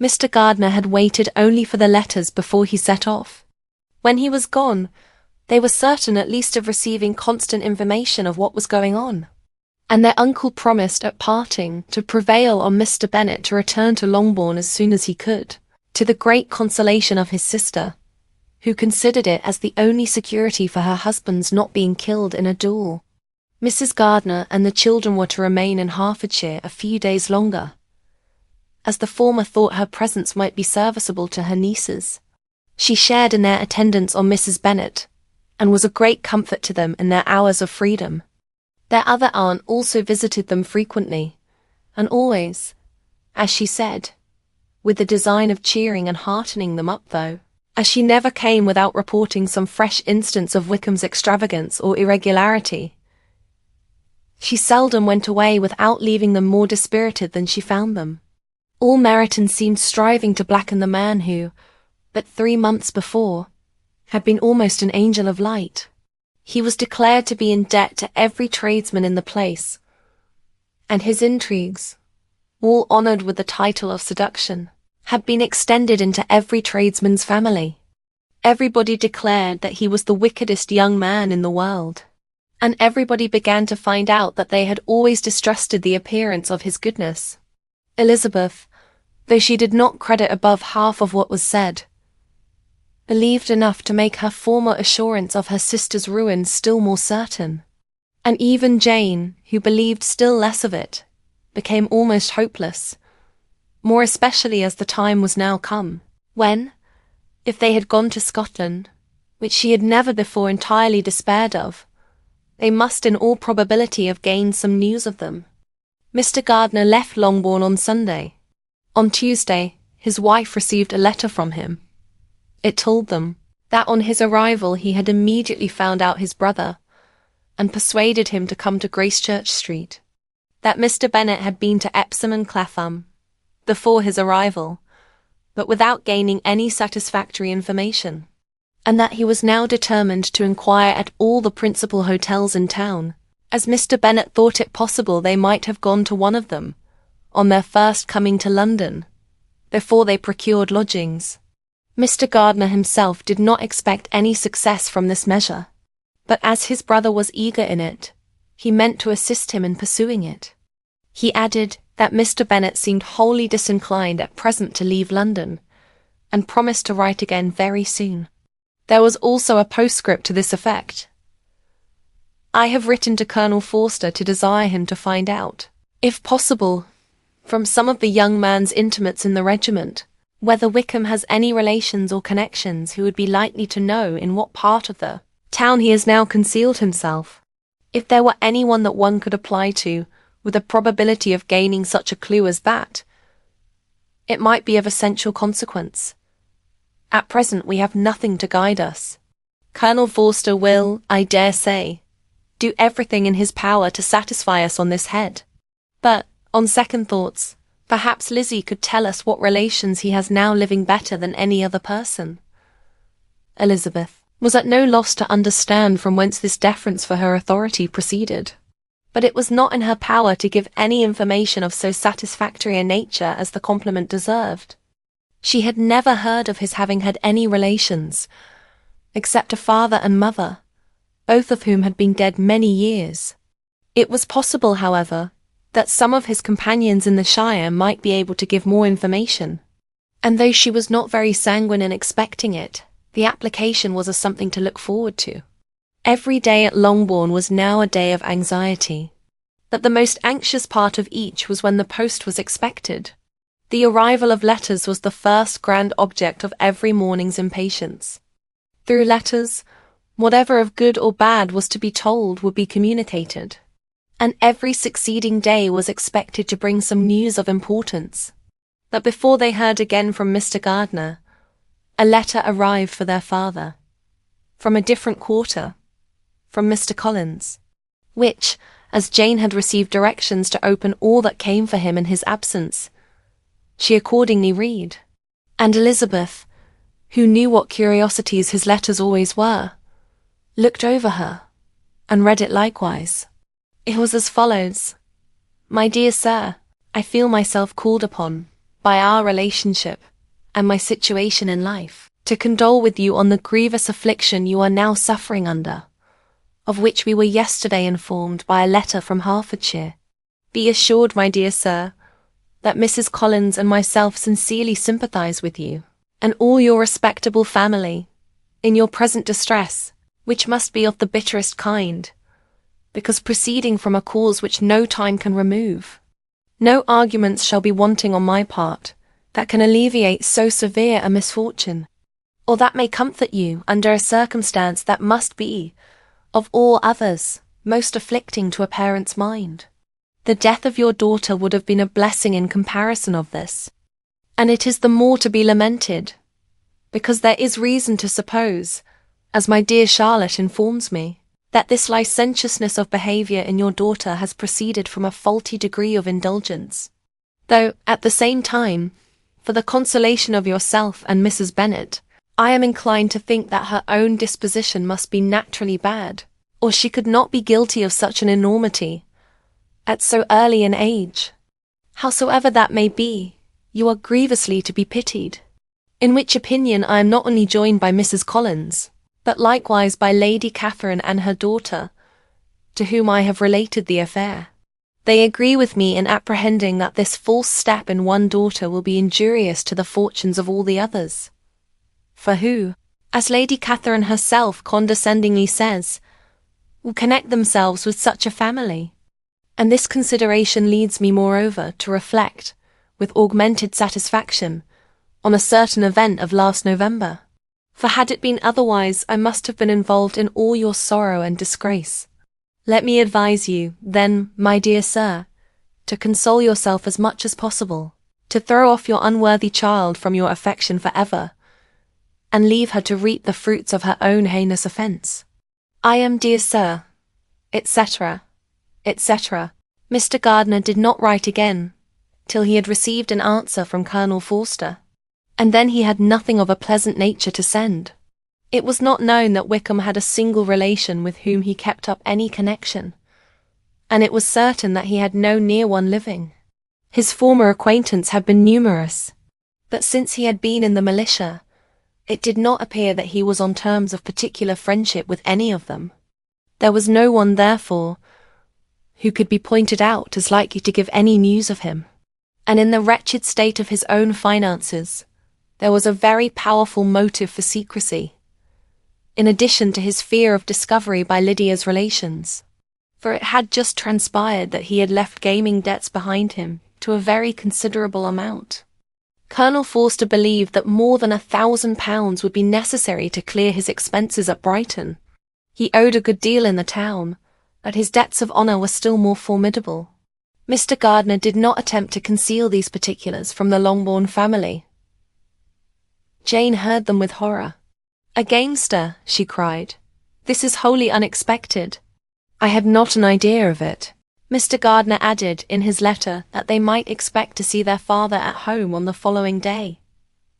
Mr. Gardiner had waited only for the letters before he set off. When he was gone, they were certain at least of receiving constant information of what was going on, and their uncle promised at parting to prevail on Mr. Bennet to return to Longbourn as soon as he could, to the great consolation of his sister, who considered it as the only security for her husband's not being killed in a duel. Mrs. Gardiner and the children were to remain in Hertfordshire a few days longer, as the former thought her presence might be serviceable to her nieces. She shared in their attendance on Mrs. Bennet, and was a great comfort to them in their hours of freedom. Their other aunt also visited them frequently, and always, as she said, with the design of cheering and heartening them up, though, as she never came without reporting some fresh instance of Wickham's extravagance or irregularity. She seldom went away without leaving them more dispirited than she found them. All Meryton seemed striving to blacken the man who, but 3 months before, had been almost an angel of light. He was declared to be in debt to every tradesman in the place, and his intrigues, all honoured with the title of seduction, had been extended into every tradesman's family. Everybody declared that he was the wickedest young man in the world, and everybody began to find out that they had always distrusted the appearance of his goodness. Elizabeth, though she did not credit above half of what was said, believed enough to make her former assurance of her sister's ruin still more certain, and even Jane, who believed still less of it, became almost hopeless, more especially as the time was now come, when, if they had gone to Scotland, which she had never before entirely despaired of, they must in all probability have gained some news of them. Mr. Gardiner left Longbourn on Sunday. On Tuesday, his wife received a letter from him. It told them that on his arrival he had immediately found out his brother, and persuaded him to come to Gracechurch Street, that Mr. Bennet had been to Epsom and Clapham before his arrival, but without gaining any satisfactory information, and that he was now determined to inquire at all the principal hotels in town, as Mr. Bennet thought it possible they might have gone to one of them, on their first coming to London, before they procured lodgings. Mr. Gardiner himself did not expect any success from this measure, but as his brother was eager in it, he meant to assist him in pursuing it. He added that Mr. Bennet seemed wholly disinclined at present to leave London, and promised to write again very soon. There was also a postscript to this effect. I have written to Colonel Forster to desire him to find out, if possible, from some of the young man's intimates in the regiment, whether Wickham has any relations or connections who would be likely to know in what part of the town he has now concealed himself. If there were anyone that one could apply to, with a probability of gaining such a clue as that, it might be of essential consequence. At present we have nothing to guide us. Colonel Forster will, I dare say, do everything in his power to satisfy us on this head. But, on second thoughts, perhaps Lizzie could tell us what relations he has now living better than any other person. Elizabeth was at no loss to understand from whence this deference for her authority proceeded, but it was not in her power to give any information of so satisfactory a nature as the compliment deserved. She had never heard of his having had any relations, except a father and mother, both of whom had been dead many years. It was possible, however, that some of his companions in the shire might be able to give more information, and though she was not very sanguine in expecting it, the application was a something to look forward to. Every day at Longbourn was now a day of anxiety, but the most anxious part of each was when the post was expected. The arrival of letters was the first grand object of every morning's impatience. Through letters, whatever of good or bad was to be told would be communicated, and every succeeding day was expected to bring some news of importance. But before they heard again from Mr. Gardiner, a letter arrived for their father, from a different quarter, from Mr. Collins, which, as Jane had received directions to open all that came for him in his absence, she accordingly read, and Elizabeth, who knew what curiosities his letters always were, looked over her, and read it likewise. It was as follows: My dear sir, I feel myself called upon, by our relationship, and my situation in life, to condole with you on the grievous affliction you are now suffering under, of which we were yesterday informed by a letter from Hertfordshire. Be assured, my dear sir, that Mrs. Collins and myself sincerely sympathize with you, and all your respectable family, in your present distress, which must be of the bitterest kind, because proceeding from a cause which no time can remove. No arguments shall be wanting on my part that can alleviate so severe a misfortune, or that may comfort you under a circumstance that must be, of all others, most afflicting to a parent's mind. The death of your daughter would have been a blessing in comparison of this, and it is the more to be lamented, because there is reason to suppose, as my dear Charlotte informs me, that this licentiousness of behaviour in your daughter has proceeded from a faulty degree of indulgence, though, at the same time, for the consolation of yourself and Mrs. Bennet, I am inclined to think that her own disposition must be naturally bad, or she could not be guilty of such an enormity at so early an age. Howsoever that may be, you are grievously to be pitied, in which opinion I am not only joined by Mrs. Collins, but likewise by Lady Catherine and her daughter, to whom I have related the affair. They agree with me in apprehending that this false step in one daughter will be injurious to the fortunes of all the others. For who, as Lady Catherine herself condescendingly says, will connect themselves with such a family? And this consideration leads me moreover to reflect, with augmented satisfaction, on a certain event of last November. For had it been otherwise, I must have been involved in all your sorrow and disgrace. Let me advise you, then, my dear sir, to console yourself as much as possible, to throw off your unworthy child from your affection for ever, and leave her to reap the fruits of her own heinous offence. I am, dear sir, etc., etc. Mr. Gardiner did not write again, till he had received an answer from Colonel Forster, and then he had nothing of a pleasant nature to send. It was not known that Wickham had a single relation with whom he kept up any connection, and it was certain that he had no near one living. His former acquaintance had been numerous, but since he had been in the militia, it did not appear that he was on terms of particular friendship with any of them. There was no one, therefore, who could be pointed out as likely to give any news of him, and in the wretched state of his own finances, there was a very powerful motive for secrecy, in addition to his fear of discovery by Lydia's relations, for it had just transpired that he had left gaming debts behind him to a very considerable amount. Colonel Forster believed that more than £1,000 would be necessary to clear his expenses at Brighton. He owed a good deal in the town, but his debts of honour were still more formidable. Mr. Gardiner did not attempt to conceal these particulars from the Longbourn family. Jane heard them with horror. "A gamester," she cried. "This is wholly unexpected. I had not an idea of it." Mr. Gardiner added in his letter that they might expect to see their father at home on the following day,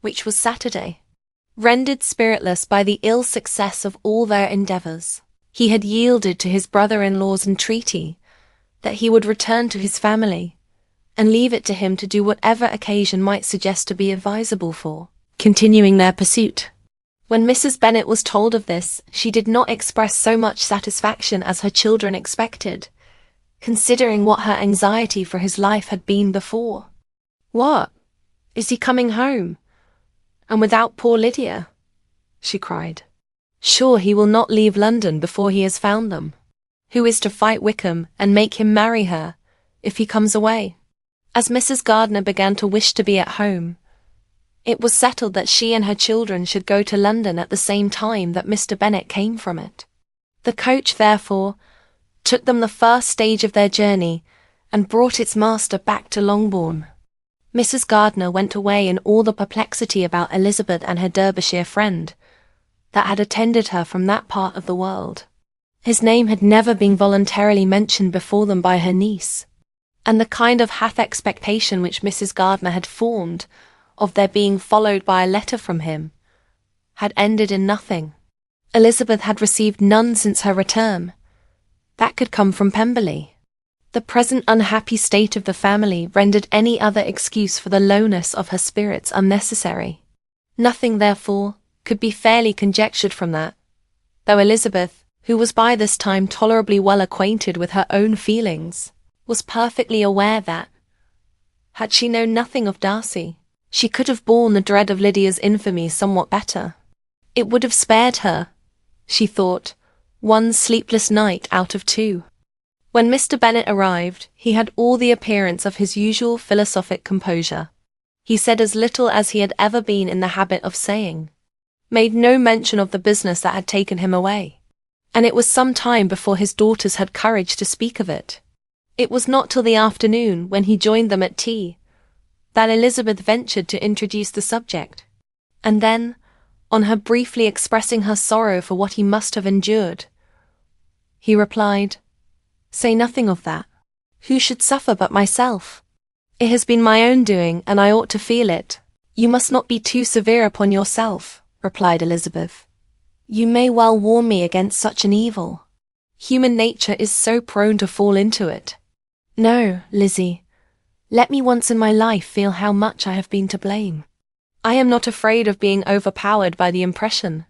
which was Saturday. Rendered spiritless by the ill success of all their endeavours, he had yielded to his brother-in-law's entreaty that he would return to his family, and leave it to him to do whatever occasion might suggest to be advisable for continuing their pursuit. When Mrs. Bennet was told of this, she did not express so much satisfaction as her children expected, considering what her anxiety for his life had been before. "What? Is he coming home? And without poor Lydia?" she cried. "Sure he will not leave London before he has found them. Who is to fight Wickham and make him marry her, if he comes away?" As Mrs. Gardiner began to wish to be at home, it was settled that she and her children should go to London at the same time that Mr. Bennet came from it. The coach, therefore, took them the first stage of their journey, and brought its master back to Longbourn. Mrs. Gardiner went away in all the perplexity about Elizabeth and her Derbyshire friend, that had attended her from that part of the world. His name had never been voluntarily mentioned before them by her niece, and the kind of half-expectation which Mrs. Gardiner had formed of their being followed by a letter from him had ended in nothing. Elizabeth had received none since her return. That could come from Pemberley. The present unhappy state of the family rendered any other excuse for the lowness of her spirits unnecessary. Nothing, therefore, could be fairly conjectured from that, though Elizabeth, who was by this time tolerably well acquainted with her own feelings, was perfectly aware that, had she known nothing of Darcy, she could have borne the dread of Lydia's infamy somewhat better. It would have spared her, she thought, one sleepless night out of 2. When Mr. Bennet arrived, he had all the appearance of his usual philosophic composure. He said as little as he had ever been in the habit of saying, made no mention of the business that had taken him away, and it was some time before his daughters had courage to speak of it. It was not till the afternoon, when he joined them at tea, that Elizabeth ventured to introduce the subject, and then, on her briefly expressing her sorrow for what he must have endured, he replied, "Say nothing of that. Who should suffer but myself? It has been my own doing, and I ought to feel it." "You must not be too severe upon yourself," replied Elizabeth. "You may well warn me against such an evil. Human nature is so prone to fall into it. No, Lizzie, let me once in my life feel how much I have been to blame. I am not afraid of being overpowered by the impression.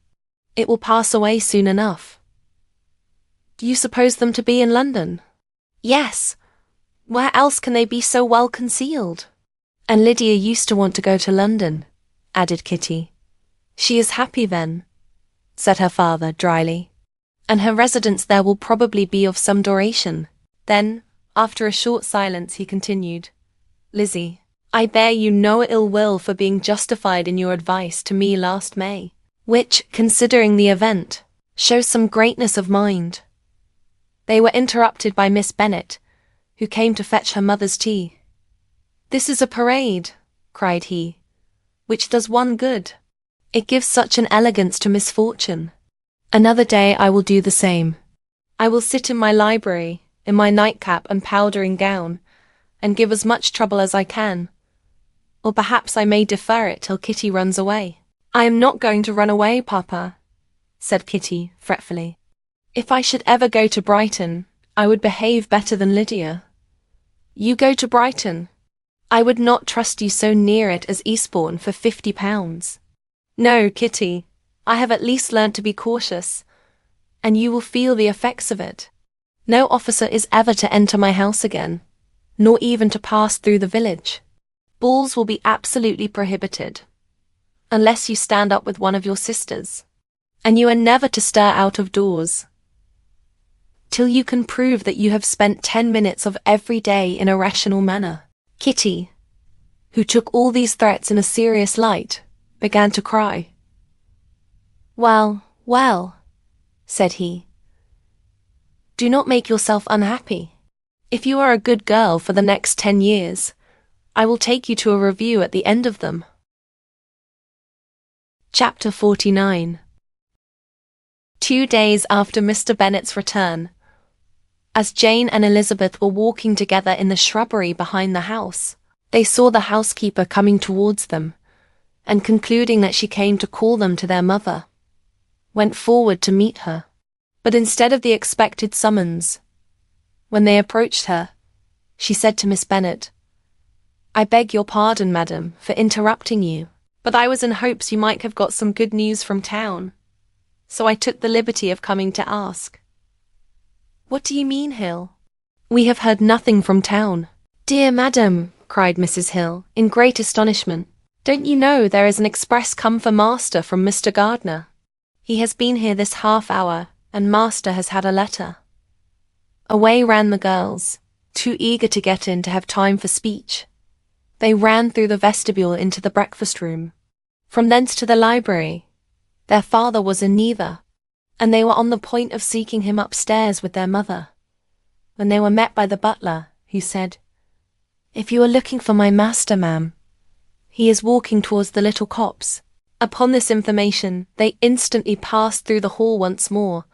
It will pass away soon enough." "Do you suppose them to be in London?" "Yes. Where else can they be so well concealed?" "And Lydia used to want to go to London," added Kitty. "She is happy then," said her father dryly, "and her residence there will probably be of some duration. Then, After a short silence, he continued, "Lizzie, I bear you no ill will for being justified in your advice to me last May, which, considering the event, shows some greatness of mind." They were interrupted by Miss Bennet, who came to fetch her mother's tea. "This is a parade," cried he, "which does one good. It gives such an elegance to misfortune. Another day I will do the same. I will sit in my library, in my nightcap and powdering gown, and give as much trouble as I can. Or perhaps I may defer it till Kitty runs away." "I am not going to run away, Papa," said Kitty fretfully. "If I should ever go to Brighton, I would behave better than Lydia." "You go to Brighton? I would not trust you so near it as Eastbourne for £50. No, Kitty, I have at least learnt to be cautious, and you will feel the effects of it. No officer is ever to enter my house again, nor even to pass through the village. Balls will be absolutely prohibited, unless you stand up with one of your sisters, and you are never to stir out of doors till you can prove that you have spent 10 minutes of every day in a rational manner." Kitty, who took all these threats in a serious light, began to cry. "Well, well," said he, "do not make yourself unhappy. If you are a good girl for the next 10 years, I will take you to a review at the end of them." Chapter 49. 2 days after Mr. Bennet's return, as Jane and Elizabeth were walking together in the shrubbery behind the house, they saw the housekeeper coming towards them, and concluding that she came to call them to their mother, went forward to meet her. But instead of the expected summons, when they approached her, she said to Miss Bennet, "I beg your pardon, madam, for interrupting you, but I was in hopes you might have got some good news from town, so I took the liberty of coming to ask." "What do you mean, Hill?" "We have heard nothing from town." "Dear madam," cried Mrs. Hill, in great astonishment, "don't you know there is an express come for master from Mr. Gardner? He has been here this half hour, and master has had a letter." Away ran the girls, too eager to get in to have time for speech. They ran through the vestibule into the breakfast room, from thence to the library. Their father was in neither, and they were on the point of seeking him upstairs with their mother, when they were met by the butler, who said, "If you are looking for my master, ma'am, he is walking towards the little copse." Upon this information, they instantly passed through the hall once more,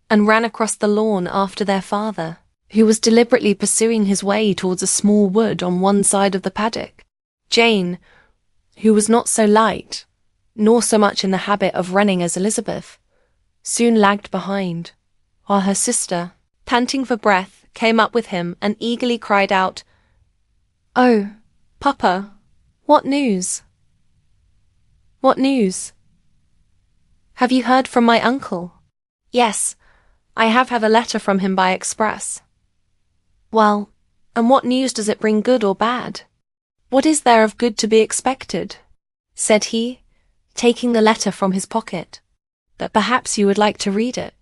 and ran across the lawn after their father, who was deliberately pursuing his way towards a small wood on one side of the paddock. Jane, who was not so light, nor so much in the habit of running as Elizabeth, soon lagged behind, while her sister, panting for breath, came up with him and eagerly cried out, "Oh, Papa, what news? What news? Have you heard from my uncle?" "Yes, I have had a letter from him by express." "Well, and what news does it bring, good or bad?" "What is there of good to be expected?" said he, taking the letter from his pocket. "That perhaps you would like to read it."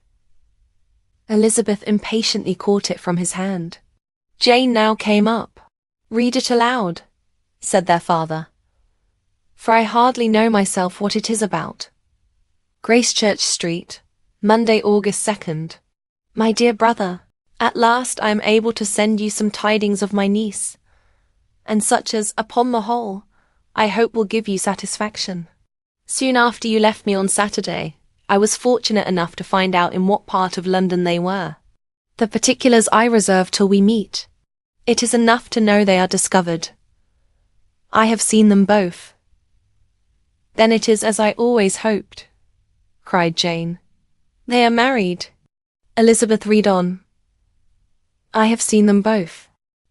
Elizabeth impatiently caught it from his hand. Jane now came up. "Read it aloud," said their father, "for I hardly know myself what it is about." Gracechurch Street, Monday, August 2nd. My dear brother, at last I am able to send you some tidings of my niece, and such as, upon the whole, I hope will give you satisfaction. Soon after you left me on Saturday, I was fortunate enough to find out in what part of London they were. The particulars I reserve till we meet. It is enough to know they are discovered. I have seen them both. Then it is as I always hoped, cried Jane. They are married. Elizabeth, read on. I have seen them both.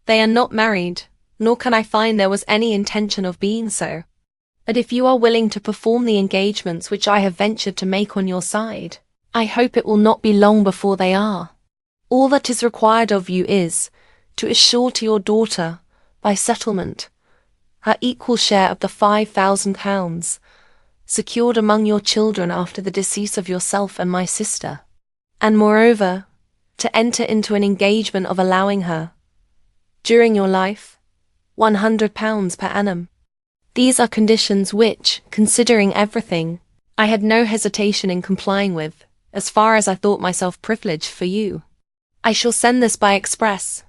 They are not married, nor can I find there was any intention of being so. But if you are willing to perform the engagements which I have ventured to make on your side, I hope it will not be long before they are. All that is required of you is, to assure to your daughter, by settlement, her equal share of the £5,000, secured among your children after the decease of yourself and my sister, and moreover, to enter into an engagement of allowing her, during your life, £100 per annum. These are conditions which, considering everything, I had no hesitation in complying with, as far as I thought myself privileged for you. I shall send this by express,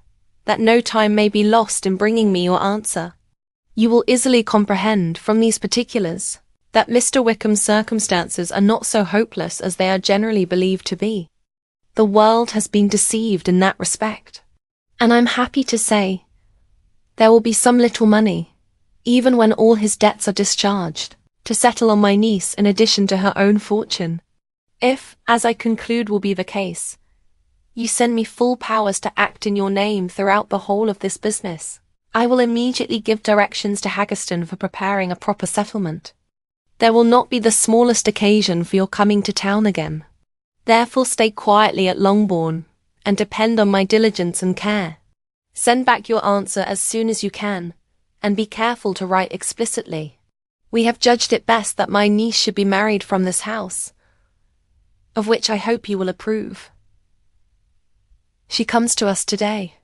that no time may be lost in bringing me your answer. You will easily comprehend from these particulars that Mr. Wickham's circumstances are not so hopeless as they are generally believed to be. The world has been deceived in that respect, and I'm happy to say there will be some little money, even when all his debts are discharged, to settle on my niece in addition to her own fortune. If, as I conclude will be the case, you send me full powers to act in your name throughout the whole of this business, I will immediately give directions to Haggerston for preparing a proper settlement. There will not be the smallest occasion for your coming to town again. Therefore stay quietly at Longbourn, and depend on my diligence and care. Send back your answer as soon as you can, and be careful to write explicitly. We have judged it best that my niece should be married from this house, of which I hope you will approve. She comes to us today.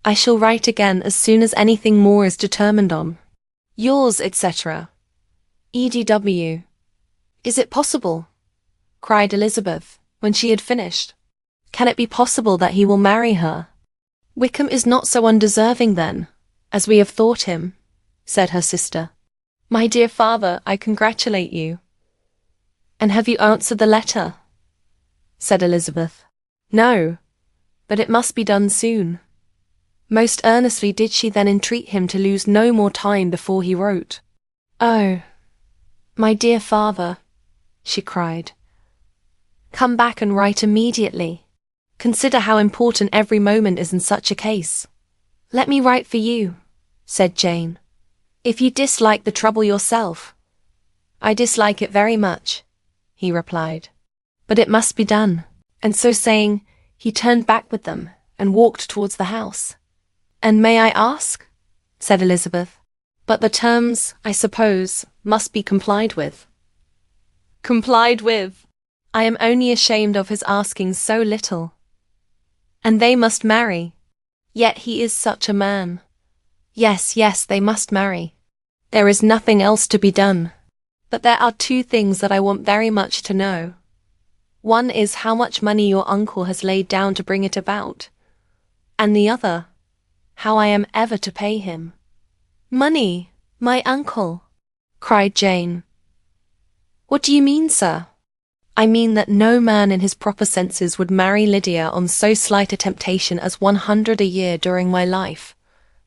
I shall write again as soon as anything more is determined on. Yours, etc. E.D.W. Is it possible? Cried Elizabeth, when she had finished. Can it be possible that he will marry her? Wickham is not so undeserving then, as we have thought him, said her sister. My dear father, I congratulate you. And have you answered the letter? Said Elizabeth. No, but it must be done soon. Most earnestly did she then entreat him to lose no more time before he wrote. Oh, my dear father, she cried, come back and write immediately. Consider how important every moment is in such a case. Let me write for you, said Jane. If you dislike the trouble yourself. I dislike it very much, he replied. But it must be done. And so saying, he turned back with them and walked towards the house. And may I ask? Said Elizabeth. But the terms, I suppose, must be complied with. Complied with? I am only ashamed of his asking so little. And they must marry. Yet he is such a man. Yes, yes, they must marry. There is nothing else to be done. But there are two things that I want very much to know. One is how much money your uncle has laid down to bring it about. And the other, how I am ever to pay him. Money, my uncle, cried Jane. What do you mean, sir? I mean that no man in his proper senses would marry Lydia on so slight a temptation as 100 a year during my life,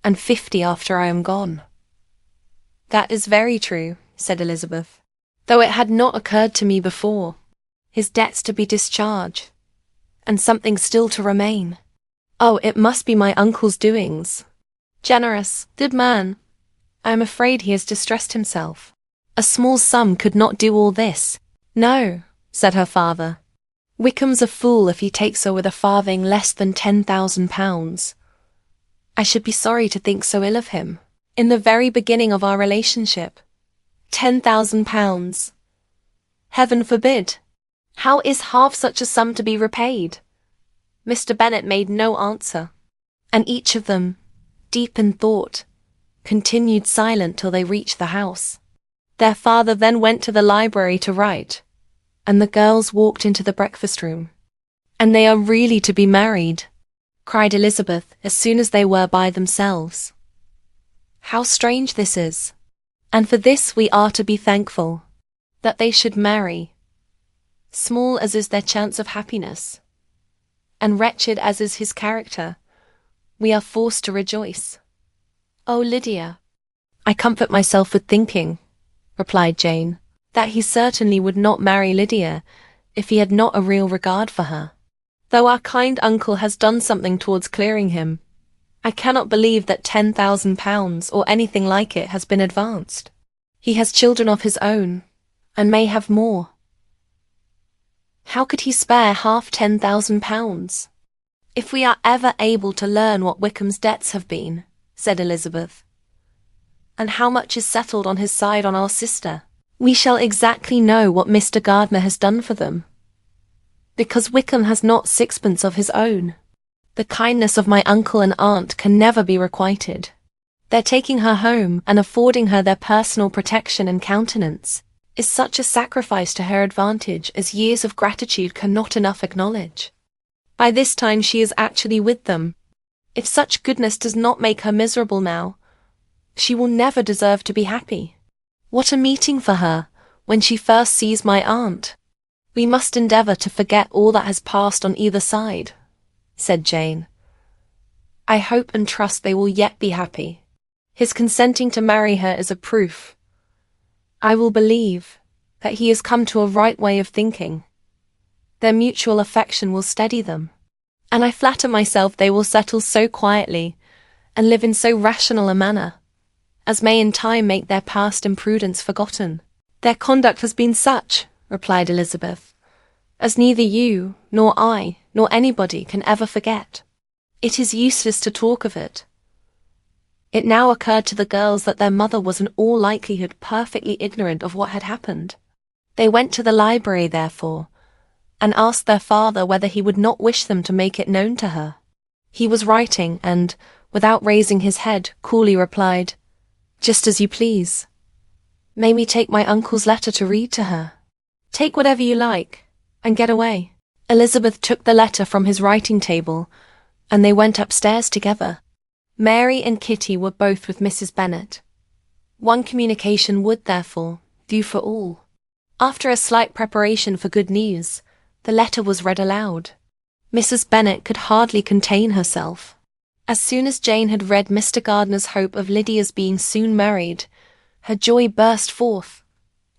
and 50 after I am gone. That is very true, said Elizabeth, though it had not occurred to me before. His debts to be discharged, and something still to remain. Oh, it must be my uncle's doings. Generous, good man. I am afraid he has distressed himself. A small sum could not do all this. No, said her father. Wickham's a fool if he takes her with a farthing less than £10,000. I should be sorry to think so ill of him. In the very beginning of our relationship. £10,000. Heaven forbid. How is half such a sum to be repaid? Mr. Bennet made no answer, and each of them, deep in thought, continued silent till they reached the house. Their father then went to the library to write, and the girls walked into the breakfast room. And they are really to be married, cried Elizabeth as soon as they were by themselves. How strange this is, and for this we are to be thankful, that they should marry. Small as is their chance of happiness, and wretched as is his character, we are forced to rejoice. Oh, Lydia, I comfort myself with thinking, replied Jane, that he certainly would not marry Lydia if he had not a real regard for her. Though our kind uncle has done something towards clearing him, I cannot believe that £10,000 or anything like it has been advanced. He has children of his own, and may have more. How could he spare half £10,000? If we are ever able to learn what Wickham's debts have been, said Elizabeth, and how much is settled on his side on our sister, we shall exactly know what Mr. Gardiner has done for them. Because Wickham has not sixpence of his own. The kindness of my uncle and aunt can never be requited. Their taking her home and affording her their personal protection and countenance is such a sacrifice to her advantage as years of gratitude cannot enough acknowledge. By this time she is actually with them. If such goodness does not make her miserable now, she will never deserve to be happy. What a meeting for her, when she first sees my aunt. We must endeavour to forget all that has passed on either side, said Jane. I hope and trust they will yet be happy. His consenting to marry her is a proof. I will believe that he has come to a right way of thinking. Their mutual affection will steady them, and I flatter myself they will settle so quietly and live in so rational a manner as may in time make their past imprudence forgotten. Their conduct has been such, replied Elizabeth, as neither you, nor I, nor anybody can ever forget. It is useless to talk of it. It now occurred to the girls that their mother was in all likelihood perfectly ignorant of what had happened. They went to the library, therefore, and asked their father whether he would not wish them to make it known to her. He was writing, and, without raising his head, coolly replied, Just as you please. May we take my uncle's letter to read to her? Take whatever you like, and get away. Elizabeth took the letter from his writing table, and they went upstairs together. Mary and Kitty were both with Mrs. Bennet. One communication would, therefore, do for all. After a slight preparation for good news, the letter was read aloud. Mrs. Bennet could hardly contain herself. As soon as Jane had read Mr. Gardiner's hope of Lydia's being soon married, her joy burst forth,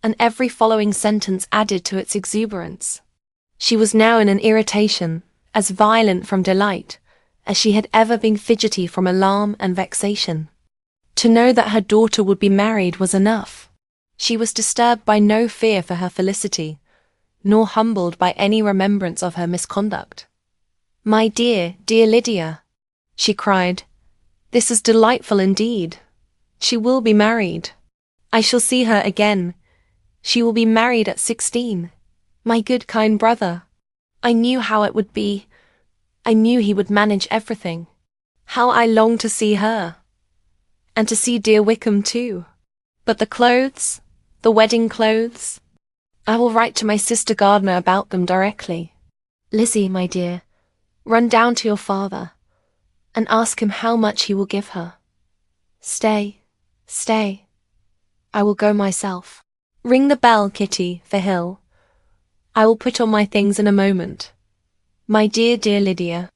and every following sentence added to its exuberance. She was now in an irritation, as violent from delight, as she had ever been fidgety from alarm and vexation. To know that her daughter would be married was enough. She was disturbed by no fear for her felicity, nor humbled by any remembrance of her misconduct. My dear, dear Lydia, she cried, this is delightful indeed. She will be married. I shall see her again. She will be married at 16. My good kind brother. I knew how it would be. I knew he would manage everything. How I long to see her. And to see dear Wickham too. But the clothes, the wedding clothes. I will write to my sister Gardiner about them directly. Lizzie, my dear, run down to your father, and ask him how much he will give her. Stay, stay. I will go myself. Ring the bell, Kitty, for Hill. I will put on my things in a moment. My dear, dear Lydia,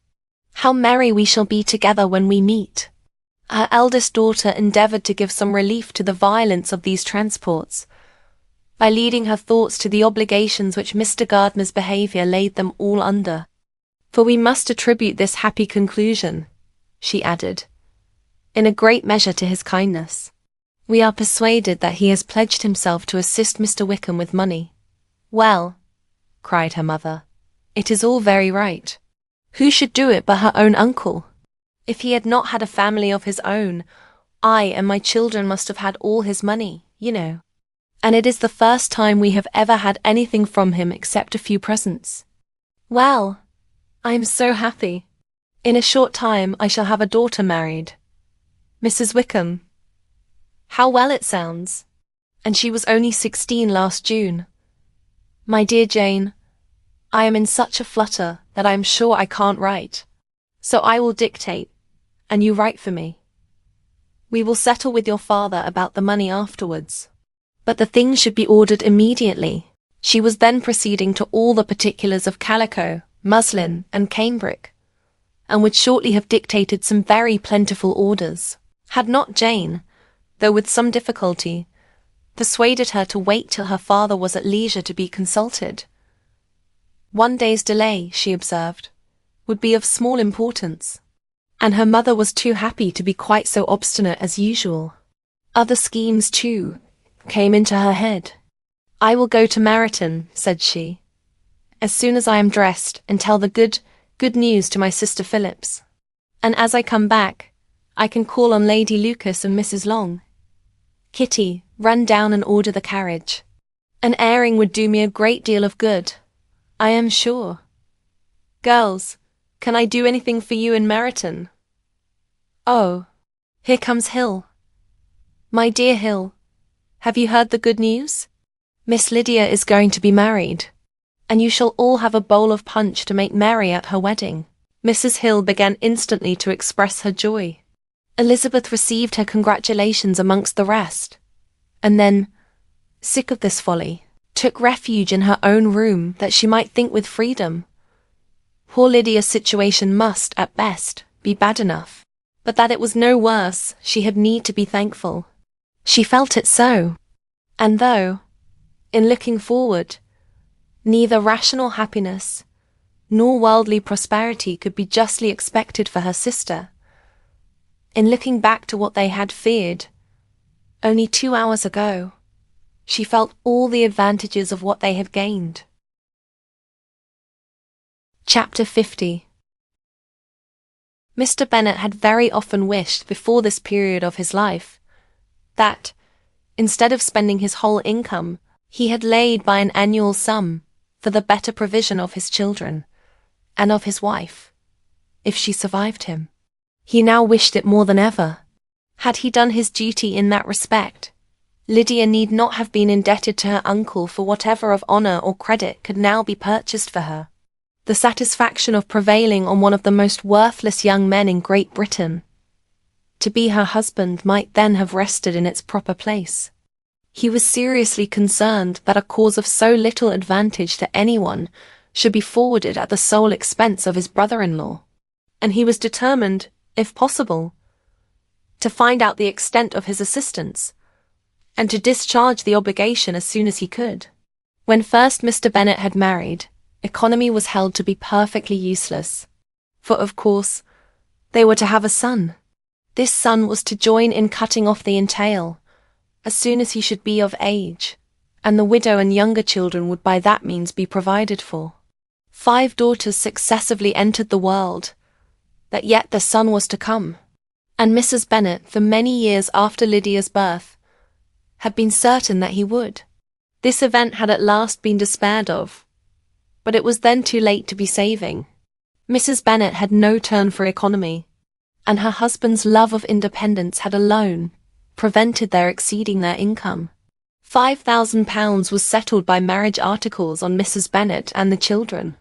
how merry we shall be together when we meet. Her eldest daughter endeavoured to give some relief to the violence of these transports, by leading her thoughts to the obligations which Mr. Gardiner's behaviour laid them all under. For we must attribute this happy conclusion, she added, in a great measure to his kindness. We are persuaded that he has pledged himself to assist Mr. Wickham with money. Well, cried her mother, it is all very right. Who should do it but her own uncle? If he had not had a family of his own, I and my children must have had all his money, you know. And it is the first time we have ever had anything from him except a few presents. Well, I am so happy. In a short time I shall have a daughter married. Mrs. Wickham. How well it sounds. And she was only 16 last June. My dear Jane, I am in such a flutter that I am sure I can't write. So I will dictate, and you write for me. We will settle with your father about the money afterwards. But the things should be ordered immediately. She was then proceeding to all the particulars of calico, muslin, and cambric, and would shortly have dictated some very plentiful orders, had not Jane, though with some difficulty, persuaded her to wait till her father was at leisure to be consulted. One day's delay, she observed, would be of small importance, and her mother was too happy to be quite so obstinate as usual. Other schemes, too, came into her head. I will go to Meryton, said she, as soon as I am dressed, and tell the good news to my sister Phillips. And as I come back, I can call on Lady Lucas and Mrs. Long. Kitty, run down and order the carriage. An airing would do me a great deal of good, I am sure. Girls, Can I do anything for you in Meryton? Oh, here comes Hill. My dear Hill, have you heard the good news? Miss Lydia is going to be married, and you shall all have a bowl of punch to make merry at her wedding. Mrs. Hill began instantly to express her joy. Elizabeth received her congratulations amongst the rest, and then, sick of this folly, took refuge in her own room that she might think with freedom. Poor Lydia's situation must, at best, be bad enough, but that it was no worse, she had need to be thankful. She felt it so, and though, in looking forward, neither rational happiness nor worldly prosperity could be justly expected for her sister, in looking back to what they had feared only 2 hours ago, she felt all the advantages of what they had gained. Chapter 50. Mr. Bennet had very often wished before this period of his life that, instead of spending his whole income, he had laid by an annual sum for the better provision of his children and of his wife, if she survived him. He now wished it more than ever. Had he done his duty in that respect, Lydia need not have been indebted to her uncle for whatever of honour or credit could now be purchased for her. The satisfaction of prevailing on one of the most worthless young men in Great Britain to be her husband might then have rested in its proper place. He was seriously concerned that a cause of so little advantage to anyone should be forwarded at the sole expense of his brother-in-law, and he was determined, if possible, to find out the extent of his assistance, and to discharge the obligation as soon as he could. When first Mr. Bennet had married, economy was held to be perfectly useless, for of course they were to have a son. This son was to join in cutting off the entail as soon as he should be of age, and the widow and younger children would by that means be provided for. 5 daughters successively entered the world, that yet the son was to come, and Mrs. Bennet, for many years after Lydia's birth, had been certain that he would. This event had at last been despaired of, but it was then too late to be saving. Mrs. Bennet had no turn for economy, and her husband's love of independence had alone prevented their exceeding their income. £5,000 was settled by marriage articles on Mrs. Bennet and the children,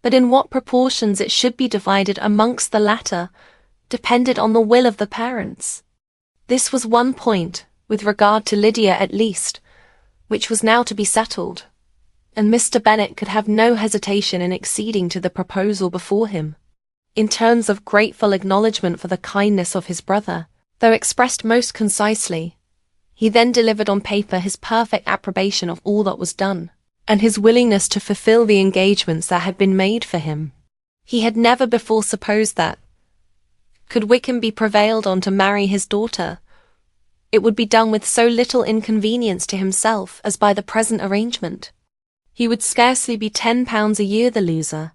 but in what proportions it should be divided amongst the latter depended on the will of the parents. This was one point, with regard to Lydia at least, which was now to be settled, and Mr. Bennet could have no hesitation in acceding to the proposal before him. In terms of grateful acknowledgment for the kindness of his brother, though expressed most concisely, he then delivered on paper his perfect approbation of all that was done, and his willingness to fulfil the engagements that had been made for him. He had never before supposed that, could Wickham be prevailed on to marry his daughter, it would be done with so little inconvenience to himself as by the present arrangement. He would scarcely be £10 a year the loser,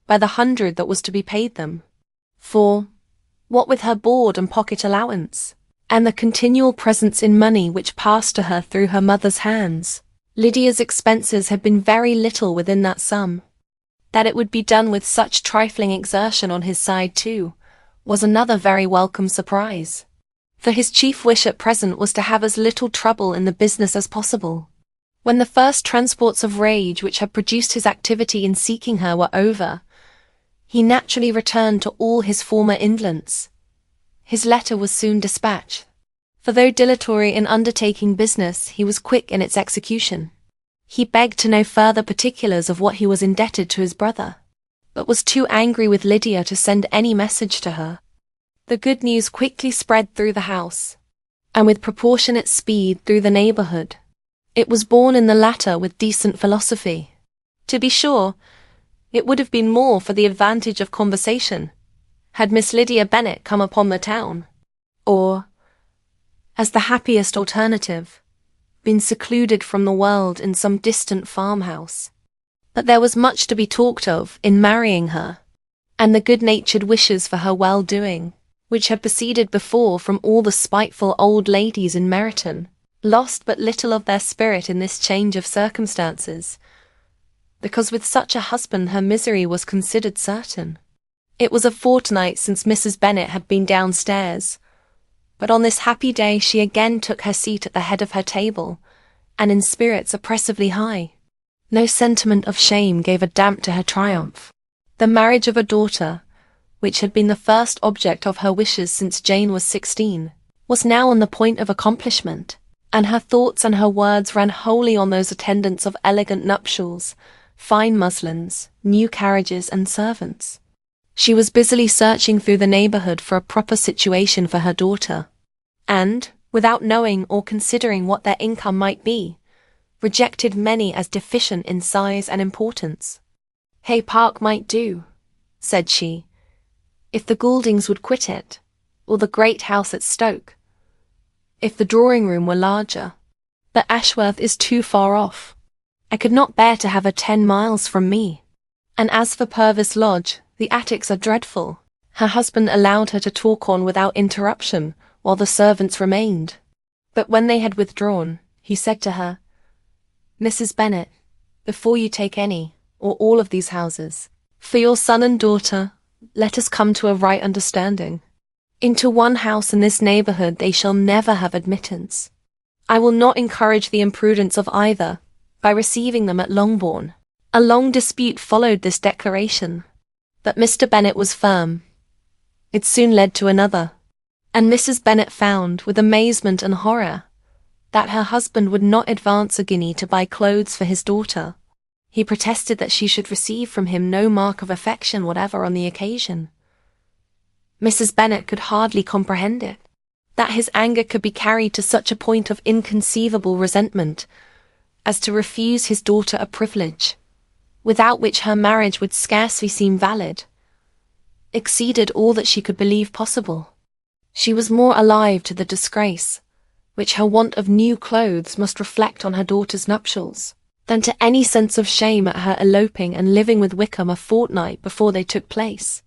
by the 100 that was to be paid them. For, what with her board and pocket allowance, and the continual presents in money which passed to her through her mother's hands, Lydia's expenses had been very little within that sum. That it would be done with such trifling exertion on his side too, was another very welcome surprise. For his chief wish at present was to have as little trouble in the business as possible. When the first transports of rage which had produced his activity in seeking her were over, he naturally returned to all his former indolence. His letter was soon dispatched, for though dilatory in undertaking business, he was quick in its execution. He begged to know further particulars of what he was indebted to his brother, but was too angry with Lydia to send any message to her. The good news quickly spread through the house, and with proportionate speed through the neighbourhood. It was borne in the latter with decent philosophy. To be sure, it would have been more for the advantage of conversation, had Miss Lydia Bennet come upon the town, or, as the happiest alternative, been secluded from the world in some distant farmhouse. But there was much to be talked of in marrying her, and the good-natured wishes for her well-doing, which had proceeded before from all the spiteful old ladies in Meryton, lost but little of their spirit in this change of circumstances, because with such a husband her misery was considered certain. It was a fortnight since Mrs. Bennet had been downstairs, but on this happy day she again took her seat at the head of her table, and in spirits oppressively high. No sentiment of shame gave a damp to her triumph. The marriage of a daughter, which had been the first object of her wishes since Jane was 16, was now on the point of accomplishment, and her thoughts and her words ran wholly on those attendants of elegant nuptials, fine muslins, new carriages and servants. She was busily searching through the neighbourhood for a proper situation for her daughter, and, without knowing or considering what their income might be, rejected many as deficient in size and importance. Hay Park might do, said she, if the Gouldings would quit it, or the great house at Stoke, if the drawing-room were larger. But Ashworth is too far off. I could not bear to have her 10 miles from me. And as for Purvis Lodge, the attics are dreadful. Her husband allowed her to talk on without interruption while the servants remained. But when they had withdrawn, he said to her, "Mrs. Bennet, before you take any, or all of these houses, for your son and daughter, let us come to a right understanding. Into one house in this neighbourhood they shall never have admittance. I will not encourage the imprudence of either by receiving them at Longbourn." A long dispute followed this declaration, but Mr. Bennet was firm. It soon led to another, and Mrs. Bennet found, with amazement and horror, that her husband would not advance a guinea to buy clothes for his daughter. He protested that she should receive from him no mark of affection whatever on the occasion. Mrs. Bennet could hardly comprehend it, that his anger could be carried to such a point of inconceivable resentment as to refuse his daughter a privilege, without which her marriage would scarcely seem valid, exceeded all that she could believe possible. She was more alive to the disgrace which her want of new clothes must reflect on her daughter's nuptials, than to any sense of shame at her eloping and living with Wickham a fortnight before they took place.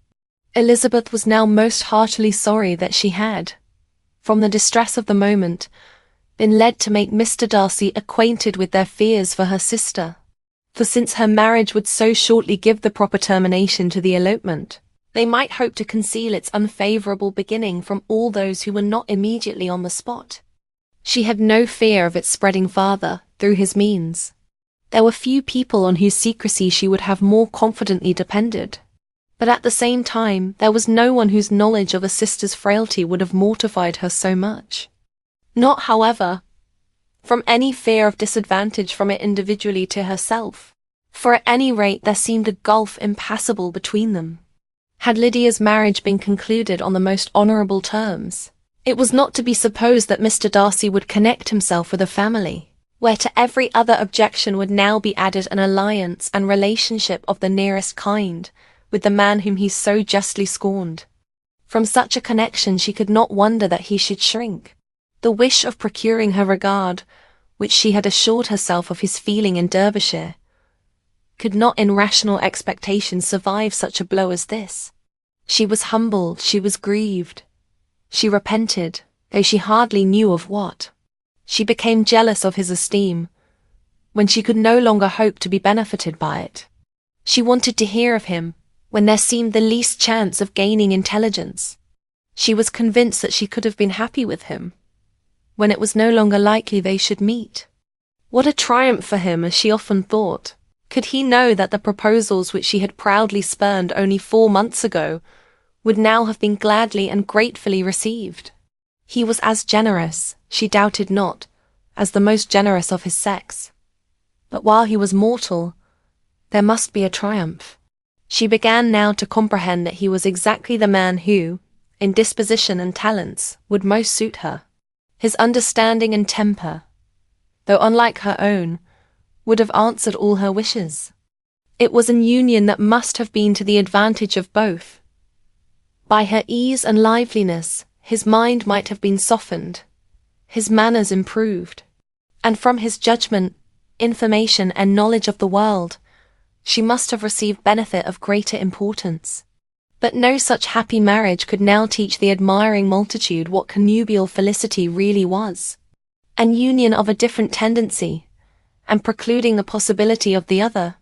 Elizabeth was now most heartily sorry that she had, from the distress of the moment, been led to make Mr. Darcy acquainted with their fears for her sister, for since her marriage would so shortly give the proper termination to the elopement, they might hope to conceal its unfavourable beginning from all those who were not immediately on the spot. She had no fear of its spreading farther, through his means. There were few people on whose secrecy she would have more confidently depended, but at the same time there was no one whose knowledge of a sister's frailty would have mortified her so much. Not, however, from any fear of disadvantage from it individually to herself, for at any rate there seemed a gulf impassable between them. Had Lydia's marriage been concluded on the most honourable terms, it was not to be supposed that Mr. Darcy would connect himself with a family, where to every other objection would now be added an alliance and relationship of the nearest kind with the man whom he so justly scorned. From such a connection she could not wonder that he should shrink. The wish of procuring her regard, which she had assured herself of his feeling in Derbyshire, could not in rational expectation survive such a blow as this. She was humbled, she was grieved, she repented, though she hardly knew of what. She became jealous of his esteem, when she could no longer hope to be benefited by it. She wanted to hear of him, when there seemed the least chance of gaining intelligence. She was convinced that she could have been happy with him, when it was no longer likely they should meet. What a triumph for him, as she often thought, could he know that the proposals which she had proudly spurned only 4 months ago would now have been gladly and gratefully received. He was as generous, she doubted not, as the most generous of his sex. But while he was mortal, there must be a triumph. She began now to comprehend that he was exactly the man who, in disposition and talents, would most suit her. His understanding and temper, though unlike her own, would have answered all her wishes. It was an union that must have been to the advantage of both. By her ease and liveliness, his mind might have been softened, his manners improved, and from his judgment, information, and knowledge of the world, she must have received benefit of greater importance. But no such happy marriage could now teach the admiring multitude what connubial felicity really was. An union of a different tendency, and precluding the possibility of the other,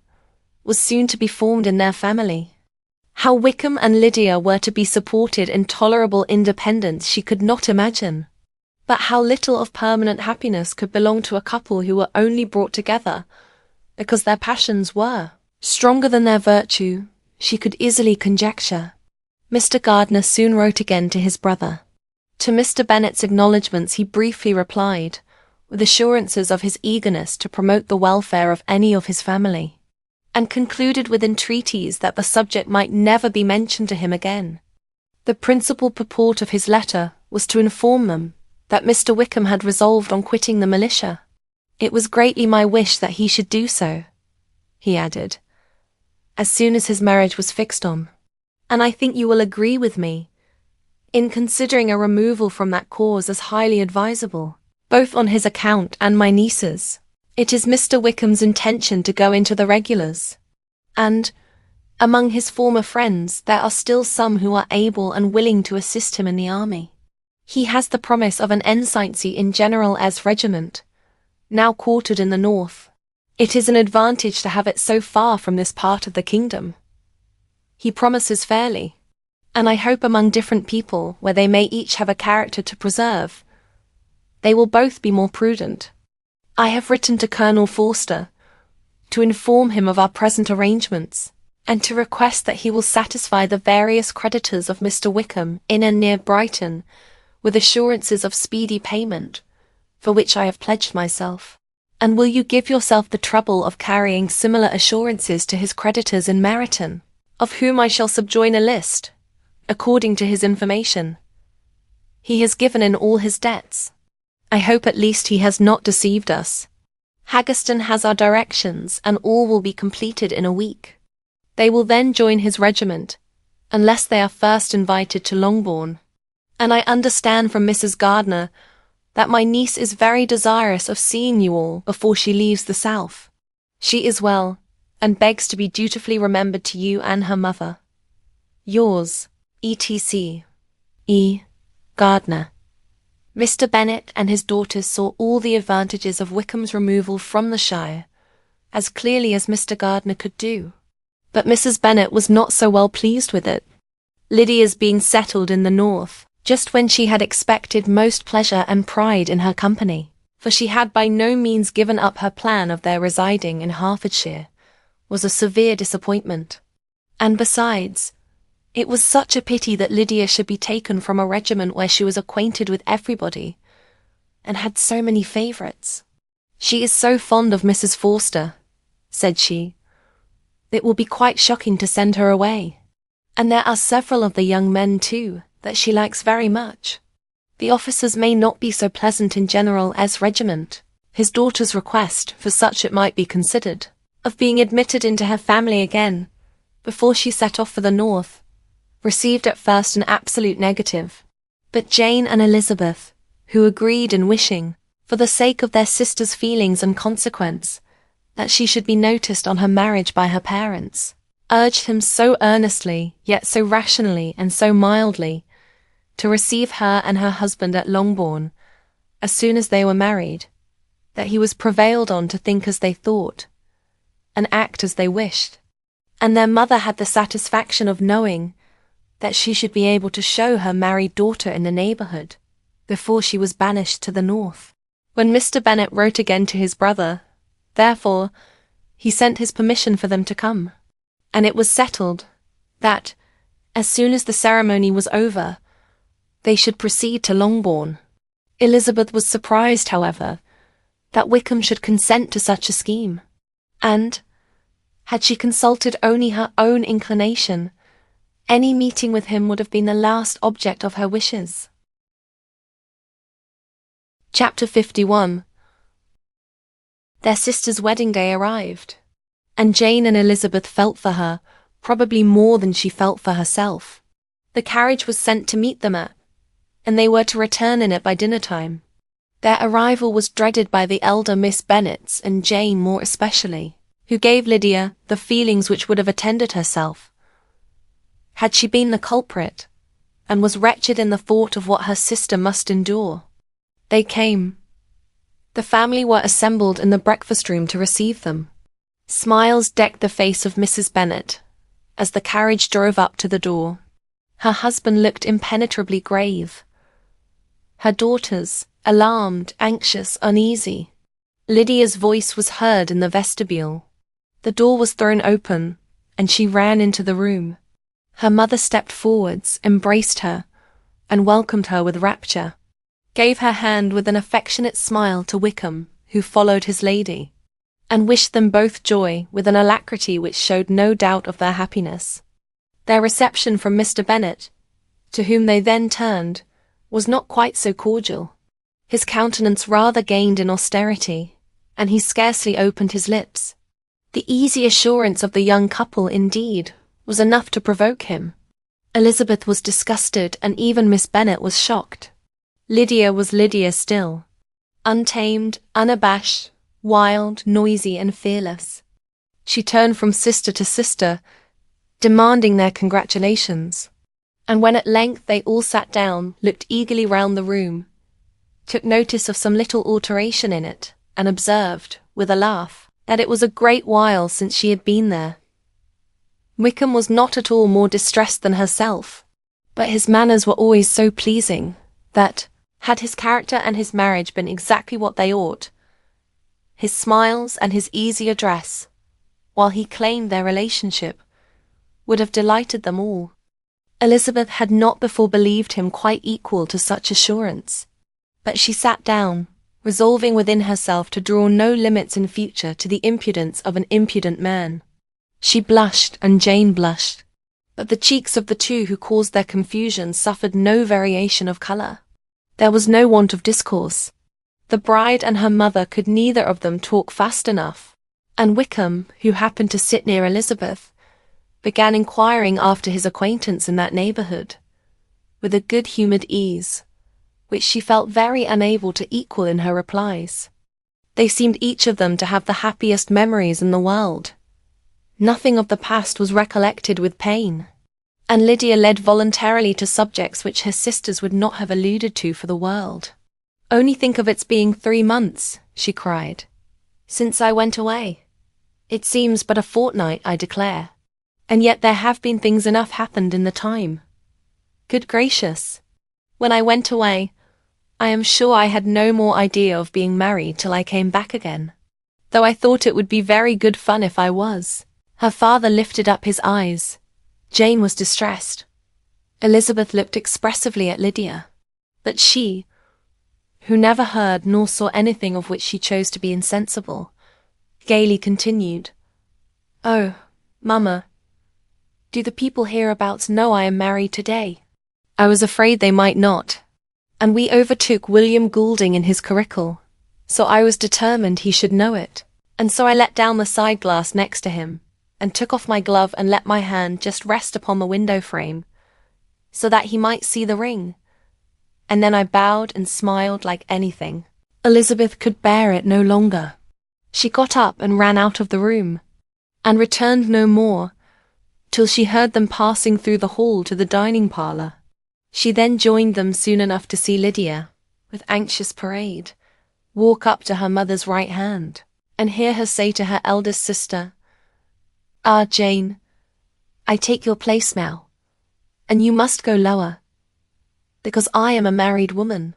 was soon to be formed in their family. How Wickham and Lydia were to be supported in tolerable independence she could not imagine. But how little of permanent happiness could belong to a couple who were only brought together because their passions were stronger than their virtue, she could easily conjecture. Mr. Gardiner soon wrote again to his brother. To Mr. Bennet's acknowledgments he briefly replied, with assurances of his eagerness to promote the welfare of any of his family, and concluded with entreaties that the subject might never be mentioned to him again. The principal purport of his letter was to inform them that Mr. Wickham had resolved on quitting the militia. It was greatly my wish that he should do so, he added, as soon as his marriage was fixed on, and I think you will agree with me in considering a removal from that cause as highly advisable, both on his account and my niece's. It is Mr. Wickham's intention to go into the regulars, and, among his former friends, there are still some who are able and willing to assist him in the army. He has the promise of an ensigncy in General S. regiment, now quartered in the north. It is an advantage to have it so far from this part of the kingdom. He promises fairly, and I hope among different people, where they may each have a character to preserve, they will both be more prudent. I have written to Colonel Forster to inform him of our present arrangements, and to request that he will satisfy the various creditors of Mr. Wickham in and near Brighton with assurances of speedy payment, for which I have pledged myself. And will you give yourself the trouble of carrying similar assurances to his creditors in Meryton, of whom I shall subjoin a list, according to his information. He has given in all his debts. I hope at least he has not deceived us. Haggerston has our directions, and all will be completed in a week. They will then join his regiment, unless they are first invited to Longbourn. And I understand from Mrs. Gardiner that my niece is very desirous of seeing you all before she leaves the south. She is well, and begs to be dutifully remembered to you and her mother. Yours, etc. E. Gardiner. Mr. Bennet and his daughters saw all the advantages of Wickham's removal from the shire, as clearly as Mr. Gardiner could do. But Mrs. Bennet was not so well pleased with it. Lydia's being settled in the north, just when she had expected most pleasure and pride in her company, for she had by no means given up her plan of their residing in Hertfordshire, was a severe disappointment. And besides, it was such a pity that Lydia should be taken from a regiment where she was acquainted with everybody, and had so many favourites. She is so fond of Mrs. Forster, said she. It will be quite shocking to send her away. And there are several of the young men, too, that she likes very much. The officers may not be so pleasant in General S. regiment. His daughter's request, for such it might be considered, of being admitted into her family again, before she set off for the north, received at first an absolute negative. But Jane and Elizabeth, who agreed in wishing, for the sake of their sister's feelings and consequence, that she should be noticed on her marriage by her parents, urged him so earnestly, yet so rationally and so mildly, to receive her and her husband at Longbourn, as soon as they were married, that he was prevailed on to think as they thought, and act as they wished. And their mother had the satisfaction of knowing that she should be able to show her married daughter in the neighbourhood, before she was banished to the north. When Mr. Bennet wrote again to his brother, therefore, he sent his permission for them to come, and it was settled that, as soon as the ceremony was over, they should proceed to Longbourn. Elizabeth was surprised, however, that Wickham should consent to such a scheme, and, had she consulted only her own inclination, any meeting with him would have been the last object of her wishes. Chapter 51. Their sister's wedding day arrived, and Jane and Elizabeth felt for her, probably more than she felt for herself. The carriage was sent to meet them at, and they were to return in it by dinner time. Their arrival was dreaded by the elder Miss Bennets, and Jane more especially, who gave Lydia the feelings which would have attended herself had she been the culprit, and was wretched in the thought of what her sister must endure. They came. The family were assembled in the breakfast room to receive them. Smiles decked the face of Mrs. Bennet, as the carriage drove up to the door. Her husband looked impenetrably grave. Her daughters, alarmed, anxious, uneasy. Lydia's voice was heard in the vestibule. The door was thrown open, and she ran into the room. Her mother stepped forwards, embraced her, and welcomed her with rapture, gave her hand with an affectionate smile to Wickham, who followed his lady, and wished them both joy with an alacrity which showed no doubt of their happiness. Their reception from Mr. Bennet, to whom they then turned, was not quite so cordial. His countenance rather gained in austerity, and he scarcely opened his lips. The easy assurance of the young couple, indeed, was enough to provoke him. Elizabeth was disgusted, and even Miss Bennet was shocked. Lydia was Lydia still, untamed, unabashed, wild, noisy, and fearless. She turned from sister to sister, demanding their congratulations, and when at length they all sat down, looked eagerly round the room, took notice of some little alteration in it, and observed, with a laugh, that it was a great while since she had been there. Wickham was not at all more distressed than herself, but his manners were always so pleasing, that, had his character and his marriage been exactly what they ought, his smiles and his easy address, while he claimed their relationship, would have delighted them all. Elizabeth had not before believed him quite equal to such assurance, but she sat down, resolving within herself to draw no limits in future to the impudence of an impudent man. She blushed, and Jane blushed, but the cheeks of the two who caused their confusion suffered no variation of colour. There was no want of discourse. The bride and her mother could neither of them talk fast enough, and Wickham, who happened to sit near Elizabeth, began inquiring after his acquaintance in that neighbourhood, with a good-humoured ease, which she felt very unable to equal in her replies. They seemed each of them to have the happiest memories in the world. Nothing of the past was recollected with pain, and Lydia led voluntarily to subjects which her sisters would not have alluded to for the world. "Only think of its being 3 months," she cried, "since I went away. It seems but a fortnight, I declare, and yet there have been things enough happened in the time. Good gracious! When I went away, I am sure I had no more idea of being married till I came back again, though I thought it would be very good fun if I was." Her father lifted up his eyes. Jane was distressed. Elizabeth looked expressively at Lydia, but she, who never heard nor saw anything of which she chose to be insensible, gaily continued, "Oh, mamma, do the people hereabouts know I am married today? I was afraid they might not, and we overtook William Goulding in his curricle, so I was determined he should know it, and so I let down the side glass next to him, and took off my glove and let my hand just rest upon the window frame, so that he might see the ring, and then I bowed and smiled like anything." Elizabeth could bear it no longer. She got up and ran out of the room, and returned no more, till she heard them passing through the hall to the dining parlour. She then joined them soon enough to see Lydia, with anxious parade, walk up to her mother's right hand, and hear her say to her eldest sister, "Ah, Jane, I take your place now, and you must go lower, because I am a married woman."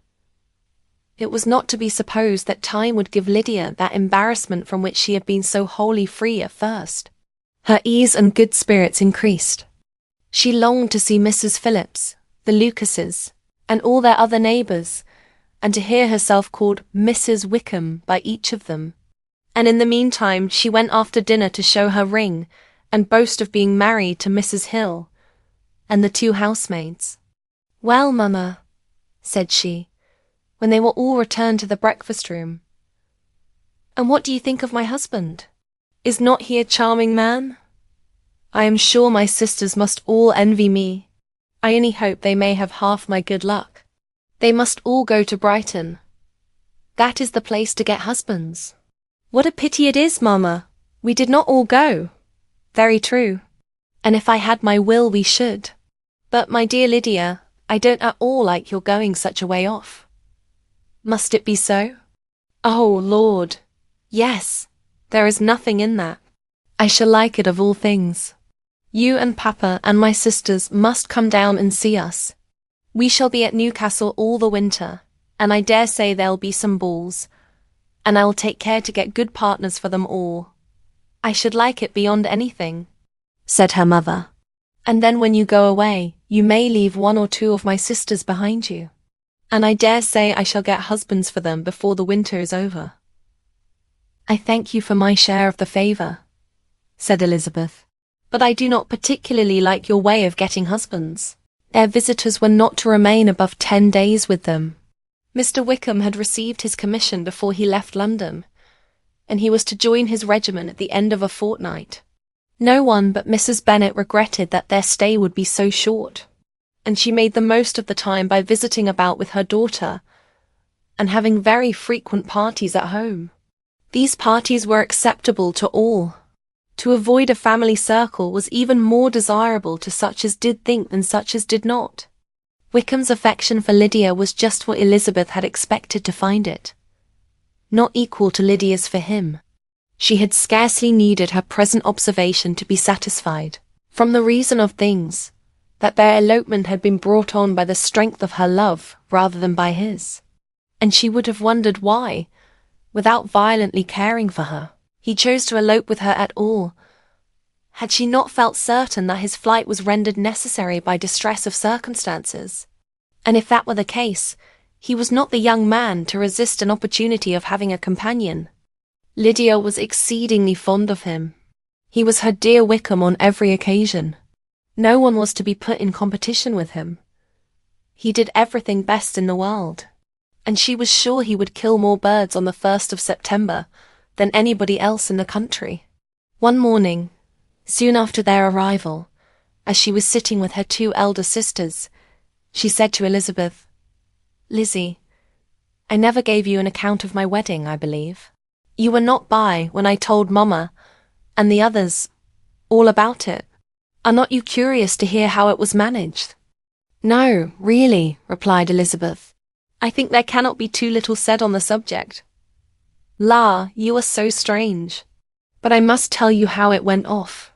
It was not to be supposed that time would give Lydia that embarrassment from which she had been so wholly free at first. Her ease and good spirits increased. She longed to see Mrs. Phillips, the Lucases, and all their other neighbours, and to hear herself called Mrs. Wickham by each of them. And in the meantime she went after dinner to show her ring, and boast of being married to Mrs. Hill, and the 2 housemaids. "Well, mamma," said she, when they were all returned to the breakfast-room, "and what do you think of my husband? Is not he a charming man? I am sure my sisters must all envy me. I only hope they may have half my good luck. They must all go to Brighton. That is the place to get husbands." "What a pity it is, mamma, we did not all go." "Very true, and if I had my will we should. But, my dear Lydia, I don't at all like your going such a way off." "Must it be so?" "Oh, Lord, yes, there is nothing in that. I shall like it of all things. You and Papa and my sisters must come down and see us. We shall be at Newcastle all the winter, and I dare say there'll be some balls, and I will take care to get good partners for them all. I should like it beyond anything," said her mother. "And then when you go away, you may leave one or two of my sisters behind you. And I dare say I shall get husbands for them before the winter is over." "I thank you for my share of the favour," said Elizabeth, "but I do not particularly like your way of getting husbands. Their visitors were not to remain above 10 days with them. Mr. Wickham had received his commission before he left London, and he was to join his regiment at the end of a fortnight. No one but Mrs. Bennet regretted that their stay would be so short, and she made the most of the time by visiting about with her daughter and having very frequent parties at home. These parties were acceptable to all. To avoid a family circle was even more desirable to such as did think than such as did not. Wickham's affection for Lydia was just what Elizabeth had expected to find it. Not equal to Lydia's for him. She had scarcely needed her present observation to be satisfied, from the reason of things, that their elopement had been brought on by the strength of her love rather than by his. And she would have wondered why, without violently caring for her, he chose to elope with her at all, had she not felt certain that his flight was rendered necessary by distress of circumstances. And if that were the case, he was not the young man to resist an opportunity of having a companion. Lydia was exceedingly fond of him. He was her dear Wickham on every occasion. No one was to be put in competition with him. He did everything best in the world, and she was sure he would kill more birds on the 1st of September than anybody else in the country. One morning, soon after their arrival, as she was sitting with her 2 elder sisters, she said to Elizabeth, "Lizzie, I never gave you an account of my wedding, I believe. You were not by when I told Mamma and the others all about it. Are not you curious to hear how it was managed?" "No, really," replied Elizabeth. "I think there cannot be too little said on the subject. La, you are so strange. But I must tell you how it went off.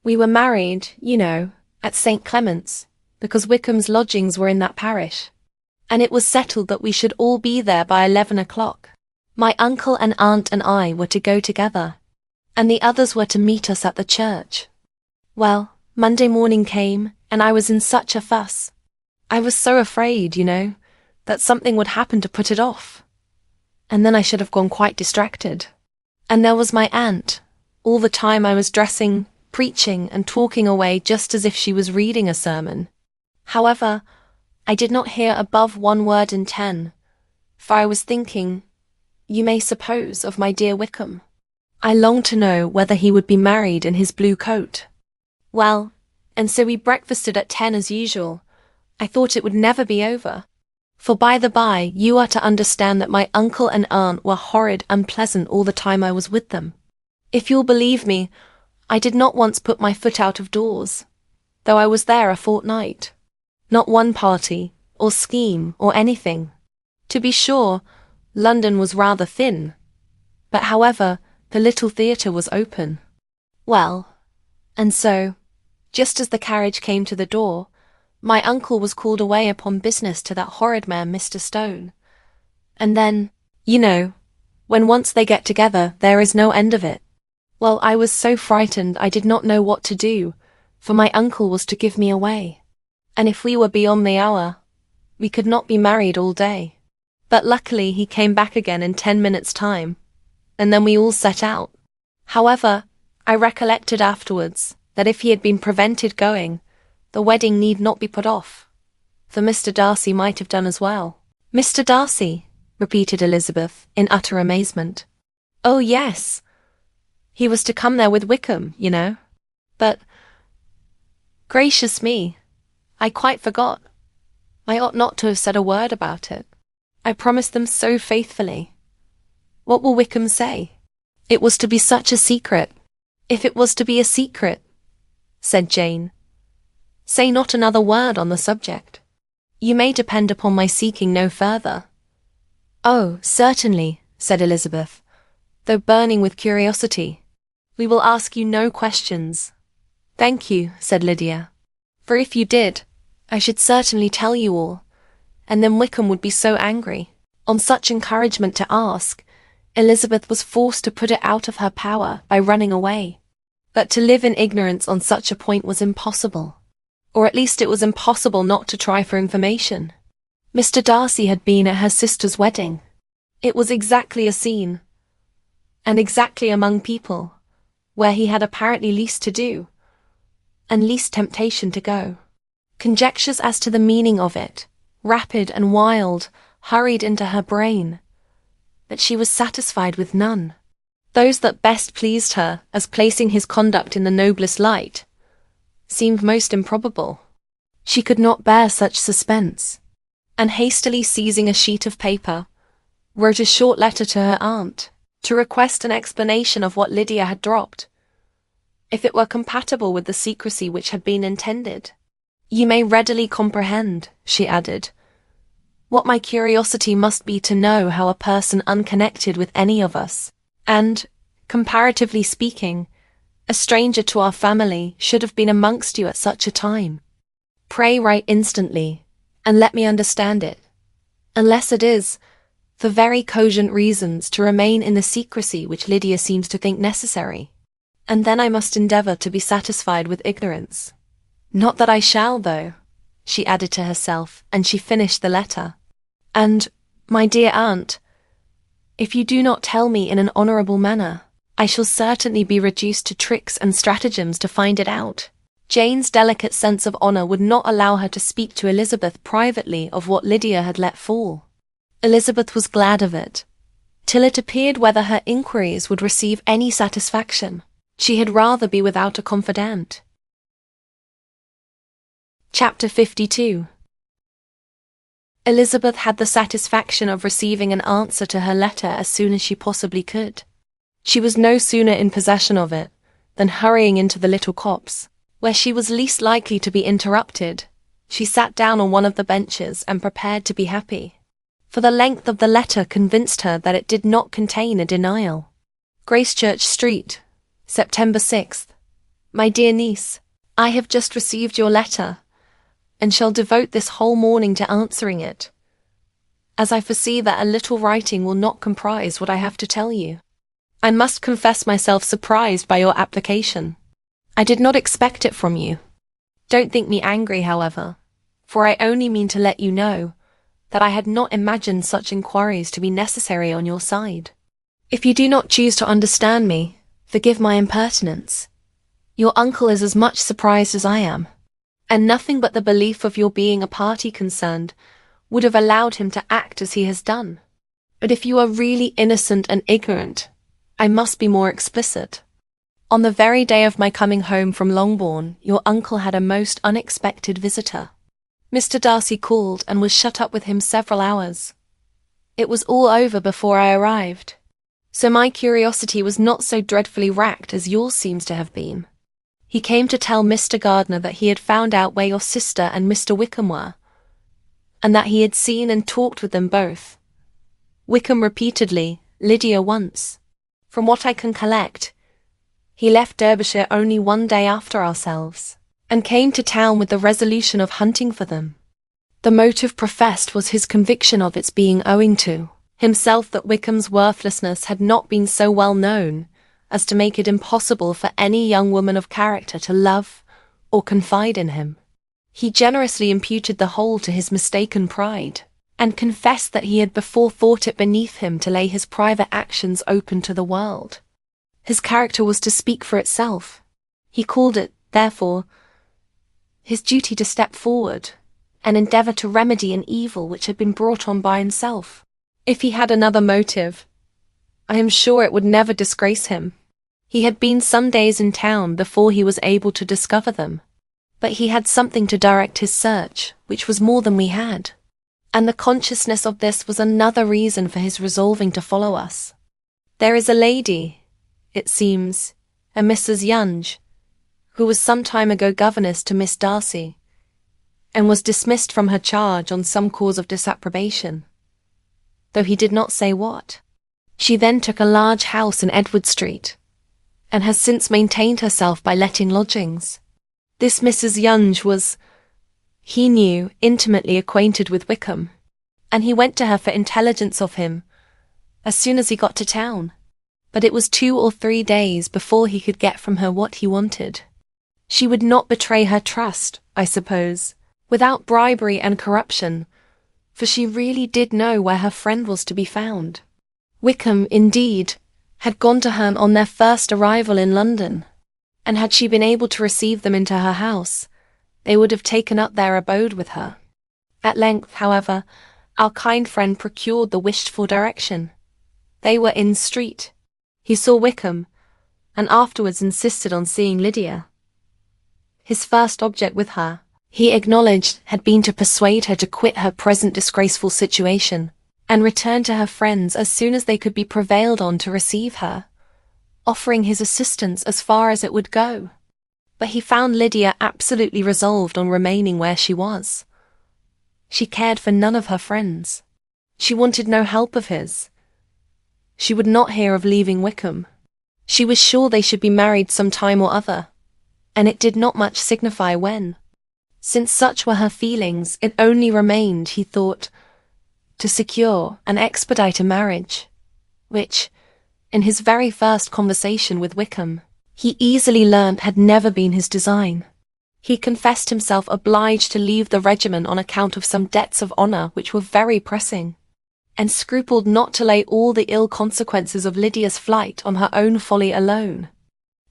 We were married, you know, at St. Clement's, because Wickham's lodgings were in that parish, and it was settled that we should all be there by 11 o'clock. My uncle and aunt and I were to go together, and the others were to meet us at the church. Well, Monday morning came, and I was in such a fuss. I was so afraid, you know, that something would happen to put it off, and then I should have gone quite distracted. And there was my aunt. All the time I was dressing, preaching, and talking away just as if she was reading a sermon. However, I did not hear above 1 word in 10, for I was thinking, you may suppose, of my dear Wickham. I longed to know whether he would be married in his blue coat. Well, and so we breakfasted at 10 as usual. I thought it would never be over. For by the by, you are to understand that my uncle and aunt were horrid unpleasant all the time I was with them. If you'll believe me, I did not once put my foot out of doors, though I was there a fortnight. Not one party, or scheme, or anything. To be sure, London was rather thin, but however, the little theatre was open. Well, and so, just as the carriage came to the door, my uncle was called away upon business to that horrid man Mr. Stone. And then, you know, when once they get together, there is no end of it. Well, I was so frightened I did not know what to do, for my uncle was to give me away. And if we were beyond the hour, we could not be married all day. But luckily he came back again in 10 minutes' time, and then we all set out. However, I recollected afterwards that if he had been prevented going, the wedding need not be put off, for Mr. Darcy might have done as well. "Mr. Darcy," repeated Elizabeth, in utter amazement. "Oh, yes. He was to come there with Wickham, you know. But, gracious me, I quite forgot. I ought not to have said a word about it. I promised them so faithfully. What will Wickham say? It was to be such a secret." "If it was to be a secret," said Jane, "say not another word on the subject. You may depend upon my seeking no further." "Oh, certainly," said Elizabeth, though burning with curiosity. "We will ask you no questions. "Thank you," said Lydia. "For if you did, I should certainly tell you all, and then Wickham would be so angry." On such encouragement to ask, Elizabeth was forced to put it out of her power by running away. But to live in ignorance on such a point was impossible. Or at least it was impossible not to try for information. Mr. Darcy had been at her sister's wedding. It was exactly a scene, and exactly among people, where he had apparently least to do, and least temptation to go. Conjectures as to the meaning of it, rapid and wild, hurried into her brain, but she was satisfied with none. Those that best pleased her, as placing his conduct in the noblest light, seemed most improbable. She could not bear such suspense, and hastily seizing a sheet of paper, wrote a short letter to her aunt, to request an explanation of what Lydia had dropped, if it were compatible with the secrecy which had been intended. "You may readily comprehend," she added, "what my curiosity must be to know how a person unconnected with any of us, and, comparatively speaking, a stranger to our family, should have been amongst you at such a time. Pray write instantly, and let me understand it, unless it is, for very cogent reasons, to remain in the secrecy which Lydia seems to think necessary. And then I must endeavour to be satisfied with ignorance. Not that I shall, though," she added to herself, and she finished the letter. "And, my dear aunt, if you do not tell me in an honourable manner, I shall certainly be reduced to tricks and stratagems to find it out." Jane's delicate sense of honour would not allow her to speak to Elizabeth privately of what Lydia had let fall. Elizabeth was glad of it, till it appeared whether her inquiries would receive any satisfaction. She had rather be without a confidant. Chapter 52. Elizabeth had the satisfaction of receiving an answer to her letter as soon as she possibly could. She was no sooner in possession of it than, hurrying into the little copse, where she was least likely to be interrupted, she sat down on one of the benches and prepared to be happy. For the length of the letter convinced her that it did not contain a denial. Gracechurch Street, September 6th. My dear niece, I have just received your letter, and shall devote this whole morning to answering it, as I foresee that a little writing will not comprise what I have to tell you. I must confess myself surprised by your application. I did not expect it from you. Don't think me angry, however, for I only mean to let you know that I had not imagined such inquiries to be necessary on your side. If you do not choose to understand me, forgive my impertinence. Your uncle is as much surprised as I am, and nothing but the belief of your being a party concerned would have allowed him to act as he has done. But if you are really innocent and ignorant, I must be more explicit. On the very day of my coming home from Longbourn, your uncle had a most unexpected visitor. Mr. Darcy called and was shut up with him several hours. It was all over before I arrived, so my curiosity was not so dreadfully racked as yours seems to have been. He came to tell Mr. Gardiner that he had found out where your sister and Mr. Wickham were, and that he had seen and talked with them both. Wickham repeatedly, Lydia once. From what I can collect, he left Derbyshire only one day after ourselves, and came to town with the resolution of hunting for them. The motive professed was his conviction of its being owing to himself that Wickham's worthlessness had not been so well known as to make it impossible for any young woman of character to love or confide in him. He generously imputed the whole to his mistaken pride, and confessed that he had before thought it beneath him to lay his private actions open to the world. His character was to speak for itself. He called it, therefore, his duty to step forward and endeavour to remedy an evil which had been brought on by himself. If he had another motive, I am sure it would never disgrace him. He had been some days in town before he was able to discover them, but he had something to direct his search, which was more than we had, and the consciousness of this was another reason for his resolving to follow us. There is a lady, it seems, a Mrs. Yonge, who was some time ago governess to Miss Darcy, and was dismissed from her charge on some cause of disapprobation, though he did not say what. She then took a large house in Edward Street, and has since maintained herself by letting lodgings. This Mrs. Yonge was, he knew, intimately acquainted with Wickham, and he went to her for intelligence of him as soon as he got to town. But it was 2 or 3 days before he could get from her what he wanted. She would not betray her trust, I suppose, without bribery and corruption, for she really did know where her friend was to be found. Wickham, indeed, had gone to her on their first arrival in London, and had she been able to receive them into her house, they would have taken up their abode with her. At length, however, our kind friend procured the wished-for direction. They were in street. He saw Wickham, and afterwards insisted on seeing Lydia. His first object with her, he acknowledged, had been to persuade her to quit her present disgraceful situation, and return to her friends as soon as they could be prevailed on to receive her, offering his assistance as far as it would go. But he found Lydia absolutely resolved on remaining where she was. She cared for none of her friends. She wanted no help of his. She would not hear of leaving Wickham. She was sure they should be married some time or other, and it did not much signify when. Since such were her feelings, it only remained, he thought, to secure and expedite a marriage, which, in his very first conversation with Wickham, he easily learnt had never been his design. He confessed himself obliged to leave the regiment on account of some debts of honour which were very pressing, and scrupled not to lay all the ill consequences of Lydia's flight on her own folly alone.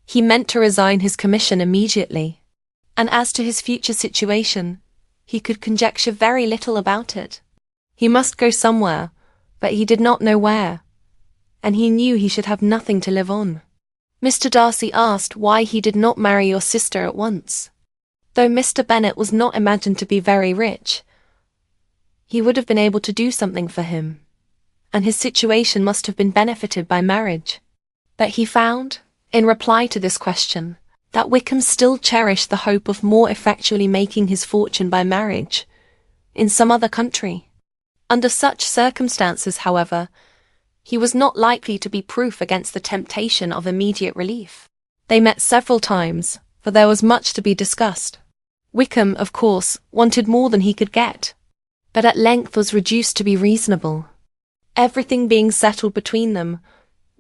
He meant to resign his commission immediately, and as to his future situation, he could conjecture very little about it. He must go somewhere, but he did not know where, and he knew he should have nothing to live on. Mr. Darcy asked why he did not marry your sister at once. Though Mr. Bennet was not imagined to be very rich, he would have been able to do something for him, and his situation must have been benefited by marriage. But he found, in reply to this question, that Wickham still cherished the hope of more effectually making his fortune by marriage, in some other country. Under such circumstances, however, he was not likely to be proof against the temptation of immediate relief. They met several times, for there was much to be discussed. Wickham, of course, wanted more than he could get, but at length was reduced to be reasonable. Everything being settled between them,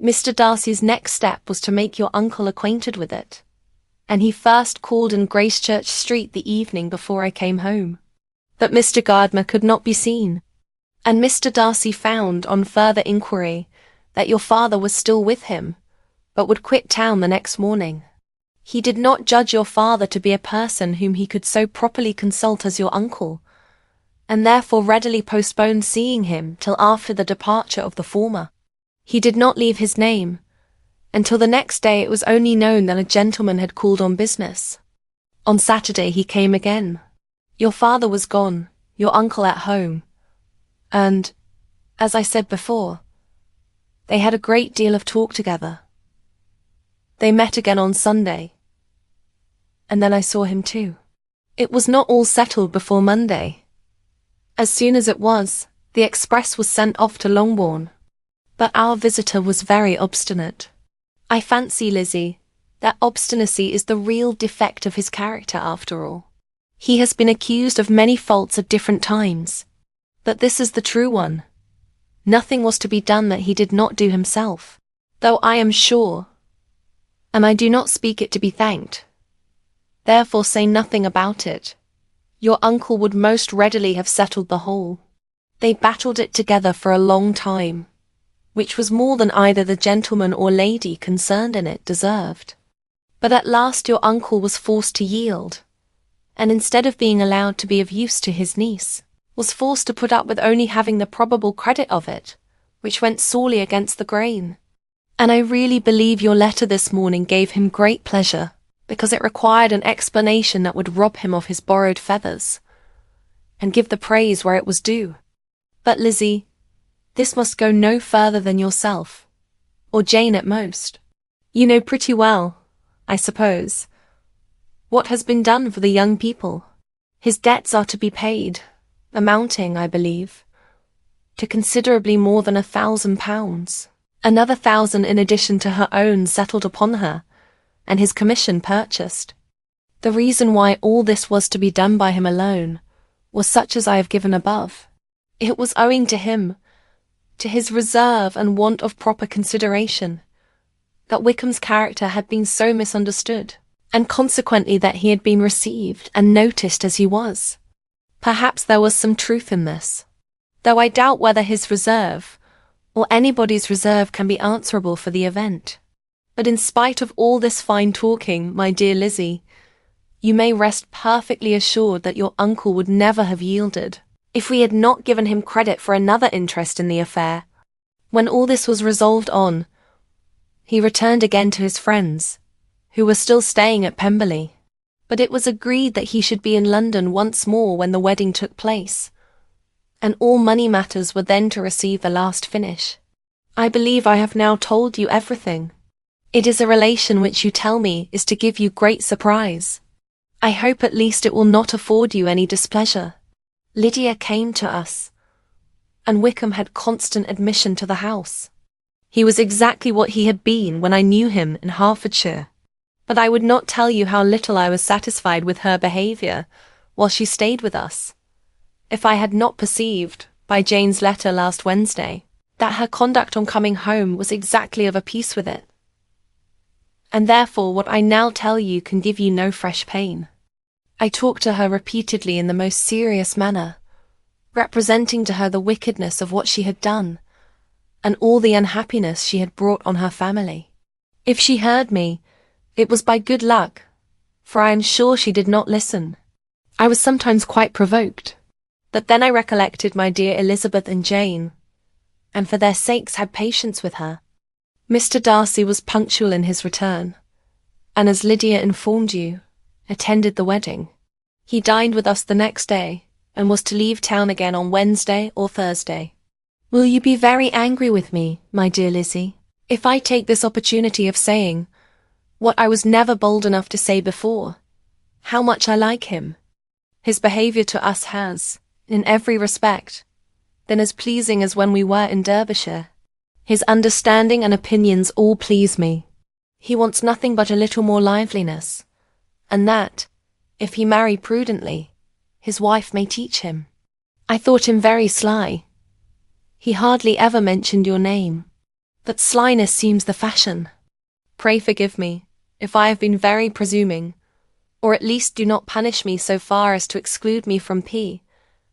Mr. Darcy's next step was to make your uncle acquainted with it, and he first called in Gracechurch Street the evening before I came home. But Mr. Gardiner could not be seen, and Mr. Darcy found, on further inquiry, that your father was still with him, but would quit town the next morning. He did not judge your father to be a person whom he could so properly consult as your uncle, and therefore readily postponed seeing him till after the departure of the former. He did not leave his name, until the next day it was only known that a gentleman had called on business. On Saturday he came again. Your father was gone, your uncle at home, and, as I said before, they had a great deal of talk together. They met again on Sunday, and then I saw him too. It was not all settled before Monday. As soon as it was, the express was sent off to Longbourn, but our visitor was very obstinate. I fancy, Lizzie, that obstinacy is the real defect of his character after all. He has been accused of many faults at different times, but this is the true one. Nothing was to be done that he did not do himself, though I am sure, and I do not speak it to be thanked, therefore say nothing about it, your uncle would most readily have settled the whole. They battled it together for a long time, which was more than either the gentleman or lady concerned in it deserved. But at last your uncle was forced to yield, and instead of being allowed to be of use to his niece, was forced to put up with only having the probable credit of it, which went sorely against the grain. And I really believe your letter this morning gave him great pleasure, because it required an explanation that would rob him of his borrowed feathers, and give the praise where it was due. But, Lizzie, this must go no further than yourself, or Jane at most. You know pretty well, I suppose, what has been done for the young people. His debts are to be paid, amounting, I believe, to considerably more than £1,000. Another 1,000 in addition to her own settled upon her, and his commission purchased. The reason why all this was to be done by him alone was such as I have given above. It was owing to him, to his reserve and want of proper consideration, that Wickham's character had been so misunderstood, and consequently that he had been received and noticed as he was. Perhaps there was some truth in this, though I doubt whether his reserve, or anybody's reserve, can be answerable for the event. But in spite of all this fine talking, my dear Lizzie, you may rest perfectly assured that your uncle would never have yielded, if we had not given him credit for another interest in the affair. When all this was resolved on, he returned again to his friends, who were still staying at Pemberley. But it was agreed that he should be in London once more when the wedding took place, and all money matters were then to receive the last finish. I believe I have now told you everything. It is a relation which you tell me is to give you great surprise. I hope at least it will not afford you any displeasure. Lydia came to us, and Wickham had constant admission to the house. He was exactly what he had been when I knew him in Hertfordshire. But I would not tell you how little I was satisfied with her behaviour while she stayed with us, if I had not perceived, by Jane's letter last Wednesday, that her conduct on coming home was exactly of a piece with it. And therefore what I now tell you can give you no fresh pain. I talked to her repeatedly in the most serious manner, representing to her the wickedness of what she had done, and all the unhappiness she had brought on her family. If she heard me, it was by good luck, for I am sure she did not listen. I was sometimes quite provoked, but then I recollected my dear Elizabeth and Jane, and for their sakes had patience with her. Mr. Darcy was punctual in his return, and as Lydia informed you, attended the wedding. He dined with us the next day, and was to leave town again on Wednesday or Thursday. Will you be very angry with me, my dear Lizzie, if I take this opportunity of saying, what I was never bold enough to say before, how much I like him? His behaviour to us has, in every respect, been as pleasing as when we were in Derbyshire. His understanding and opinions all please me. He wants nothing but a little more liveliness, and that, if he marry prudently, his wife may teach him. I thought him very sly. He hardly ever mentioned your name, but slyness seems the fashion. Pray forgive me, if I have been very presuming, or at least do not punish me so far as to exclude me from P.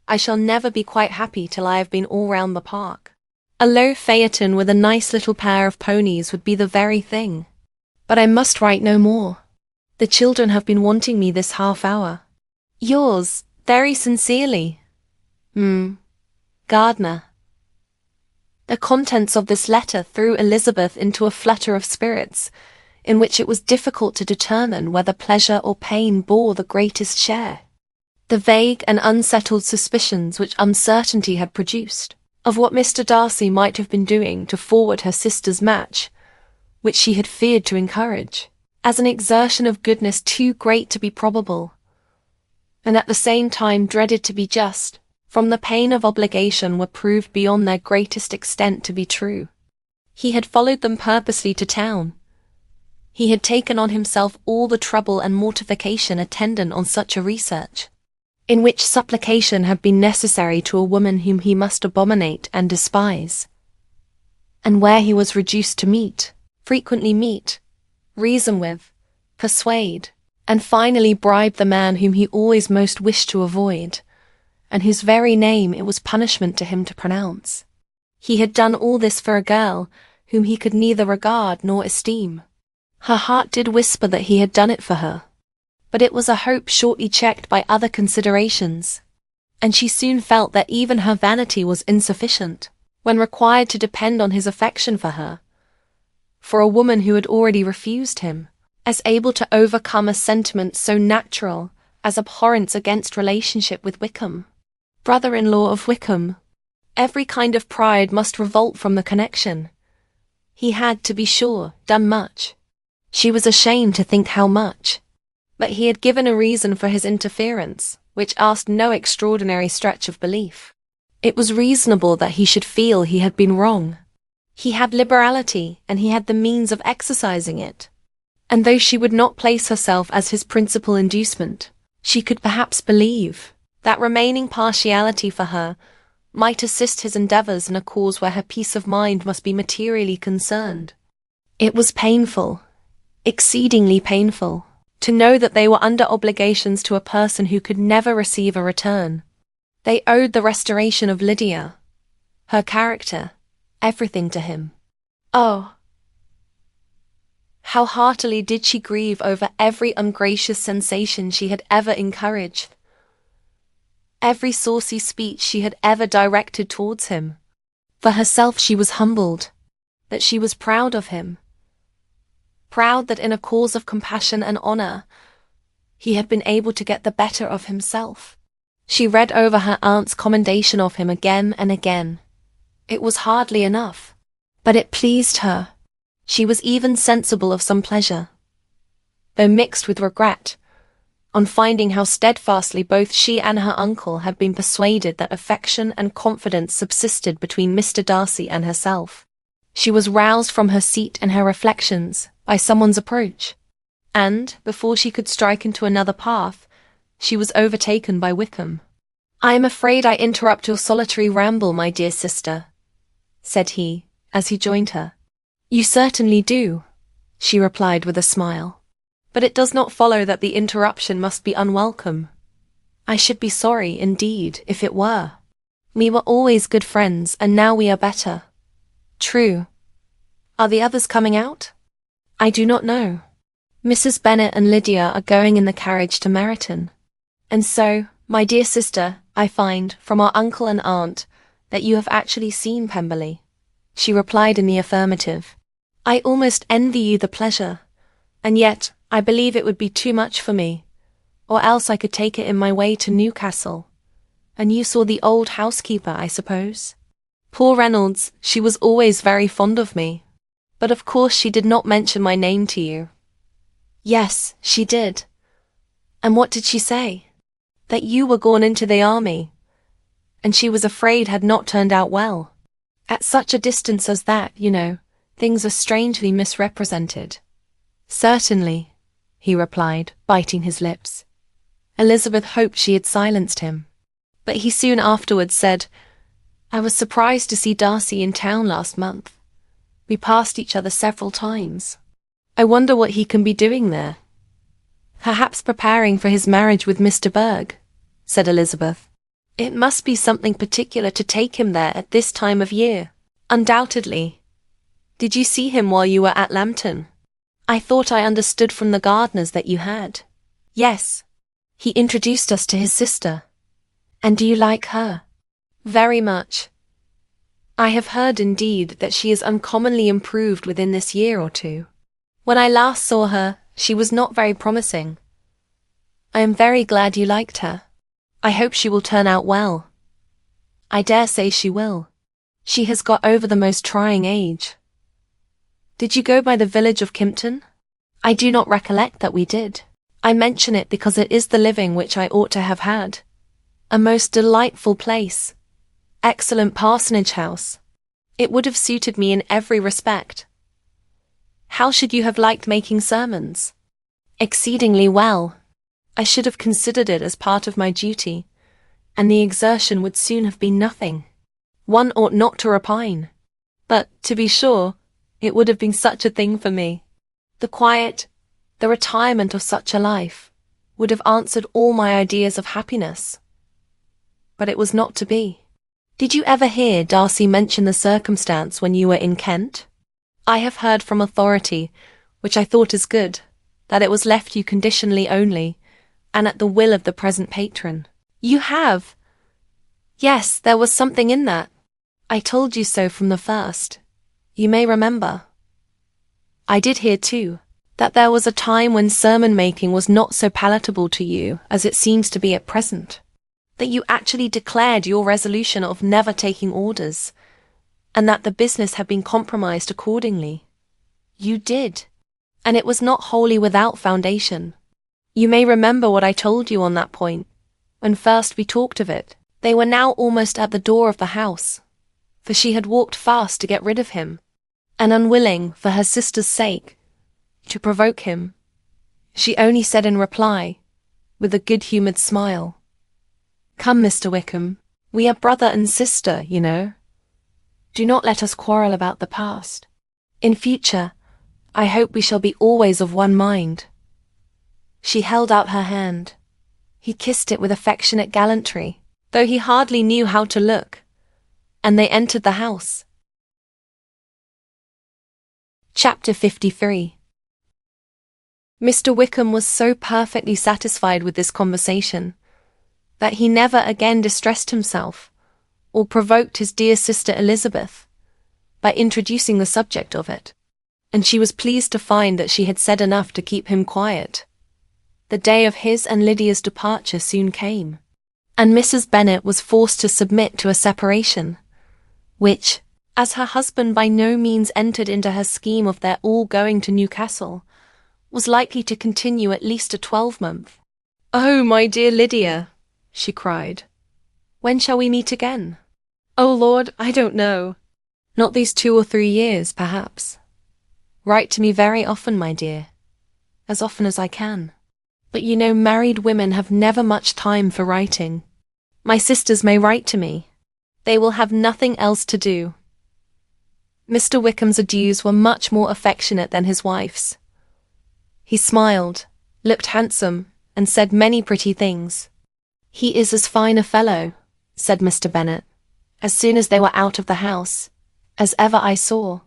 I shall never be quite happy till I have been all round the park. A low phaeton with a nice little pair of ponies would be the very thing. But I must write no more. The children have been wanting me this half hour. Yours, very sincerely, Gardner. The contents of this letter threw Elizabeth into a flutter of spirits, in which it was difficult to determine whether pleasure or pain bore the greatest share. The vague and unsettled suspicions which uncertainty had produced, of what Mr. Darcy might have been doing to forward her sister's match, which she had feared to encourage, as an exertion of goodness too great to be probable, and at the same time dreaded to be just, from the pain of obligation, were proved beyond their greatest extent to be true. He had followed them purposely to town. He had taken on himself all the trouble and mortification attendant on such a research, in which supplication had been necessary to a woman whom he must abominate and despise, and where he was reduced to frequently meet, reason with, persuade, and finally bribe the man whom he always most wished to avoid, and whose very name it was punishment to him to pronounce. He had done all this for a girl whom he could neither regard nor esteem. Her heart did whisper that he had done it for her, but it was a hope shortly checked by other considerations, and she soon felt that even her vanity was insufficient, when required to depend on his affection for her, for a woman who had already refused him, as able to overcome a sentiment so natural as abhorrence against relationship with Wickham, brother-in-law of Wickham. Every kind of pride must revolt from the connection. He had, to be sure, done much. She was ashamed to think how much. But he had given a reason for his interference, which asked no extraordinary stretch of belief. It was reasonable that he should feel he had been wrong. He had liberality, and he had the means of exercising it. And though she would not place herself as his principal inducement, she could perhaps believe that remaining partiality for her might assist his endeavours in a cause where her peace of mind must be materially concerned. It was painful, exceedingly painful, to know that they were under obligations to a person who could never receive a return. They owed the restoration of Lydia, her character, everything to him. Oh, how heartily did she grieve over every ungracious sensation she had ever encouraged, every saucy speech she had ever directed towards him. For herself she was humbled, that she was proud of him, proud that in a cause of compassion and honour he had been able to get the better of himself. She read over her aunt's commendation of him again and again. It was hardly enough, but it pleased her. She was even sensible of some pleasure, though mixed with regret, on finding how steadfastly both she and her uncle had been persuaded that affection and confidence subsisted between Mr. Darcy and herself. She was roused from her seat and her reflections by someone's approach, and, before she could strike into another path, she was overtaken by Wickham. "I am afraid I interrupt your solitary ramble, my dear sister," said he, as he joined her. "You certainly do," she replied with a smile. "But it does not follow that the interruption must be unwelcome. I should be sorry, indeed, if it were. We were always good friends, and now we are better." "True. Are the others coming out?" "I do not know. Mrs. Bennet and Lydia are going in the carriage to Meryton. And so, my dear sister, I find, from our uncle and aunt, that you have actually seen Pemberley." She replied in the affirmative. "I almost envy you the pleasure, and yet I believe it would be too much for me, or else I could take it in my way to Newcastle. And you saw the old housekeeper, I suppose?" "Poor Reynolds, she was always very fond of me. But of course she did not mention my name to you." "Yes, she did." "And what did she say?" "That you were gone into the army, and she was afraid had not turned out well. At such a distance as that, you know, things are strangely misrepresented." "Certainly," he replied, biting his lips. Elizabeth hoped she had silenced him, but he soon afterwards said, "I was surprised to see Darcy in town last month. We passed each other several times. I wonder what he can be doing there." "Perhaps preparing for his marriage with Mr. Berg," said Elizabeth. "It must be something particular to take him there at this time of year." "Undoubtedly. Did you see him while you were at Lambton?" "I thought I understood from the gardeners that you had." "Yes. He introduced us to his sister." "And do you like her?" "Very much. I have heard, indeed, that she is uncommonly improved within this year or two. When I last saw her, she was not very promising. I am very glad you liked her. I hope she will turn out well." "I dare say she will. She has got over the most trying age." "Did you go by the village of Kimpton?" "I do not recollect that we did. I mention it because it is the living which I ought to have had. A most delightful place. Excellent parsonage house. It would have suited me in every respect." "How should you have liked making sermons?" "Exceedingly well. I should have considered it as part of my duty, and the exertion would soon have been nothing. One ought not to repine. But, to be sure, it would have been such a thing for me. The quiet, the retirement of such a life, would have answered all my ideas of happiness. But it was not to be." "Did you ever hear Darcy mention the circumstance when you were in Kent?" "I have heard from authority, which I thought is good, that it was left you conditionally only, and at the will of the present patron." "You have?" "Yes, there was something in that. I told you so from the first. You may remember. I did hear, too, that there was a time when sermon-making was not so palatable to you as it seems to be at present, that you actually declared your resolution of never taking orders, and that the business had been compromised accordingly. You did, and it was not wholly without foundation. You may remember what I told you on that point, when first we talked of it." They were now almost at the door of the house, for she had walked fast to get rid of him, and unwilling, for her sister's sake, to provoke him, she only said in reply, with a good-humoured smile, "Come, Mr. Wickham, we are brother and sister, you know. Do not let us quarrel about the past. In future, I hope we shall be always of one mind." She held out her hand. He kissed it with affectionate gallantry, though he hardly knew how to look, and they entered the house. Chapter 53. Mr. Wickham was so perfectly satisfied with this conversation that he never again distressed himself or provoked his dear sister Elizabeth by introducing the subject of it, and she was pleased to find that she had said enough to keep him quiet. The day of his and Lydia's departure soon came, and Mrs. Bennet was forced to submit to a separation, which, as her husband by no means entered into her scheme of their all going to Newcastle, was likely to continue at least a 12-month. "Oh, my dear Lydia," she cried, "when shall we meet again?" "Oh, Lord, I don't know. Not these 2 or 3 years, perhaps. Write to me very often, my dear, as often as I can. But you know married women have never much time for writing. My sisters may write to me. They will have nothing else to do." Mr. Wickham's adieus were much more affectionate than his wife's. He smiled, looked handsome, and said many pretty things. "He is as fine a fellow," said Mr. Bennet, as soon as they were out of the house, "as ever I saw.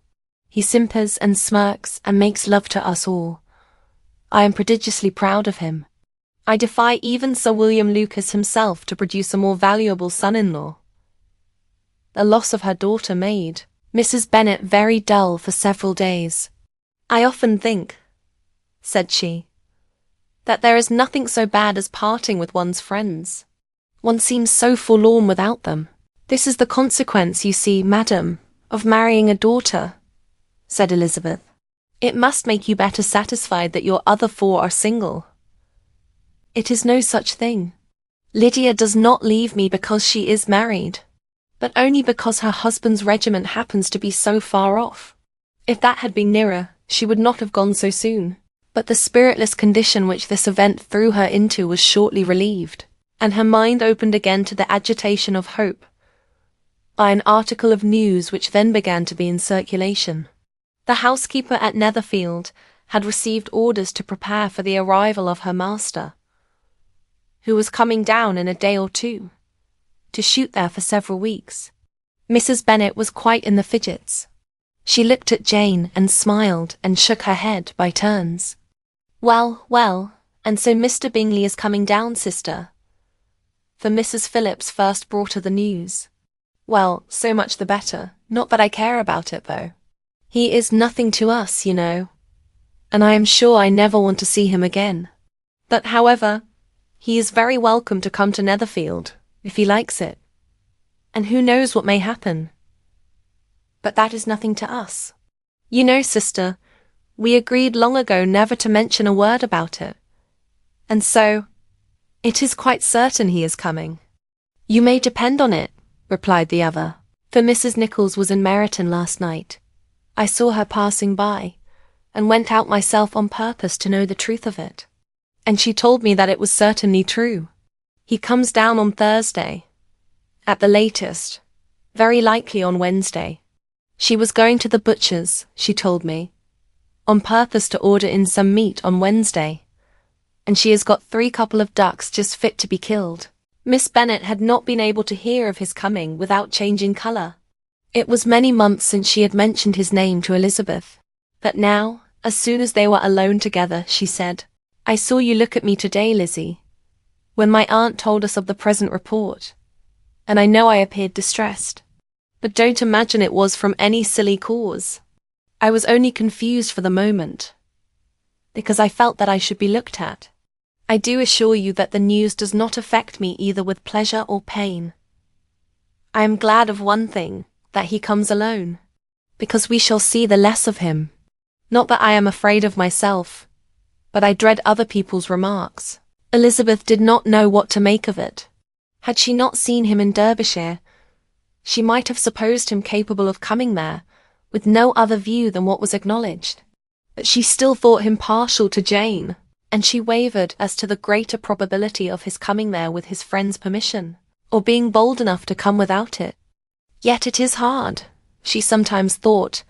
He simpers and smirks and makes love to us all. I am prodigiously proud of him. I defy even Sir William Lucas himself to produce a more valuable son-in-law." The loss of her daughter made Mrs. Bennet very dull for several days. "I often think," said she, "that there is nothing so bad as parting with one's friends. One seems so forlorn without them." "This is the consequence, you see, madam, of marrying a daughter," said Elizabeth. "It must make you better satisfied that your other 4 are single." "It is no such thing. Lydia does not leave me because she is married, but only because her husband's regiment happens to be so far off. If that had been nearer, she would not have gone so soon." But the spiritless condition which this event threw her into was shortly relieved, and her mind opened again to the agitation of hope by an article of news which then began to be in circulation. The housekeeper at Netherfield had received orders to prepare for the arrival of her master, who was coming down in a day or 2, to shoot there for several weeks. Mrs. Bennet was quite in the fidgets. She looked at Jane and smiled and shook her head by turns. "Well, well, and so Mr. Bingley is coming down, sister?" For Mrs. Phillips first brought her the news. "Well, so much the better. Not that I care about it, though. He is nothing to us, you know, and I am sure I never want to see him again. But, however, he is very welcome to come to Netherfield, if he likes it. And who knows what may happen? But that is nothing to us. You know, sister, we agreed long ago never to mention a word about it. And so, it is quite certain he is coming." "You may depend on it," replied the other, "for Mrs. Nichols was in Meryton last night. I saw her passing by, and went out myself on purpose to know the truth of it. And she told me that it was certainly true. He comes down on Thursday, at the latest, very likely on Wednesday. She was going to the butcher's, she told me, on purpose to order in some meat on Wednesday, and she has got 3 couple of ducks just fit to be killed." Miss Bennet had not been able to hear of his coming without changing colour. It was many months since she had mentioned his name to Elizabeth, but now, as soon as they were alone together, she said, "I saw you look at me today, Lizzie, when my aunt told us of the present report, and I know I appeared distressed. But don't imagine it was from any silly cause. I was only confused for the moment, because I felt that I should be looked at. I do assure you that the news does not affect me either with pleasure or pain. I am glad of one thing, that he comes alone, because we shall see the less of him. Not that I am afraid of myself, but I dread other people's remarks." Elizabeth did not know what to make of it. Had she not seen him in Derbyshire, she might have supposed him capable of coming there, with no other view than what was acknowledged. But she still thought him partial to Jane, and she wavered as to the greater probability of his coming there with his friend's permission, or being bold enough to come without it. Yet it is hard, she sometimes thought,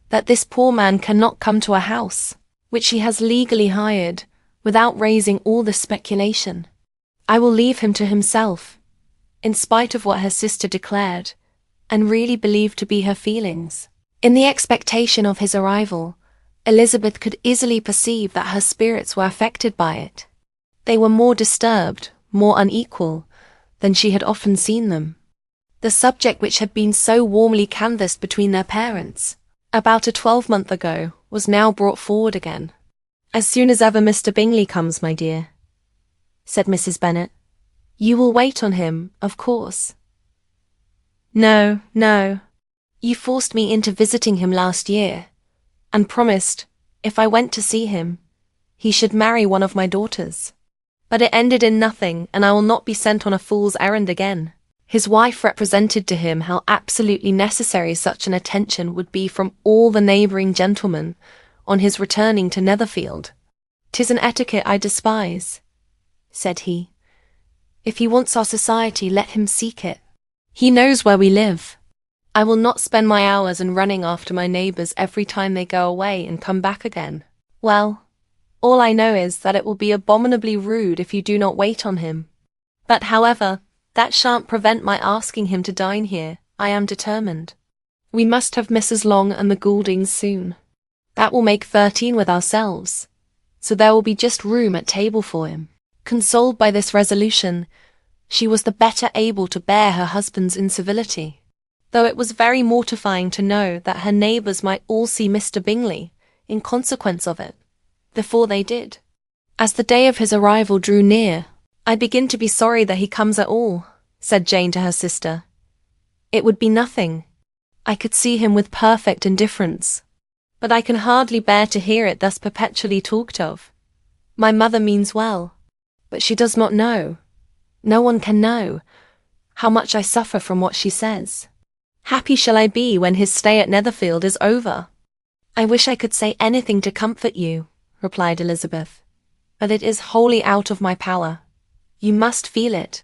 that this poor man cannot come to a house, which he has legally hired, without raising all this speculation. I will leave him to himself, in spite of what her sister declared, and really believed to be her feelings. In the expectation of his arrival, Elizabeth could easily perceive that her spirits were affected by it. They were more disturbed, more unequal, than she had often seen them. The subject which had been so warmly canvassed between their parents, about a 12-month ago, was now brought forward again. "As soon as ever Mr. Bingley comes, my dear," said Mrs. Bennet. "You will wait on him, of course." No. You forced me into visiting him last year, and promised, if I went to see him, he should marry one of my daughters. But it ended in nothing, and I will not be sent on a fool's errand again." His wife represented to him how absolutely necessary such an attention would be from all the neighbouring gentlemen on his returning to Netherfield. "'Tis an etiquette I despise," said he. "If he wants our society, let him seek it. He knows where we live. I will not spend my hours in running after my neighbours every time they go away and come back again. Well, all I know is that it will be abominably rude if you do not wait on him. But however, that shan't prevent my asking him to dine here, I am determined. We must have Mrs. Long and the Gouldings soon. That will make 13 with ourselves, so there will be just room at table for him." Consoled by this resolution, she was the better able to bear her husband's incivility, though it was very mortifying to know that her neighbours might all see Mr. Bingley, in consequence of it, before they did. As the day of his arrival drew near, "I begin to be sorry that he comes at all," said Jane to her sister. "It would be nothing. I could see him with perfect indifference. But I can hardly bear to hear it thus perpetually talked of. My mother means well, but she does not know, no one can know, how much I suffer from what she says. Happy shall I be when his stay at Netherfield is over." "I wish I could say anything to comfort you," replied Elizabeth, "but it is wholly out of my power. You must feel it,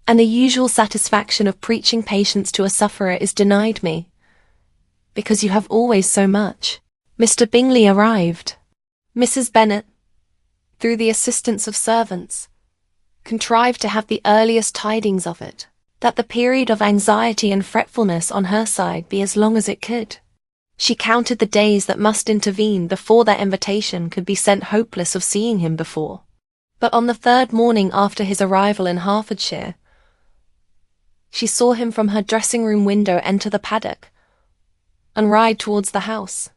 and the usual satisfaction of preaching patience to a sufferer is denied me, because you have always so much." Mr. Bingley arrived. Mrs. Bennet, through the assistance of servants, contrived to have the earliest tidings of it, that the period of anxiety and fretfulness on her side be as long as it could. She counted the days that must intervene before their invitation could be sent, hopeless of seeing him before. But on the 3rd morning after his arrival in Hertfordshire, she saw him from her dressing-room window enter the paddock and ride towards the house.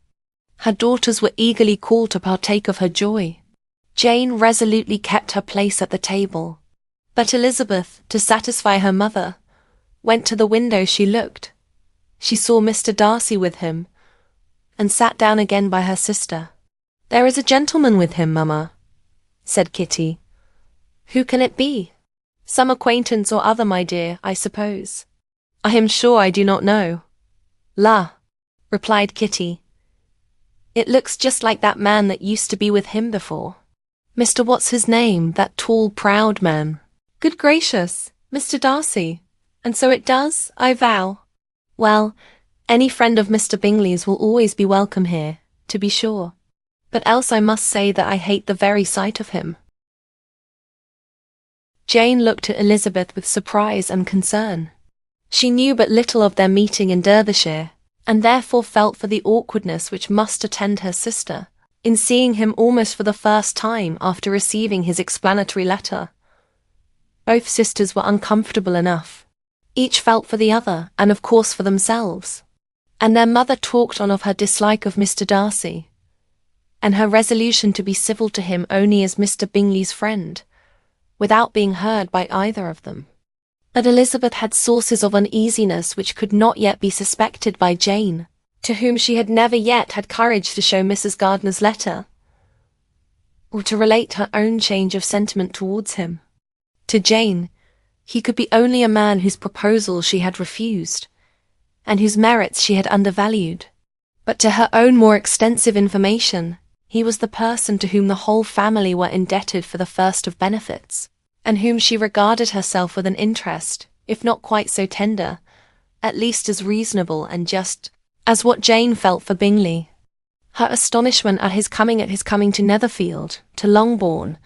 Her daughters were eagerly called to partake of her joy. Jane resolutely kept her place at the table, but Elizabeth, to satisfy her mother, went to the window. She looked. She saw Mr. Darcy with him, and sat down again by her sister. "There is a gentleman with him, mamma," said Kitty. "Who can it be? Some acquaintance or other, my dear, I suppose." "I am sure I do not know." "La," replied Kitty, "it looks just like that man that used to be with him before. Mr. What's his name, that tall, proud man." "Good gracious, Mr. Darcy, and so it does, I vow. Well, any friend of Mr. Bingley's will always be welcome here, to be sure. But else I must say that I hate the very sight of him." Jane looked at Elizabeth with surprise and concern. She knew but little of their meeting in Derbyshire, and therefore felt for the awkwardness which must attend her sister, in seeing him almost for the first time after receiving his explanatory letter. Both sisters were uncomfortable enough. Each felt for the other, and of course for themselves. And their mother talked on of her dislike of Mr. Darcy, and her resolution to be civil to him only as Mr. Bingley's friend, without being heard by either of them. But Elizabeth had sources of uneasiness which could not yet be suspected by Jane, to whom she had never yet had courage to show Mrs. Gardiner's letter, or to relate her own change of sentiment towards him. To Jane, he could be only a man whose proposals she had refused, and whose merits she had undervalued. But to her own more extensive information, He was the person to whom the whole family were indebted for the first of benefits, and whom she regarded herself with an interest, if not quite so tender, at least as reasonable and just, as what Jane felt for Bingley. Her astonishment at his coming to Netherfield, to Longbourn,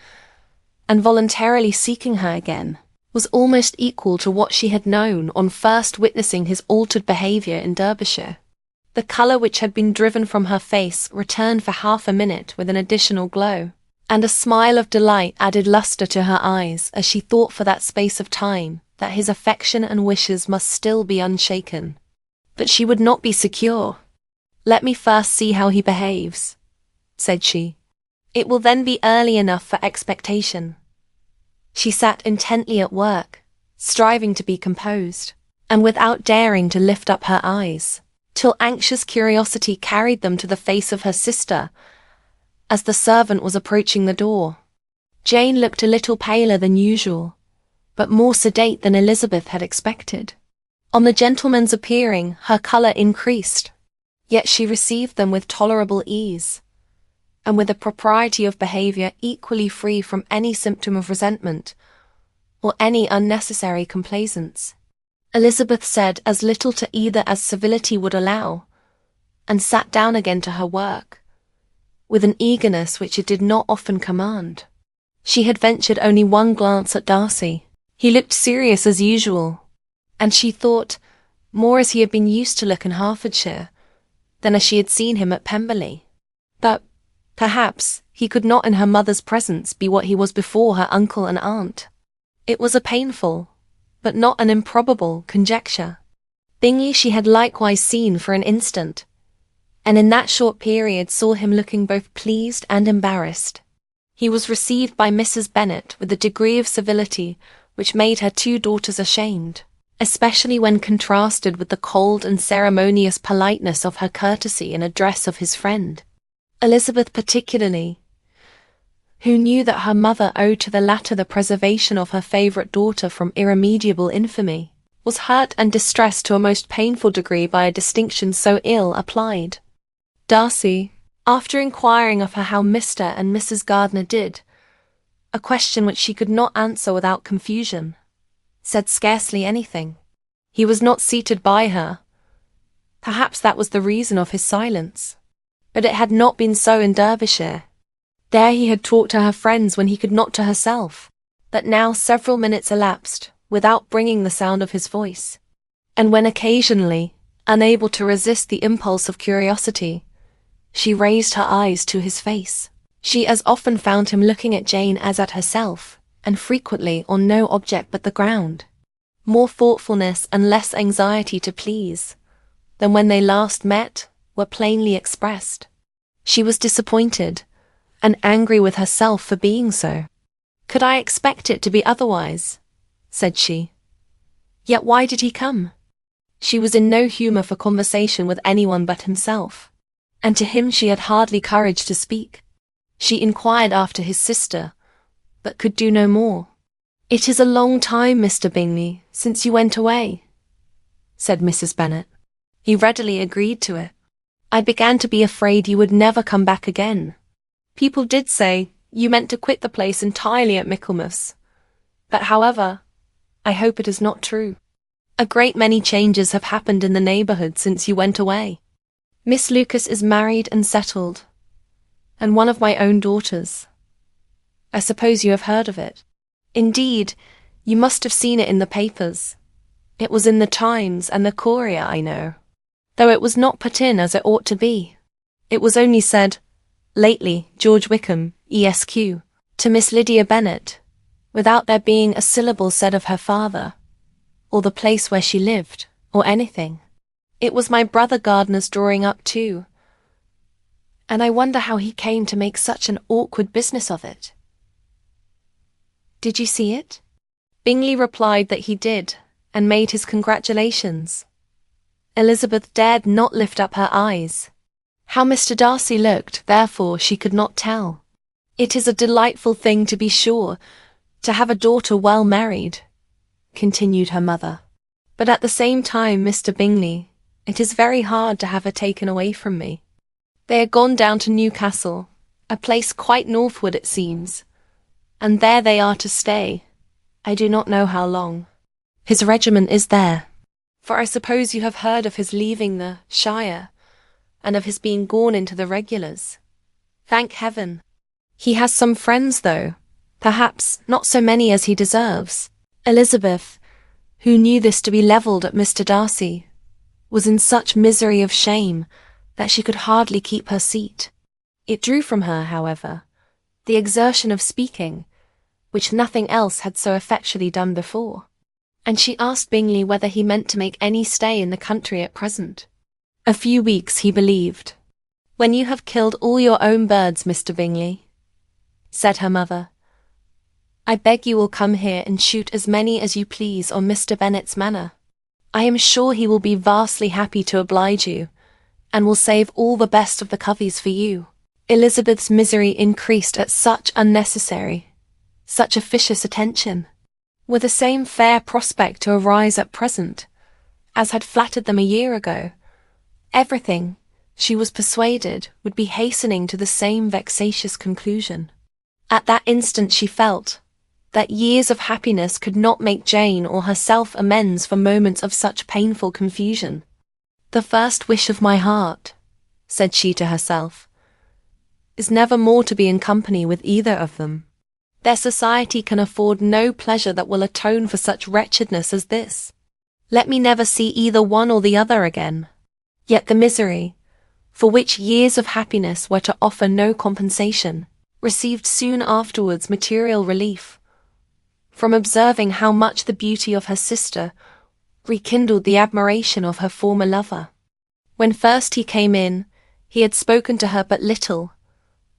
and voluntarily seeking her again, was almost equal to what she had known on first witnessing his altered behaviour in Derbyshire. The colour which had been driven from her face returned for half a minute with an additional glow, and a smile of delight added lustre to her eyes as she thought for that space of time that his affection and wishes must still be unshaken. But she would not be secure. "Let me first see how he behaves," said she. "It will then be early enough for expectation." She sat intently at work, striving to be composed, and without daring to lift up her eyes, till anxious curiosity carried them to the face of her sister, as the servant was approaching the door. Jane looked a little paler than usual, but more sedate than Elizabeth had expected. On the gentleman's appearing, her colour increased, yet she received them with tolerable ease, and with a propriety of behaviour equally free from any symptom of resentment, or any unnecessary complaisance. Elizabeth said as little to either as civility would allow, and sat down again to her work, with an eagerness which it did not often command. She had ventured only one glance at Darcy. He looked serious as usual, and she thought, more as he had been used to look in Hertfordshire, than as she had seen him at Pemberley. But, perhaps, he could not in her mother's presence be what he was before her uncle and aunt. It was a painful, but not an improbable, conjecture. Bingley she had likewise seen for an instant, and in that short period saw him looking both pleased and embarrassed. He was received by Mrs. Bennet with a degree of civility which made her two daughters ashamed, especially when contrasted with the cold and ceremonious politeness of her courtesy and address of his friend. Elizabeth particularly, who knew that her mother owed to the latter the preservation of her favourite daughter from irremediable infamy, was hurt and distressed to a most painful degree by a distinction so ill applied. Darcy, after inquiring of her how Mr. and Mrs. Gardiner did, a question which she could not answer without confusion, said scarcely anything. He was not seated by her. Perhaps that was the reason of his silence. But it had not been so in Derbyshire. There he had talked to her friends when he could not to herself. But now several minutes elapsed, without bringing the sound of his voice. And when occasionally, unable to resist the impulse of curiosity, she raised her eyes to his face, she as often found him looking at Jane as at herself, and frequently on no object but the ground. More thoughtfulness and less anxiety to please, than when they last met, were plainly expressed. She was disappointed, and angry with herself for being so. "Could I expect it to be otherwise?" said she. "Yet why did he come?" She was in no humour for conversation with anyone but himself, and to him she had hardly courage to speak. She inquired after his sister, but could do no more. "It is a long time, Mr. Bingley, since you went away," said Mrs. Bennet. He readily agreed to it. "I began to be afraid you would never come back again. People did say you meant to quit the place entirely at Michaelmas. But however, I hope it is not true. A great many changes have happened in the neighbourhood since you went away. Miss Lucas is married and settled, and one of my own daughters. I suppose you have heard of it. Indeed, you must have seen it in the papers. It was in the Times and the Courier, I know, though it was not put in as it ought to be. It was only said, 'Lately, George Wickham, Esq., to Miss Lydia Bennet,' without there being a syllable said of her father, or the place where she lived, or anything. It was my brother Gardiner's drawing up too, and I wonder how he came to make such an awkward business of it." "Did you see it?" Bingley replied that he did, and made his congratulations. Elizabeth dared not lift up her eyes. How Mr. Darcy looked, therefore, she could not tell. "It is a delightful thing, to be sure, to have a daughter well married," continued her mother. "But at the same time, Mr. Bingley, it is very hard to have her taken away from me. They are gone down to Newcastle, A place quite northward, it seems, and there they are to stay. I do not know how long. His regiment is there, for I suppose you have heard of his leaving the Shire, and of his being gone into the regulars. Thank heaven. He has some friends, though, perhaps not so many as he deserves. Elizabeth, who knew this to be levelled at Mr. Darcy, was in such misery of shame that she could hardly keep her seat. It drew from her, however, the exertion of speaking, which nothing else had so effectually done before, and she asked Bingley whether he meant to make any stay in the country at present. A few weeks, he believed. When you have killed all your own birds, Mr. Bingley, said her mother, I beg you will come here and shoot as many as you please on Mr. Bennet's manor. I am sure he will be vastly happy to oblige you, and will save all the best of the coveys for you. Elizabeth's misery increased at such unnecessary, such officious attention. Were the same fair prospect to arise at present, as had flattered them a year ago, everything, she was persuaded, would be hastening to the same vexatious conclusion. At that instant she felt that years of happiness could not make Jane or herself amends for moments of such painful confusion. The first wish of my heart, said she to herself, is never more to be in company with either of them. Their society can afford no pleasure that will atone for such wretchedness as this. Let me never see either one or the other again. Yet the misery, for which years of happiness were to offer no compensation, received soon afterwards material relief, from observing how much the beauty of her sister rekindled the admiration of her former lover. When first he came in, he had spoken to her but little,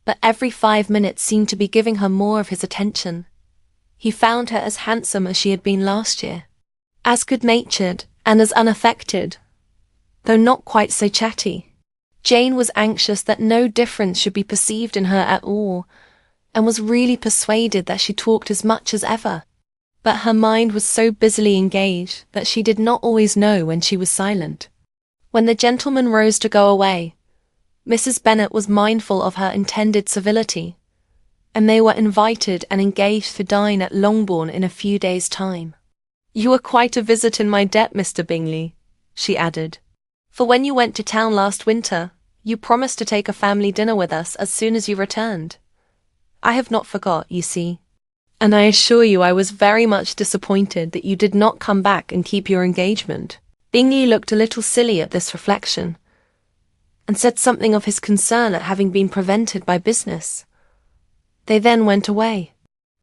but every 5 minutes seemed to be giving her more of his attention. He found her as handsome as she had been last year, as good-natured and as unaffected, though not quite so chatty. Jane was anxious that no difference should be perceived in her at all, and was really persuaded that she talked as much as ever. But her mind was so busily engaged that she did not always know when she was silent. When the gentlemen rose to go away, Mrs. Bennet was mindful of her intended civility, and they were invited and engaged to dine at Longbourn in a few days' time. You are quite a visit in my debt, Mr. Bingley, she added, for when you went to town last winter, you promised to take a family dinner with us as soon as you returned. I have not forgot, you see, and I assure you I was very much disappointed that you did not come back and keep your engagement. Bingley looked a little silly at this reflection, and said something of his concern at having been prevented by business. They then went away.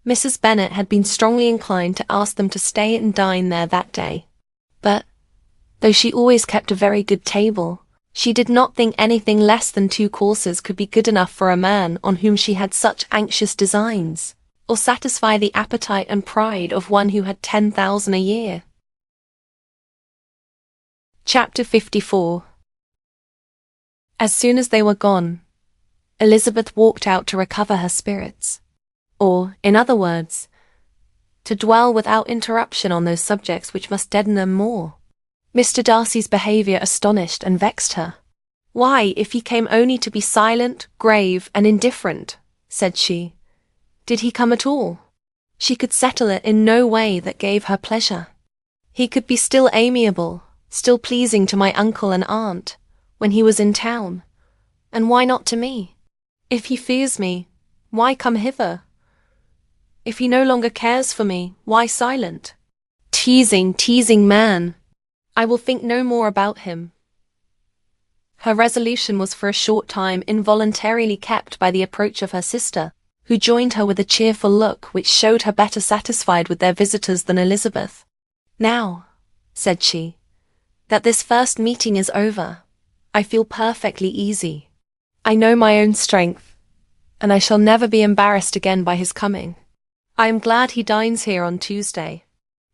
Mrs. Bennet had been strongly inclined to ask them to stay and dine there that day, but, though she always kept a very good table, she did not think anything less than 2 courses could be good enough for a man on whom she had such anxious designs, or satisfy the appetite and pride of one who had 10,000 a year. Chapter 54. As soon as they were gone, Elizabeth walked out to recover her spirits, or, in other words, to dwell without interruption on those subjects which must deaden them more. Mr. Darcy's behaviour astonished and vexed her. Why, if he came only to be silent, grave, and indifferent, said she, did he come at all? She could settle it in no way that gave her pleasure. He could be still amiable, still pleasing to my uncle and aunt, when he was in town, and why not to me? If he fears me, why come hither? If he no longer cares for me, why silent? Teasing man! I will think no more about him. Her resolution was for a short time involuntarily kept by the approach of her sister, who joined her with a cheerful look which showed her better satisfied with their visitors than Elizabeth. Now, said she, that this first meeting is over, I feel perfectly easy. I know my own strength, and I shall never be embarrassed again by his coming. I am glad he dines here on Tuesday.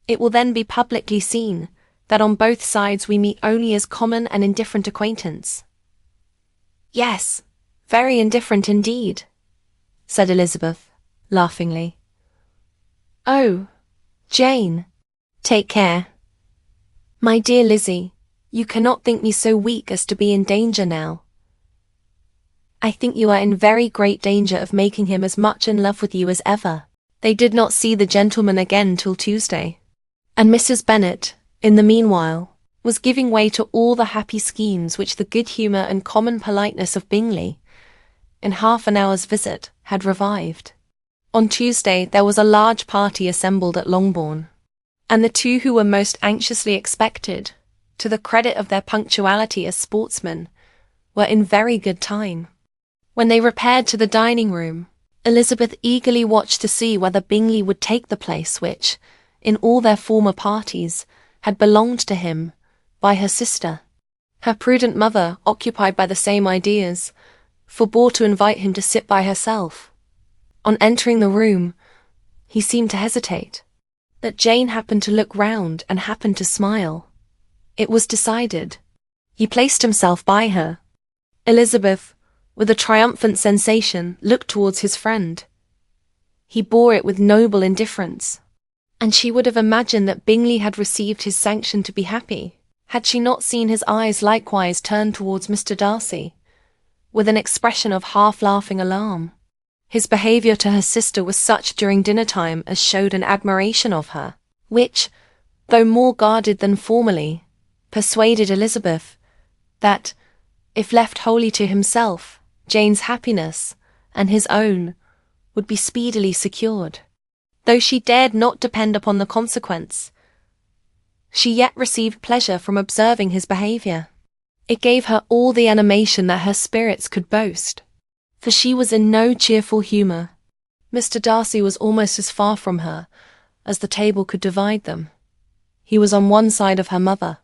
It will then be publicly seen that on both sides we meet only as common and indifferent acquaintance. Yes, very indifferent indeed, said Elizabeth, laughingly. Oh, Jane, take care. My dear Lizzie, you cannot think me so weak as to be in danger now. I think you are in very great danger of making him as much in love with you as ever. They did not see the gentleman again till Tuesday. And Mrs. Bennet, in the meanwhile, was giving way to all the happy schemes which the good humour and common politeness of Bingley, in half an hour's visit, had revived. On Tuesday there was a large party assembled at Longbourn, and the two who were most anxiously expected, to the credit of their punctuality as sportsmen, were in very good time. When they repaired to the dining-room, Elizabeth eagerly watched to see whether Bingley would take the place which, in all their former parties, had belonged to him, by her sister. Her prudent mother, occupied by the same ideas, forbore to invite him to sit by herself. On entering the room, he seemed to hesitate. That Jane happened to look round and happened to smile. It was decided. He placed himself by her. Elizabeth, with a triumphant sensation, looked towards his friend. He bore it with noble indifference, and she would have imagined that Bingley had received his sanction to be happy, had she not seen his eyes likewise turned towards Mr. Darcy, with an expression of half-laughing alarm. His behaviour to her sister was such during dinner-time as showed an admiration of her, which, though more guarded than formerly, persuaded Elizabeth that, if left wholly to himself, Jane's happiness, and his own, would be speedily secured. Though she dared not depend upon the consequence, she yet received pleasure from observing his behaviour. It gave her all the animation that her spirits could boast, for she was in no cheerful humour. Mr. Darcy was almost as far from her as the table could divide them. He was on one side of her mother.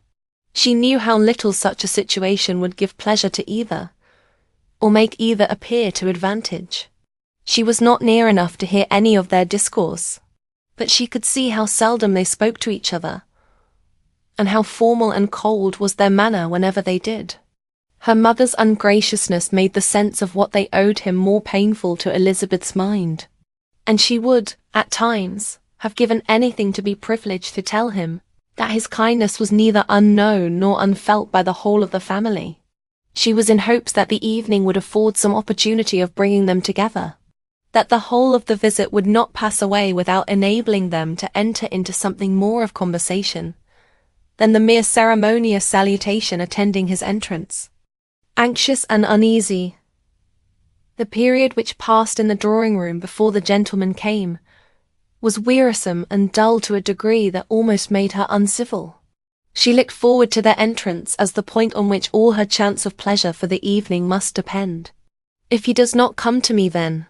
She knew how little such a situation would give pleasure to either, or make either appear to advantage. She was not near enough to hear any of their discourse, but she could see how seldom they spoke to each other, and how formal and cold was their manner whenever they did. Her mother's ungraciousness made the sense of what they owed him more painful to Elizabeth's mind, and she would, at times, have given anything to be privileged to tell him that his kindness was neither unknown nor unfelt by the whole of the family. She was in hopes that the evening would afford some opportunity of bringing them together, that the whole of the visit would not pass away without enabling them to enter into something more of conversation than the mere ceremonious salutation attending his entrance. Anxious and uneasy, the period which passed in the drawing-room before the gentleman came was wearisome and dull to a degree that almost made her uncivil. She looked forward to their entrance as the point on which all her chance of pleasure for the evening must depend. "If he does not come to me then,"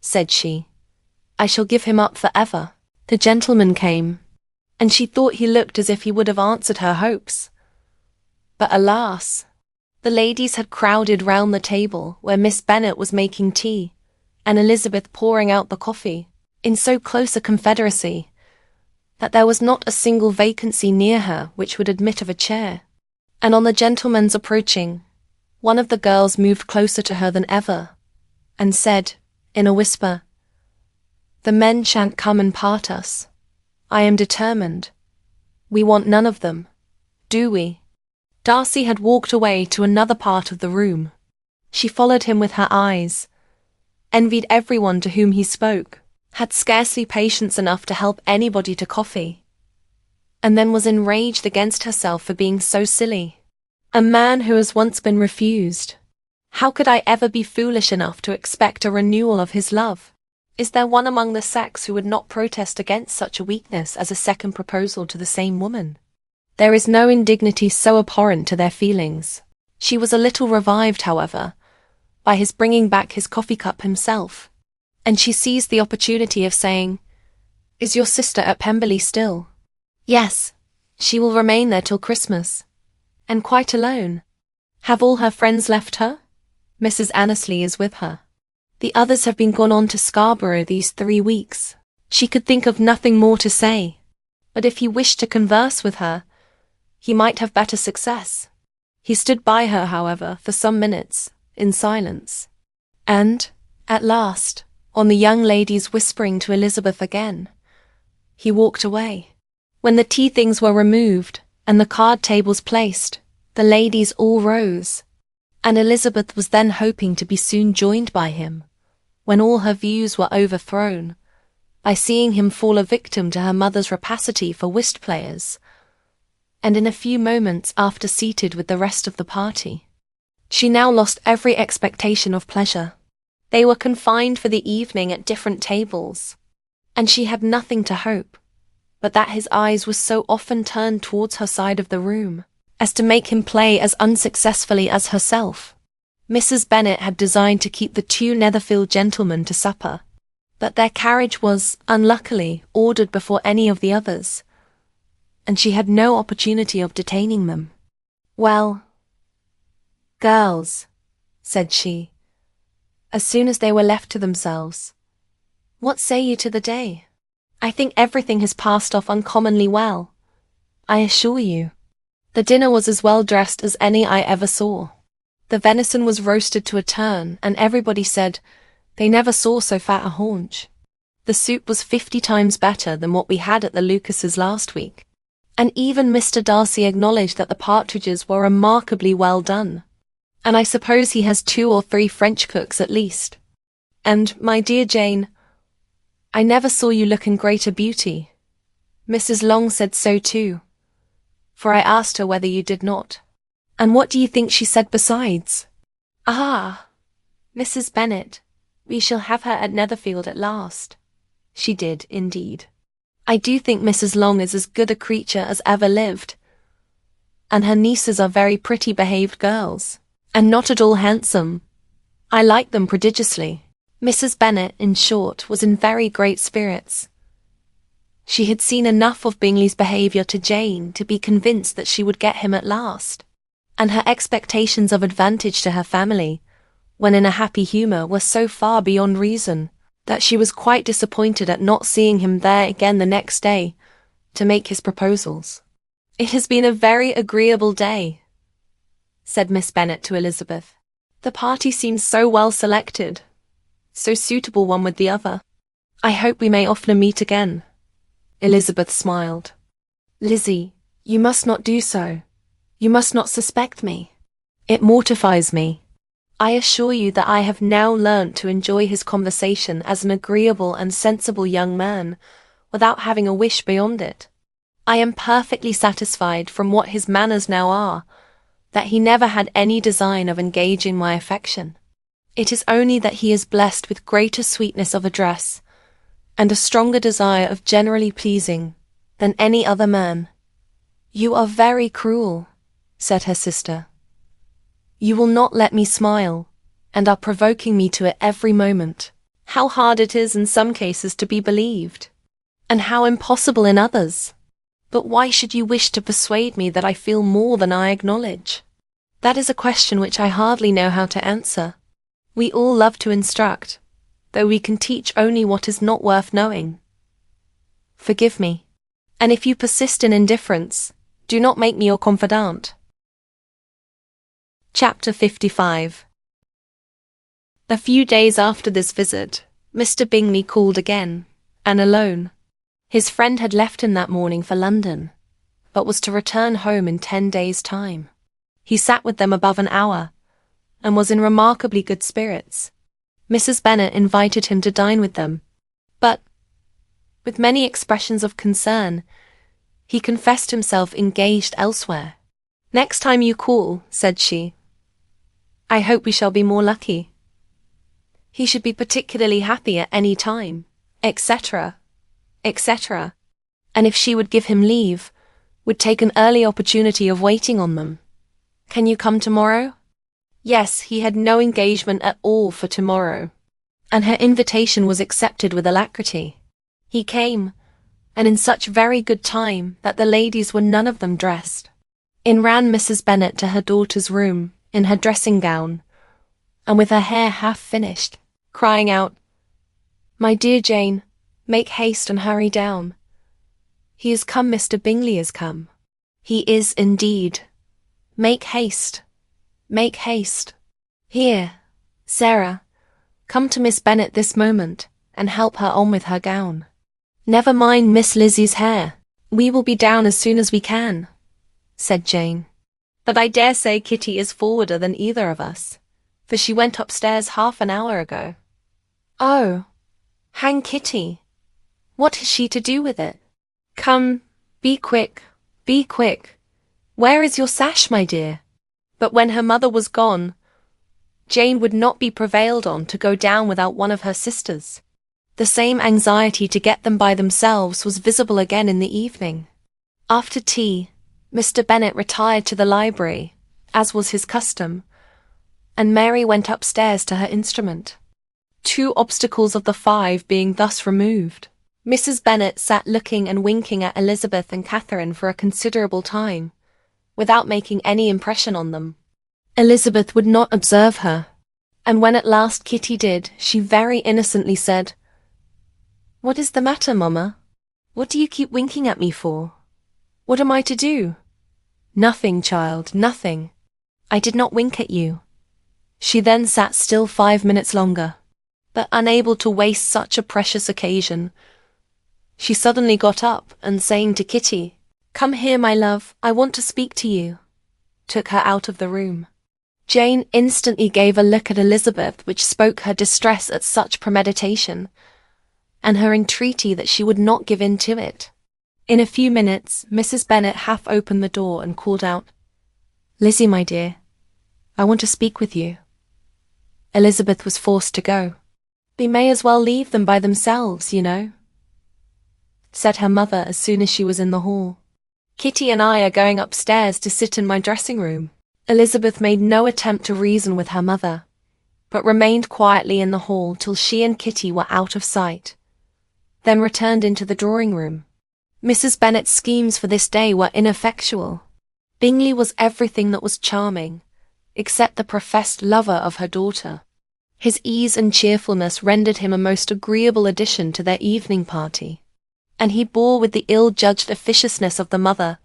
said she, "I shall give him up for ever." The gentleman came, and she thought he looked as if he would have answered her hopes. But alas! The ladies had crowded round the table where Miss Bennet was making tea, and Elizabeth pouring out the coffee, in so close a confederacy, that there was not a single vacancy near her which would admit of a chair. And on the gentleman's approaching, one of the girls moved closer to her than ever, and said, in a whisper, "The men shan't come and part us. I am determined. We want none of them, do we?" Darcy had walked away to another part of the room. She followed him with her eyes, envied everyone to whom he spoke, had scarcely patience enough to help anybody to coffee, and then was enraged against herself for being so silly. A man who has once been refused. How could I ever be foolish enough to expect a renewal of his love? Is there one among the sex who would not protest against such a weakness as a second proposal to the same woman? There is no indignity so abhorrent to their feelings. She was a little revived, however, by his bringing back his coffee-cup himself, and she seized the opportunity of saying, "Is your sister at Pemberley still?" "Yes, she will remain there till Christmas." "And quite alone? Have all her friends left her?" "Mrs. Annesley is with her. The others have been gone on to Scarborough these 3 weeks." She could think of nothing more to say, but if he wished to converse with her, he might have better success. He stood by her, however, for some minutes, in silence, and, at last, on the young lady's whispering to Elizabeth again, he walked away. When the tea things were removed, and the card tables placed, the ladies all rose, and Elizabeth was then hoping to be soon joined by him, when all her views were overthrown, by seeing him fall a victim to her mother's rapacity for whist players, and in a few moments after seated with the rest of the party. She now lost every expectation of pleasure. They were confined for the evening at different tables, and she had nothing to hope, but that his eyes were so often turned towards her side of the room, as to make him play as unsuccessfully as herself. Mrs. Bennet had designed to keep the two Netherfield gentlemen to supper, but their carriage was, unluckily, ordered before any of the others, and she had no opportunity of detaining them. "Well, girls," said she, as soon as they were left to themselves, "what say you to the day? I think everything has passed off uncommonly well, I assure you. The dinner was as well dressed as any I ever saw. The venison was roasted to a turn, and everybody said they never saw so fat a haunch. The soup was 50 times better than what we had at the Lucases last week, and even Mr. Darcy acknowledged that the partridges were remarkably well done. And I suppose he has 2 or 3 French cooks at least. And, my dear Jane, I never saw you look in greater beauty. Mrs. Long said so too, for I asked her whether you did not. And what do you think she said besides? Ah, Mrs. Bennet, we shall have her at Netherfield at last. She did, indeed. I do think Mrs. Long is as good a creature as ever lived, and her nieces are very pretty behaved girls, and not at all handsome. I like them prodigiously." Mrs. Bennet, in short, was in very great spirits. She had seen enough of Bingley's behaviour to Jane to be convinced that she would get him at last, and her expectations of advantage to her family, when in a happy humour, were so far beyond reason, that she was quite disappointed at not seeing him there again the next day to make his proposals. "It has been a very agreeable day," said Miss Bennet to Elizabeth. "The party seems so well selected, so suitable one with the other. I hope we may oftener meet again." Elizabeth smiled. "Lizzie, you must not do so. You must not suspect me. It mortifies me. I assure you that I have now learnt to enjoy his conversation as an agreeable and sensible young man, without having a wish beyond it. I am perfectly satisfied from what his manners now are, that he never had any design of engaging my affection. It is only that he is blessed with greater sweetness of address, and a stronger desire of generally pleasing, than any other man." "You are very cruel," said her sister. "You will not let me smile, and are provoking me to it every moment. How hard it is in some cases to be believed, and how impossible in others. But why should you wish to persuade me that I feel more than I acknowledge? That is a question which I hardly know how to answer. We all love to instruct, though we can teach only what is not worth knowing. Forgive me, and if you persist in indifference, do not make me your confidant." Chapter 55. A few days after this visit, Mr. Bingley called again, and alone. His friend had left him that morning for London, but was to return home in 10 days' time. He sat with them above an hour, and was in remarkably good spirits. Mrs. Bennet invited him to dine with them, but, with many expressions of concern, he confessed himself engaged elsewhere. "Next time you call," said she, "I hope we shall be more lucky. He should be particularly happy at any time, etc., etc., and if she would give him leave, would take an early opportunity of waiting on them. Can you come tomorrow?" Yes, he had no engagement at all for tomorrow, and her invitation was accepted with alacrity. He came, and in such very good time that the ladies were none of them dressed. In ran Mrs. Bennet to her daughter's room, in her dressing gown, and with her hair half finished, crying out, "My dear Jane, make haste and hurry down. He is come, Mr. Bingley is come. He is indeed. Make haste. Make haste. Here, Sarah, come to Miss Bennet this moment, and help her on with her gown. Never mind Miss Lizzie's hair. We will be down as soon as we can," said Jane. But I dare say Kitty is forwarder than either of us, for she went upstairs half an hour ago. Oh, hang Kitty. What has she to do with it? Come, be quick, be quick. Where is your sash, my dear? But when her mother was gone, Jane would not be prevailed on to go down without one of her sisters. The same anxiety to get them by themselves was visible again in the evening. After tea, Mr. Bennet retired to the library, as was his custom, and Mary went upstairs to her instrument. 2 obstacles of the 5 being thus removed, Mrs. Bennet sat looking and winking at Elizabeth and Catherine for a considerable time, without making any impression on them. Elizabeth would not observe her, and when at last Kitty did, she very innocently said, "What is the matter, Mamma? What do you keep winking at me for? What am I to do?" "Nothing, child, nothing. I did not wink at you." She then sat still 5 minutes longer, but unable to waste such a precious occasion, she suddenly got up and saying to Kitty, "Come here, my love, I want to speak to you," took her out of the room. Jane instantly gave a look at Elizabeth which spoke her distress at such premeditation, and her entreaty that she would not give in to it. In a few minutes, Mrs. Bennet half opened the door and called out, "Lizzie, my dear, I want to speak with you." Elizabeth was forced to go. "We may as well leave them by themselves, you know," said her mother as soon as she was in the hall. "Kitty and I are going upstairs to sit in my dressing room." Elizabeth made no attempt to reason with her mother, but remained quietly in the hall till she and Kitty were out of sight, then returned into the drawing room. Mrs. Bennet's schemes for this day were ineffectual. Bingley was everything that was charming, except the professed lover of her daughter. His ease and cheerfulness rendered him a most agreeable addition to their evening party, and he bore with the ill-judged officiousness of the mother,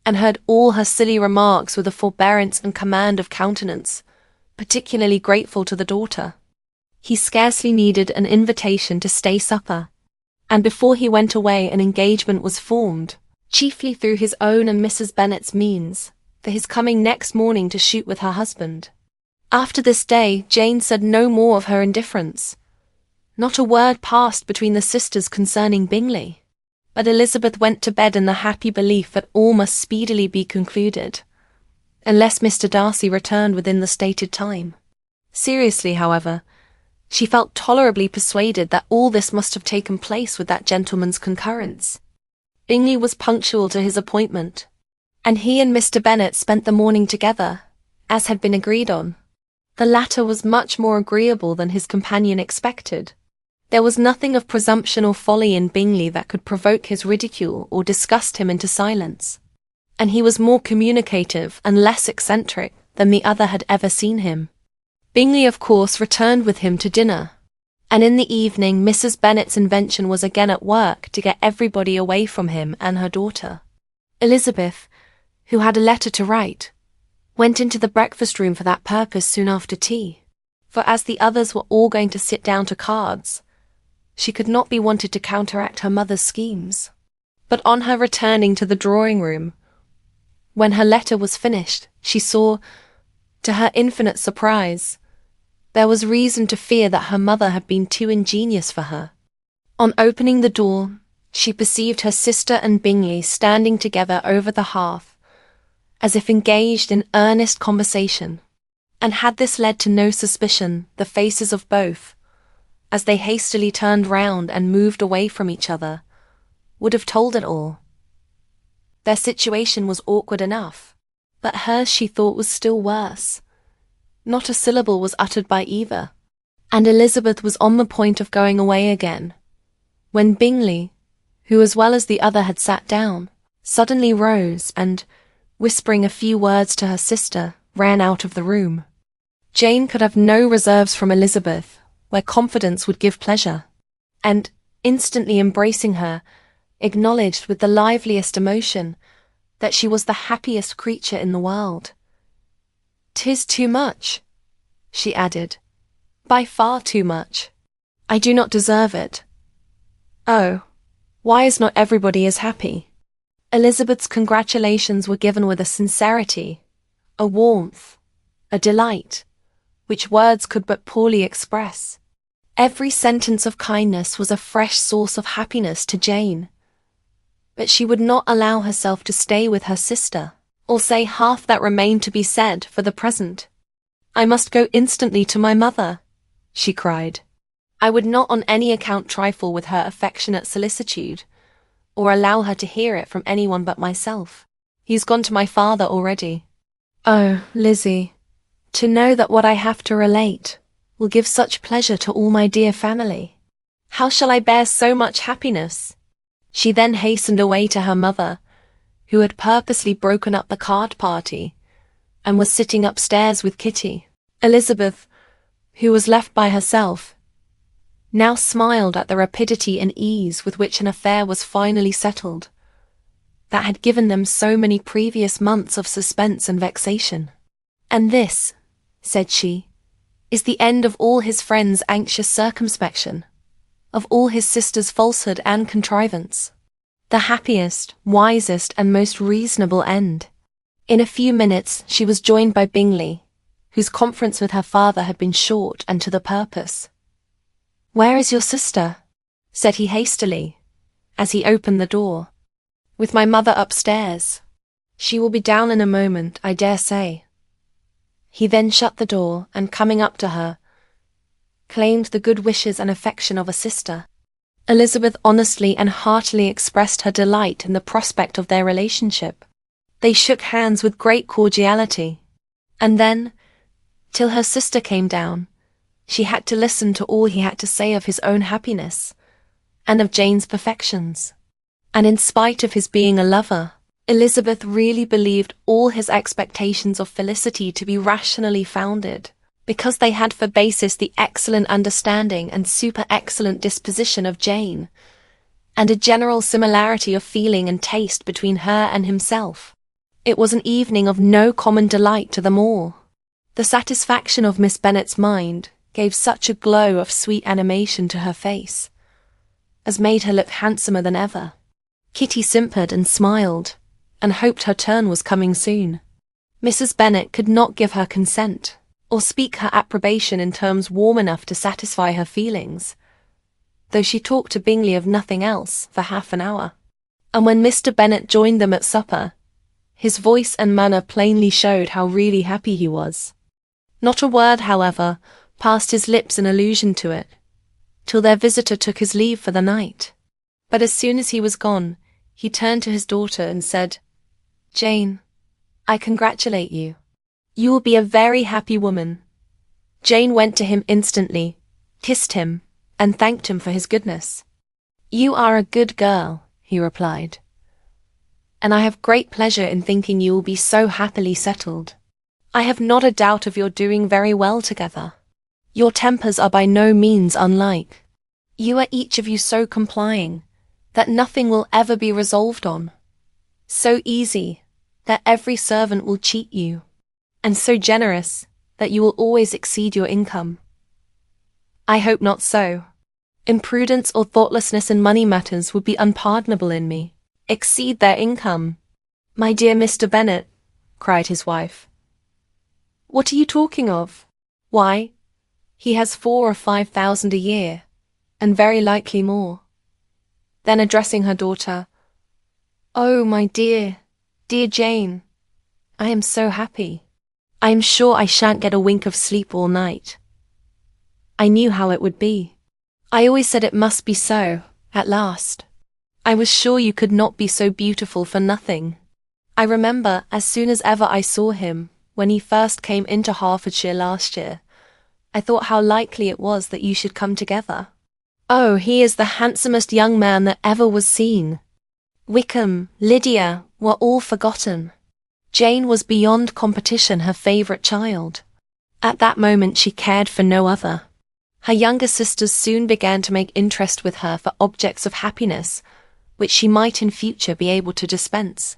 and heard all her silly remarks with a forbearance and command of countenance, particularly grateful to the daughter. He scarcely needed an invitation to stay supper, and before he went away an engagement was formed, chiefly through his own and Mrs. Bennet's means, for his coming next morning to shoot with her husband. After this day, Jane said no more of her indifference. Not a word passed between the sisters concerning Bingley, but Elizabeth went to bed in the happy belief that all must speedily be concluded, unless Mr. Darcy returned within the stated time. Seriously, however, she felt tolerably persuaded that all this must have taken place with that gentleman's concurrence. Bingley was punctual to his appointment, and he and Mr. Bennet spent the morning together, as had been agreed on. The latter was much more agreeable than his companion expected. There was nothing of presumption or folly in Bingley that could provoke his ridicule or disgust him into silence, and he was more communicative and less eccentric than the other had ever seen him. Bingley, of course, returned with him to dinner, and in the evening Mrs. Bennet's invention was again at work to get everybody away from him and her daughter. Elizabeth, who had a letter to write, went into the breakfast room for that purpose soon after tea, for as the others were all going to sit down to cards, she could not be wanted to counteract her mother's schemes. But on her returning to the drawing-room, when her letter was finished, she saw, to her infinite surprise, there was reason to fear that her mother had been too ingenious for her. On opening the door, she perceived her sister and Bingley standing together over the hearth, as if engaged in earnest conversation, and had this led to no suspicion, the faces of both, as they hastily turned round and moved away from each other, would have told it all. Their situation was awkward enough, but hers she thought was still worse. Not a syllable was uttered by either, and Elizabeth was on the point of going away again, when Bingley, who as well as the other had sat down, suddenly rose and, whispering a few words to her sister, ran out of the room. Jane could have no reserves from Elizabeth, where confidence would give pleasure, and, instantly embracing her, acknowledged with the liveliest emotion that she was the happiest creature in the world. "'Tis too much," she added, "by far too much. I do not deserve it. Oh, why is not everybody as happy?" Elizabeth's congratulations were given with a sincerity, a warmth, a delight, which words could but poorly express. Every sentence of kindness was a fresh source of happiness to Jane. But she would not allow herself to stay with her sister, or say half that remained to be said for the present. "I must go instantly to my mother," she cried. "I would not on any account trifle with her affectionate solicitude, or allow her to hear it from anyone but myself. He's gone to my father already. Oh, Lizzie, to know that what I have to relate will give such pleasure to all my dear family. How shall I bear so much happiness?" She then hastened away to her mother, who had purposely broken up the card party, and was sitting upstairs with Kitty. Elizabeth, who was left by herself, now smiled at the rapidity and ease with which an affair was finally settled, that had given them so many previous months of suspense and vexation. "And this," said she, "is the end of all his friends' anxious circumspection, of all his sister's falsehood and contrivance. The happiest, wisest, and most reasonable end." In a few minutes she was joined by Bingley, whose conference with her father had been short and to the purpose. "Where is your sister?" said he hastily, as he opened the door. "With my mother upstairs. She will be down in a moment, I dare say." He then shut the door, and coming up to her, claimed the good wishes and affection of a sister. Elizabeth honestly and heartily expressed her delight in the prospect of their relationship. They shook hands with great cordiality, and then, till her sister came down, she had to listen to all he had to say of his own happiness, and of Jane's perfections. And in spite of his being a lover, Elizabeth really believed all his expectations of felicity to be rationally founded, because they had for basis the excellent understanding and super-excellent disposition of Jane, and a general similarity of feeling and taste between her and himself. It was an evening of no common delight to them all. The satisfaction of Miss Bennet's mind gave such a glow of sweet animation to her face, as made her look handsomer than ever. Kitty simpered and smiled, and hoped her turn was coming soon. Mrs. Bennet could not give her consent, or speak her approbation in terms warm enough to satisfy her feelings, though she talked to Bingley of nothing else for half an hour. And when Mr. Bennet joined them at supper, his voice and manner plainly showed how really happy he was. Not a word, however, passed his lips in allusion to it, till their visitor took his leave for the night. But as soon as he was gone, he turned to his daughter and said, "Jane, I congratulate you. You will be a very happy woman." Jane went to him instantly, kissed him, and thanked him for his goodness. "You are a good girl," he replied, "and I have great pleasure in thinking you will be so happily settled. I have not a doubt of your doing very well together. Your tempers are by no means unlike. You are each of you so complying that nothing will ever be resolved on, so easy that every servant will cheat you, and so generous that you will always exceed your income. I hope not so. Imprudence or thoughtlessness in money matters would be unpardonable in me. Exceed their income. My dear Mr. Bennet," cried his wife, "what are you talking of? Why, he has 4,000 or 5,000 a year, and very likely more." Then addressing her daughter, "Oh, my dear, dear Jane, I am so happy. I am sure I shan't get a wink of sleep all night. I knew how it would be. I always said it must be so, at last. I was sure you could not be so beautiful for nothing. I remember, as soon as ever I saw him, when he first came into Hertfordshire last year, I thought how likely it was that you should come together. Oh, he is the handsomest young man that ever was seen. Wickham, Lydia, were all forgotten. Jane was beyond competition her favourite child. At that moment she cared for no other. Her younger sisters soon began to make interest with her for objects of happiness, which she might in future be able to dispense.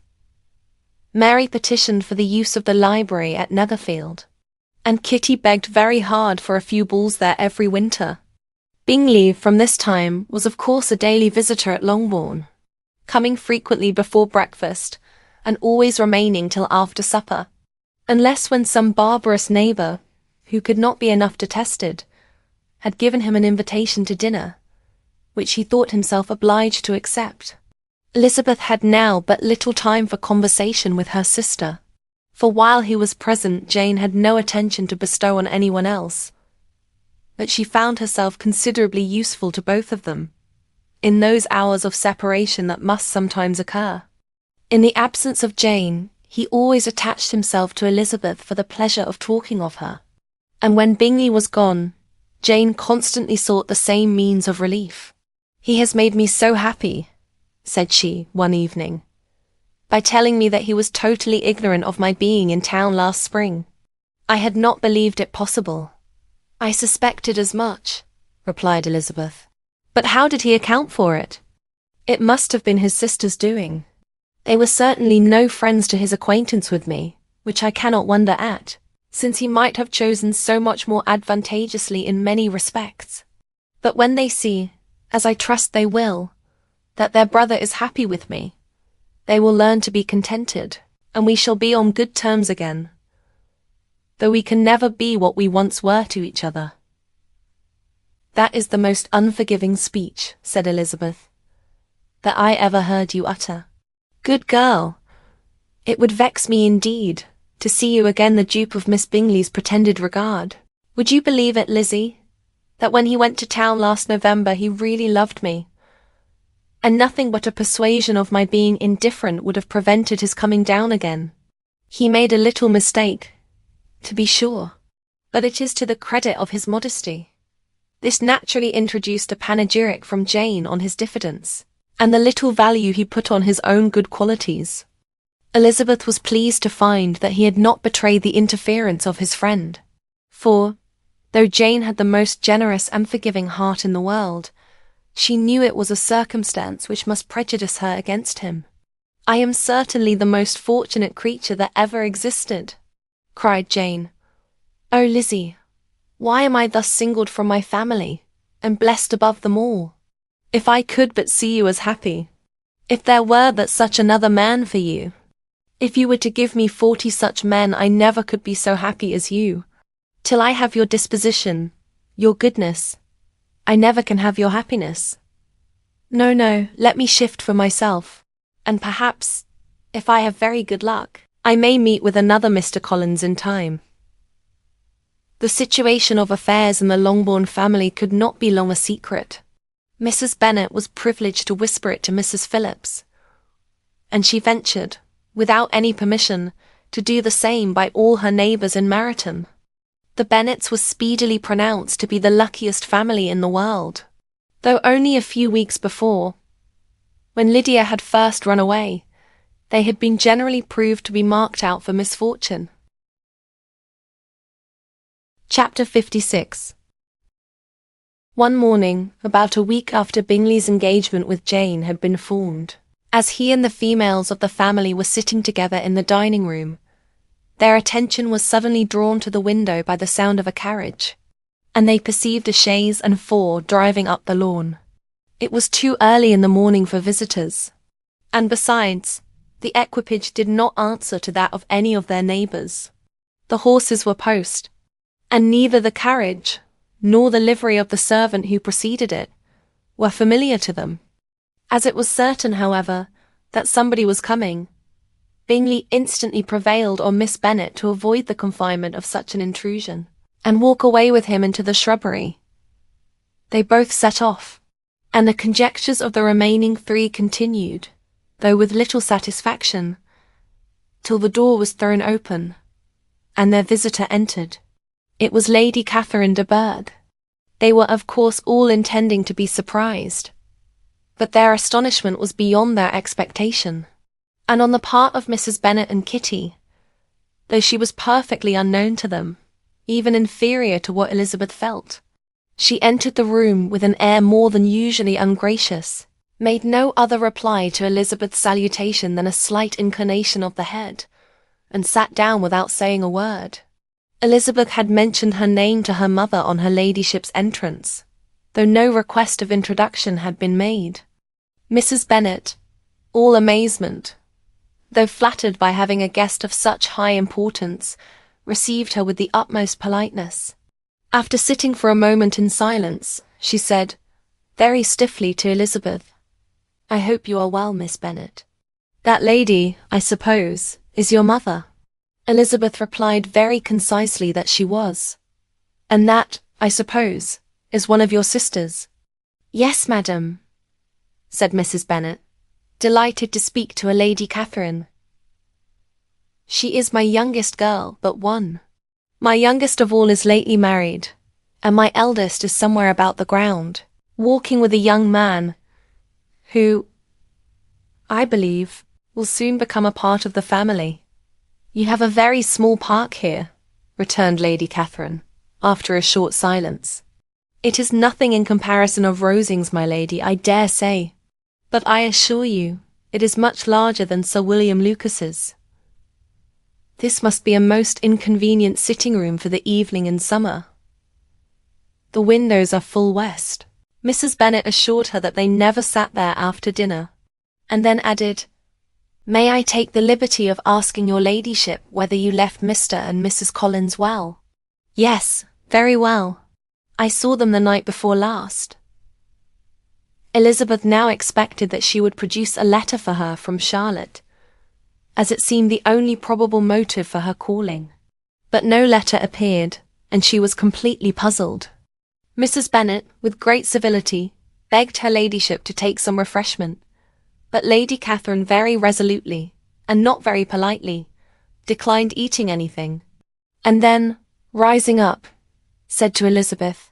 Mary petitioned for the use of the library at Netherfield, and Kitty begged very hard for a few balls there every winter. Bingley, from this time, was of course a daily visitor at Longbourn. coming frequently before breakfast, and always remaining till after supper, unless when some barbarous neighbour, who could not be enough detested, had given him an invitation to dinner, which he thought himself obliged to accept. Elizabeth had now but little time for conversation with her sister, for while he was present Jane had no attention to bestow on anyone else, but she found herself considerably useful to both of them, in those hours of separation that must sometimes occur. In the absence of Jane, he always attached himself to Elizabeth for the pleasure of talking of her, and when Bingley was gone, Jane constantly sought the same means of relief. "He has made me so happy," said she, one evening, "by telling me that he was totally ignorant of my being in town last spring. I had not believed it possible." "I suspected as much," replied Elizabeth. "But how did he account for it?" "It must have been his sister's doing. They were certainly no friends to his acquaintance with me, which I cannot wonder at, since he might have chosen so much more advantageously in many respects. But when they see, as I trust they will, that their brother is happy with me, they will learn to be contented, and we shall be on good terms again, though we can never be what we once were to each other." "That is the most unforgiving speech," said Elizabeth, "that I ever heard you utter. Good girl! It would vex me indeed to see you again the dupe of Miss Bingley's pretended regard. Would you believe it, Lizzie, that when he went to town last November he really loved me, and nothing but a persuasion of my being indifferent would have prevented his coming down again? He made a little mistake, to be sure, but it is to the credit of his modesty." This naturally introduced a panegyric from Jane on his diffidence, and the little value he put on his own good qualities. Elizabeth was pleased to find that he had not betrayed the interference of his friend, for, though Jane had the most generous and forgiving heart in the world, she knew it was a circumstance which must prejudice her against him. "I am certainly the most fortunate creature that ever existed," cried Jane. "Oh, Lizzie, why am I thus singled from my family, and blessed above them all? If I could but see you as happy, if there were but such another man for you, if you were to give me 40 such men, I never could be so happy as you. Till I have your disposition, your goodness, I never can have your happiness. No, no, let me shift for myself, and perhaps, if I have very good luck, I may meet with another Mr. Collins in time." The situation of affairs in the Longbourn family could not be long a secret. Mrs. Bennet was privileged to whisper it to Mrs. Phillips, and she ventured, without any permission, to do the same by all her neighbours in Meryton. The Bennets were speedily pronounced to be the luckiest family in the world, though only a few weeks before, when Lydia had first run away, they had been generally proved to be marked out for misfortune. Chapter 56. One morning, about a week after Bingley's engagement with Jane had been formed, as he and the females of the family were sitting together in the dining-room, their attention was suddenly drawn to the window by the sound of a carriage, and they perceived a chaise and four driving up the lawn. It was too early in the morning for visitors, and besides, the equipage did not answer to that of any of their neighbours. The horses were post, and neither the carriage nor the livery of the servant who preceded it were familiar to them. As it was certain, however, that somebody was coming, Bingley instantly prevailed on Miss Bennet to avoid the confinement of such an intrusion, and walk away with him into the shrubbery. They both set off, and the conjectures of the remaining 3 continued, though with little satisfaction, till the door was thrown open, and their visitor entered. It was Lady Catherine de Bourgh. They were of course all intending to be surprised, but their astonishment was beyond their expectation, and on the part of Mrs. Bennet and Kitty, though she was perfectly unknown to them, even inferior to what Elizabeth felt. She entered the room with an air more than usually ungracious, made no other reply to Elizabeth's salutation than a slight inclination of the head, and sat down without saying a word. Elizabeth had mentioned her name to her mother on her ladyship's entrance, though no request of introduction had been made. Mrs. Bennet, all amazement, though flattered by having a guest of such high importance, received her with the utmost politeness. After sitting for a moment in silence, she said, very stiffly to Elizabeth, "I hope you are well, Miss Bennet. That lady, I suppose, is your mother?" Elizabeth replied very concisely that she was. "And that, I suppose, is one of your sisters?" "Yes, madam," said Mrs. Bennet, delighted to speak to a Lady Catherine. "She is my youngest girl, but one. My youngest of all is lately married, and my eldest is somewhere about the ground, walking with a young man, who, I believe, will soon become a part of the family." "You have a very small park here," returned Lady Catherine, after a short silence. "It is nothing in comparison of Rosings, my lady, I dare say, but I assure you it is much larger than Sir William Lucas's. This must be a most inconvenient sitting-room for the evening in summer. The windows are full west." Mrs. Bennet assured her that they never sat there after dinner, and then added, "May I take the liberty of asking your ladyship whether you left Mr. and Mrs. Collins well?" "Yes, very well. I saw them the night before last." Elizabeth now expected that she would produce a letter for her from Charlotte, as it seemed the only probable motive for her calling. But no letter appeared, and she was completely puzzled. Mrs. Bennet, with great civility, begged her ladyship to take some refreshment, but Lady Catherine very resolutely, and not very politely, declined eating anything, and then, rising up, said to Elizabeth,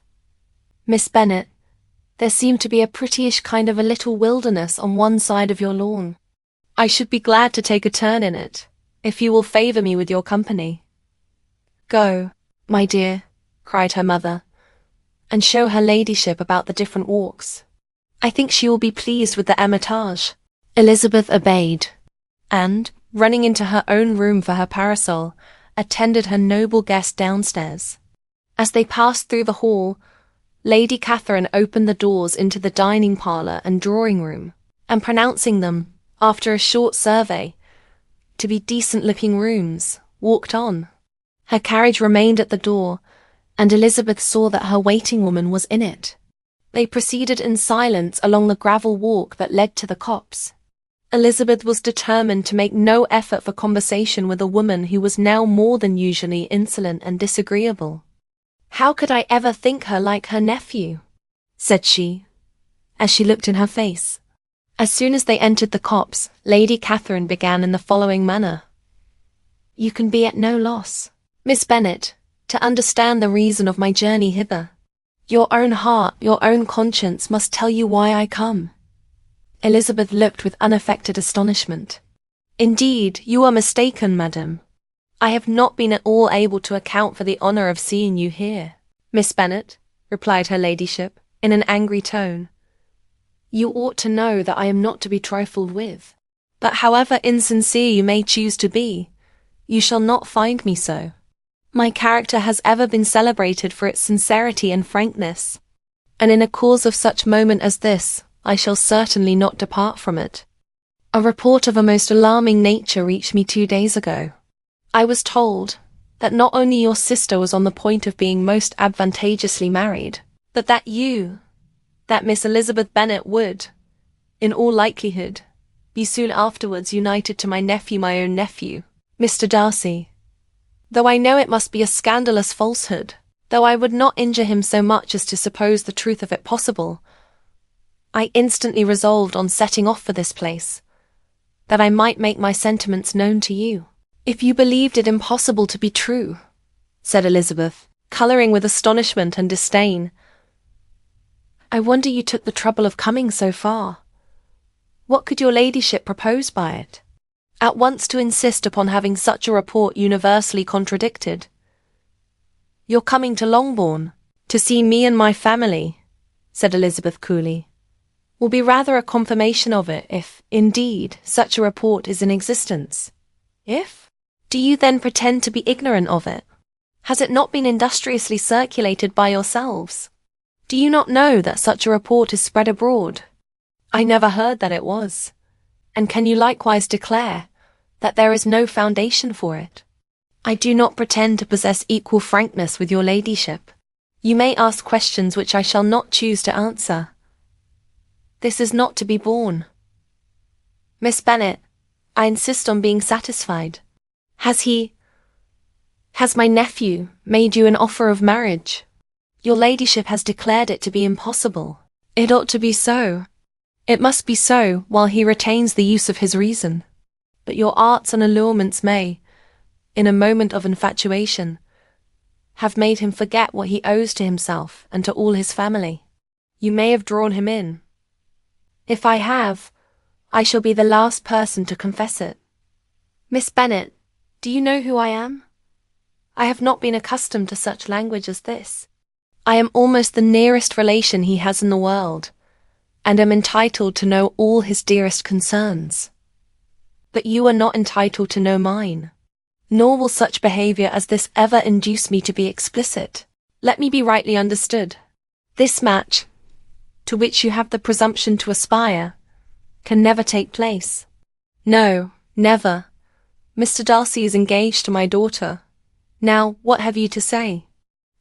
"Miss Bennet, there seemed to be a prettyish kind of a little wilderness on one side of your lawn. I should be glad to take a turn in it, if you will favour me with your company." "Go, my dear," cried her mother, "and show her ladyship about the different walks. I think she will be pleased with the Hermitage." Elizabeth obeyed, and, running into her own room for her parasol, attended her noble guest downstairs. As they passed through the hall, Lady Catherine opened the doors into the dining parlour and drawing-room, and pronouncing them, after a short survey, to be decent-looking rooms, walked on. Her carriage remained at the door, and Elizabeth saw that her waiting-woman was in it. They proceeded in silence along the gravel walk that led to the copse. Elizabeth was determined to make no effort for conversation with a woman who was now more than usually insolent and disagreeable. "How could I ever think her like her nephew?" said she, as she looked in her face. As soon as they entered the copse, Lady Catherine began in the following manner. "You can be at no loss, Miss Bennet, to understand the reason of my journey hither. Your own heart, your own conscience must tell you why I come." Elizabeth looked with unaffected astonishment. "Indeed, you are mistaken, madam. I have not been at all able to account for the honour of seeing you here." "Miss Bennet," replied her ladyship, in an angry tone, "you ought to know that I am not to be trifled with. But however insincere you may choose to be, you shall not find me so. My character has ever been celebrated for its sincerity and frankness, and in a cause of such moment as this, I shall certainly not depart from it. A report of a most alarming nature reached me 2 days ago. I was told that not only your sister was on the point of being most advantageously married, but that you, that Miss Elizabeth Bennet would, in all likelihood, be soon afterwards united to my own nephew, Mr. Darcy. Though I know it must be a scandalous falsehood, though I would not injure him so much as to suppose the truth of it possible, I instantly resolved on setting off for this place, that I might make my sentiments known to you." "If you believed it impossible to be true," said Elizabeth, colouring with astonishment and disdain, "I wonder you took the trouble of coming so far. What could your ladyship propose by it? At once to insist upon having such a report universally contradicted. You're coming to Longbourn, to see me and my family," said Elizabeth coolly. "Will be rather a confirmation of it if, indeed, such a report is in existence." "If? Do you then pretend to be ignorant of it? Has it not been industriously circulated by yourselves? Do you not know that such a report is spread abroad?" "I never heard that it was." And can you likewise declare that there is no foundation for it? I do not pretend to possess equal frankness with your ladyship. You may ask questions which I shall not choose to answer. This is not to be borne. Miss Bennet, I insist on being satisfied. Has my nephew made you an offer of marriage? Your ladyship has declared it to be impossible. It ought to be so. It must be so while he retains the use of his reason. But your arts and allurements may, in a moment of infatuation, have made him forget what he owes to himself and to all his family. You may have drawn him in. If I have, I shall be the last person to confess it. Miss Bennet, do you know who I am? I have not been accustomed to such language as this. I am almost the nearest relation he has in the world, and am entitled to know all his dearest concerns. But you are not entitled to know mine, nor will such behaviour as this ever induce me to be explicit. Let me be rightly understood. This match, to which you have the presumption to aspire, can never take place. No, never. Mr. Darcy is engaged to my daughter. Now, what have you to say?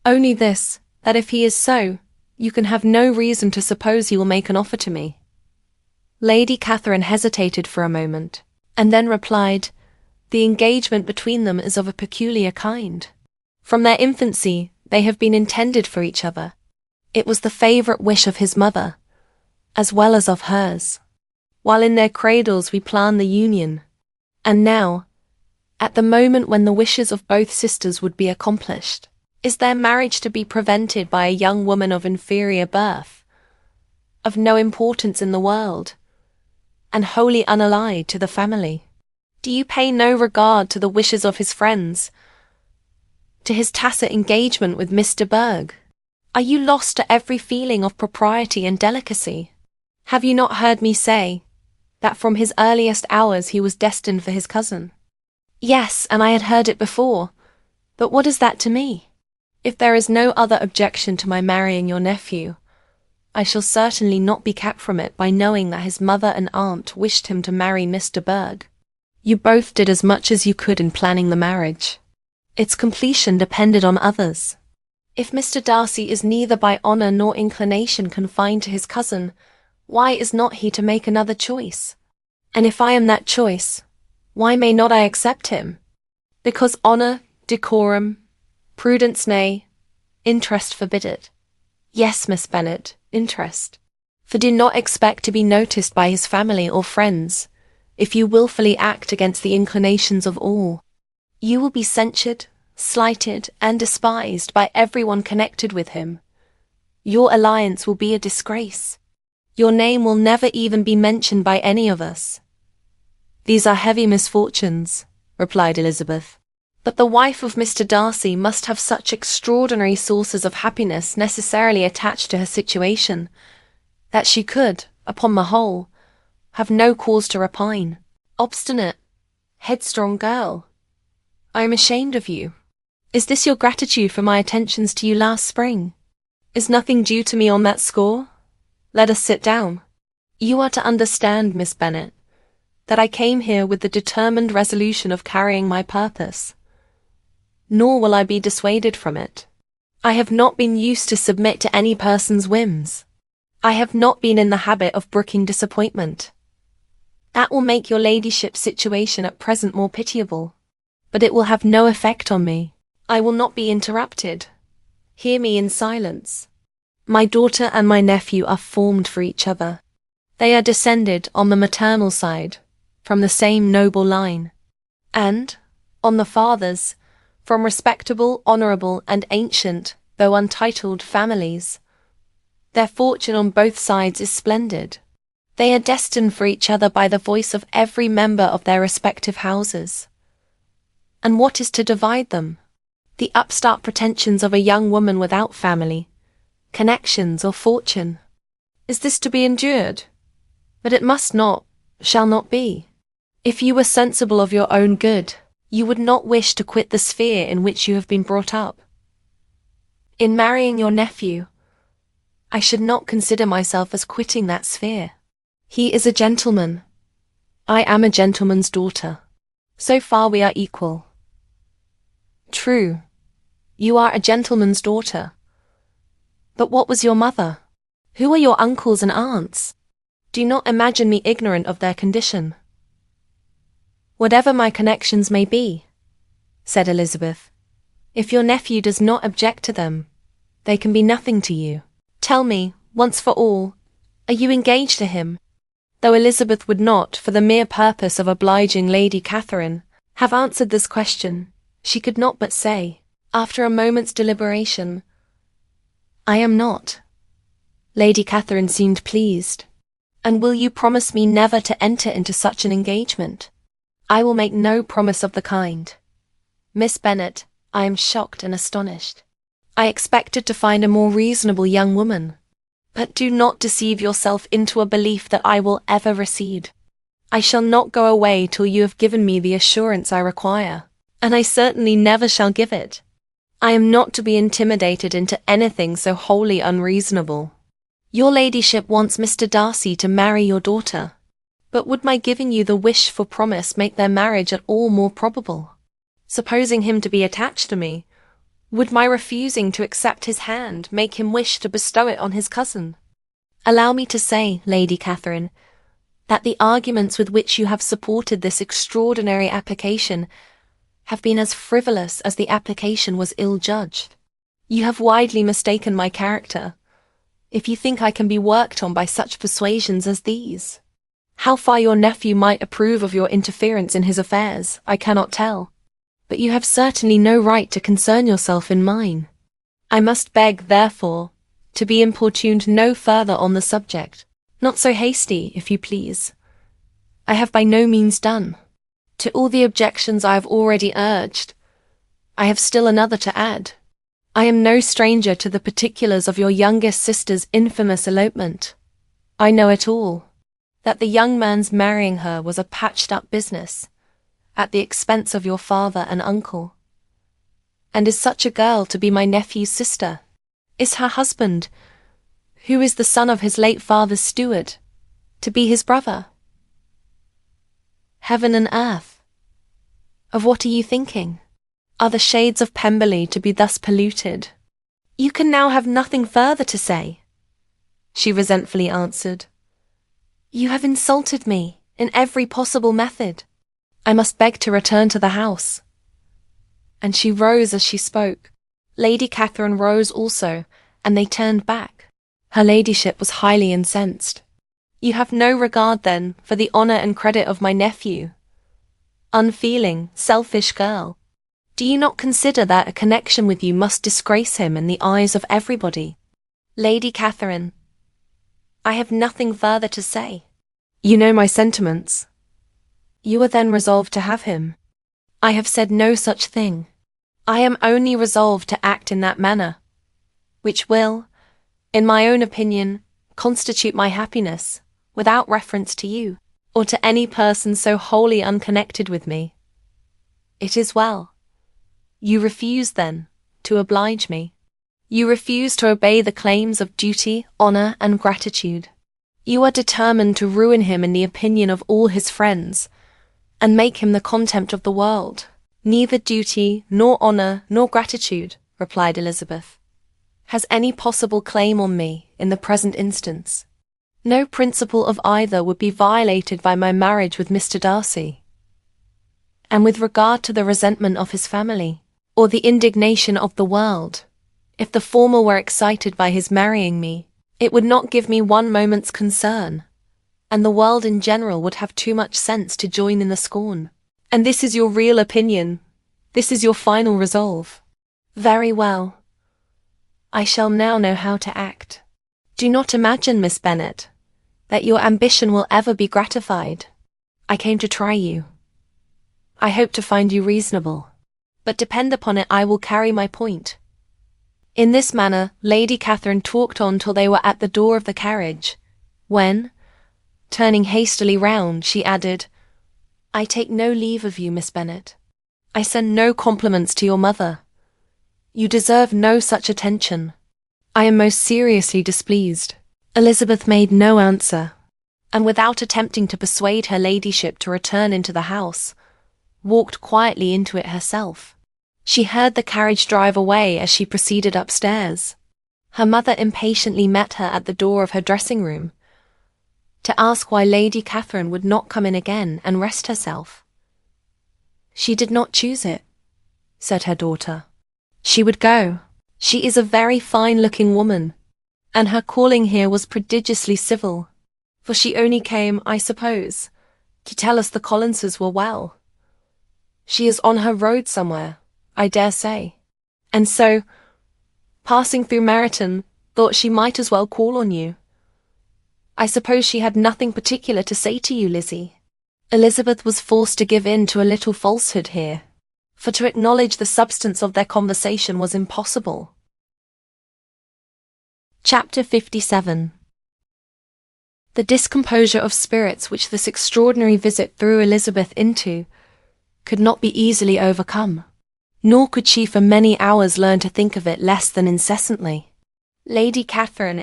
Only this, that if he is so, you can have no reason to suppose he will make an offer to me. Lady Catherine hesitated for a moment, and then replied, the engagement between them is of a peculiar kind. From their infancy, they have been intended for each other. It was the favourite wish of his mother, as well as of hers. While in their cradles we planned the union, and now, at the moment when the wishes of both sisters would be accomplished, is their marriage to be prevented by a young woman of inferior birth, of no importance in the world, and wholly unallied to the family? Do you pay no regard to the wishes of his friends, to his tacit engagement with Miss de Bourgh? Are you lost to every feeling of propriety and delicacy? Have you not heard me say that from his earliest hours he was destined for his cousin? Yes, and I had heard it before, but what is that to me? If there is no other objection to my marrying your nephew, I shall certainly not be kept from it by knowing that his mother and aunt wished him to marry Miss de Bourgh. You both did as much as you could in planning the marriage. Its completion depended on others. If Mr. Darcy is neither by honour nor inclination confined to his cousin, why is not he to make another choice? And if I am that choice, why may not I accept him? Because honour, decorum, prudence, nay, interest forbid it. Yes, Miss Bennet, interest. For do not expect to be noticed by his family or friends, if you wilfully act against the inclinations of all. You will be censured, slighted, and despised by everyone connected with him. Your alliance will be a disgrace. Your name will never even be mentioned by any of us. These are heavy misfortunes, replied Elizabeth. But the wife of Mr. Darcy must have such extraordinary sources of happiness necessarily attached to her situation, that she could, upon the whole, have no cause to repine. Obstinate, headstrong girl, I am ashamed of you. Is this your gratitude for my attentions to you last spring? Is nothing due to me on that score? Let us sit down. You are to understand, Miss Bennet, that I came here with the determined resolution of carrying my purpose. Nor will I be dissuaded from it. I have not been used to submit to any person's whims. I have not been in the habit of brooking disappointment. That will make your ladyship's situation at present more pitiable, but it will have no effect on me. I will not be interrupted. Hear me in silence. My daughter and my nephew are formed for each other. They are descended, on the maternal side, from the same noble line, and, on the father's, from respectable, honourable, and ancient, though untitled, families. Their fortune on both sides is splendid. They are destined for each other by the voice of every member of their respective houses. And what is to divide them? The upstart pretensions of a young woman without family, connections, or fortune. Is this to be endured? But it must not, shall not be. If you were sensible of your own good, you would not wish to quit the sphere in which you have been brought up. In marrying your nephew, I should not consider myself as quitting that sphere. He is a gentleman. I am a gentleman's daughter. So far we are equal. True. You are a gentleman's daughter. But what was your mother? Who are your uncles and aunts? Do not imagine me ignorant of their condition. Whatever my connections may be, said Elizabeth, if your nephew does not object to them, they can be nothing to you. Tell me, once for all, are you engaged to him? Though Elizabeth would not, for the mere purpose of obliging Lady Catherine, have answered this question, she could not but say, after a moment's deliberation, I am not. Lady Catherine seemed pleased. And will you promise me never to enter into such an engagement? I will make no promise of the kind. Miss Bennet, I am shocked and astonished. I expected to find a more reasonable young woman. But do not deceive yourself into a belief that I will ever recede. I shall not go away till you have given me the assurance I require, and I certainly never shall give it. I am not to be intimidated into anything so wholly unreasonable. Your ladyship wants Mr. Darcy to marry your daughter, but would my giving you the wished-for promise make their marriage at all more probable? Supposing him to be attached to me, would my refusing to accept his hand make him wish to bestow it on his cousin? Allow me to say, Lady Catherine, that the arguments with which you have supported this extraordinary application have been as frivolous as the application was ill-judged. You have widely mistaken my character, if you think I can be worked on by such persuasions as these. How far your nephew might approve of your interference in his affairs, I cannot tell, but you have certainly no right to concern yourself in mine. I must beg, therefore, to be importuned no further on the subject. Not so hasty, if you please. I have by no means done. To all the objections I have already urged, I have still another to add. I am no stranger to the particulars of your youngest sister's infamous elopement. I know it all, that the young man's marrying her was a patched-up business, at the expense of your father and uncle. And is such a girl to be my nephew's sister? Is her husband, who is the son of his late father's steward, to be his brother? Heaven and earth! Of what are you thinking? Are the shades of Pemberley to be thus polluted? You can now have nothing further to say, she resentfully answered. You have insulted me in every possible method. I must beg to return to the house. And she rose as she spoke. Lady Catherine rose also, and they turned back. Her ladyship was highly incensed. You have no regard, then, for the honour and credit of my nephew. Unfeeling, selfish girl. Do you not consider that a connection with you must disgrace him in the eyes of everybody? Lady Catherine, I have nothing further to say. You know my sentiments. You are then resolved to have him. I have said no such thing. I am only resolved to act in that manner, which will, in my own opinion, constitute my happiness, without reference to you, or to any person so wholly unconnected with me. It is well. You refuse, then, to oblige me. You refuse to obey the claims of duty, honour, and gratitude. You are determined to ruin him in the opinion of all his friends, and make him the contempt of the world. Neither duty, nor honour, nor gratitude, replied Elizabeth, has any possible claim on me in the present instance. No principle of either would be violated by my marriage with Mr. Darcy. And with regard to the resentment of his family, or the indignation of the world, if the former were excited by his marrying me, it would not give me one moment's concern, and the world in general would have too much sense to join in the scorn. And this is your real opinion, this is your final resolve. Very well. I shall now know how to act. Do not imagine, Miss Bennet, that your ambition will ever be gratified. I came to try you. I hope to find you reasonable. But depend upon it I will carry my point. In this manner Lady Catherine talked on till they were at the door of the carriage, when, turning hastily round, she added, I take no leave of you, Miss Bennet. I send no compliments to your mother. You deserve no such attention. I am most seriously displeased. Elizabeth made no answer, and without attempting to persuade her ladyship to return into the house, walked quietly into it herself. She heard the carriage drive away as she proceeded upstairs. Her mother impatiently met her at the door of her dressing room, to ask why Lady Catherine would not come in again and rest herself. "She did not choose it," said her daughter. "She would go. She is a very fine-looking woman, and her calling here was prodigiously civil, for she only came, I suppose, to tell us the Collinses were well. She is on her road somewhere, I dare say, and so, passing through Meryton, thought she might as well call on you. I suppose she had nothing particular to say to you, Lizzie." Elizabeth was forced to give in to a little falsehood here, for to acknowledge the substance of their conversation was impossible. Chapter 57. The discomposure of spirits which this extraordinary visit threw Elizabeth into could not be easily overcome, nor could she for many hours learn to think of it less than incessantly. Lady Catherine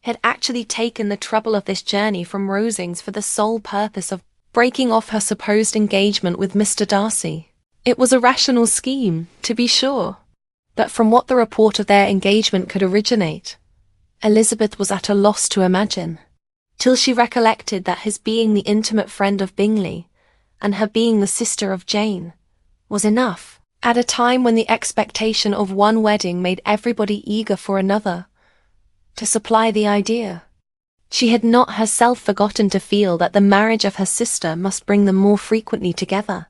had actually taken the trouble of this journey from Rosings for the sole purpose of breaking off her supposed engagement with Mr. Darcy. It was a rational scheme, to be sure, but from what the report of their engagement could originate, Elizabeth was at a loss to imagine, till she recollected that his being the intimate friend of Bingley, and her being the sister of Jane, was enough, at a time when the expectation of one wedding made everybody eager for another, to supply the idea. She had not herself forgotten to feel that the marriage of her sister must bring them more frequently together,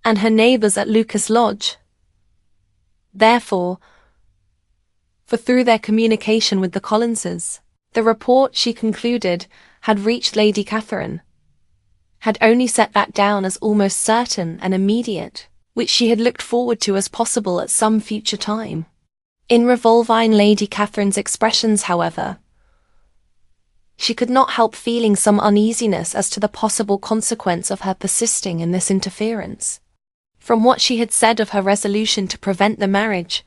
and her neighbours at Lucas Lodge. Therefore, for through their communication with the Collinses, the report, she concluded, had reached Lady Catherine, had only set that down as almost certain and immediate, which she had looked forward to as possible at some future time. In revolving Lady Catherine's expressions, however, she could not help feeling some uneasiness as to the possible consequence of her persisting in this interference. From what she had said of her resolution to prevent the marriage,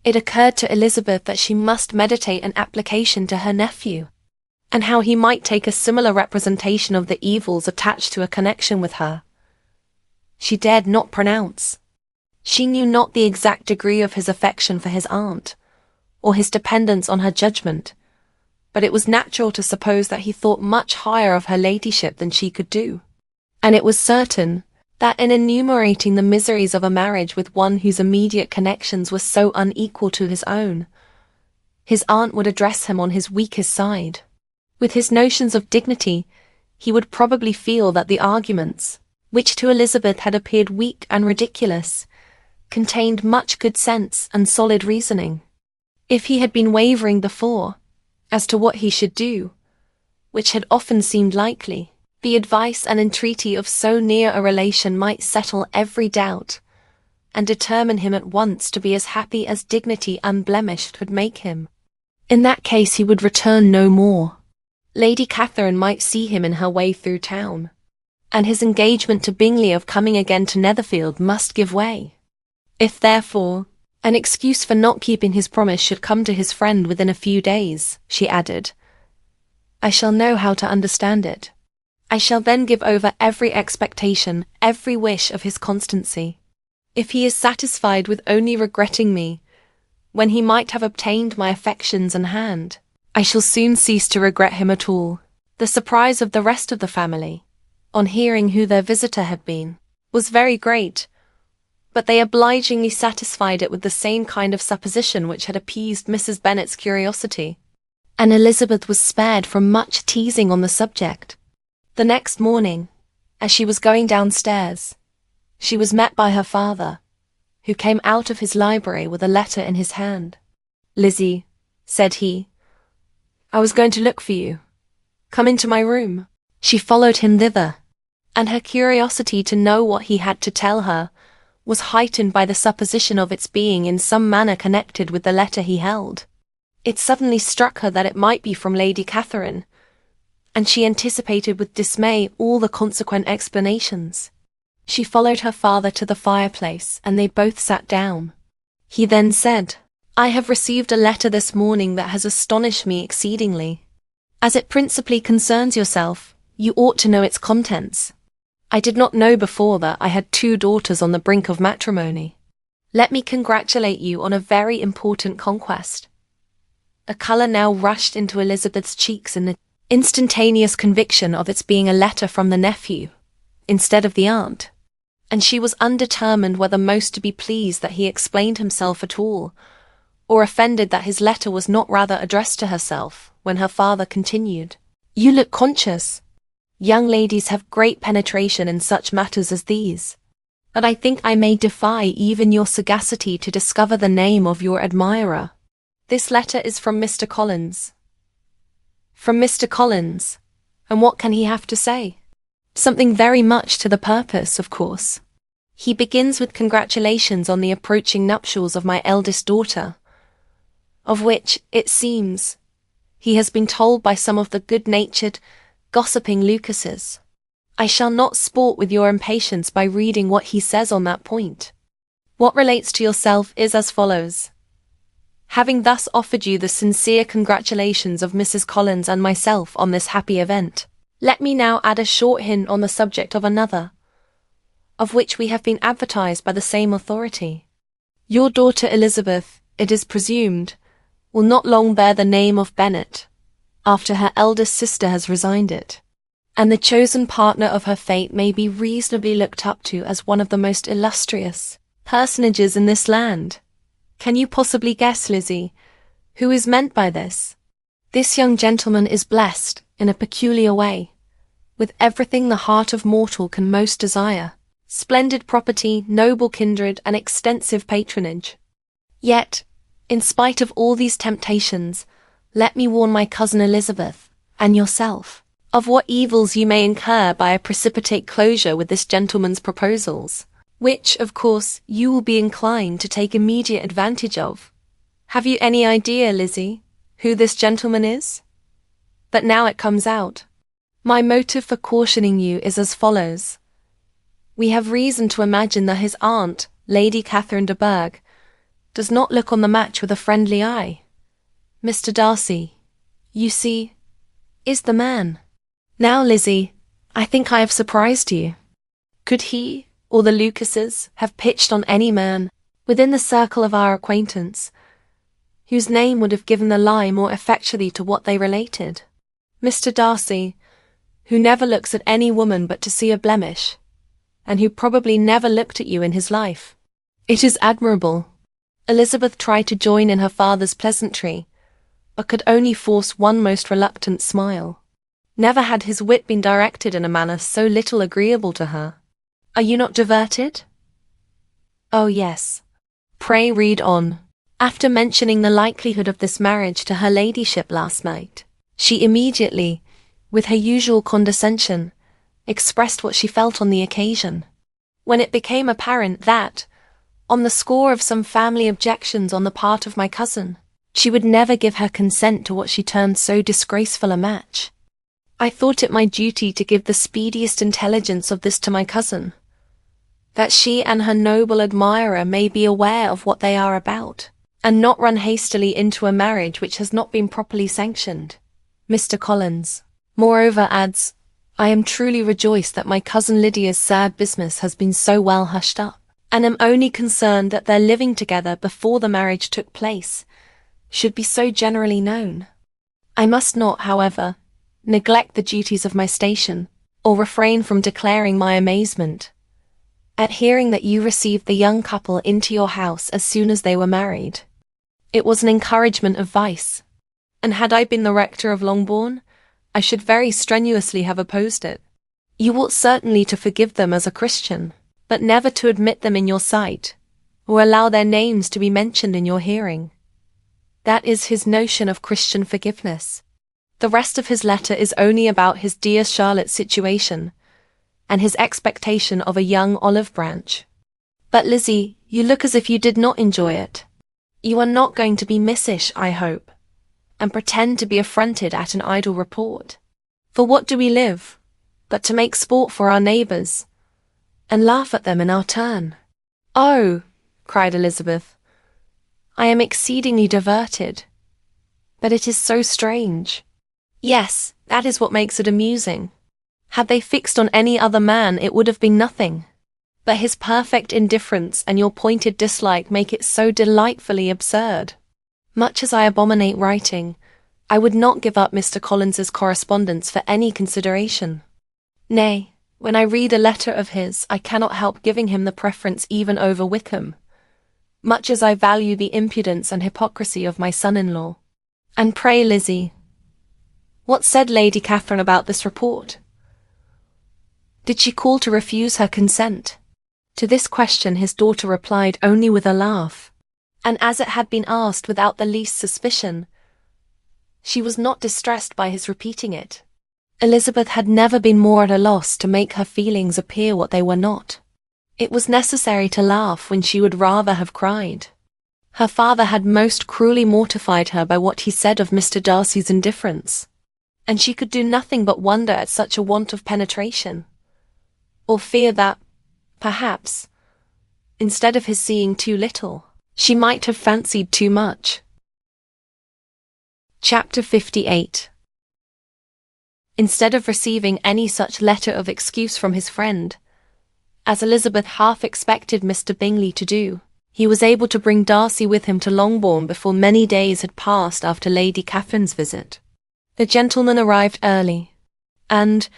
it occurred to Elizabeth that she must meditate an application to her nephew, and how he might take a similar representation of the evils attached to a connection with her. She dared not pronounce. She knew not the exact degree of his affection for his aunt, or his dependence on her judgment, but it was natural to suppose that he thought much higher of her ladyship than she could do, and it was certain that in enumerating the miseries of a marriage with one whose immediate connections were so unequal to his own, his aunt would address him on his weakest side. With his notions of dignity, he would probably feel that the arguments, which to Elizabeth had appeared weak and ridiculous, contained much good sense and solid reasoning. If he had been wavering before, as to what he should do, which had often seemed likely, the advice and entreaty of so near a relation might settle every doubt, and determine him at once to be as happy as dignity unblemished could make him. In that case he would return no more. Lady Catherine might see him in her way through town, and his engagement to Bingley of coming again to Netherfield must give way. If, therefore, an excuse for not keeping his promise should come to his friend within a few days, she added, I shall know how to understand it. I shall then give over every expectation, every wish of his constancy. If he is satisfied with only regretting me, when he might have obtained my affections and hand, I shall soon cease to regret him at all. The surprise of the rest of the family, on hearing who their visitor had been, was very great, but they obligingly satisfied it with the same kind of supposition which had appeased Mrs. Bennet's curiosity, and Elizabeth was spared from much teasing on the subject. The next morning, as she was going downstairs, she was met by her father, who came out of his library with a letter in his hand. Lizzie, said he, I was going to look for you. Come into my room. She followed him thither, and her curiosity to know what he had to tell her was heightened by the supposition of its being in some manner connected with the letter he held. It suddenly struck her that it might be from Lady Catherine, and she anticipated with dismay all the consequent explanations. She followed her father to the fireplace, and they both sat down. He then said, I have received a letter this morning that has astonished me exceedingly. As it principally concerns yourself, you ought to know its contents. I did not know before that I had 2 daughters on the brink of matrimony. Let me congratulate you on a very important conquest." A colour now rushed into Elizabeth's cheeks in the instantaneous conviction of its being a letter from the nephew, instead of the aunt, and she was undetermined whether most to be pleased that he explained himself at all, or offended that his letter was not rather addressed to herself, when her father continued, "You look conscious. Young ladies have great penetration in such matters as these. But I think I may defy even your sagacity to discover the name of your admirer. This letter is from Mr. Collins." "From Mr. Collins? And what can he have to say?" "Something very much to the purpose, of course. He begins with congratulations on the approaching nuptials of my eldest daughter, of which, it seems, he has been told by some of the good-natured, gossiping Lucases. I shall not sport with your impatience by reading what he says on that point. What relates to yourself is as follows. Having thus offered you the sincere congratulations of Mrs. Collins and myself on this happy event, let me now add a short hint on the subject of another, of which we have been advertised by the same authority. Your daughter Elizabeth, it is presumed, will not long bear the name of Bennet, after her eldest sister has resigned it, and the chosen partner of her fate may be reasonably looked up to as one of the most illustrious personages in this land. Can you possibly guess, Lizzie, who is meant by this? This young gentleman is blessed, in a peculiar way, with everything the heart of mortal can most desire: splendid property, noble kindred, and extensive patronage. Yet, in spite of all these temptations, let me warn my cousin Elizabeth, and yourself, of what evils you may incur by a precipitate closure with this gentleman's proposals, which, of course, you will be inclined to take immediate advantage of. Have you any idea, Lizzie, who this gentleman is? But now it comes out. My motive for cautioning you is as follows. We have reason to imagine that his aunt, Lady Catherine de Bourgh, does not look on the match with a friendly eye. Mr. Darcy, you see, is the man. Now, Lizzie, I think I have surprised you. Could he, or the Lucases, have pitched on any man, within the circle of our acquaintance, whose name would have given the lie more effectually to what they related? Mr. Darcy, who never looks at any woman but to see a blemish, and who probably never looked at you in his life. It is admirable. Elizabeth tried to join in her father's pleasantry, but could only force one most reluctant smile. Never had his wit been directed in a manner so little agreeable to her. Are you not diverted? Oh, yes. Pray read on. After mentioning the likelihood of this marriage to her ladyship last night, she immediately, with her usual condescension, expressed what she felt on the occasion. When it became apparent that, on the score of some family objections on the part of my cousin, she would never give her consent to what she termed so disgraceful a match, I thought it my duty to give the speediest intelligence of this to my cousin, that she and her noble admirer may be aware of what they are about, and not run hastily into a marriage which has not been properly sanctioned. Mr. Collins, moreover, adds, I am truly rejoiced that my cousin Lydia's sad business has been so well hushed up, and am only concerned that their living together before the marriage took place should be so generally known. I must not, however, neglect the duties of my station, or refrain from declaring my amazement at hearing that you received the young couple into your house as soon as they were married. It was an encouragement of vice, and had I been the rector of Longbourn, I should very strenuously have opposed it. You ought certainly to forgive them as a Christian, but never to admit them in your sight, or allow their names to be mentioned in your hearing. That is his notion of Christian forgiveness. The rest of his letter is only about his dear Charlotte's situation, and his expectation of a young olive branch. But Lizzie, you look as if you did not enjoy it. You are not going to be missish, I hope, and pretend to be affronted at an idle report. For what do we live, but to make sport for our neighbours, and laugh at them in our turn? Oh, cried Elizabeth, I am exceedingly diverted, but it is so strange. Yes, that is what makes it amusing. Had they fixed on any other man, it would have been nothing. But his perfect indifference and your pointed dislike make it so delightfully absurd. Much as I abominate writing, I would not give up Mr. Collins's correspondence for any consideration. Nay, when I read a letter of his, I cannot help giving him the preference even over Wickham, much as I value the impudence and hypocrisy of my son-in-law. And pray, Lizzie, what said Lady Catherine about this report? Did she call to refuse her consent? To this question his daughter replied only with a laugh, and as it had been asked without the least suspicion, she was not distressed by his repeating it. Elizabeth had never been more at a loss to make her feelings appear what they were not. It was necessary to laugh when she would rather have cried. Her father had most cruelly mortified her by what he said of Mr. Darcy's indifference, and she could do nothing but wonder at such a want of penetration, or fear that, perhaps, instead of his seeing too little, she might have fancied too much. Chapter 58. Instead of receiving any such letter of excuse from his friend, as Elizabeth half expected Mr. Bingley to do, he was able to bring Darcy with him to Longbourn before many days had passed after Lady Catherine's visit. The gentleman arrived early, and,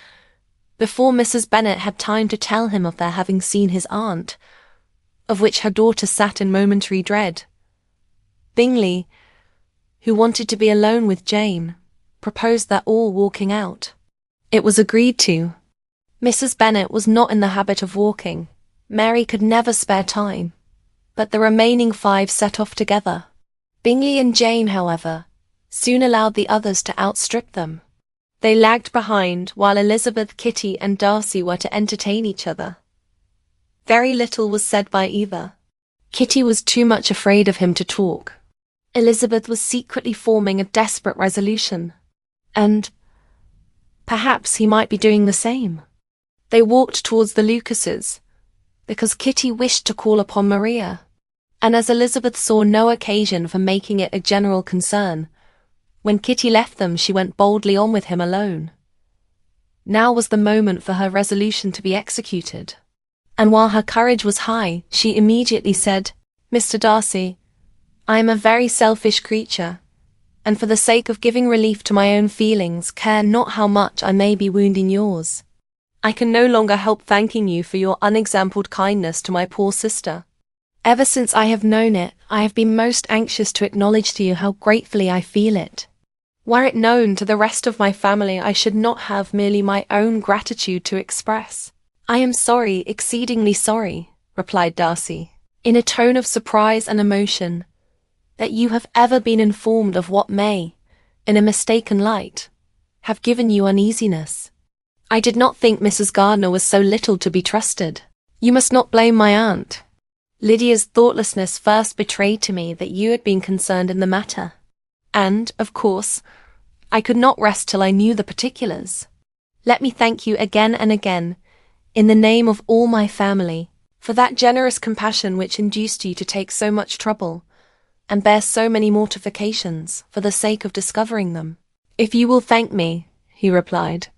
before Mrs. Bennet had time to tell him of their having seen his aunt, of which her daughter sat in momentary dread, Bingley, who wanted to be alone with Jane, proposed their all walking out. It was agreed to. Mrs. Bennet was not in the habit of walking. Mary could never spare time, but the remaining 5 set off together. Bingley and Jane, however, soon allowed the others to outstrip them. They lagged behind while Elizabeth, Kitty, and Darcy were to entertain each other. Very little was said by either. Kitty was too much afraid of him to talk. Elizabeth was secretly forming a desperate resolution, and perhaps he might be doing the same. They walked towards the Lucases, because Kitty wished to call upon Maria, and as Elizabeth saw no occasion for making it a general concern, when Kitty left them she went boldly on with him alone. Now was the moment for her resolution to be executed, and while her courage was high, she immediately said, "Mr. Darcy, I am a very selfish creature, and for the sake of giving relief to my own feelings, care not how much I may be wounding yours. I can no longer help thanking you for your unexampled kindness to my poor sister. Ever since I have known it, I have been most anxious to acknowledge to you how gratefully I feel it. Were it known to the rest of my family, I should not have merely my own gratitude to express." "I am sorry, exceedingly sorry," replied Darcy, in a tone of surprise and emotion, "that you have ever been informed of what may, in a mistaken light, have given you uneasiness. I did not think Mrs. Gardiner was so little to be trusted. You must not blame my aunt. Lydia's thoughtlessness first betrayed to me that you had been concerned in the matter, and, of course, I could not rest till I knew the particulars. Let me thank you again and again, in the name of all my family, for that generous compassion which induced you to take so much trouble, and bear so many mortifications, for the sake of discovering them." "If you will thank me," he replied,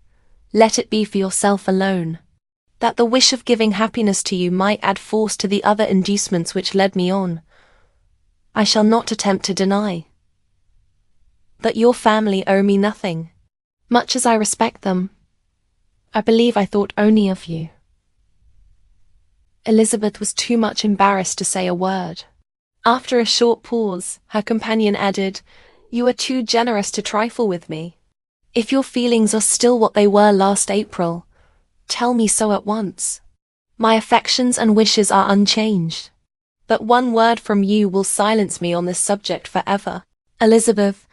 "let it be for yourself alone, that the wish of giving happiness to you might add force to the other inducements which led me on. I shall not attempt to deny. But your family owe me nothing. Much as I respect them, I believe I thought only of you." Elizabeth was too much embarrassed to say a word. After a short pause, her companion added, "You are too generous to trifle with me. If your feelings are still what they were last April, tell me so at once. My affections and wishes are unchanged. But one word from you will silence me on this subject forever." Elizabeth,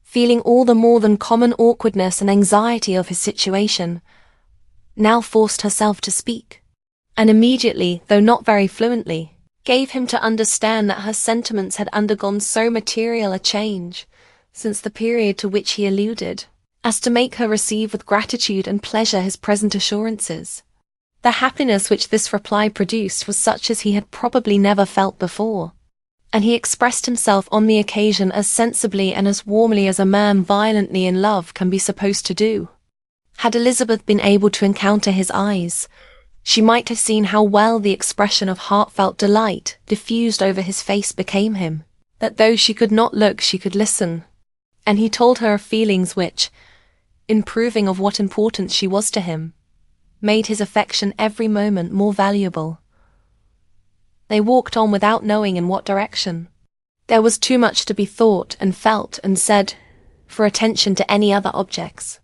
feeling all the more than common awkwardness and anxiety of his situation, now forced herself to speak, and immediately, though not very fluently, gave him to understand that her sentiments had undergone so material a change since the period to which he alluded, as to make her receive with gratitude and pleasure his present assurances. The happiness which this reply produced was such as he had probably never felt before. and he expressed himself on the occasion as sensibly and as warmly as a man violently in love can be supposed to do. Had Elizabeth been able to encounter his eyes, she might have seen how well the expression of heartfelt delight diffused over his face became him, that though she could not look she could listen, and he told her of feelings which, in proving of what importance she was to him, made his affection every moment more valuable. They walked on without knowing in what direction. There was too much to be thought and felt and said for attention to any other objects.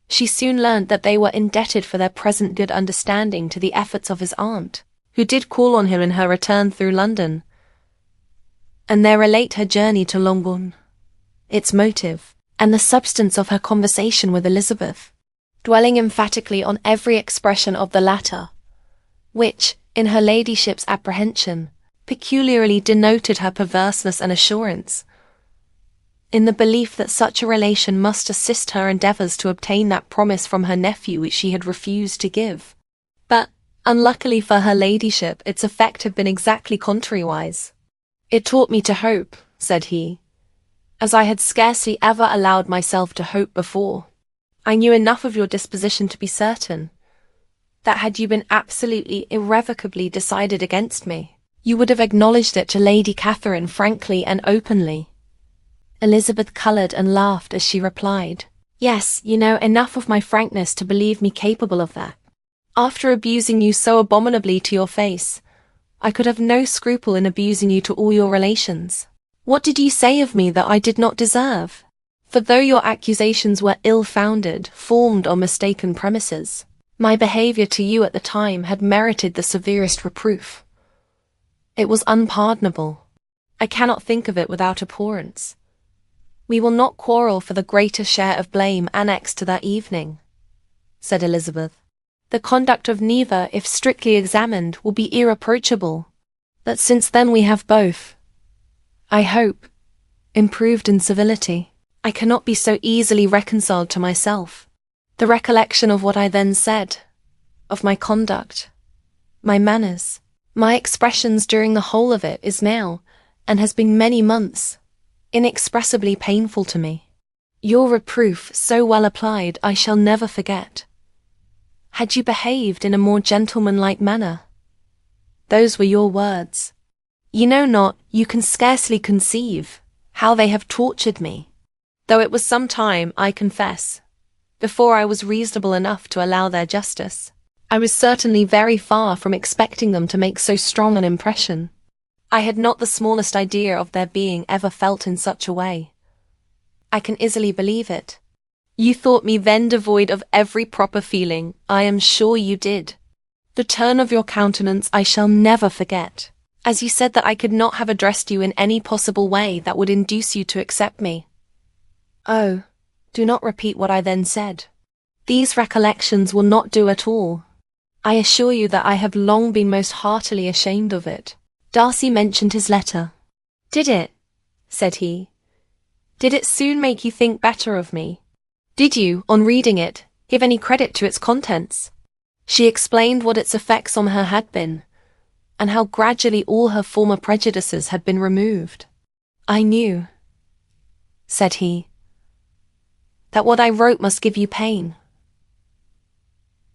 She soon learned that they were indebted for their present good understanding to the efforts of his aunt, who did call on him in her return through London, and there relate her journey to Longbourn, its motive, and the substance of her conversation with Elizabeth, dwelling emphatically on every expression of the latter, which, in her ladyship's apprehension, peculiarly denoted her perverseness and assurance, in the belief that such a relation must assist her endeavours to obtain that promise from her nephew which she had refused to give. But, unluckily for her ladyship, its effect had been exactly contrariwise. "It taught me to hope," said he, "as I had scarcely ever allowed myself to hope before. I knew enough of your disposition to be certain that had you been absolutely, irrevocably decided against me, you would have acknowledged it to Lady Catherine frankly and openly." Elizabeth coloured and laughed as she replied, "Yes, you know enough of my frankness to believe me capable of that. After abusing you so abominably to your face, I could have no scruple in abusing you to all your relations. What did you say of me that I did not deserve? For though your accusations were ill-founded, formed on mistaken premises, my behaviour to you at the time had merited the severest reproof. It was unpardonable. I cannot think of it without abhorrence. We will not quarrel for the greater share of blame annexed to that evening," said Elizabeth. "The conduct of neither, if strictly examined, will be irreproachable. But since then we have both, I hope, improved in civility, I cannot be so easily reconciled to myself. The recollection of what I then said, of my conduct, my manners, my expressions during the whole of it is now, and has been many months, inexpressibly painful to me. Your reproof, so well applied, I shall never forget. Had you behaved in a more gentlemanlike manner? Those were your words. You know not, you can scarcely conceive, how they have tortured me, though it was some time, I confess, before I was reasonable enough to allow their justice. I was certainly very far from expecting them to make so strong an impression. I had not the smallest idea of their being ever felt in such a way. I can easily believe it. You thought me then devoid of every proper feeling, I am sure you did. The turn of your countenance I shall never forget, as you said that I could not have addressed you in any possible way that would induce you to accept me. Oh, do not repeat what I then said. These recollections will not do at all. I assure you that I have long been most heartily ashamed of it." Darcy mentioned his letter. "Did it?" said he. "Did it soon make you think better of me? Did you, on reading it, give any credit to its contents?" She explained what its effects on her had been, and how gradually all her former prejudices had been removed. "I knew," said he, "that what I wrote must give you pain.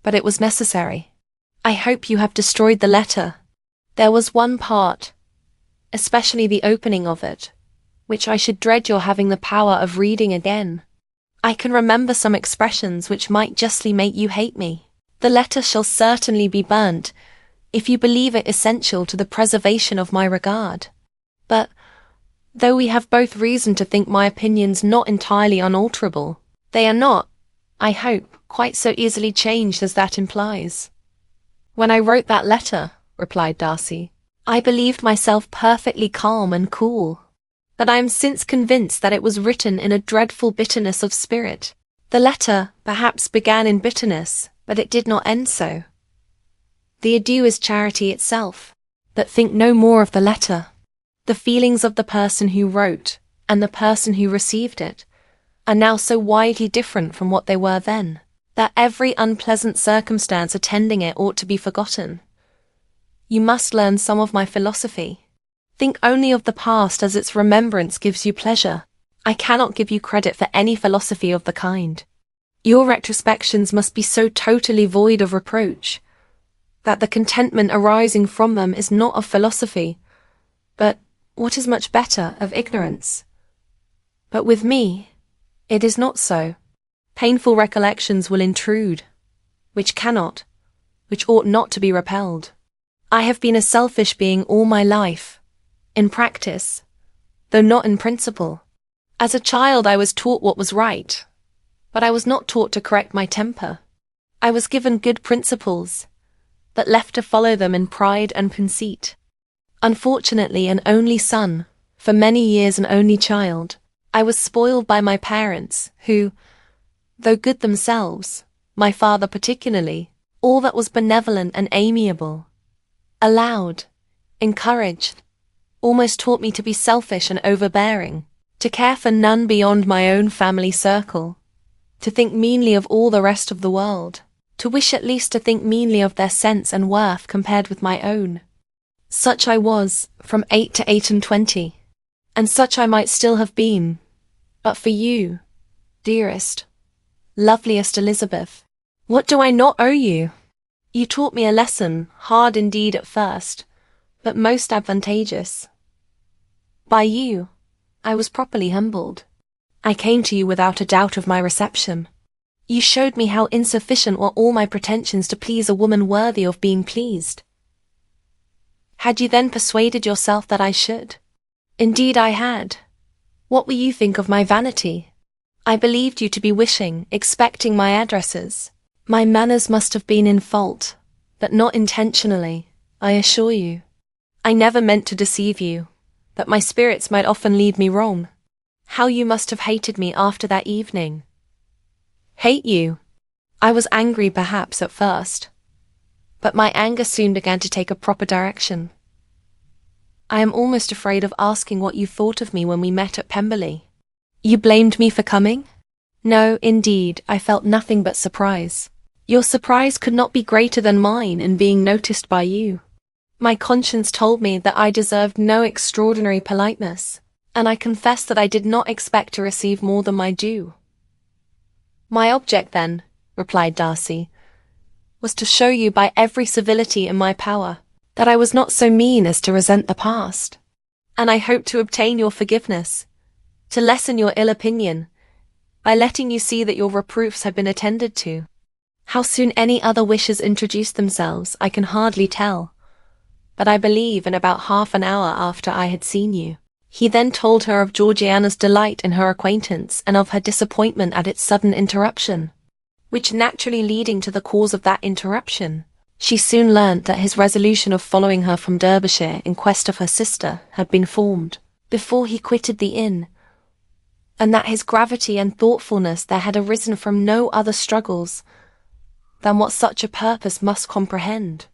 But it was necessary. I hope you have destroyed the letter. There was one part, especially the opening of it, which I should dread your having the power of reading again. I can remember some expressions which might justly make you hate me. The letter shall certainly be burnt, if you believe it essential to the preservation of my regard. But, though we have both reason to think my opinions not entirely unalterable, they are not, I hope, quite so easily changed as that implies." "When I wrote that letter," replied Darcy, "I believed myself perfectly calm and cool, but I am since convinced that it was written in a dreadful bitterness of spirit. The letter, perhaps, began in bitterness, but it did not end so. The adieu is charity itself. But think no more of the letter. The feelings of the person who wrote, and the person who received it, are now so widely different from what they were then, that every unpleasant circumstance attending it ought to be forgotten. You must learn some of my philosophy. Think only of the past as its remembrance gives you pleasure. I cannot give you credit for any philosophy of the kind. Your retrospections must be so totally void of reproach, that the contentment arising from them is not of philosophy, but, what is much better, of ignorance. But with me, it is not so. Painful recollections will intrude, which ought not to be repelled. I have been a selfish being all my life, in practice, though not in principle. As a child I was taught what was right, but I was not taught to correct my temper. I was given good principles, but left to follow them in pride and conceit. Unfortunately an only son, for many years an only child, I was spoiled by my parents, who, though good themselves, my father particularly, all that was benevolent and amiable, allowed, encouraged, almost taught me to be selfish and overbearing, to care for none beyond my own family circle, to think meanly of all the rest of the world, to wish at least to think meanly of their sense and worth compared with my own. Such I was, from 8 to 28, and such I might still have been, but for you, dearest, loveliest Elizabeth. What do I not owe you? You taught me a lesson, hard indeed at first, but most advantageous. By you, I was properly humbled. I came to you without a doubt of my reception. You showed me how insufficient were all my pretensions to please a woman worthy of being pleased. Had you then persuaded yourself that I should? Indeed I had. What will you think of my vanity? I believed you to be wishing, expecting my addresses. My manners must have been in fault, but not intentionally, I assure you. I never meant to deceive you, that my spirits might often lead me wrong. How you must have hated me after that evening. Hate you? I was angry perhaps at first, but my anger soon began to take a proper direction. I am almost afraid of asking what you thought of me when we met at Pemberley. You blamed me for coming? No, indeed, I felt nothing but surprise. Your surprise could not be greater than mine in being noticed by you. My conscience told me that I deserved no extraordinary politeness, and I confess that I did not expect to receive more than my due. My object, then, replied Darcy, was to show you by every civility in my power that I was not so mean as to resent the past, and I hoped to obtain your forgiveness, to lessen your ill opinion, by letting you see that your reproofs had been attended to. How soon any other wishes introduced themselves, I can hardly tell, but I believe in about half an hour after I had seen you. He then told her of Georgiana's delight in her acquaintance and of her disappointment at its sudden interruption, which naturally leading to the cause of that interruption, she soon learnt that his resolution of following her from Derbyshire in quest of her sister had been formed before he quitted the inn, and that his gravity and thoughtfulness there had arisen from no other struggles than what such a purpose must comprehend.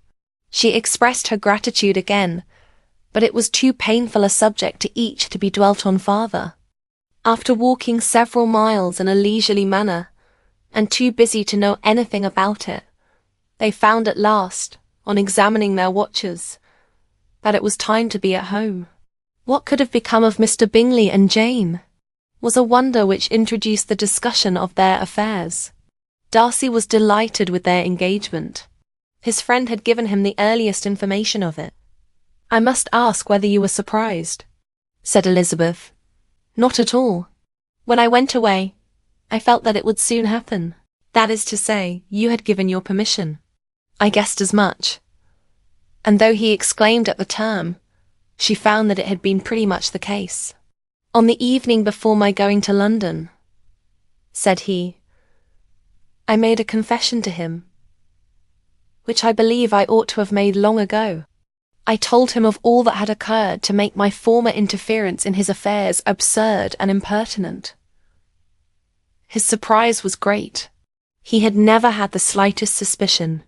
She expressed her gratitude again, but it was too painful a subject to each to be dwelt on farther. After walking several miles in a leisurely manner, and too busy to know anything about it, they found at last, on examining their watches, that it was time to be at home. What could have become of Mr. Bingley and Jane was a wonder which introduced the discussion of their affairs. Darcy was delighted with their engagement. His friend had given him the earliest information of it. I must ask whether you were surprised, said Elizabeth. Not at all. When I went away, I felt that it would soon happen. That is to say, you had given your permission. I guessed as much. And though he exclaimed at the term, she found that it had been pretty much the case. On the evening before my going to London, said he, I made a confession to him, which I believe I ought to have made long ago. I told him of all that had occurred to make my former interference in his affairs absurd and impertinent. His surprise was great. He had never had the slightest suspicion.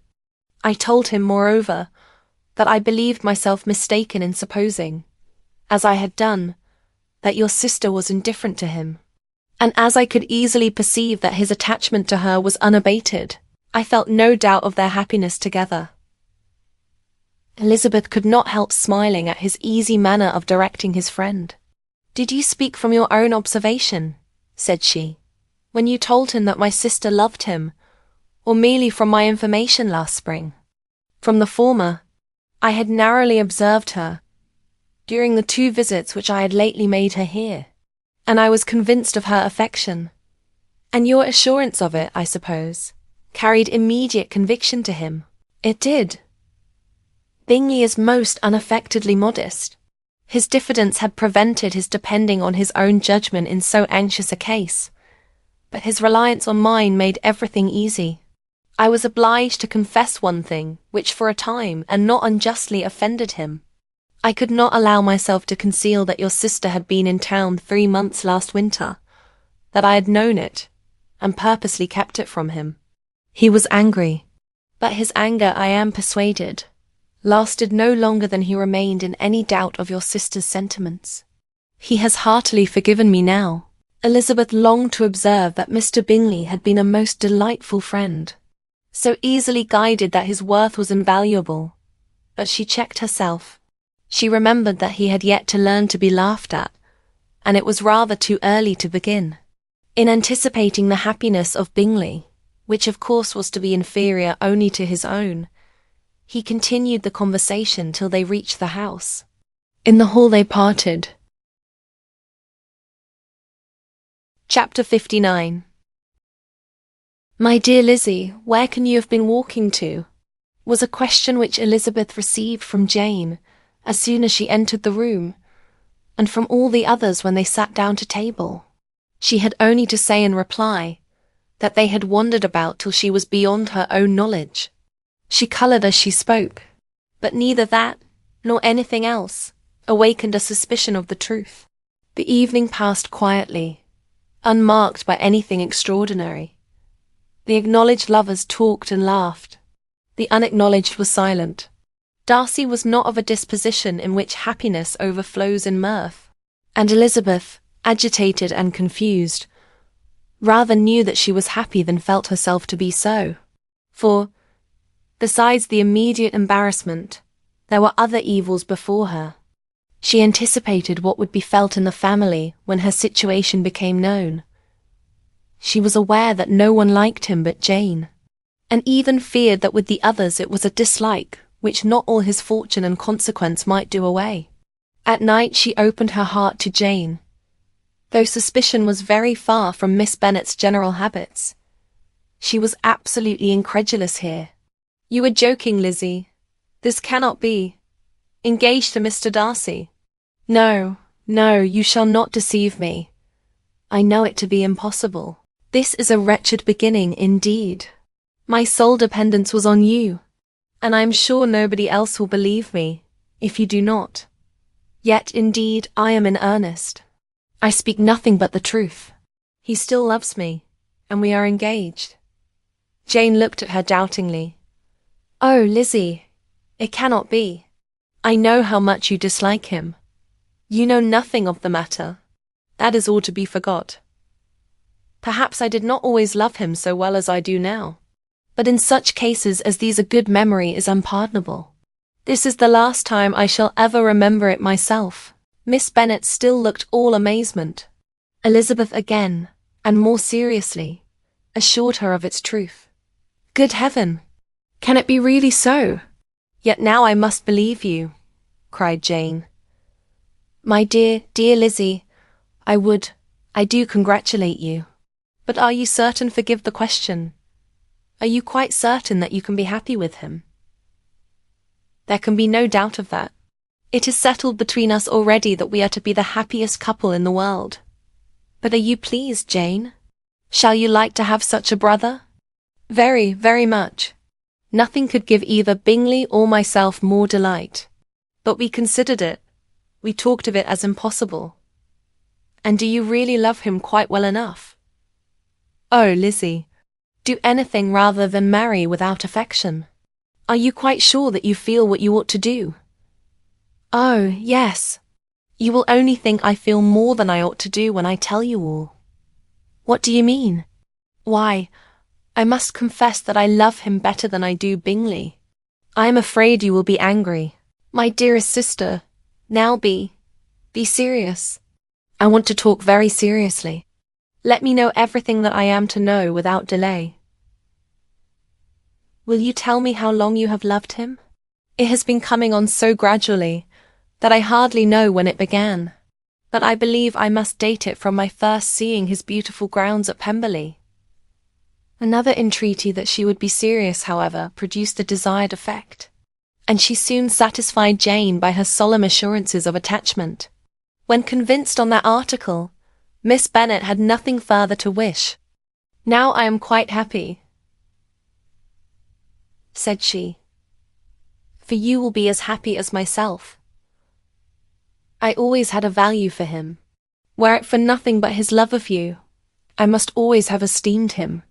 I told him, moreover, that I believed myself mistaken in supposing, as I had done, that your sister was indifferent to him, and as I could easily perceive that his attachment to her was unabated, I felt no doubt of their happiness together. Elizabeth could not help smiling at his easy manner of directing his friend. "Did you speak from your own observation," said she, "when you told him that my sister loved him, or merely from my information last spring?" "From the former. I had narrowly observed her during the 2 visits which I had lately made her here, and I was convinced of her affection. And your assurance of it, I suppose, carried immediate conviction to him." "It did." Bingley is most unaffectedly modest. His diffidence had prevented his depending on his own judgment in so anxious a case, but his reliance on mine made everything easy. I was obliged to confess one thing, which for a time, and not unjustly, offended him. I could not allow myself to conceal that your sister had been in town 3 months last winter, that I had known it, and purposely kept it from him. He was angry, but his anger, I am persuaded, lasted no longer than he remained in any doubt of your sister's sentiments. He has heartily forgiven me now. Elizabeth longed to observe that Mr. Bingley had been a most delightful friend, so easily guided that his worth was invaluable, but she checked herself. She remembered that he had yet to learn to be laughed at, and it was rather too early to begin. In anticipating the happiness of Bingley, which of course was to be inferior only to his own, he continued the conversation till they reached the house. In the hall they parted. Chapter 59. "My dear Lizzie, where can you have been walking to?" was a question which Elizabeth received from Jane as soon as she entered the room, and from all the others when they sat down to table. She had only to say in reply that they had wandered about till she was beyond her own knowledge. She coloured as she spoke, but neither that, nor anything else, awakened a suspicion of the truth. The evening passed quietly, unmarked by anything extraordinary. The acknowledged lovers talked and laughed. The unacknowledged were silent. Darcy was not of a disposition in which happiness overflows in mirth, and Elizabeth, agitated and confused, rather knew that she was happy than felt herself to be so. For, besides the immediate embarrassment, there were other evils before her. She anticipated what would be felt in the family when her situation became known. She was aware that no one liked him but Jane, and even feared that with the others it was a dislike which not all his fortune and consequence might do away. At night she opened her heart to Jane, though suspicion was very far from Miss Bennet's general habits. She was absolutely incredulous here. "You are joking, Lizzie. This cannot be. Engaged to Mr. Darcy? No, no, you shall not deceive me. I know it to be impossible. This is a wretched beginning indeed. My sole dependence was on you, and I am sure nobody else will believe me, if you do not. Yet, indeed, I am in earnest. I speak nothing but the truth. He still loves me, and we are engaged." Jane looked at her doubtingly. "Oh, Lizzie, it cannot be. I know how much you dislike him. You know nothing of the matter. That is all to be forgot. Perhaps I did not always love him so well as I do now, but in such cases as these a good memory is unpardonable. This is the last time I shall ever remember it myself." Miss Bennet still looked all amazement. Elizabeth again, and more seriously, assured her of its truth. "Good heaven! Can it be really so? Yet now I must believe you," cried Jane. "My dear, dear Lizzie, I do congratulate you. But are you certain, forgive the question, are you quite certain that you can be happy with him?" "There can be no doubt of that. It is settled between us already that we are to be the happiest couple in the world. But are you pleased, Jane? Shall you like to have such a brother?" "Very, very much. Nothing could give either Bingley or myself more delight. But we considered it. We talked of it as impossible." "And do you really love him quite well enough?" "Oh, Lizzie, do anything rather than marry without affection. Are you quite sure that you feel what you ought to do?" "Oh, yes. You will only think I feel more than I ought to do when I tell you all." "What do you mean?" "Why, I must confess that I love him better than I do Bingley." I am afraid you will be angry. My dearest sister, now be serious. I want to talk very seriously. Let me know everything that I am to know without delay. Will you tell me how long you have loved him? It has been coming on so gradually that I hardly know when it began, but I believe I must date it from my first seeing his beautiful grounds at Pemberley. Another entreaty that she would be serious, however, produced the desired effect, and she soon satisfied Jane by her solemn assurances of attachment. When convinced on that article, Miss Bennet had nothing further to wish. Now I am quite happy, said she, for you will be as happy as myself. I always had a value for him. Were it for nothing but his love of you, I must always have esteemed him.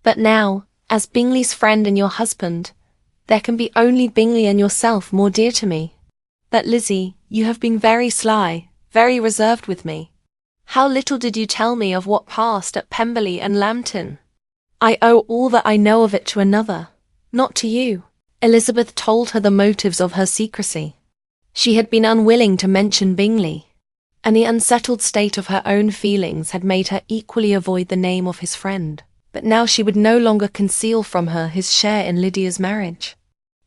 But now, as Bingley's friend and your husband, there can be only Bingley and yourself more dear to me. But Lizzie, you have been very sly, very reserved with me. How little did you tell me of what passed at Pemberley and Lambton? I owe all that I know of it to another, not to you. Elizabeth told her the motives of her secrecy. She had been unwilling to mention Bingley, and the unsettled state of her own feelings had made her equally avoid the name of his friend. But now she would no longer conceal from her his share in Lydia's marriage.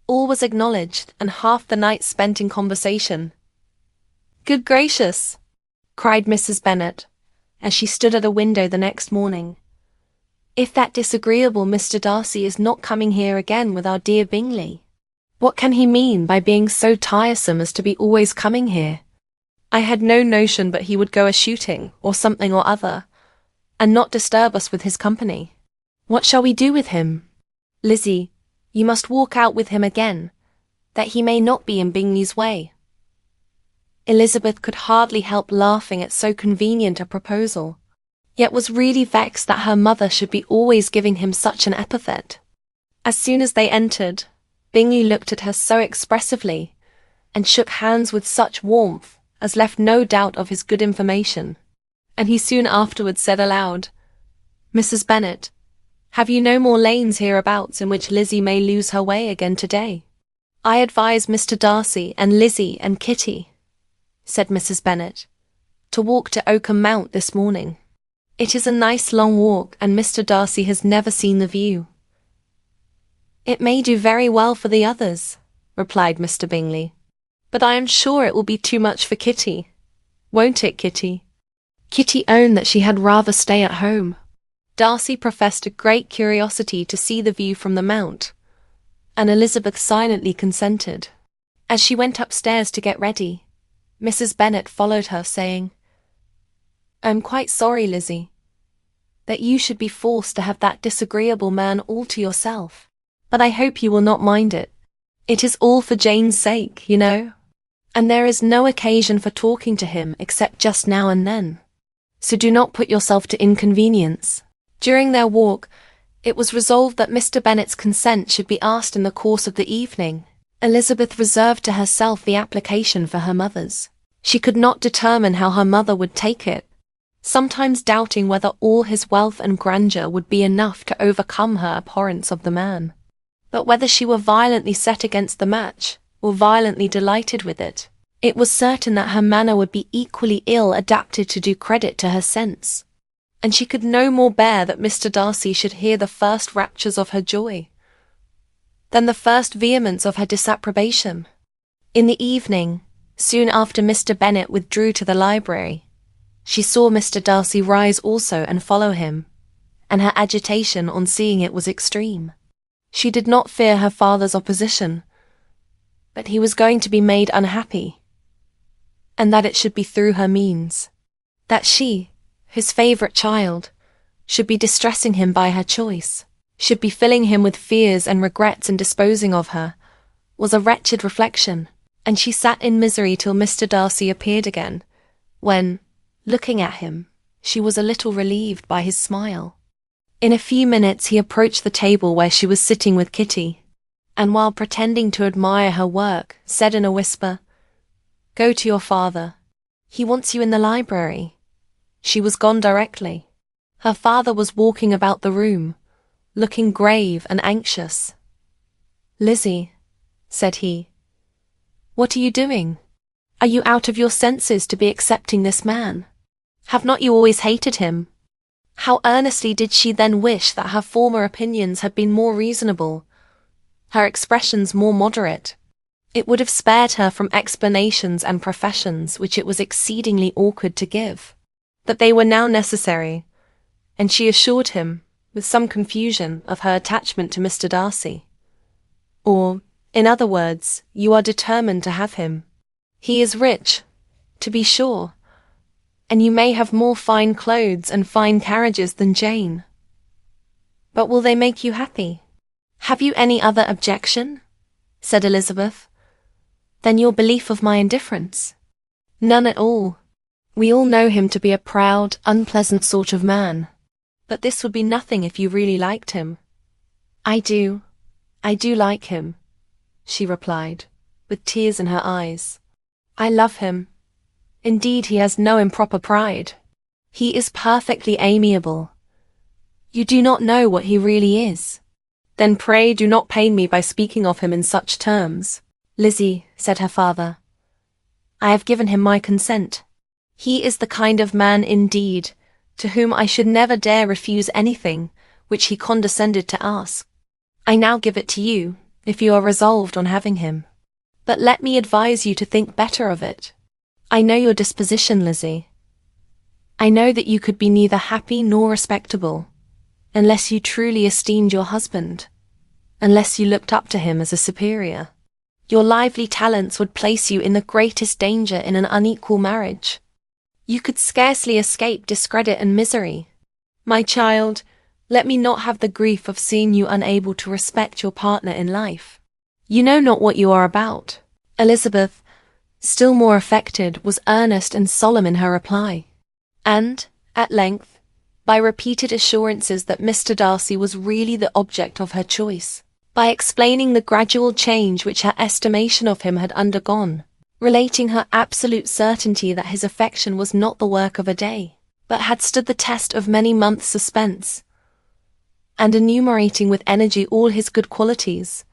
All was acknowledged, and half the night spent in conversation. "Good gracious!" cried Mrs. Bennet, as she stood at a window the next morning. "If that disagreeable Mr. Darcy is not coming here again with our dear Bingley, what can he mean by being so tiresome as to be always coming here? I had no notion but he would go a-shooting, or something or other, and not disturb us with his company. What shall we do with him? Lizzie, you must walk out with him again, that he may not be in Bingley's way." Elizabeth could hardly help laughing at so convenient a proposal, yet was really vexed that her mother should be always giving him such an epithet. As soon as they entered, Bingley looked at her so expressively, and shook hands with such warmth, as left no doubt of his good information, and he soon afterwards said aloud, "Mrs. Bennet, have you no more lanes hereabouts in which Lizzie may lose her way again to-day?" "I advise Mr. Darcy and Lizzie and Kitty," said Mrs. Bennet, "to walk to Oakham Mount this morning. It is a nice long walk, and Mr. Darcy has never seen the view." "It may do very well for the others," replied Mr. Bingley, "but I am sure it will be too much for Kitty. Won't it, Kitty?" Kitty owned that she had rather stay at home. Darcy professed a great curiosity to see the view from the Mount, and Elizabeth silently consented. As she went upstairs to get ready, Mrs. Bennet followed her, saying, "I am quite sorry, Lizzie, that you should be forced to have that disagreeable man all to yourself, but I hope you will not mind it. It is all for Jane's sake, you know, and there is no occasion for talking to him except just now and then, so do not put yourself to inconvenience." During their walk, it was resolved that Mr. Bennet's consent should be asked in the course of the evening. Elizabeth reserved to herself the application for her mother's. She could not determine how her mother would take it, sometimes doubting whether all his wealth and grandeur would be enough to overcome her abhorrence of the man, but whether she were violently set against the match, or violently delighted with it, it was certain that her manner would be equally ill adapted to do credit to her sense, and she could no more bear that Mr. Darcy should hear the first raptures of her joy than the first vehemence of her disapprobation. In the evening, soon after Mr. Bennet withdrew to the library, she saw Mr. Darcy rise also and follow him, and her agitation on seeing it was extreme. She did not fear her father's opposition, but he was going to be made unhappy, and that it should be through her means. That she, his favourite child, should be distressing him by her choice, should be filling him with fears and regrets in disposing of her, was a wretched reflection, and she sat in misery till Mr. Darcy appeared again, when, looking at him, she was a little relieved by his smile. In a few minutes he approached the table where she was sitting with Kitty, and while pretending to admire her work, said in a whisper, "Go to your father. He wants you in the library." She was gone directly. Her father was walking about the room, looking grave and anxious. "Lizzie," said he. "What are you doing? Are you out of your senses to be accepting this man? Have not you always hated him?" How earnestly did she then wish that her former opinions had been more reasonable, her expressions more moderate. It would have spared her from explanations and professions which it was exceedingly awkward to give. But they were now necessary, and she assured him, with some confusion, of her attachment to Mr. Darcy. Or, in other words, you are determined to have him. He is rich, to be sure, and you may have more fine clothes and fine carriages than Jane. But will they make you happy? Have you any other objection? Said Elizabeth. Then your belief of my indifference? None at all. We all know him to be a proud, unpleasant sort of man. But this would be nothing if you really liked him. I do like him, she replied, with tears in her eyes. I love him. Indeed, he has no improper pride. He is perfectly amiable. You do not know what he really is. Then pray do not pain me by speaking of him in such terms. Lizzie, said her father, I have given him my consent. He is the kind of man indeed, to whom I should never dare refuse anything which he condescended to ask. I now give it to you, if you are resolved on having him. But let me advise you to think better of it. I know your disposition, Lizzie. I know that you could be neither happy nor respectable, unless you truly esteemed your husband, unless you looked up to him as a superior. Your lively talents would place you in the greatest danger in an unequal marriage. You could scarcely escape discredit and misery. My child, let me not have the grief of seeing you unable to respect your partner in life. You know not what you are about. Elizabeth, still more affected, was earnest and solemn in her reply. And, at length, by repeated assurances that Mr. Darcy was really the object of her choice, by explaining the gradual change which her estimation of him had undergone, relating her absolute certainty that his affection was not the work of a day, but had stood the test of many months' suspense, and enumerating with energy all his good qualities,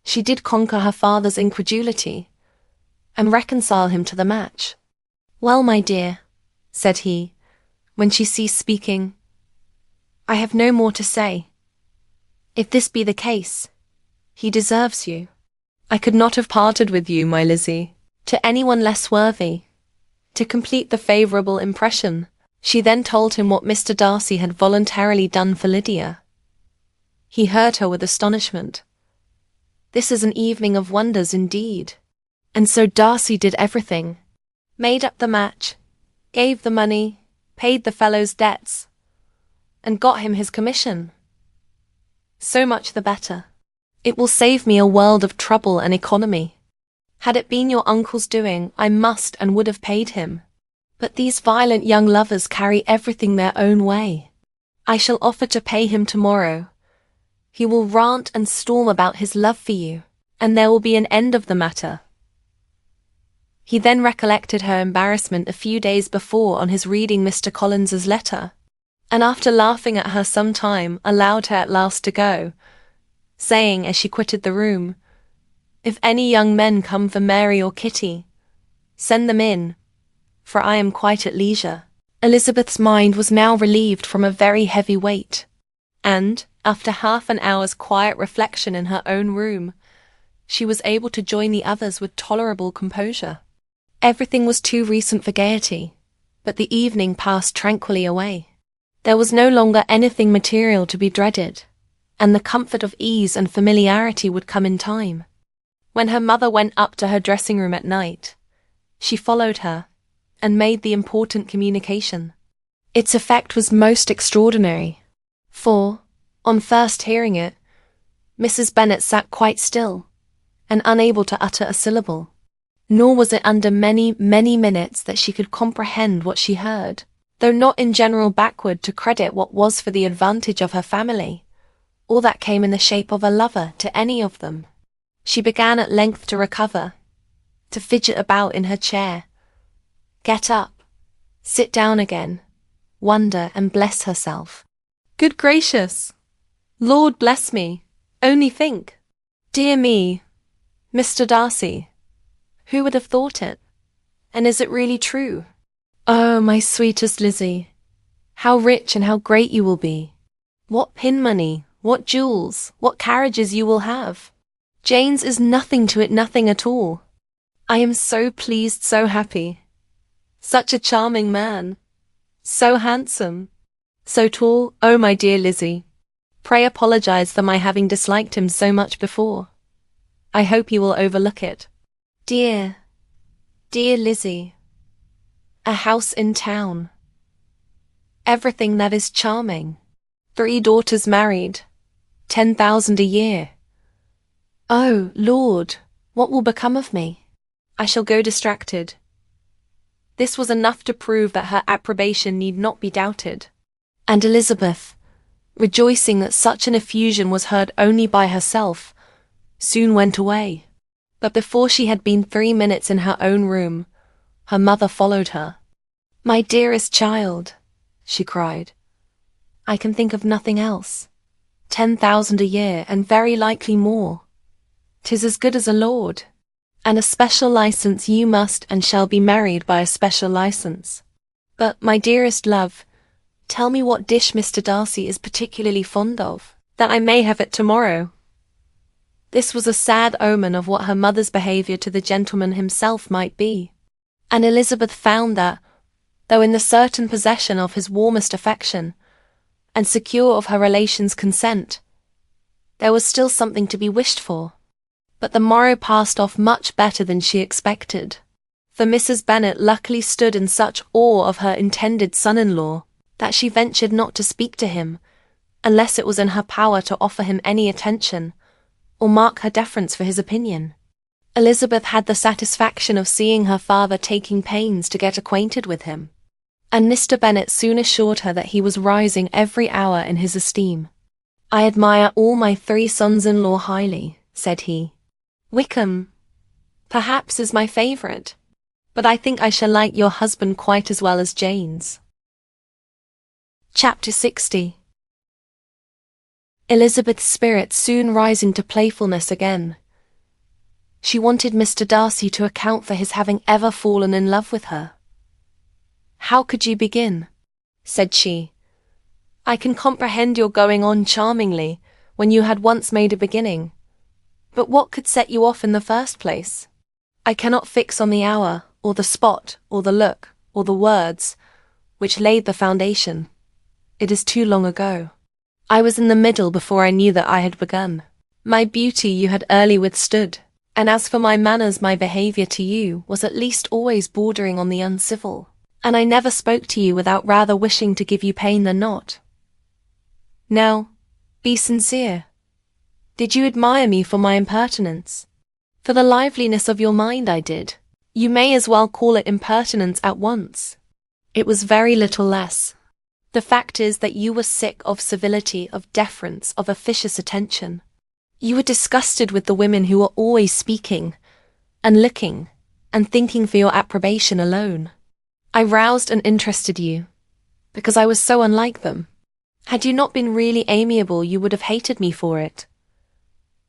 she did conquer her father's incredulity, and reconcile him to the match. Well, my dear, said he, when she ceased speaking, I have no more to say. If this be the case, he deserves you. I could not have parted with you, my Lizzie, to anyone less worthy. To complete the favourable impression, she then told him what Mr. Darcy had voluntarily done for Lydia. He heard her with astonishment. This is an evening of wonders indeed. And so Darcy did everything, made up the match, gave the money, paid the fellow's debts, and got him his commission. So much the better. It will save me a world of trouble and economy. Had it been your uncle's doing, I must and would have paid him. But these violent young lovers carry everything their own way. I shall offer to pay him tomorrow. He will rant and storm about his love for you, and there will be an end of the matter. He then recollected her embarrassment a few days before on his reading Mr. Collins's letter, and after laughing at her some time, allowed her at last to go, saying as she quitted the room, If any young men come for Mary or Kitty, send them in, for I am quite at leisure. Elizabeth's mind was now relieved from a very heavy weight, and, after half an hour's quiet reflection in her own room, she was able to join the others with tolerable composure. Everything was too recent for gaiety, but the evening passed tranquilly away. There was no longer anything material to be dreaded, and the comfort of ease and familiarity would come in time. When her mother went up to her dressing-room at night, she followed her, and made the important communication. Its effect was most extraordinary, for, on first hearing it, Mrs. Bennet sat quite still, and unable to utter a syllable. Nor was it under many, many minutes that she could comprehend what she heard, though not in general backward to credit what was for the advantage of her family, or that came in the shape of a lover to any of them. She began at length to recover, to fidget about in her chair, get up, sit down again, wonder and bless herself. Good gracious! Lord bless me! Only think! Dear me! Mr. Darcy, who would have thought it? And is it really true? Oh, my sweetest Lizzie, how rich and how great you will be. What pin money, what jewels, what carriages you will have. Jane's is nothing to it, nothing at all. I am so pleased, so happy. Such a charming man. So handsome. So tall. Oh, my dear Lizzie, pray apologize for my having disliked him so much before. I hope you will overlook it. Dear, dear Lizzie, a house in town. Everything that is charming. 3 daughters married. 10,000 a year. Oh, Lord, what will become of me? I shall go distracted. This was enough to prove that her approbation need not be doubted. And Elizabeth, rejoicing that such an effusion was heard only by herself, soon went away. But before she had been 3 minutes in her own room, her mother followed her. My dearest child, she cried, I can think of nothing else. 10,000 a year, and very likely more. 'Tis as good as a lord. And a special license you must and shall be married by a special license. But, my dearest love, tell me what dish Mr. Darcy is particularly fond of, that I may have it tomorrow. This was a sad omen of what her mother's behaviour to the gentleman himself might be, and Elizabeth found that, though in the certain possession of his warmest affection, and secure of her relations' consent, there was still something to be wished for. But the morrow passed off much better than she expected, for Mrs. Bennet luckily stood in such awe of her intended son-in-law, that she ventured not to speak to him, unless it was in her power to offer him any attention, or mark her deference for his opinion. Elizabeth had the satisfaction of seeing her father taking pains to get acquainted with him, and Mr. Bennet soon assured her that he was rising every hour in his esteem. I admire all my 3 sons-in-law highly, said he. Wickham, perhaps, is my favourite, but I think I shall like your husband quite as well as Jane's. Chapter 60. Elizabeth's spirits soon rising to playfulness again. She wanted Mr. Darcy to account for his having ever fallen in love with her. How could you begin? Said she. I can comprehend your going on charmingly when you had once made a beginning. But what could set you off in the first place? I cannot fix on the hour, or the spot, or the look, or the words, which laid the foundation. It is too long ago. I was in the middle before I knew that I had begun. My beauty you had early withstood, and as for my manners, my behaviour to you was at least always bordering on the uncivil, and I never spoke to you without rather wishing to give you pain than not. Now, be sincere. Did you admire me for my impertinence? For the liveliness of your mind I did. You may as well call it impertinence at once. It was very little less. The fact is that you were sick of civility, of deference, of officious attention. You were disgusted with the women who were always speaking, and looking, and thinking for your approbation alone. I roused and interested you, because I was so unlike them. Had you not been really amiable, you would have hated me for it.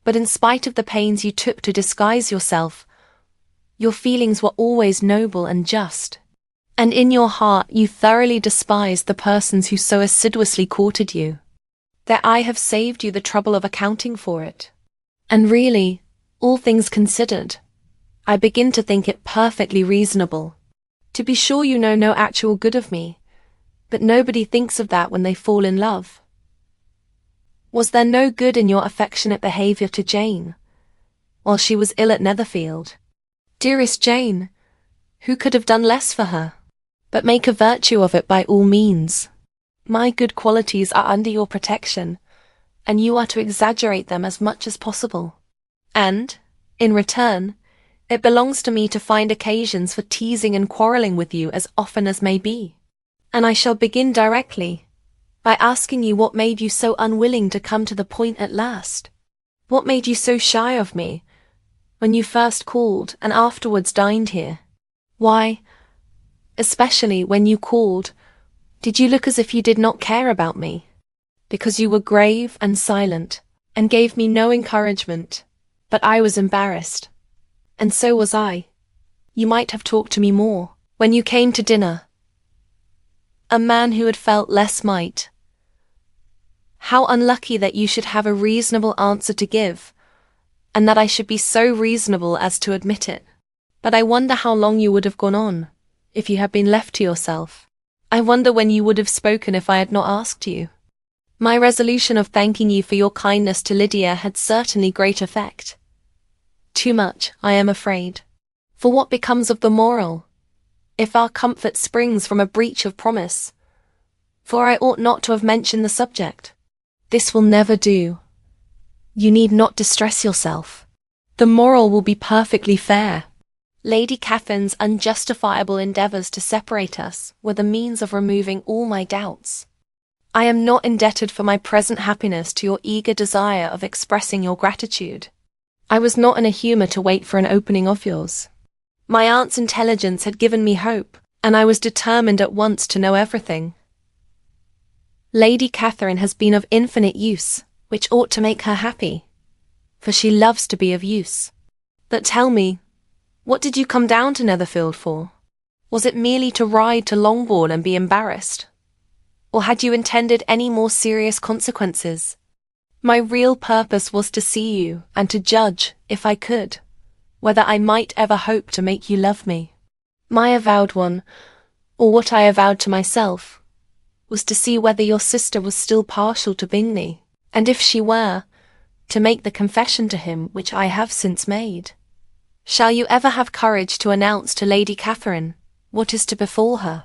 But in spite of the pains you took to disguise yourself, your feelings were always noble and just, and in your heart you thoroughly despised the persons who so assiduously courted you, that I have saved you the trouble of accounting for it. And really, all things considered, I begin to think it perfectly reasonable. To be sure you know no actual good of me, but nobody thinks of that when they fall in love. Was there no good in your affectionate behaviour to Jane, while she was ill at Netherfield? Dearest Jane, who could have done less for her? But make a virtue of it by all means. My good qualities are under your protection, and you are to exaggerate them as much as possible. And, in return, it belongs to me to find occasions for teasing and quarrelling with you as often as may be. And I shall begin directly, by asking you what made you so unwilling to come to the point at last? What made you so shy of me, when you first called and afterwards dined here? Why, especially when you called, did you look as if you did not care about me? Because you were grave and silent, and gave me no encouragement. But I was embarrassed, And so was I. You might have talked to me more when you came to dinner. A man who had felt less might. How unlucky that you should have a reasonable answer to give, and that I should be so reasonable as to admit it. But I wonder how long you would have gone on, if you had been left to yourself. I wonder when you would have spoken if I had not asked you. My resolution of thanking you for your kindness to Lydia had certainly great effect. Too much, I am afraid. For what becomes of the moral, if our comfort springs from a breach of promise? For I ought not to have mentioned the subject. This will never do. You need not distress yourself. The moral will be perfectly fair. Lady Catherine's unjustifiable endeavours to separate us were the means of removing all my doubts. I am not indebted for my present happiness to your eager desire of expressing your gratitude. I was not in a humour to wait for an opening of yours. My aunt's intelligence had given me hope, and I was determined at once to know everything. Lady Catherine has been of infinite use, which ought to make her happy, for she loves to be of use. But tell me, what did you come down to Netherfield for? Was it merely to ride to Longbourn and be embarrassed? Or had you intended any more serious consequences? My real purpose was to see you, and to judge, if I could, whether I might ever hope to make you love me. My avowed one, or what I avowed to myself, was to see whether your sister was still partial to Bingley, and if she were, to make the confession to him which I have since made. Shall you ever have courage to announce to Lady Catherine what is to befall her?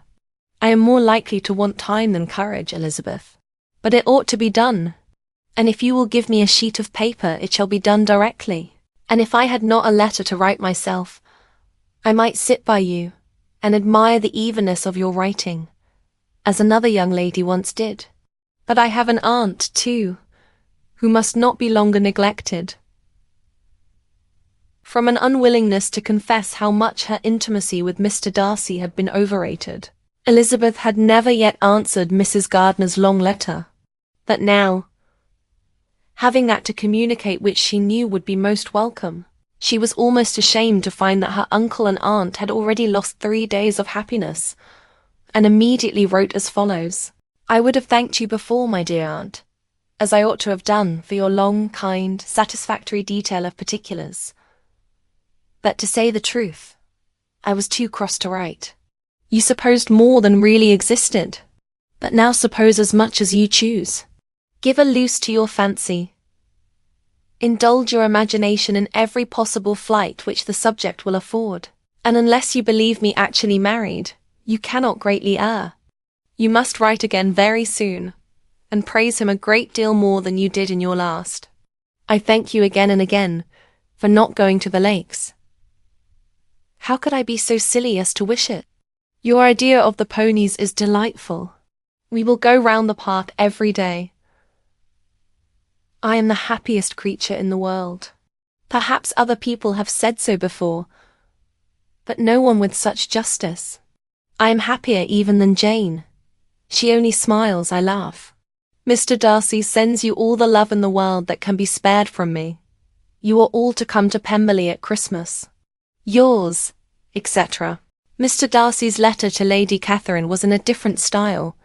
I am more likely to want time than courage, Elizabeth. But it ought to be done. And if you will give me a sheet of paper, it shall be done directly. And if I had not a letter to write myself, I might sit by you and admire the evenness of your writing, as another young lady once did. But I have an aunt, too, who must not be longer neglected. From an unwillingness to confess how much her intimacy with Mr. Darcy had been overrated, Elizabeth had never yet answered Mrs. Gardiner's long letter. But now, having that to communicate which she knew would be most welcome, she was almost ashamed to find that her uncle and aunt had already lost 3 days of happiness, and immediately wrote as follows: I would have thanked you before, my dear aunt, as I ought to have done, for your long, kind, satisfactory detail of particulars. But to say the truth, I was too cross to write. You supposed more than really existed, but now suppose as much as you choose. Give a loose to your fancy. Indulge your imagination in every possible flight which the subject will afford, and unless you believe me actually married, you cannot greatly err. You must write again very soon, and praise him a great deal more than you did in your last. I thank you again and again for not going to the Lakes. How could I be so silly as to wish it? Your idea of the ponies is delightful. We will go round the park every day. I am the happiest creature in the world. Perhaps other people have said so before, but no one with such justice. I am happier even than Jane. She only smiles, I laugh. Mr. Darcy sends you all the love in the world that can be spared from me. You are all to come to Pemberley at Christmas. Yours, etc. Mr. Darcy's letter to Lady Catherine was in a different style,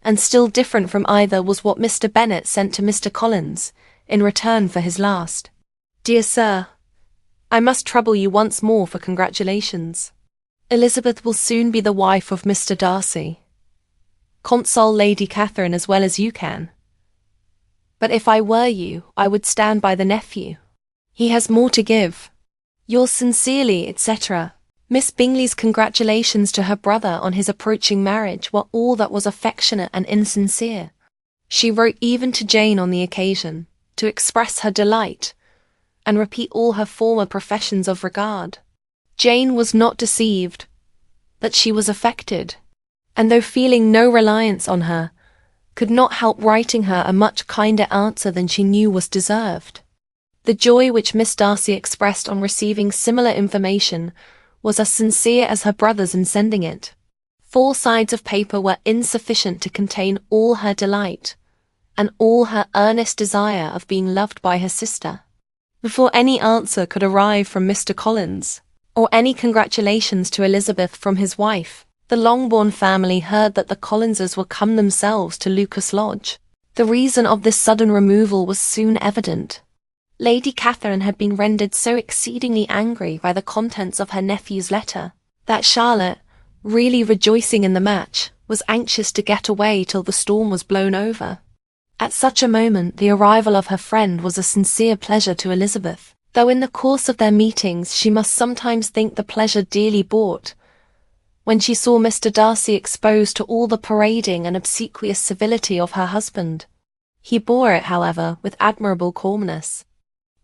and still different from either was what Mr. Bennet sent to Mr. Collins in return for his last. Dear Sir, I must trouble you once more for congratulations. Elizabeth will soon be the wife of Mr. Darcy. Console Lady Catherine as well as you can. But if I were you, I would stand by the nephew. He has more to give. Yours sincerely, etc. Miss Bingley's congratulations to her brother on his approaching marriage were all that was affectionate and insincere. She wrote even to Jane on the occasion, to express her delight, and repeat all her former professions of regard. Jane was not deceived, but she was affected, and though feeling no reliance on her, could not help writing her a much kinder answer than she knew was deserved. The joy which Miss Darcy expressed on receiving similar information was as sincere as her brother's in sending it. 4 sides of paper were insufficient to contain all her delight, and all her earnest desire of being loved by her sister. Before any answer could arrive from Mr. Collins, or any congratulations to Elizabeth from his wife, the Longbourn family heard that the Collinses were come themselves to Lucas Lodge. The reason of this sudden removal was soon evident. Lady Catherine had been rendered so exceedingly angry by the contents of her nephew's letter, that Charlotte, really rejoicing in the match, was anxious to get away till the storm was blown over. At such a moment the arrival of her friend was a sincere pleasure to Elizabeth, though in the course of their meetings she must sometimes think the pleasure dearly bought. When she saw Mr. Darcy exposed to all the parading and obsequious civility of her husband, he bore it, however, with admirable calmness.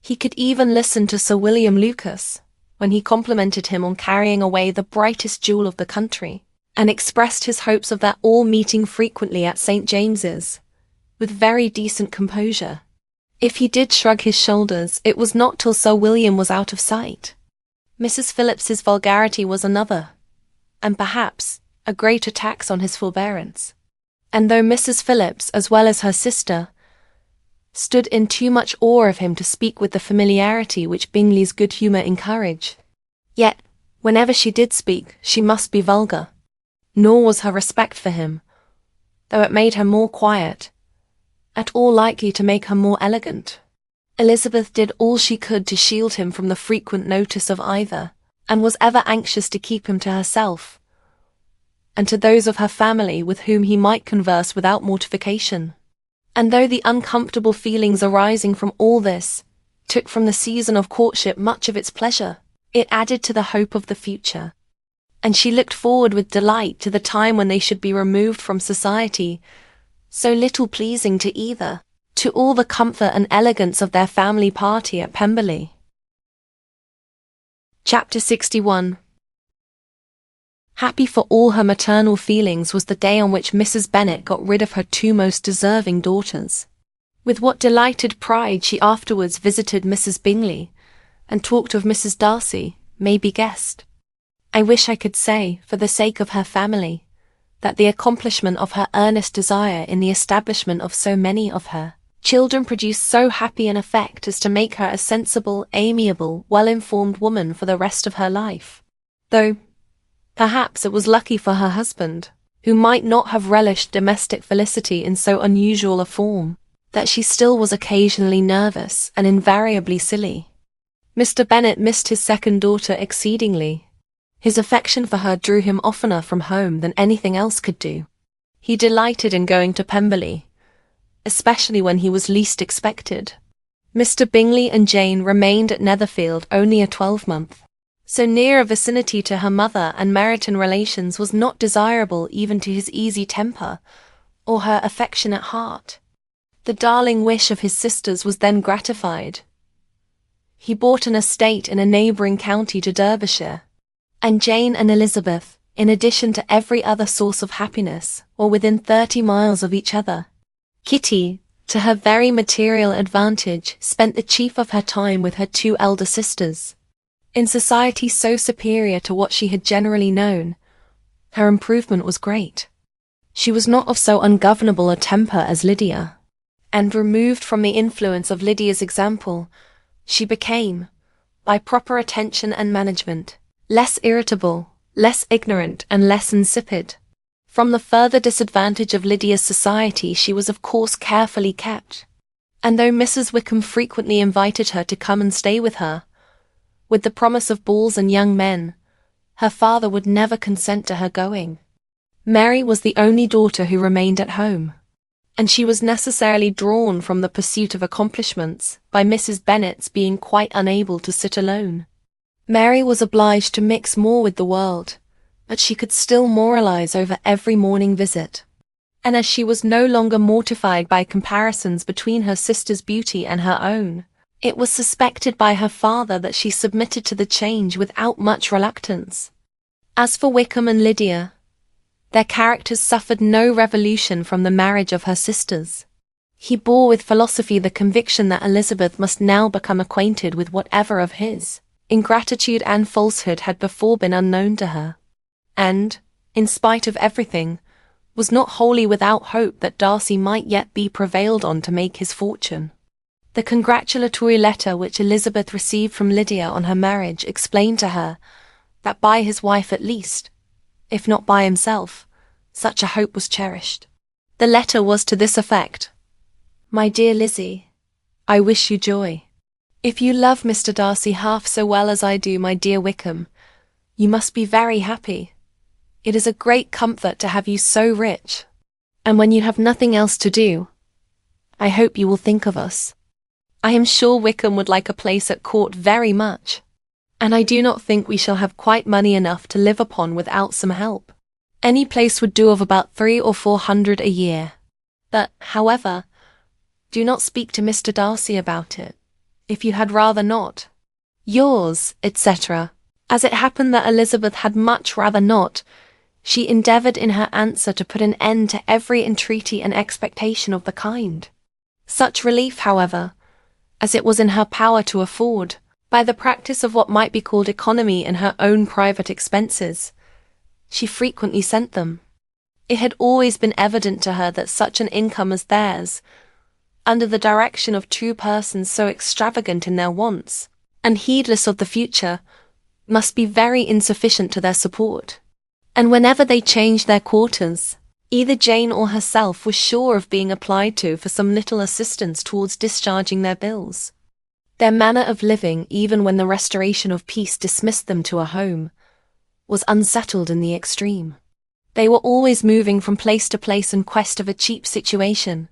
He could even listen to Sir William Lucas, when he complimented him on carrying away the brightest jewel of the country, and expressed his hopes of their all meeting frequently at St. James's, with very decent composure. If he did shrug his shoulders, it was not till Sir William was out of sight. Mrs. Phillips's vulgarity was another, and perhaps a greater tax on his forbearance. And though Mrs. Phillips, as well as her sister, stood in too much awe of him to speak with the familiarity which Bingley's good humour encouraged, yet, whenever she did speak, she must be vulgar. Nor was her respect for him, though it made her more quiet, at all likely to make her more elegant. Elizabeth did all she could to shield him from the frequent notice of either, and was ever anxious to keep him to herself, and to those of her family with whom he might converse without mortification. And though the uncomfortable feelings arising from all this took from the season of courtship much of its pleasure, it added to the hope of the future, and she looked forward with delight to the time when they should be removed from society, so little pleasing to either, to all the comfort and elegance of their family party at Pemberley. Chapter 61. Happy for all her maternal feelings was the day on which Mrs. Bennet got rid of her two most deserving daughters. With what delighted pride she afterwards visited Mrs. Bingley, and talked of Mrs. Darcy, may be guessed. I wish I could say, for the sake of her family, that the accomplishment of her earnest desire in the establishment of so many of her children produced so happy an effect as to make her a sensible, amiable, well-informed woman for the rest of her life. Though, perhaps it was lucky for her husband, who might not have relished domestic felicity in so unusual a form, that she still was occasionally nervous and invariably silly. Mr. Bennet missed his second daughter exceedingly. His affection for her drew him oftener from home than anything else could do. He delighted in going to Pemberley, especially when he was least expected. Mr. Bingley and Jane remained at Netherfield only a 12-month. So near a vicinity to her mother and Meryton relations was not desirable even to his easy temper or her affectionate heart. The darling wish of his sisters was then gratified. He bought an estate in a neighbouring county to Derbyshire, and Jane and Elizabeth, in addition to every other source of happiness, were within 30 miles of each other. Kitty, to her very material advantage, spent the chief of her time with her two elder sisters. In society so superior to what she had generally known, her improvement was great. She was not of so ungovernable a temper as Lydia, and removed from the influence of Lydia's example, she became, by proper attention and management, less irritable, less ignorant, and less insipid. From the further disadvantage of Lydia's society she was of course carefully kept, and though Mrs. Wickham frequently invited her to come and stay with her, with the promise of balls and young men, her father would never consent to her going. Mary was the only daughter who remained at home, and she was necessarily drawn from the pursuit of accomplishments by Mrs. Bennet's being quite unable to sit alone. Mary was obliged to mix more with the world, but she could still moralize over every morning visit. And as she was no longer mortified by comparisons between her sister's beauty and her own, it was suspected by her father that she submitted to the change without much reluctance. As for Wickham and Lydia, their characters suffered no revolution from the marriage of her sisters. He bore with philosophy the conviction that Elizabeth must now become acquainted with whatever of his ingratitude and falsehood had before been unknown to her, and, in spite of everything, was not wholly without hope that Darcy might yet be prevailed on to make his fortune. The congratulatory letter which Elizabeth received from Lydia on her marriage explained to her that by his wife at least, if not by himself, such a hope was cherished. The letter was to this effect: "My dear Lizzie, I wish you joy. If you love Mr. Darcy half so well as I do my dear Wickham, you must be very happy. It is a great comfort to have you so rich, and when you have nothing else to do, I hope you will think of us. I am sure Wickham would like a place at court very much, and I do not think we shall have quite money enough to live upon without some help. Any place would do of about 300 or 400 a year. But, however, do not speak to Mr. Darcy about it, if you had rather not. Yours, etc." As it happened that Elizabeth had much rather not, she endeavoured in her answer to put an end to every entreaty and expectation of the kind. Such relief, however, as it was in her power to afford, by the practice of what might be called economy in her own private expenses, she frequently sent them. It had always been evident to her that such an income as theirs, under the direction of two persons so extravagant in their wants, and heedless of the future, must be very insufficient to their support. And whenever they changed their quarters, either Jane or herself was sure of being applied to for some little assistance towards discharging their bills. Their manner of living, even when the restoration of peace dismissed them to a home, was unsettled in the extreme. They were always moving from place to place in quest of a cheap situation,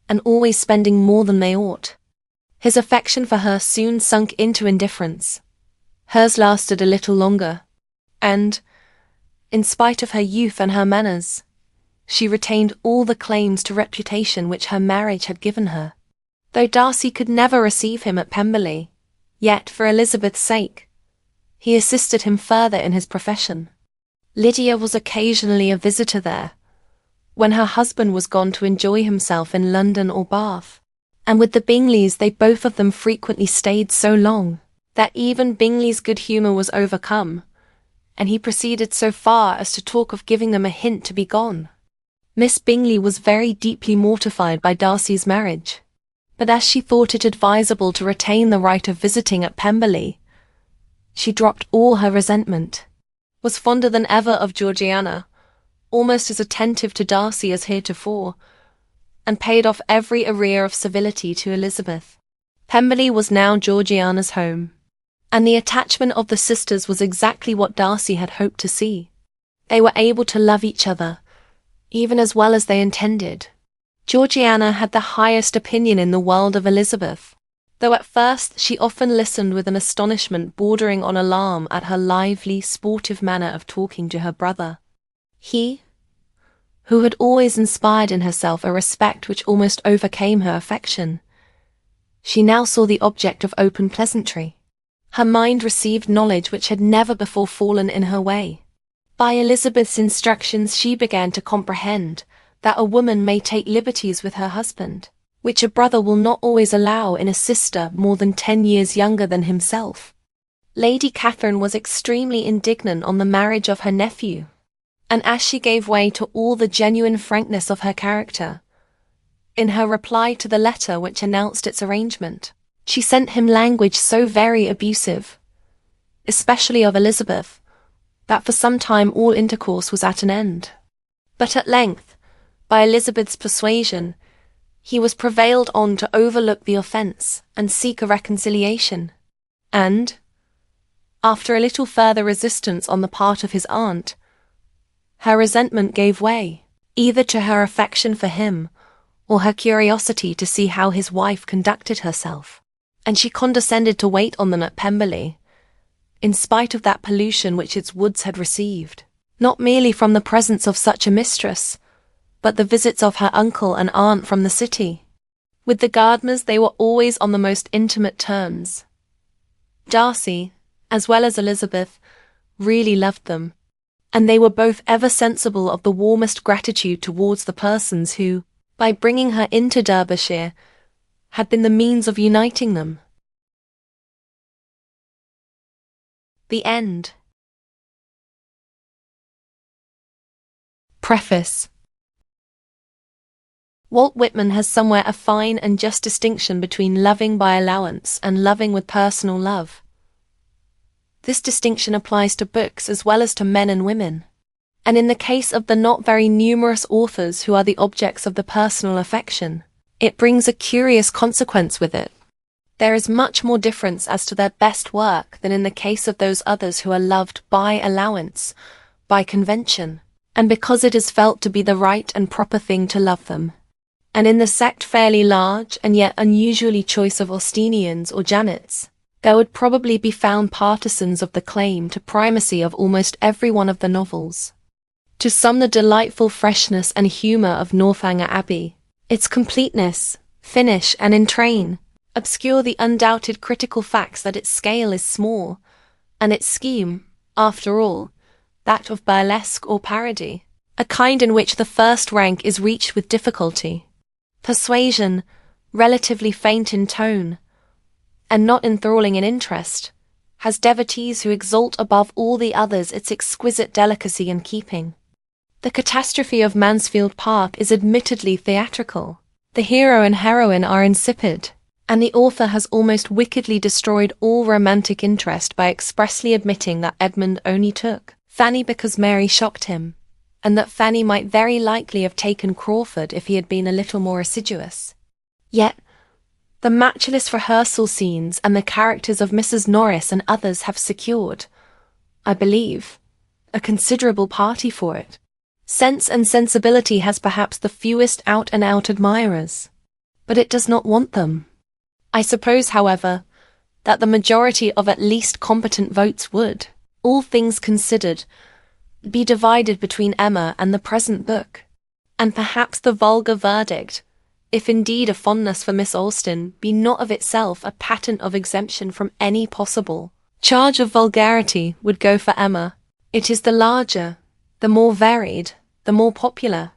and always spending more than they ought. His affection for her soon sunk into indifference. Hers lasted a little longer, and, in spite of her youth and her manners, she retained all the claims to reputation which her marriage had given her. Though Darcy could never receive him at Pemberley, yet, for Elizabeth's sake, he assisted him further in his profession. Lydia was occasionally a visitor there, when her husband was gone to enjoy himself in London or Bath, and with the Bingleys they both of them frequently stayed so long, that even Bingley's good humour was overcome, and he proceeded so far as to talk of giving them a hint to be gone. Miss Bingley was very deeply mortified by Darcy's marriage, but as she thought it advisable to retain the right of visiting at Pemberley, she dropped all her resentment, was fonder than ever of Georgiana, almost as attentive to Darcy as heretofore, and paid off every arrear of civility to Elizabeth. Pemberley was now Georgiana's home, and the attachment of the sisters was exactly what Darcy had hoped to see. They were able to love each other, even as well as they intended. Georgiana had the highest opinion in the world of Elizabeth, though at first she often listened with an astonishment bordering on alarm at her lively, sportive manner of talking to her brother. He, who had always inspired in herself a respect which almost overcame her affection, she now saw the object of open pleasantry. Her mind received knowledge which had never before fallen in her way. By Elizabeth's instructions she began to comprehend that a woman may take liberties with her husband, which a brother will not always allow in a sister more than 10 years younger than himself. Lady Catherine was extremely indignant on the marriage of her nephew, and as she gave way to all the genuine frankness of her character, in her reply to the letter which announced its arrangement, she sent him language so very abusive, especially of Elizabeth, that for some time all intercourse was at an end. But at length, by Elizabeth's persuasion, he was prevailed on to overlook the offence and seek a reconciliation, and, after a little further resistance on the part of his aunt, her resentment gave way, either to her affection for him or her curiosity to see how his wife conducted herself, and she condescended to wait on them at Pemberley, in spite of that pollution which its woods had received, not merely from the presence of such a mistress, but the visits of her uncle and aunt from the city. With the Gardiners they were always on the most intimate terms. Darcy, as well as Elizabeth, really loved them, and they were both ever sensible of the warmest gratitude towards the persons who, by bringing her into Derbyshire, had been the means of uniting them. The End. Preface. Walt Whitman has somewhere a fine and just distinction between loving by allowance and loving with personal love. This distinction applies to books as well as to men and women. And in the case of the not very numerous authors who are the objects of the personal affection, it brings a curious consequence with it. There is much more difference as to their best work than in the case of those others who are loved by allowance, by convention, and because it is felt to be the right and proper thing to love them. And in the sect fairly large and yet unusually choice of Austenians or Janets, there would probably be found partisans of the claim to primacy of almost every one of the novels. To some the delightful freshness and humour of Northanger Abbey, its completeness, finish and entrain, obscure the undoubted critical facts that its scale is small, and its scheme, after all, that of burlesque or parody, a kind in which the first rank is reached with difficulty. Persuasion, relatively faint in tone, and not enthralling in interest, has devotees who exalt above all the others its exquisite delicacy and keeping. The catastrophe of Mansfield Park is admittedly theatrical. The hero and heroine are insipid, and the author has almost wickedly destroyed all romantic interest by expressly admitting that Edmund only took Fanny because Mary shocked him, and that Fanny might very likely have taken Crawford if he had been a little more assiduous. Yet, the matchless rehearsal scenes and the characters of Mrs. Norris and others have secured, I believe, a considerable party for it. Sense and Sensibility has perhaps the fewest out-and-out admirers, but it does not want them. I suppose, however, that the majority of at least competent votes would, all things considered, be divided between Emma and the present book, and perhaps the vulgar verdict, if indeed a fondness for Miss Austen be not of itself a patent of exemption from any possible charge of vulgarity, would go for Emma. It is the larger, the more varied, the more popular.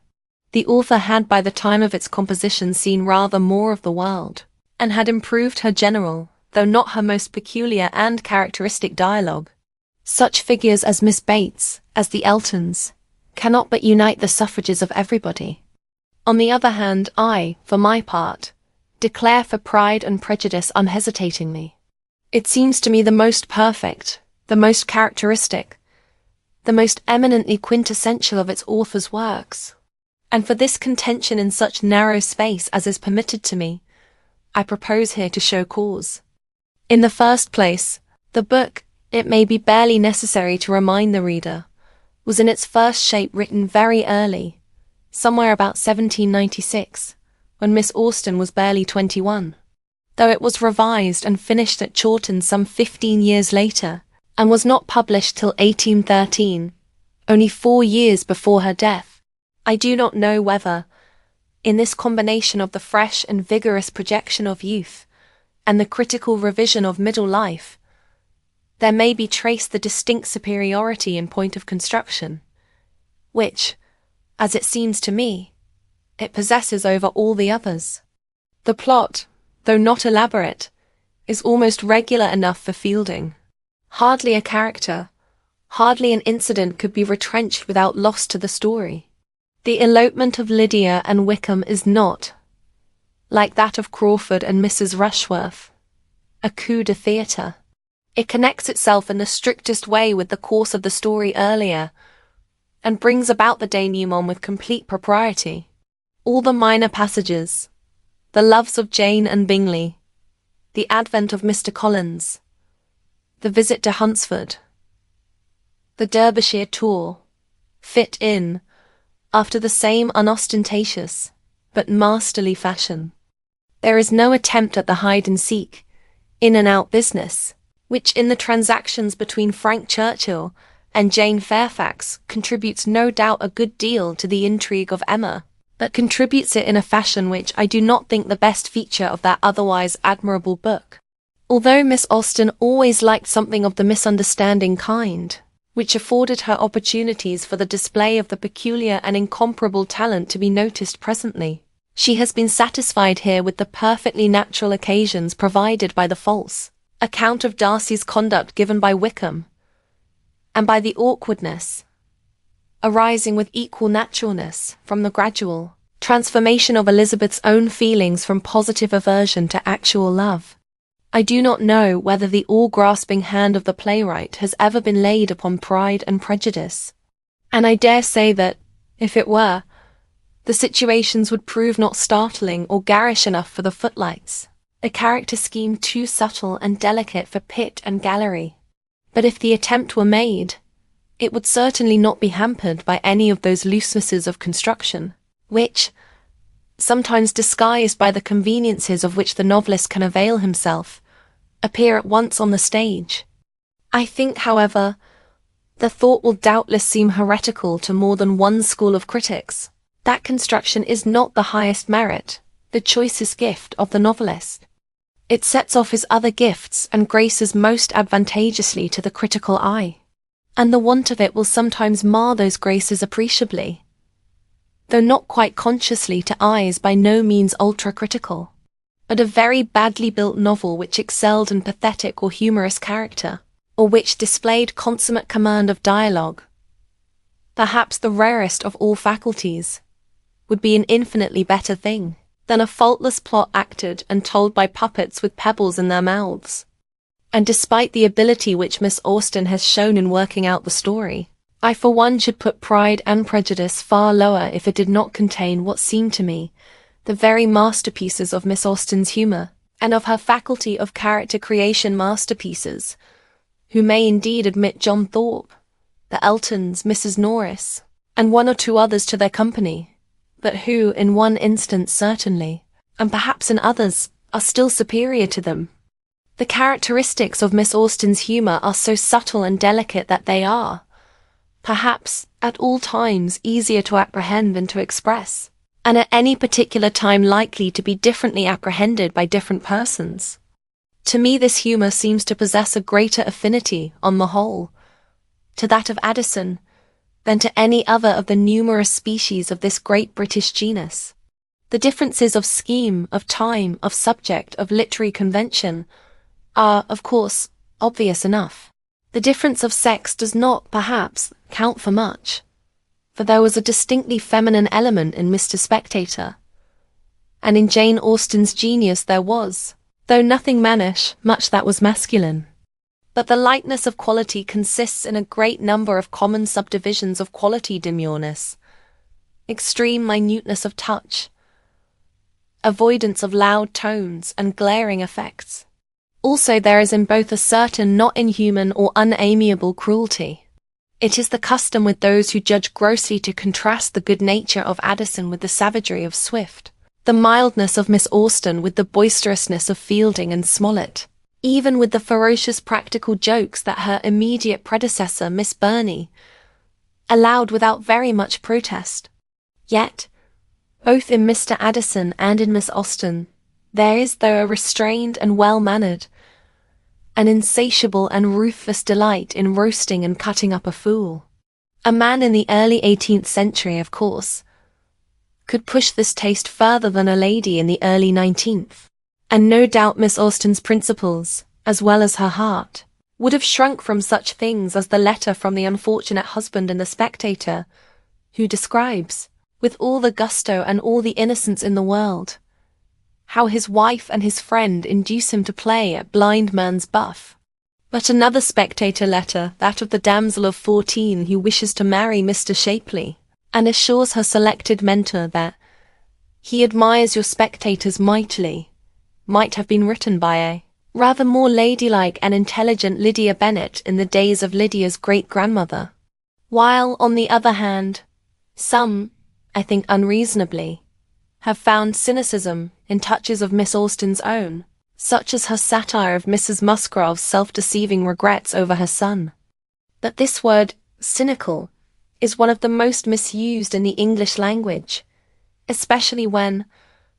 The author had by the time of its composition seen rather more of the world, and had improved her general, though not her most peculiar and characteristic dialogue. Such figures as Miss Bates, as the Eltons, cannot but unite the suffrages of everybody. On the other hand, I, for my part, declare for Pride and Prejudice unhesitatingly. It seems to me the most perfect, the most characteristic, the most eminently quintessential of its author's works. And for this contention in such narrow space as is permitted to me, I propose here to show cause. In the first place, the book, it may be barely necessary to remind the reader, was in its first shape written very early, somewhere about 1796, when Miss Austen was barely 21, though it was revised and finished at Chawton some 15 years later, and was not published till 1813, only 4 years before her death. I do not know whether, in this combination of the fresh and vigorous projection of youth, and the critical revision of middle life, there may be traced the distinct superiority in point of construction, which, as it seems to me, it possesses over all the others. The plot, though not elaborate, is almost regular enough for Fielding. Hardly a character, hardly an incident could be retrenched without loss to the story. The elopement of Lydia and Wickham is not, like that of Crawford and Mrs. Rushworth, a coup de theatre. It connects itself in the strictest way with the course of the story earlier, and brings about the denouement with complete propriety. All the minor passages, the loves of Jane and Bingley, the advent of Mr. Collins, the visit to Hunsford, the Derbyshire tour, fit in, after the same unostentatious, but masterly fashion. There is no attempt at the hide-and-seek, in-and-out business, which in the transactions between Frank Churchill and Jane Fairfax contributes no doubt a good deal to the intrigue of Emma, but contributes it in a fashion which I do not think the best feature of that otherwise admirable book. Although Miss Austen always liked something of the misunderstanding kind, which afforded her opportunities for the display of the peculiar and incomparable talent to be noticed presently, she has been satisfied here with the perfectly natural occasions provided by the false account of Darcy's conduct given by Wickham, and by the awkwardness, arising with equal naturalness from the gradual transformation of Elizabeth's own feelings from positive aversion to actual love. I do not know whether the all-grasping hand of the playwright has ever been laid upon Pride and Prejudice, and I dare say that, if it were, the situations would prove not startling or garish enough for the footlights, a character scheme too subtle and delicate for pit and gallery. But if the attempt were made, it would certainly not be hampered by any of those loosenesses of construction, which, sometimes disguised by the conveniences of which the novelist can avail himself, appear at once on the stage. I think, however, the thought will doubtless seem heretical to more than one school of critics. That construction is not the highest merit, the choicest gift of the novelist. It sets off his other gifts and graces most advantageously to the critical eye, and the want of it will sometimes mar those graces appreciably, though not quite consciously to eyes by no means ultra-critical. But a very badly built novel which excelled in pathetic or humorous character, or which displayed consummate command of dialogue, perhaps the rarest of all faculties, would be an infinitely better thing than a faultless plot acted and told by puppets with pebbles in their mouths. And despite the ability which Miss Austen has shown in working out the story, I for one should put Pride and Prejudice far lower if it did not contain what seemed to me the very masterpieces of Miss Austen's humour, and of her faculty of character creation masterpieces, who may indeed admit John Thorpe, the Eltons, Mrs. Norris, and one or two others to their company, but who, in one instance certainly, and perhaps in others, are still superior to them. The characteristics of Miss Austen's humour are so subtle and delicate that they are, perhaps, at all times easier to apprehend than to express, and at any particular time likely to be differently apprehended by different persons. To me this humour seems to possess a greater affinity, on the whole, to that of Addison, than to any other of the numerous species of this great British genus. The differences of scheme, of time, of subject, of literary convention are, of course, obvious enough. The difference of sex does not, perhaps, count for much, for there was a distinctly feminine element in Mr. Spectator, and in Jane Austen's genius there was, though nothing mannish, much that was masculine. But the lightness of quality consists in a great number of common subdivisions of quality demureness, extreme minuteness of touch, avoidance of loud tones and glaring effects. Also there is in both a certain not inhuman or unamiable cruelty. It is the custom with those who judge grossly to contrast the good nature of Addison with the savagery of Swift, the mildness of Miss Austen with the boisterousness of Fielding and Smollett, even with the ferocious practical jokes that her immediate predecessor, Miss Burney, allowed without very much protest. Yet, both in Mr. Addison and in Miss Austen, there is, though a restrained and well-mannered, an insatiable and ruthless delight in roasting and cutting up a fool. A man in the early 18th century, of course, could push this taste further than a lady in the early 19th. And no doubt Miss Austen's principles, as well as her heart, would have shrunk from such things as the letter from the unfortunate husband in The Spectator, who describes, with all the gusto and all the innocence in the world, how his wife and his friend induce him to play at blind man's buff. But another Spectator letter, that of the damsel of 14 who wishes to marry Mr. Shapley, and assures her selected mentor that he admires your spectators mightily, might have been written by a rather more ladylike and intelligent Lydia Bennet in the days of Lydia's great-grandmother. While, on the other hand, some, I think unreasonably, have found cynicism in touches of Miss Austen's own, such as her satire of Mrs. Musgrove's self-deceiving regrets over her son. But this word, cynical, is one of the most misused in the English language, especially when,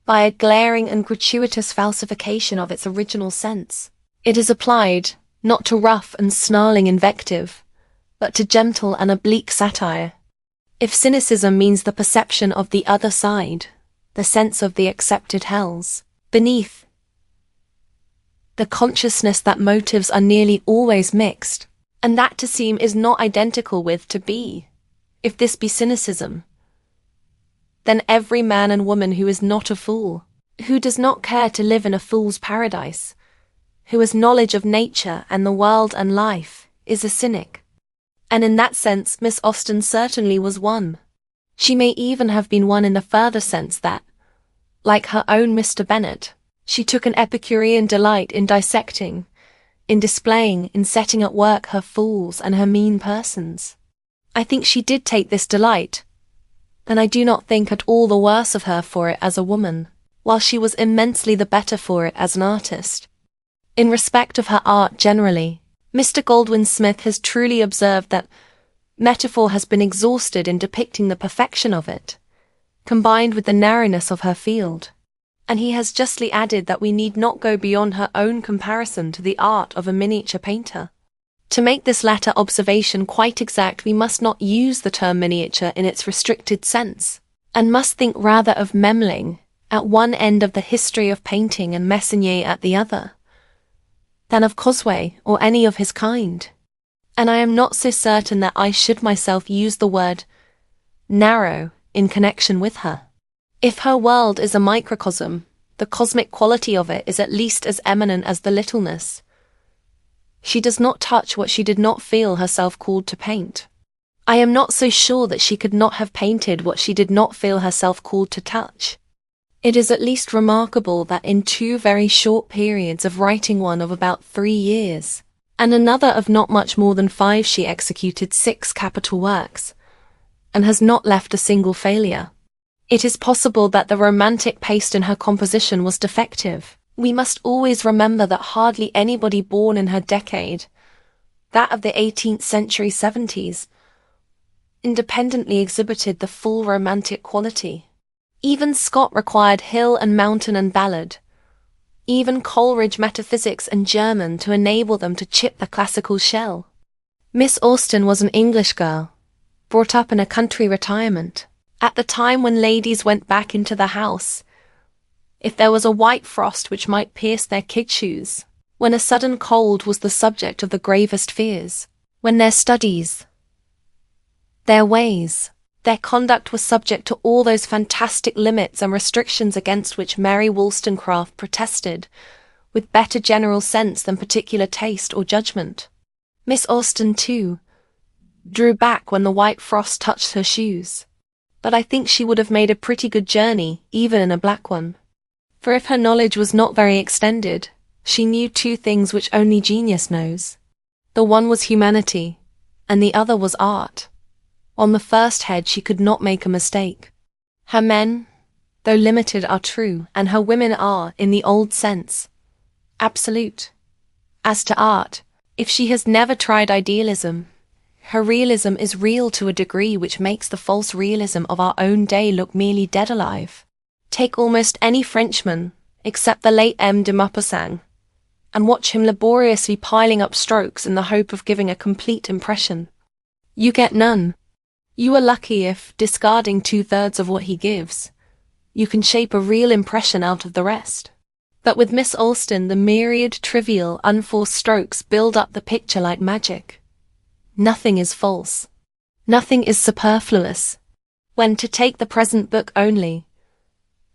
by a glaring and gratuitous falsification of its original sense, it is applied, not to rough and snarling invective, but to gentle and oblique satire. If cynicism means the perception of the other side, the sense of the accepted hells, beneath, the consciousness that motives are nearly always mixed, and that to seem is not identical with to be, if this be cynicism, than every man and woman who is not a fool, who does not care to live in a fool's paradise, who has knowledge of nature and the world and life, is a cynic. And in that sense Miss Austen certainly was one. She may even have been one in the further sense that, like her own Mr. Bennet, she took an Epicurean delight in dissecting, in displaying, in setting at work her fools and her mean persons. I think she did take this delight, and I do not think at all the worse of her for it as a woman, while she was immensely the better for it as an artist. In respect of her art generally, Mr. Goldwin Smith has truly observed that metaphor has been exhausted in depicting the perfection of it, combined with the narrowness of her field, and he has justly added that we need not go beyond her own comparison to the art of a miniature painter. To make this latter observation quite exact, we must not use the term miniature in its restricted sense, and must think rather of Memling at one end of the history of painting and Messenier at the other, than of Cosway or any of his kind. And I am not so certain that I should myself use the word narrow in connection with her. If her world is a microcosm, the cosmic quality of it is at least as eminent as the littleness. She does not touch what she did not feel herself called to paint. I am not so sure that she could not have painted what she did not feel herself called to touch. It is at least remarkable that in 2 very short periods of writing, one of about 3 years, and another of not much more than 5, she executed 6 capital works, and has not left a single failure. It is possible that the romantic paste in her composition was defective. We must always remember that hardly anybody born in her decade, that of the 18th century 70s, independently exhibited the full romantic quality. Even Scott required hill and mountain and ballad, even Coleridge metaphysics and German to enable them to chip the classical shell. Miss Austen was an English girl, brought up in a country retirement, at the time when ladies went back into the house, if there was a white frost which might pierce their kid shoes, when a sudden cold was the subject of the gravest fears, when their studies, their ways, their conduct was subject to all those fantastic limits and restrictions against which Mary Wollstonecraft protested, with better general sense than particular taste or judgment. Miss Austen, too, drew back when the white frost touched her shoes, but I think she would have made a pretty good journey, even in a black one. For if her knowledge was not very extended, she knew 2 things which only genius knows. The one was humanity, and the other was art. On the first head she could not make a mistake. Her men, though limited, are true, and her women are, in the old sense, absolute. As to art, if she has never tried idealism, her realism is real to a degree which makes the false realism of our own day look merely dead alive. Take almost any Frenchman, except the late M. de Maupassant, and watch him laboriously piling up strokes in the hope of giving a complete impression. You get none. You are lucky if, discarding 2/3 of what he gives, you can shape a real impression out of the rest. But with Miss Austen the myriad trivial, unforced strokes build up the picture like magic. Nothing is false. Nothing is superfluous. When, to take the present book only,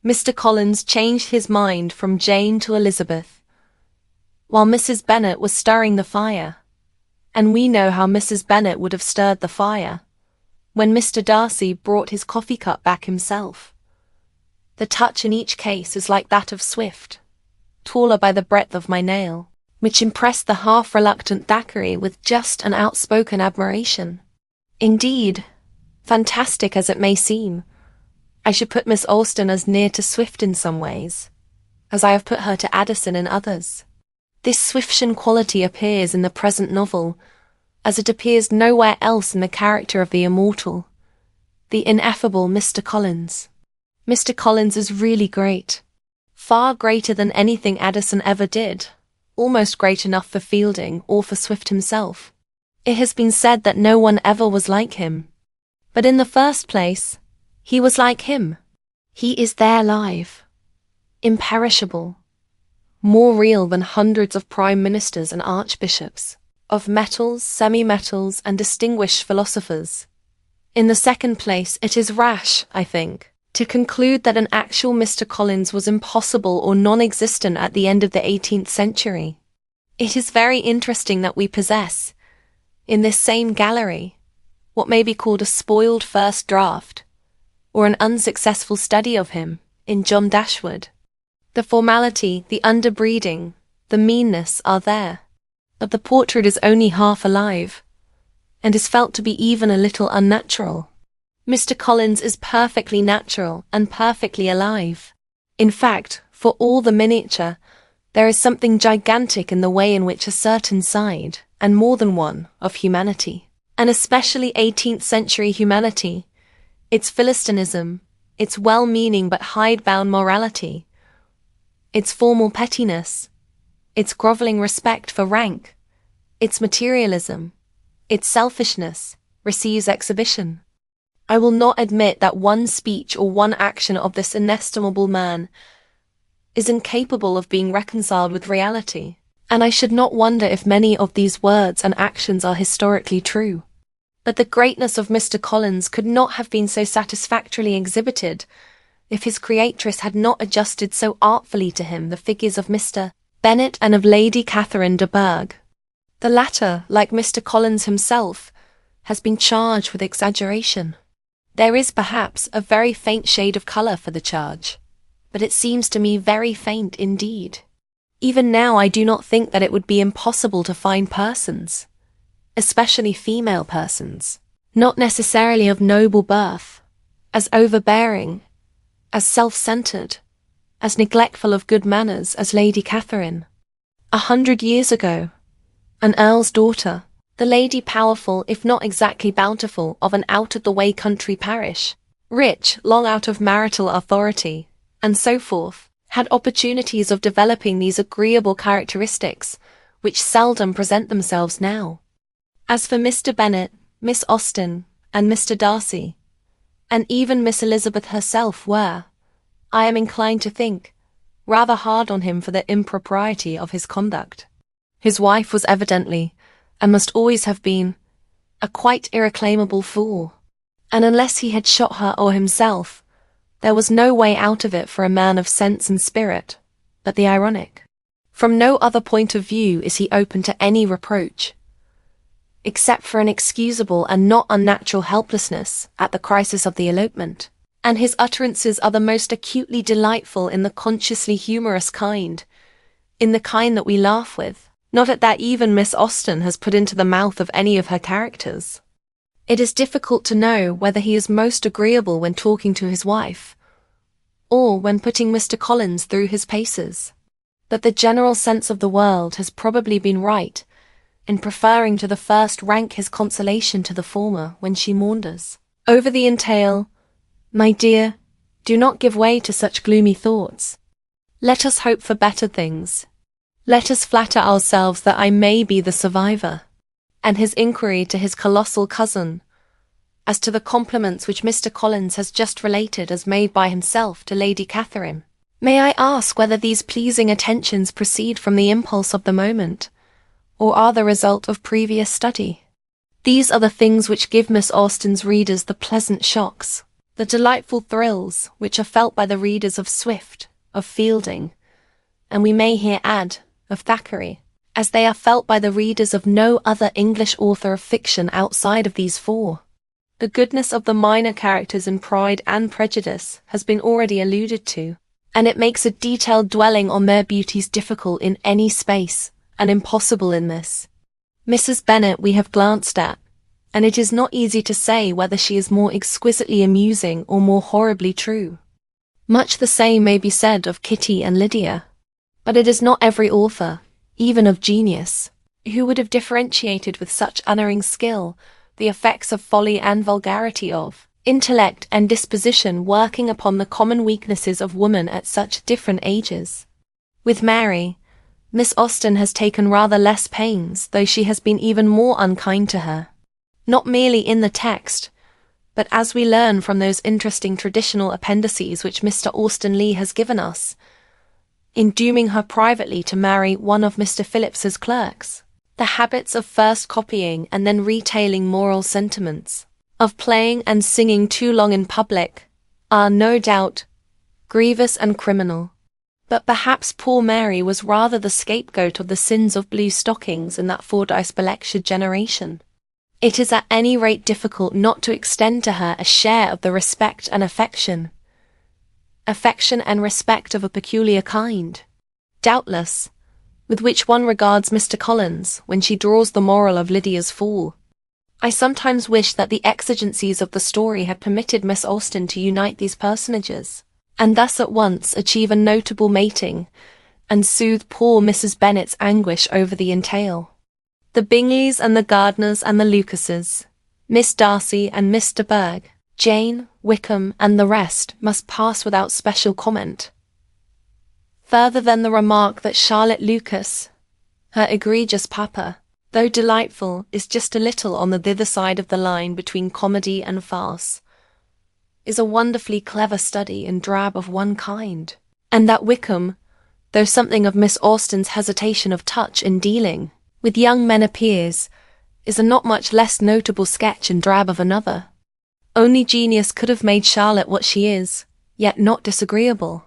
Mr. Collins changed his mind from Jane to Elizabeth, while Mrs. Bennet was stirring the fire, and we know how Mrs. Bennet would have stirred the fire, when Mr. Darcy brought his coffee cup back himself. The touch in each case is like that of Swift, taller by the breadth of my nail, which impressed the half-reluctant Thackeray with just an outspoken admiration. Indeed, fantastic as it may seem, I should put Miss Austen as near to Swift in some ways, as I have put her to Addison in others. This Swiftian quality appears in the present novel, as it appears nowhere else in the character of the immortal, the ineffable Mr. Collins. Mr. Collins is really great, far greater than anything Addison ever did, almost great enough for Fielding or for Swift himself. It has been said that no one ever was like him. But in the first place, he was like him. He is there live, imperishable, more real than hundreds of prime ministers and archbishops, of metals, semi-metals, and distinguished philosophers. In the second place, it is rash, I think, To conclude that an actual Mr. Collins was impossible or non-existent at the end of the 18th century. It is very interesting that we possess, in this same gallery, what may be called a spoiled first draft, or an unsuccessful study of him, in John Dashwood. The formality, the underbreeding, the meanness are there, but the portrait is only half alive, and is felt to be even a little unnatural. Mr. Collins is perfectly natural and perfectly alive. In fact, for all the miniature, there is something gigantic in the way in which a certain side, and more than one, of humanity, and especially 18th century humanity, its philistinism, its well-meaning but hidebound morality, its formal pettiness, its grovelling respect for rank, its materialism, its selfishness, receives exhibition. I will not admit that one speech or one action of this inestimable man is incapable of being reconciled with reality, and I should not wonder if many of these words and actions are historically true. But the greatness of Mr. Collins could not have been so satisfactorily exhibited if his creatress had not adjusted so artfully to him the figures of Mr. Bennet and of Lady Catherine de Bourgh. The latter, like Mr. Collins himself, has been charged with exaggeration. There is perhaps a very faint shade of colour for the charge, but it seems to me very faint indeed. Even now I do not think that it would be impossible to find persons, especially female persons, not necessarily of noble birth, as overbearing, as self-centred, as neglectful of good manners as Lady Catherine. 100 years ago, an earl's daughter, the lady powerful if not exactly bountiful of an out-of-the-way country parish, rich long out of marital authority, and so forth, had opportunities of developing these agreeable characteristics, which seldom present themselves now. As for Mr. Bennet, Miss Austen, and Mr. Darcy, and even Miss Elizabeth herself were, I am inclined to think, rather hard on him for the impropriety of his conduct. His wife was evidently, and must always have been, a quite irreclaimable fool, and unless he had shot her or himself, there was no way out of it for a man of sense and spirit, but the ironic. From no other point of view is he open to any reproach, except for an excusable and not unnatural helplessness at the crisis of the elopement, and his utterances are the most acutely delightful in the consciously humorous kind, in the kind that we laugh with, not at that even Miss Austen has put into the mouth of any of her characters. It is difficult to know whether he is most agreeable when talking to his wife, or when putting Mr. Collins through his paces. But the general sense of the world has probably been right in preferring to the first rank his consolation to the former when she maunders over the entail. My dear, do not give way to such gloomy thoughts. Let us hope for better things. Let us flatter ourselves that I may be the survivor. And his inquiry to his colossal cousin, as to the compliments which Mr. Collins has just related as made by himself to Lady Catherine. May I ask whether these pleasing attentions proceed from the impulse of the moment, or are the result of previous study? These are the things which give Miss Austen's readers the pleasant shocks, the delightful thrills which are felt by the readers of Swift, of Fielding, and we may here add, of Thackeray, as they are felt by the readers of no other English author of fiction outside of these four. The goodness of the minor characters in Pride and Prejudice has been already alluded to, and it makes a detailed dwelling on their beauties difficult in any space, and impossible in this. Mrs. Bennet we have glanced at, and it is not easy to say whether she is more exquisitely amusing or more horribly true. Much the same may be said of Kitty and Lydia. But it is not every author, even of genius, who would have differentiated with such unerring skill the effects of folly and vulgarity, of intellect and disposition working upon the common weaknesses of woman at such different ages. With Mary, Miss Austen has taken rather less pains, though she has been even more unkind to her, not merely in the text, but as we learn from those interesting traditional appendices which Mr. Austen Leigh has given us, in dooming her privately to marry one of Mr. Phillips's clerks. The habits of first copying and then retailing moral sentiments, of playing and singing too long in public, are, no doubt, grievous and criminal. But perhaps poor Mary was rather the scapegoat of the sins of blue stockings in that Fordyce-belectured generation. It is at any rate difficult not to extend to her a share of the respect and affection and respect of a peculiar kind, doubtless, with which one regards Mr. Collins when she draws the moral of Lydia's fall. I sometimes wish that the exigencies of the story had permitted Miss Austen to unite these personages, and thus at once achieve a notable mating, and soothe poor Mrs. Bennet's anguish over the entail. The Bingleys and the Gardiners and the Lucases, Miss Darcy and Mr. Berg, Jane, Wickham, and the rest must pass without special comment. Further than the remark that Charlotte Lucas, her egregious papa, though delightful, is just a little on the thither side of the line between comedy and farce, is a wonderfully clever study in drab of one kind, and that Wickham, though something of Miss Austen's hesitation of touch in dealing with young men appears, is a not much less notable sketch in drab of another. Only genius could have made Charlotte what she is, yet not disagreeable.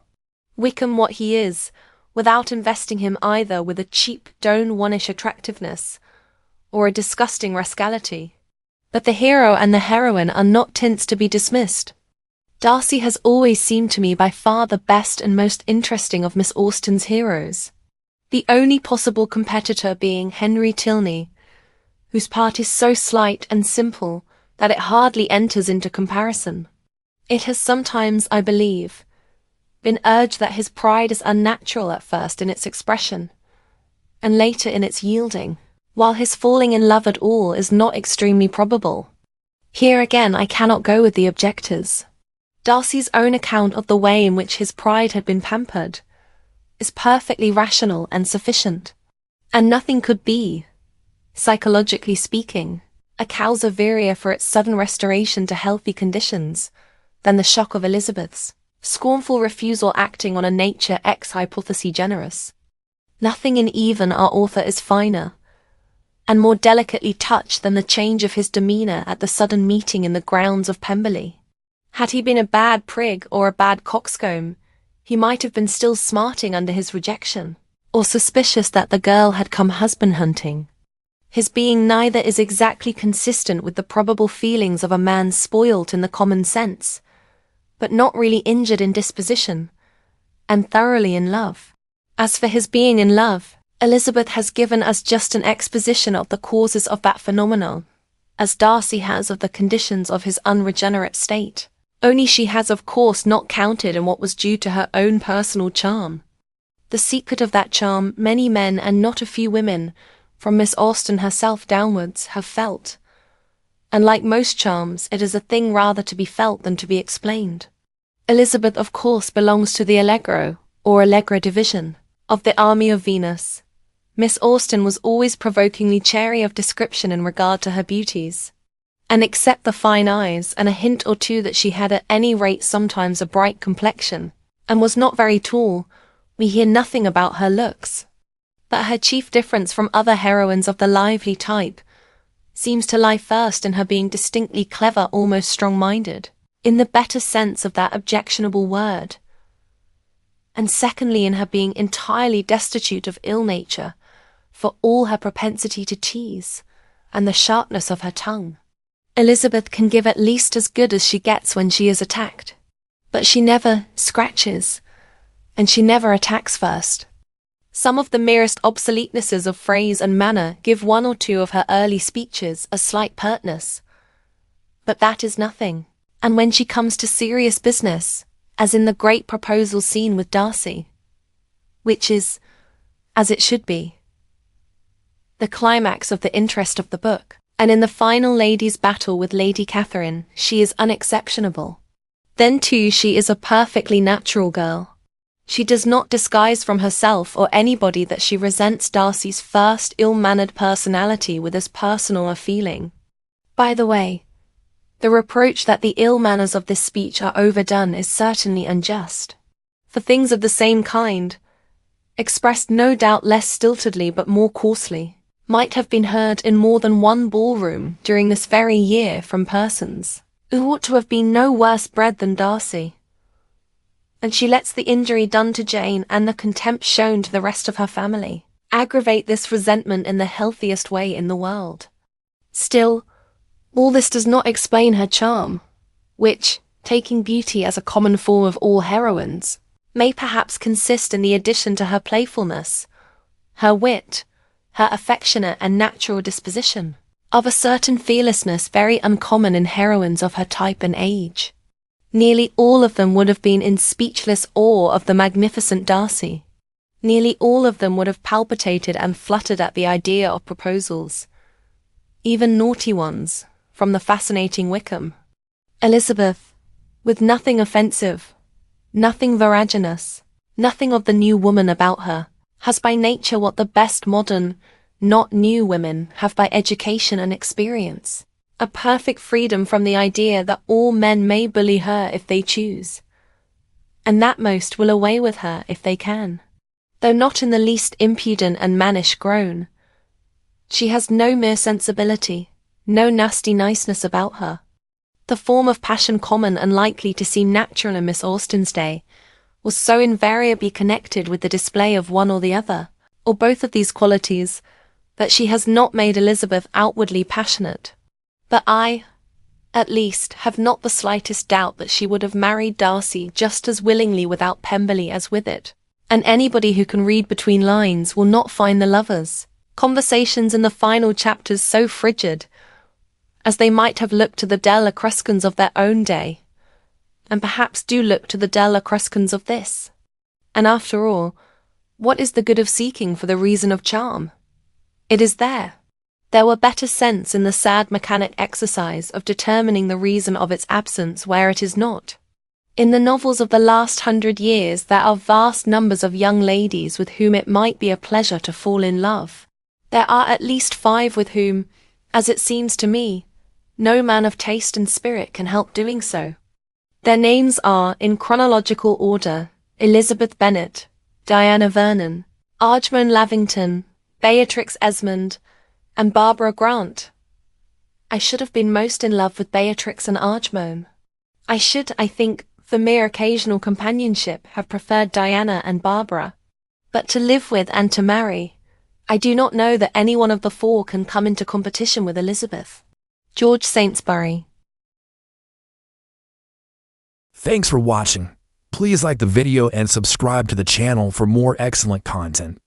Wickham what he is, without investing him either with a cheap Don Juanish attractiveness, or a disgusting rascality. But the hero and the heroine are not tints to be dismissed. Darcy has always seemed to me by far the best and most interesting of Miss Austen's heroes, the only possible competitor being Henry Tilney, whose part is so slight and simple that it hardly enters into comparison. It has sometimes, I believe, been urged that his pride is unnatural at first in its expression, and later in its yielding, while his falling in love at all is not extremely probable. Here again I cannot go with the objectors. Darcy's own account of the way in which his pride had been pampered is perfectly rational and sufficient, and nothing could be, psychologically speaking, a causa viria for its sudden restoration to healthy conditions than the shock of Elizabeth's scornful refusal acting on a nature ex hypothesi generis. Nothing in even our author is finer and more delicately touched than the change of his demeanour at the sudden meeting in the grounds of Pemberley. Had he been a bad prig or a bad coxcomb, he might have been still smarting under his rejection, or suspicious that the girl had come husband-hunting. His being neither is exactly consistent with the probable feelings of a man spoilt in the common sense, but not really injured in disposition, and thoroughly in love. As for his being in love, Elizabeth has given us just an exposition of the causes of that phenomenon, as Darcy has of the conditions of his unregenerate state. Only she has of course not counted in what was due to her own personal charm. The secret of that charm many men and not a few women, from Miss Austen herself downwards, have felt, and like most charms it is a thing rather to be felt than to be explained. Elizabeth of course belongs to the Allegro, or Allegra division, of the army of Venus. Miss Austen was always provokingly chary of description in regard to her beauties, and except the fine eyes and a hint or two that she had at any rate sometimes a bright complexion, and was not very tall, we hear nothing about her looks. But her chief difference from other heroines of the lively type seems to lie first in her being distinctly clever, almost strong-minded, in the better sense of that objectionable word, and secondly in her being entirely destitute of ill nature, for all her propensity to tease, and the sharpness of her tongue. Elizabeth can give at least as good as she gets when she is attacked, but she never scratches, and she never attacks first. Some of the merest obsoletenesses of phrase and manner give one or two of her early speeches a slight pertness, but that is nothing, and when she comes to serious business, as in the great proposal scene with Darcy, which is, as it should be, the climax of the interest of the book, and in the final lady's battle with Lady Catherine, she is unexceptionable. Then too she is a perfectly natural girl. She does not disguise from herself or anybody that she resents Darcy's first ill-mannered personality with as personal a feeling. By the way, the reproach that the ill manners of this speech are overdone is certainly unjust, for things of the same kind, expressed no doubt less stiltedly but more coarsely, might have been heard in more than one ballroom during this very year from persons who ought to have been no worse bred than Darcy. and she lets the injury done to Jane and the contempt shown to the rest of her family aggravate this resentment in the healthiest way in the world. Still, all this does not explain her charm, which, taking beauty as a common form of all heroines, may perhaps consist in the addition to her playfulness, her wit, her affectionate and natural disposition, of a certain fearlessness very uncommon in heroines of her type and age. Nearly all of them would have been in speechless awe of the magnificent Darcy. Nearly all of them would have palpitated and fluttered at the idea of proposals, even naughty ones, from the fascinating Wickham. Elizabeth, with nothing offensive, nothing veraginous, nothing of the new woman about her, has by nature what the best modern, not new women have by education and experience. A perfect freedom from the idea that all men may bully her if they choose, and that most will away with her if they can. Though not in the least impudent and mannish grown, she has no mere sensibility, no nasty niceness about her. The form of passion common and likely to seem natural in Miss Austen's day was so invariably connected with the display of one or the other, or both of these qualities, that she has not made Elizabeth outwardly passionate. But I, at least, have not the slightest doubt that she would have married Darcy just as willingly without Pemberley as with it. And anybody who can read between lines will not find the lovers' conversations in the final chapters so frigid, as they might have looked to the Della Cruscans of their own day, and perhaps do look to the Della Cruscans of this. And after all, what is the good of seeking for the reason of charm? It is there. There were better sense in the sad mechanic exercise of determining the reason of its absence where it is not. In the novels of the last 100 years there are vast numbers of young ladies with whom it might be a pleasure to fall in love. There are at least 5 with whom, as it seems to me, no man of taste and spirit can help doing so. Their names are, in chronological order, Elizabeth Bennet, Diana Vernon, Arjmone Lavington, Beatrix Esmond, and Barbara Grant. I should have been most in love with Beatrix and Arjmone. I should, I think, for mere occasional companionship, have preferred Diana and Barbara. But to live with and to marry, I do not know that any one of the 4 can come into competition with Elizabeth. George Saintsbury. Thanks for watching. Please like the video and subscribe to the channel for more excellent content.